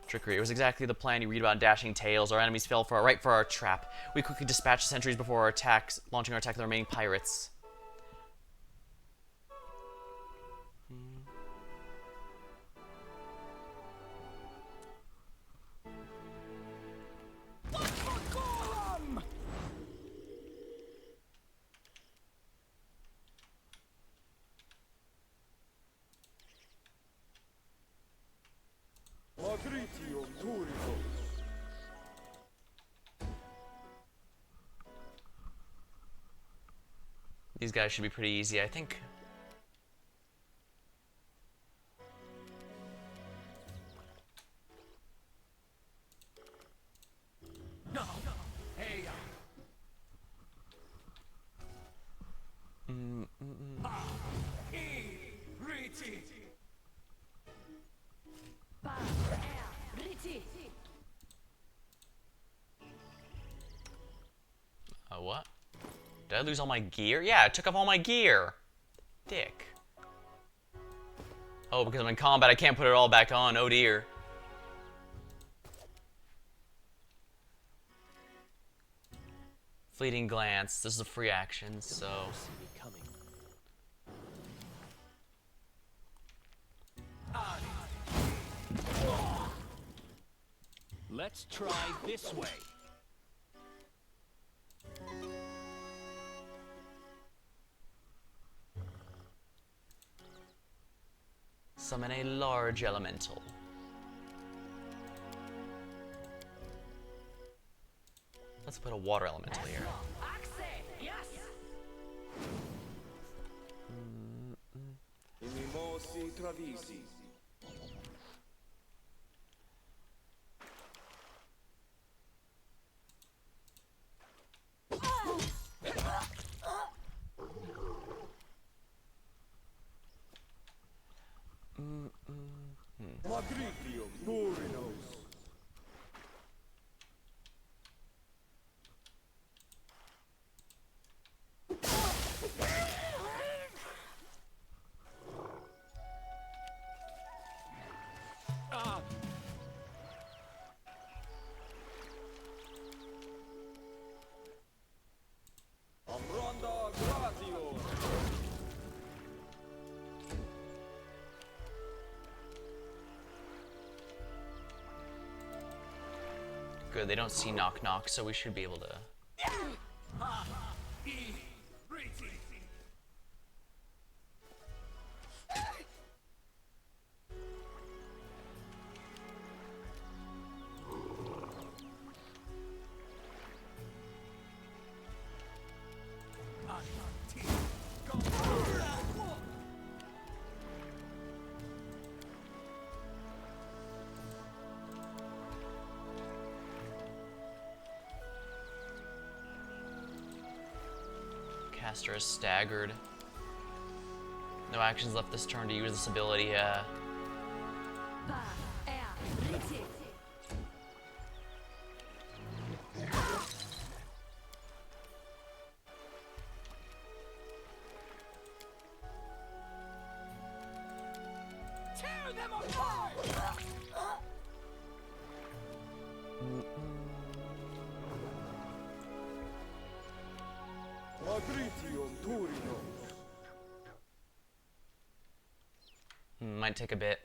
Trickery. It was exactly the plan you read about in dashing tales. Our enemies fell right for our trap. We quickly dispatched the sentries before our attacks, launching our attack on the remaining pirates. These guys should be pretty easy, I think. What? Did I lose all my gear? Yeah, I took off all my gear. Dick. Oh, because I'm in combat, I can't put it all back on. Oh dear. Fleeting glance. This is a free action, so... Let's try this way. Summon a large elemental. Let's put a water elemental here. Good, they don't see knock knock, so we should be able to. Caster is staggered. No actions left this turn to use this ability. Tear them apart! Might take a bit.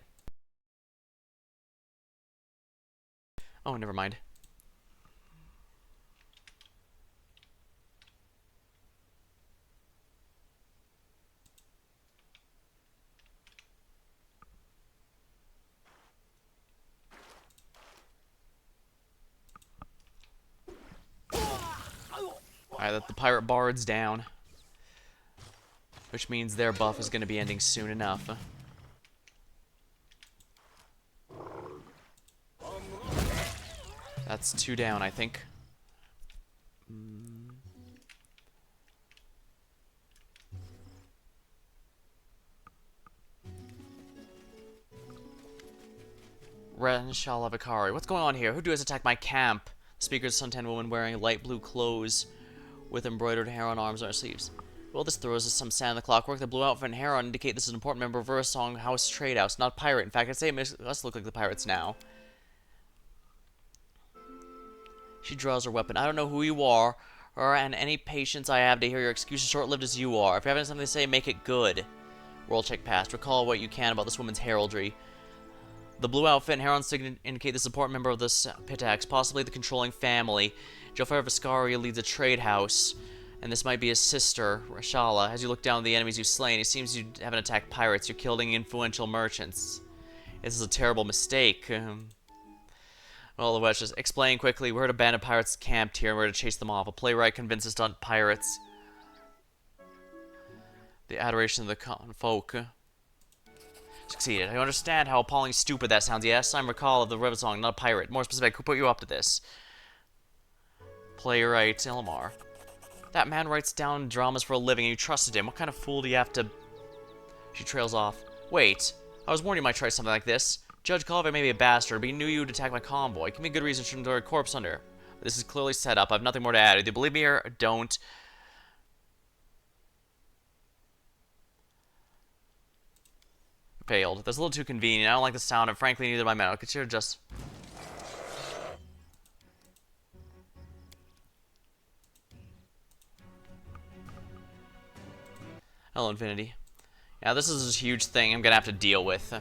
Oh, never mind. Alright, let the pirate bards down. Which means their buff is going to be ending soon enough. That's 2 down, I think. Renshala Vikari. What's going on here? Who dares attack my camp? The speaker is a suntan woman wearing light blue clothes with embroidered hair on arms and her sleeves. Well, this throws us some sand in the clockwork. The blue outfit and hair on indicate this is an important member of Song House Trade House, not pirate. In fact, I'd say it makes us look like the pirates now. She draws her weapon. I don't know who you are, and any patience I have to hear your excuses short-lived as you are. If you have something to say, make it good. Roll check past. Recall what you can about this woman's heraldry. The blue outfit and hair on signet indicate this important member of the Pitax, possibly the controlling family. Jofar Viscaria leads a trade house, and this might be his sister, Rashala. As you look down at the enemies you've slain, it seems you haven't attacked pirates. You're killing influential merchants. This is a terrible mistake. Well, the West just explain quickly. We heard a band of pirates camped here, and we're to chase them off. A playwright convinced us to hunt pirates. The adoration of the common folk. Succeeded. I understand how appallingly stupid that sounds. Yes, I'm Recall of the River Song, not a pirate. More specific, who put you up to this? Playwright Ilmar. That man writes down dramas for a living, and you trusted him. What kind of fool do you have to... She trails off. Wait. I was warned you might try something like this. Judge Colvin may be a bastard, but he knew you'd attack my convoy. Give me a good reason to throw a corpse under. This is clearly set up. I have nothing more to add. Either believe me or don't. Failed. That's a little too convenient. I don't like the sound, and frankly, neither do my men. I consider just... Hello, Infinity. Yeah, this is a huge thing I'm gonna have to deal with.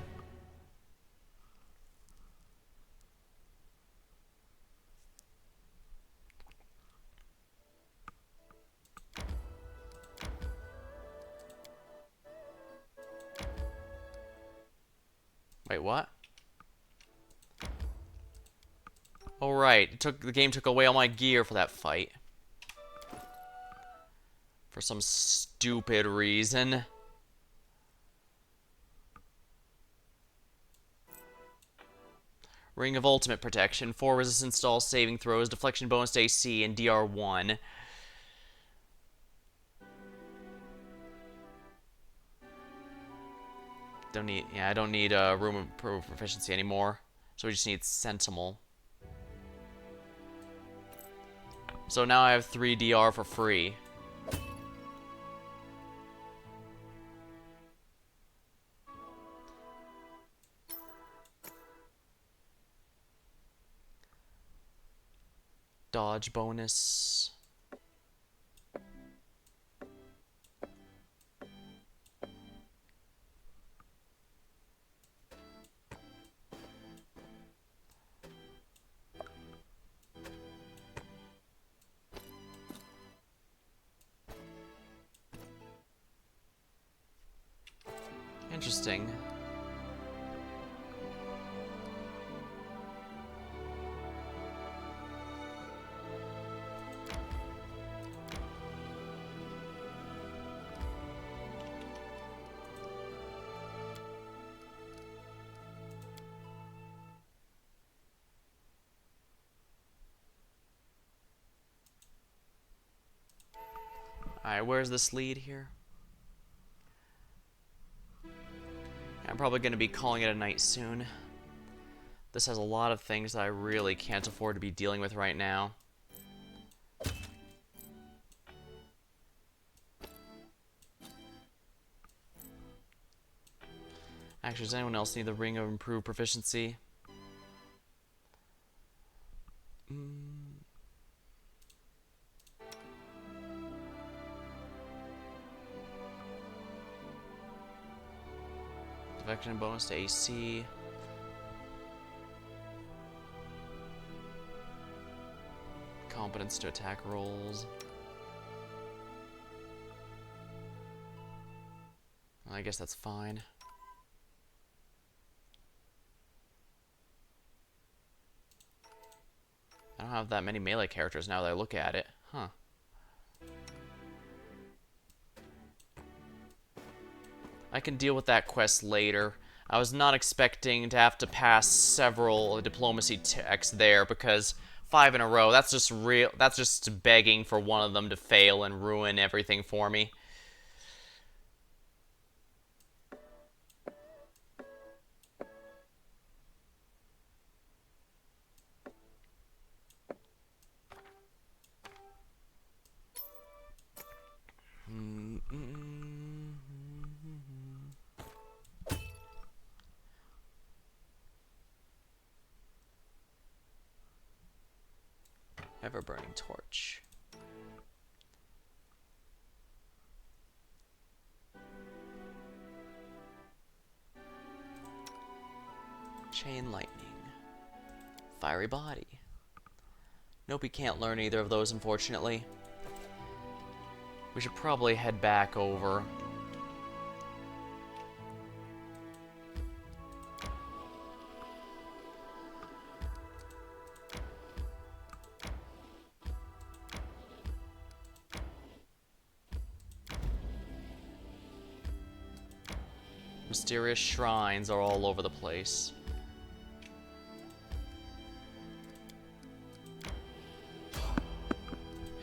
Wait, what? Oh, right. The game took away all my gear for that fight. For some stupid reason. Ring of Ultimate Protection. 4 resistance to all saving throws, deflection bonus to AC, and DR1. Don't need... Yeah, I don't need room of proficiency anymore. So we just need Sentinel. So now I have 3 DR for free. Dodge bonus. Interesting. Alright, where's this lead here? I'm probably going to be calling it a night soon. This has a lot of things that I really can't afford to be dealing with right now. Actually, does anyone else need the Ring of Improved Proficiency? Defection bonus to AC. Competence to attack rolls. Well, I guess that's fine. I don't have that many melee characters now that I look at it. Huh. I can deal with that quest later. I was not expecting to have to pass several diplomacy checks there because 5 in a row, that's just begging for one of them to fail and ruin everything for me. Ever-burning torch. Chain lightning. Fiery body. Nope, we can't learn either of those, unfortunately. We should probably head back over. Mysterious shrines are all over the place.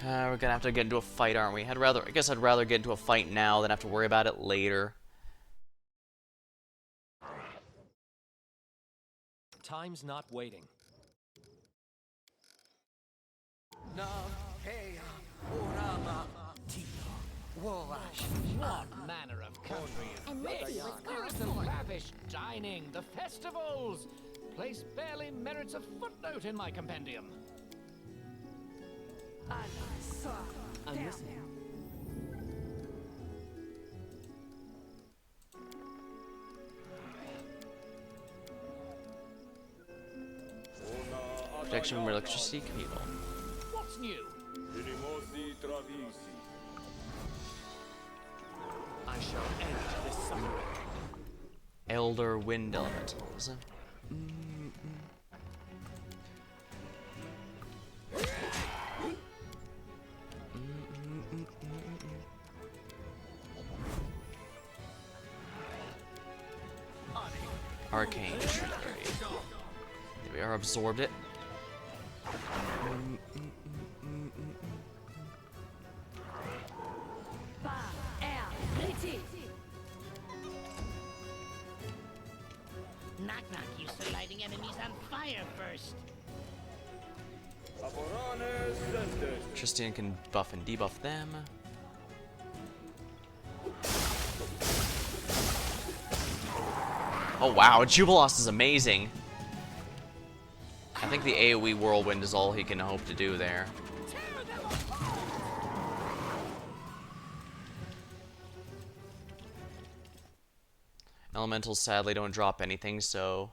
We're gonna have to get into a fight, aren't we? I guess I'd rather get into a fight now than have to worry about it later. Time's not waiting. What manner of country is And let's see what's There is the lavish dining, the festivals. Place barely merits a footnote in my compendium. I'm listening. Protection from electricity, Camilo. What's new? I shall end this suffering. Elder Wind Elementals. Arcane. There we are, absorbed it. Knock knock used to lighting enemies on fire first. Tristan can buff and debuff them. Oh wow, Jubilost is amazing. I think the AoE Whirlwind is all he can hope to do there. Elementals sadly don't drop anything, so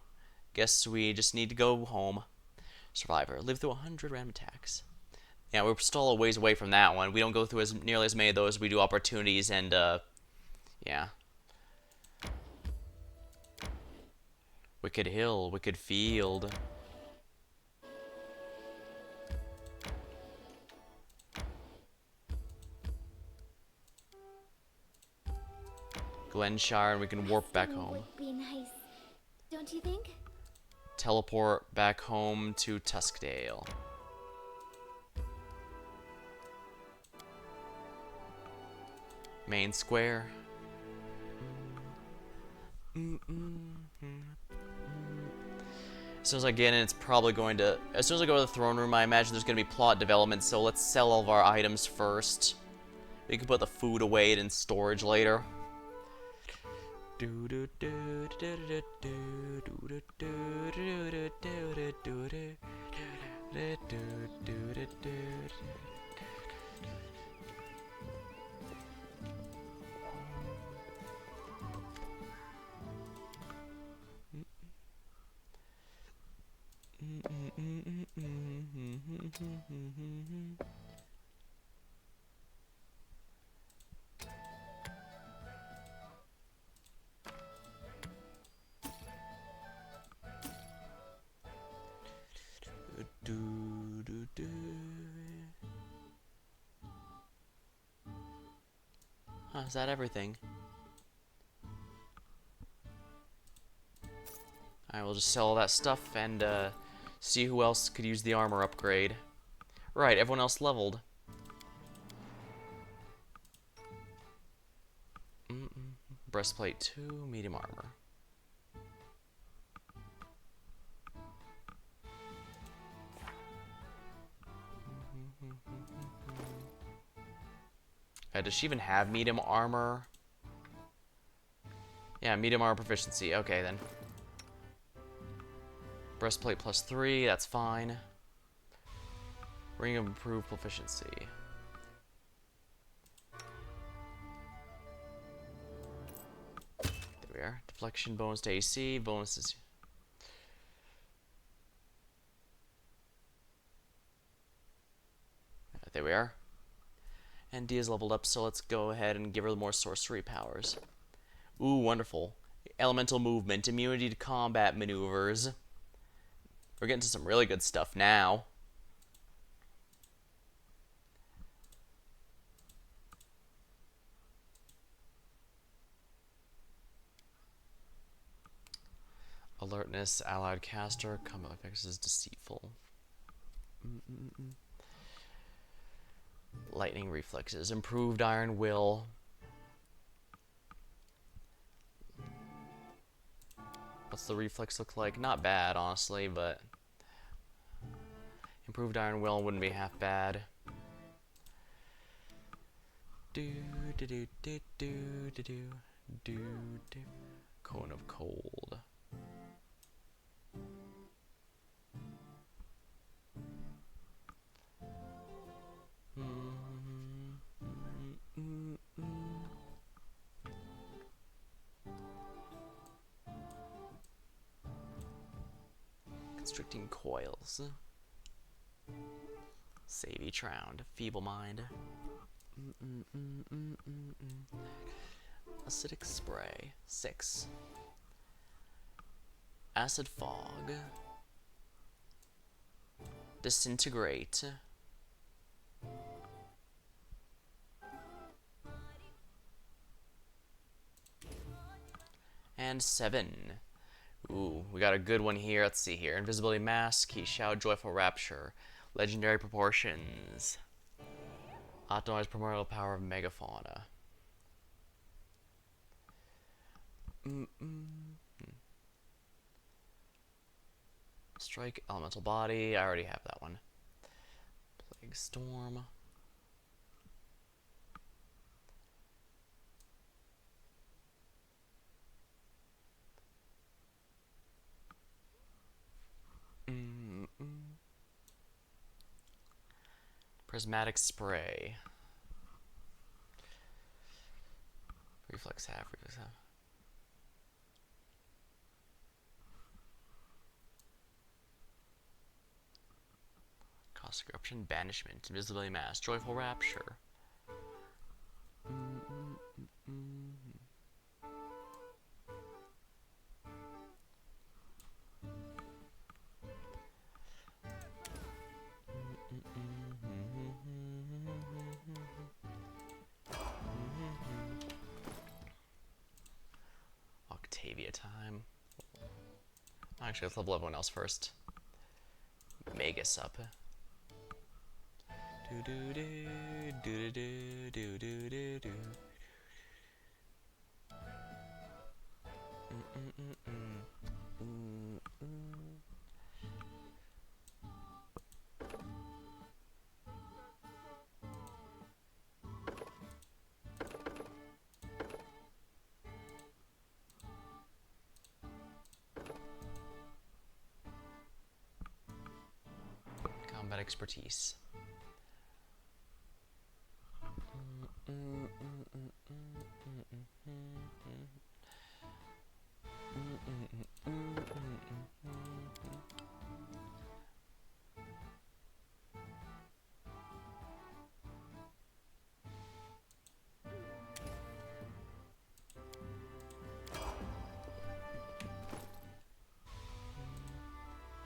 guess we just need to go home. Survivor. Live through 100 random attacks. Yeah, we're still a ways away from that one. We don't go through nearly as many of those as we do opportunities, and yeah. Wicked hill, wicked field. Glenshire, and we can warp back home. Would be nice, don't you think? Teleport back home to Tuskdale. Main square. As soon as I get in, it's probably going to... As soon as I go to the throne room, I imagine there's going to be plot development, so let's sell all of our items first. We can put the food away in storage later. Is that everything? I will just sell all that stuff and see who else could use the armor upgrade. Right, everyone else leveled. Breastplate 2, medium armor. Does she even have medium armor? Yeah, medium armor proficiency. Okay, then. Breastplate plus 3, that's fine. Ring of improved proficiency. There we are. Deflection bonus to AC, bonuses. There we are. And Dia's leveled up, so let's go ahead and give her more sorcery powers. Ooh, wonderful. Elemental movement, immunity to combat maneuvers. We're getting to some really good stuff now. Alertness, allied caster, combat effects is deceitful. Lightning reflexes, improved iron will. What's the reflex look like? Not bad, honestly, but improved iron will wouldn't be half bad. Cone of cold. Constricting coils. Save each round. Feeble mind. Acidic spray. 6. Acid fog. Disintegrate. And 7. Ooh, we got a good one here. Let's see here. Invisibility mask, key shout, joyful rapture, legendary proportions, optimized primordial power of megafauna. Strike elemental body. I already have that one. Plague storm. Prismatic spray. Reflex half, reflex half. Caustic eruption, banishment, invisibility mask, joyful rapture. maybe a time. Actually, let's level everyone else first. Magus up. Do do do do do do do do do. Combat expertise.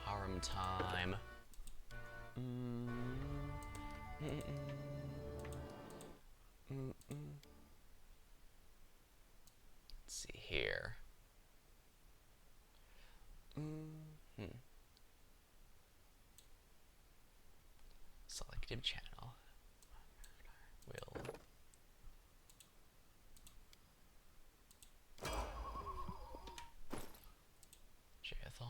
Harem time. Let's see here. Selective channel. Will. Jethal.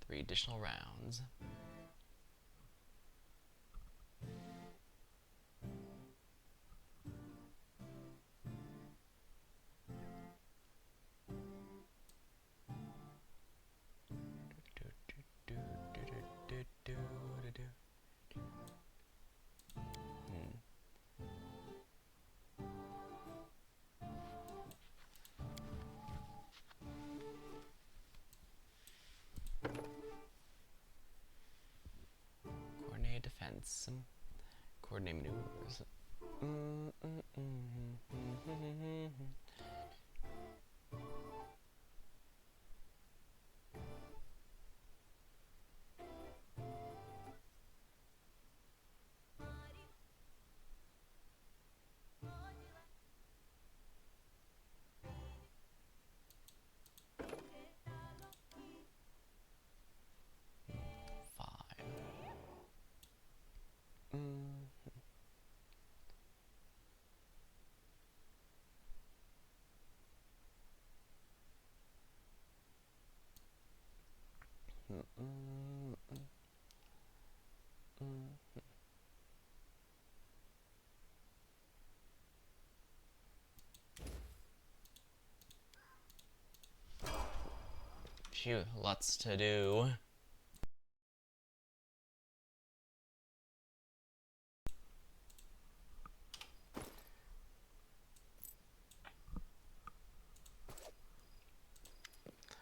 Three additional rounds. Coordinated defense. Coordinate maneuvers. 5. Phew, lots to do.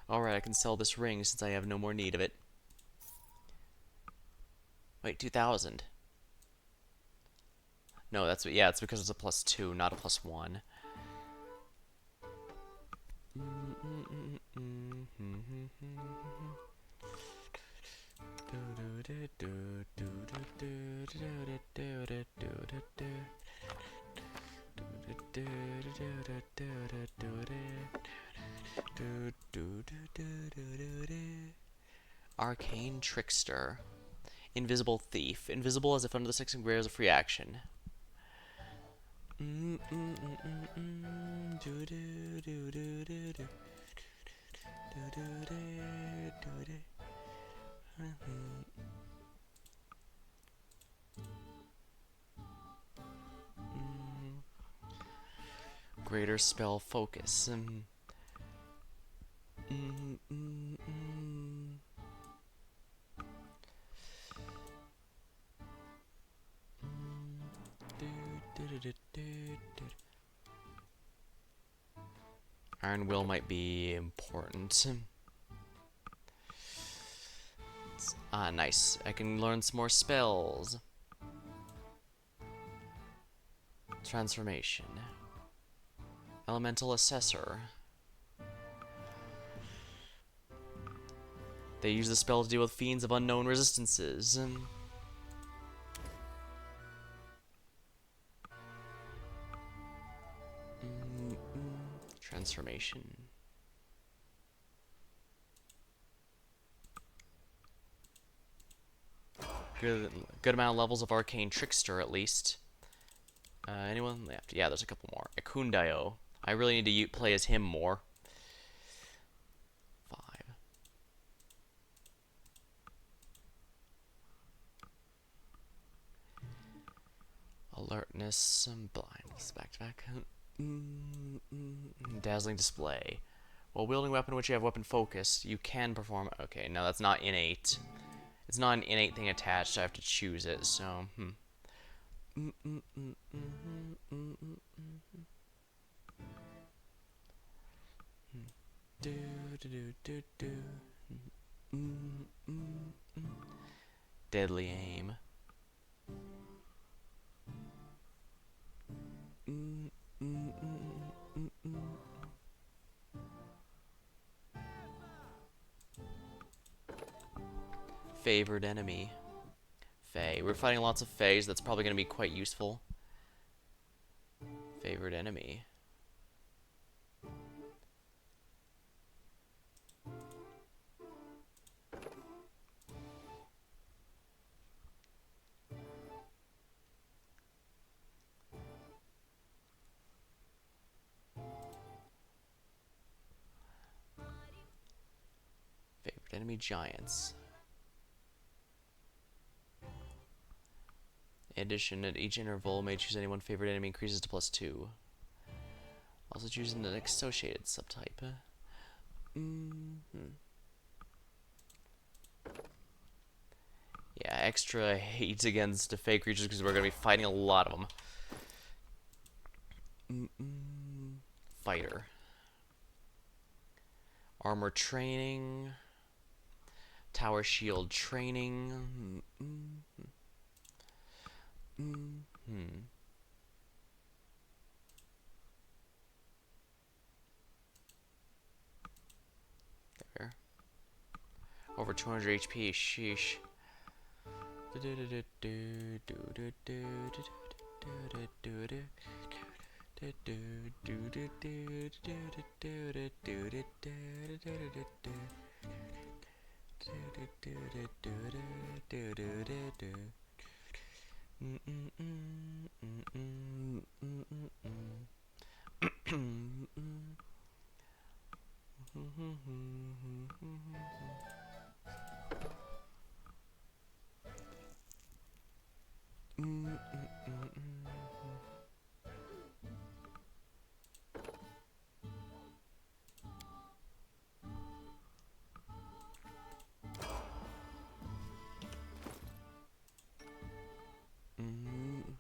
Alright, I can sell this ring since I have no more need of it. Wait, 2,000. No, that's, yeah, it's because it's a +2, not a +1. Arcane Trickster. Invisible Thief. Invisible as if under the 6 and wears a free action. Greater spell focus. Iron Will might be important. Ah, nice. I can learn some more spells. Transformation. Elemental Assessor. They use the spell to deal with fiends of unknown resistances. Transformation. Good amount of levels of Arcane Trickster, at least. Anyone left? Yeah, there's a couple more. Ekundayo. I really need to play as him more. 5. Alertness, blindness, back to back. Dazzling display. While wielding a weapon in which you have weapon focus, you can perform. Okay, no, that's not innate. It's not an innate thing attached. I have to choose it. So, Deadly aim. Favored enemy. Fae. We're fighting lots of Faes. That's probably going to be quite useful. Favored enemy. Favored enemy giants. In addition, at each interval, may choose any one favorite enemy increases to +2. Also choosing an associated subtype. Yeah, extra hate against the fake creatures because we're going to be fighting a lot of them. Fighter. Armor training. Tower shield training. There. Over 200 HP, sheesh.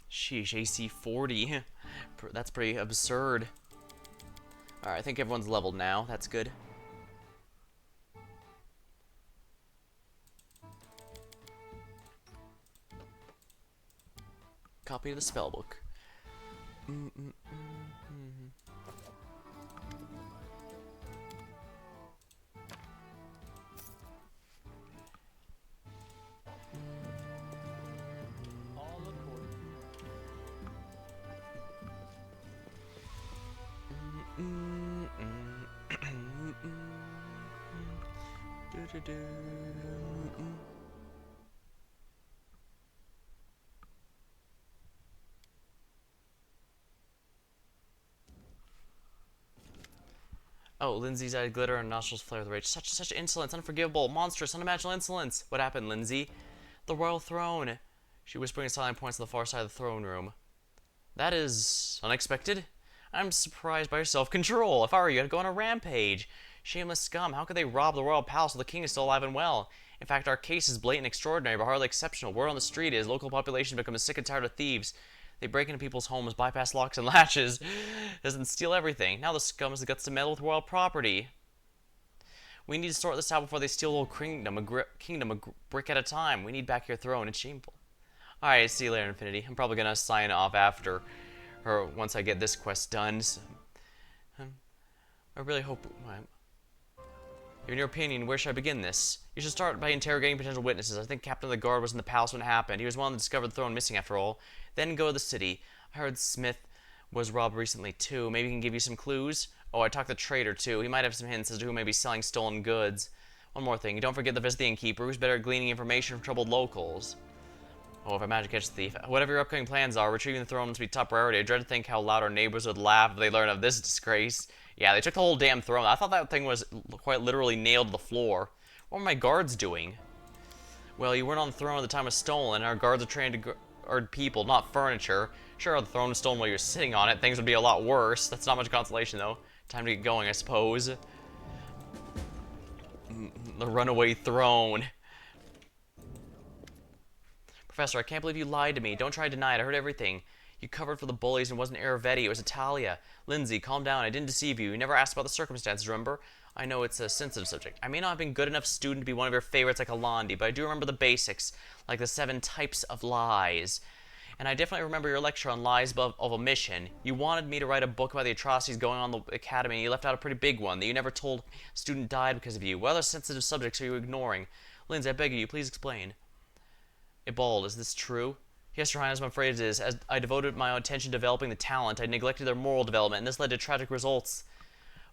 Sheesh, AC 40. That's pretty absurd. Alright, I think everyone's leveled now. That's good. Copy of the spellbook. Oh, Lindsay's added glitter and nostrils flare with rage. Such insolence, unforgivable, monstrous, unimaginable insolence. What happened, Lindsay? The royal throne. She whispering silent points to the far side of the throne room. That is unexpected. I'm surprised by your self-control. If I were you, I'd go on a rampage. Shameless scum. How could they rob the royal palace while the king is still alive and well? In fact, our case is blatant and extraordinary, but hardly exceptional. Word on the street is local population becomes sick and tired of thieves. They break into people's homes, bypass locks and latches, and steal everything. Now the scum has the guts to meddle with royal property. We need to sort this out before they steal the whole kingdom, a brick at a time. We need back your throne. It's shameful. Alright, see you later, Infinity. I'm probably gonna sign off after or once I get this quest done. So, I really hope... In your opinion, where should I begin this? You should start by interrogating potential witnesses. I think Captain of the Guard was in the palace when it happened. He was one that discovered the throne missing after all. Then go to the city. I heard Smith was robbed recently too. Maybe he can give you some clues? Oh, I talked to the trader too. He might have some hints as to who may be selling stolen goods. One more thing. Don't forget to visit the innkeeper, who's better at gleaning information from troubled locals. Oh, if I manage to catch the thief. Whatever your upcoming plans are, retrieving the throne must be top priority. I dread to think how loud our neighbors would laugh if they learned of this disgrace. Yeah, they took the whole damn throne. I thought that thing was quite literally nailed to the floor. What were my guards doing? Well, you weren't on the throne at the time it was stolen. Our guards are trained to guard people, not furniture. Sure, the throne was stolen while you were sitting on it. Things would be a lot worse. That's not much consolation, though. Time to get going, I suppose. The runaway throne. Professor, I can't believe you lied to me. Don't try to deny it. I heard everything. You covered for the bullies and it wasn't Iravetti, it was Italia. Lindsay, calm down. I didn't deceive you. You never asked about the circumstances, remember? I know it's a sensitive subject. I may not have been good enough student to be one of your favorites like Alandi, but I do remember the basics, like the 7 types of lies. And I definitely remember your lecture on lies of omission. You wanted me to write a book about the atrocities going on in the academy, and you left out a pretty big one, that you never told a student died because of you. What other sensitive subjects are you ignoring? Lindsay, I beg of you, please explain. Ibald, is this true? Yes, Your Highness, I'm afraid it is. As I devoted my attention to developing the talent, I neglected their moral development, and this led to tragic results.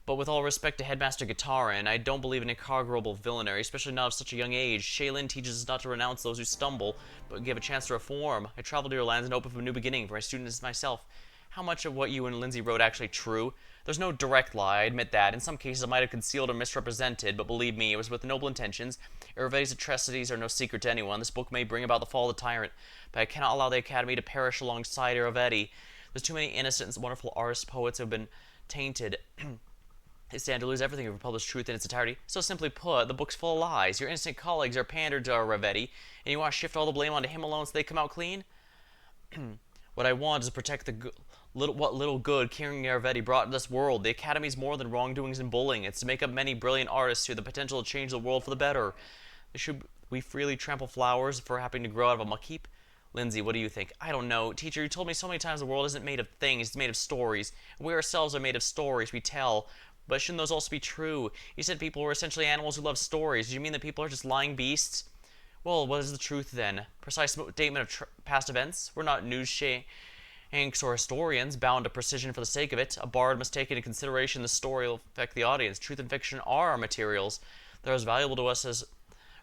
But with all respect to Headmaster Gitarin, I don't believe in incorrigible villainy, especially not at such a young age. Shaylin teaches us not to renounce those who stumble, but give a chance to reform. I traveled to your lands in hope of a new beginning for my students and myself. How much of what you and Lindsay wrote actually true? There's no direct lie, I admit that. In some cases I might have concealed or misrepresented, but believe me, it was with noble intentions. Iravetti's atrocities are no secret to anyone. This book may bring about the fall of the tyrant, but I cannot allow the Academy to perish alongside Iravetti. There's too many innocent and wonderful artists, poets who have been tainted. They stand to lose everything if we publish truth in its entirety. So simply put, the book's full of lies. Your innocent colleagues are pandered to Iravetti, and you want to shift all the blame onto him alone so they come out clean? What I want is to protect the what little good King Iravetti brought to this world. The Academy's more than wrongdoings and bullying. It's to make up many brilliant artists who have the potential to change the world for the better. Should we freely trample flowers for happening to grow out of a muck heap? Lindsay, what do you think? I don't know. Teacher, you told me so many times the world isn't made of things, it's made of stories. We ourselves are made of stories we tell. But shouldn't those also be true? You said people were essentially animals who love stories. Do you mean that people are just lying beasts? Well, what is the truth then? Precise statement of past events? We're not news shanks or historians bound to precision for the sake of it. A bard must take into consideration the story will affect the audience. Truth and fiction are our materials. They're as valuable to us as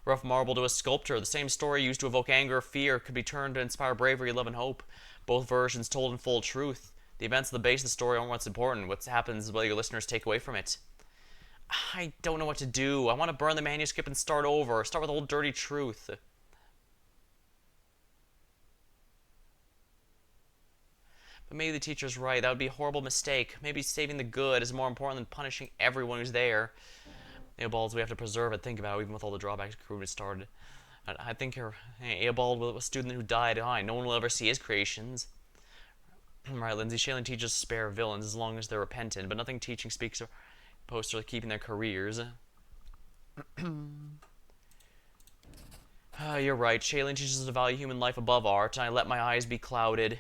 rough marble to a sculptor. The same story used to evoke anger or fear could be turned to inspire bravery, love, and hope. Both versions told in full truth. The events of the base of the story aren't what's important. What happens is what your listeners take away from it. I don't know what to do. I want to burn the manuscript and start over. Start with the whole dirty truth. But maybe the teacher's right. That would be a horrible mistake. Maybe saving the good is more important than punishing everyone who's there. Eobald, we have to preserve it. Think about it, even with all the drawbacks recruitment started. I think Eobald was a student who died. No one will ever see his creations. Right, Lindsay, Shaylin teaches spare villains as long as they're repentant, but nothing teaching speaks opposed to keeping their careers. You're right. Shaylin teaches us to value human life above art, and I let my eyes be clouded.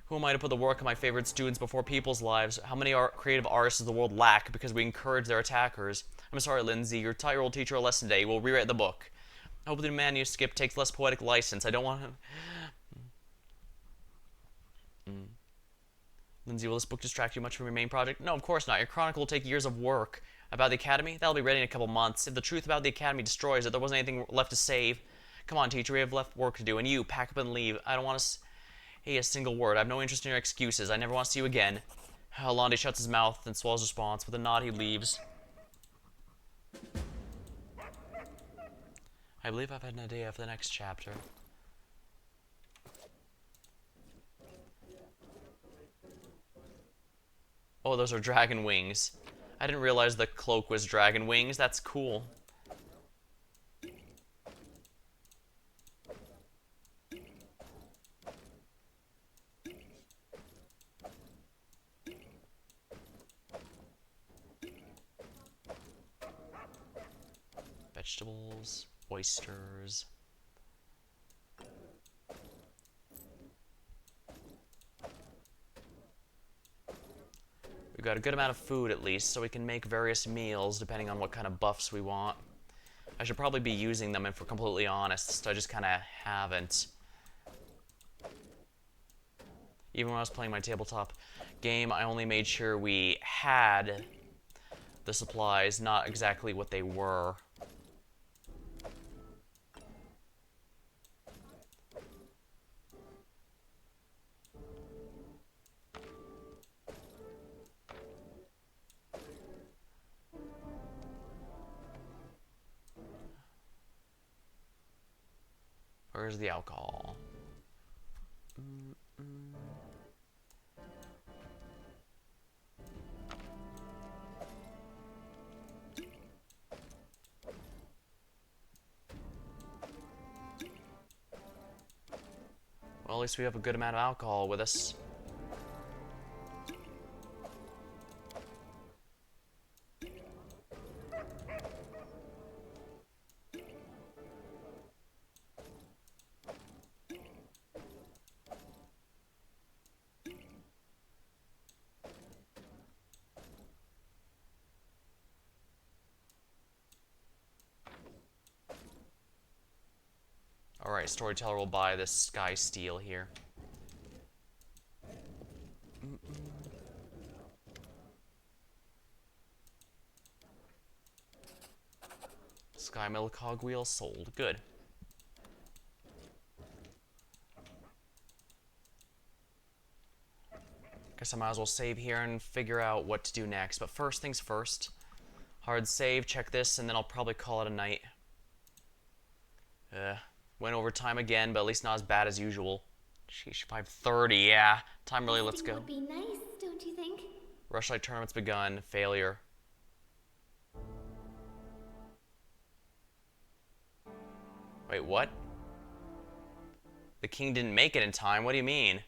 Who am I to put the work of my favorite students before people's lives? How many creative artists does the world lack because we encourage their attackers? I'm sorry, Lindsay. Your taught your old teacher a lesson today. We'll rewrite the book. I hope the manuscript takes less poetic license. I don't want him... Lindsay, will this book distract you much from your main project? No, of course not. Your chronicle will take years of work. About the Academy? That'll be ready in a couple months. If the truth about the Academy destroys it, there wasn't anything left to save. Come on, teacher, we have left work to do. And you, pack up and leave. I don't want to say a single word. I have no interest in your excuses. I never want to see you again. Alandi shuts his mouth and swallows response. With a nod, he leaves. I believe I've had an idea for the next chapter. Oh, those are dragon wings. I didn't realize the cloak was dragon wings. That's cool. Vegetables, oysters. We've got a good amount of food at least, so we can make various meals depending on what kind of buffs we want. I should probably be using them if we're completely honest, I just kind of haven't. Even when I was playing my tabletop game, I only made sure we had the supplies, not exactly what they were. Where's the alcohol? Well, at least we have a good amount of alcohol with us. Alright, Storyteller will buy this Sky Steel here. Sky Mill Cogwheel sold. Good. Guess I might as well save here and figure out what to do next. But first things first. Hard save, check this, and then I'll probably call it a night. Went over time again, but at least not as bad as usual. Sheesh, 5:30, yeah. Time really, let's go. Would be nice, don't you think? Rushlight Tournament's begun. Failure. Wait, what? The king didn't make it in time? What do you mean?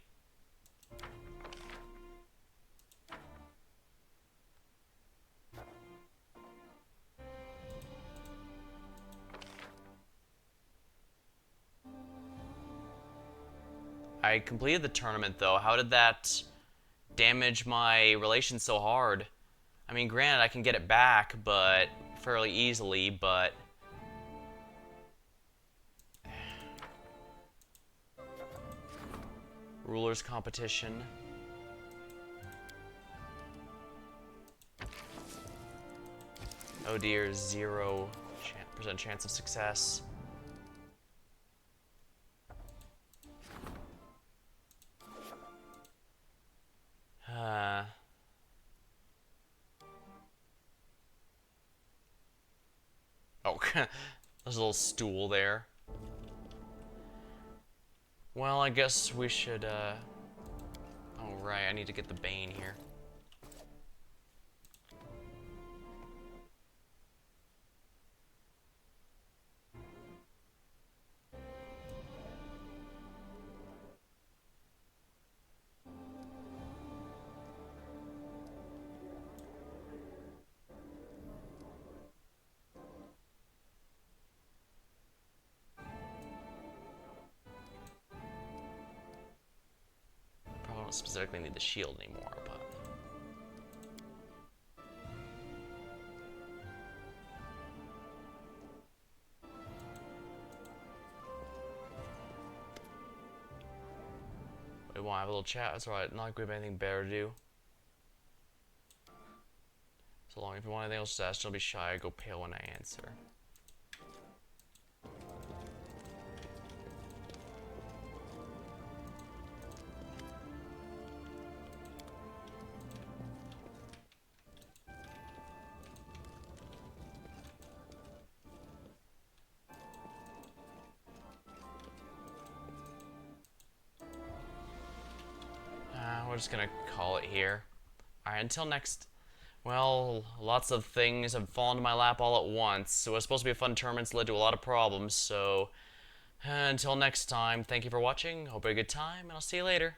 I completed the tournament, though. How did that damage my relations so hard? I mean, granted, I can get it back, but fairly easily, but... Rulers competition. Oh dear, 0% chance of success. Oh, there's a little stool there. Well, I guess we should, oh, right, I need to get the Bane here. Probably don't specifically need the shield anymore, but... We won't have a little chat, that's alright, not like we have anything better to do. So long, if you want anything else to ask, don't be shy, go pale when I answer. We're just gonna call it here. Alright, until next... Well, lots of things have fallen to my lap all at once. So it was supposed to be a fun tournament, it's led to a lot of problems, so... until next time, thank you for watching, hope you had a good time, and I'll see you later.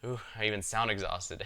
Ooh, I even sound exhausted.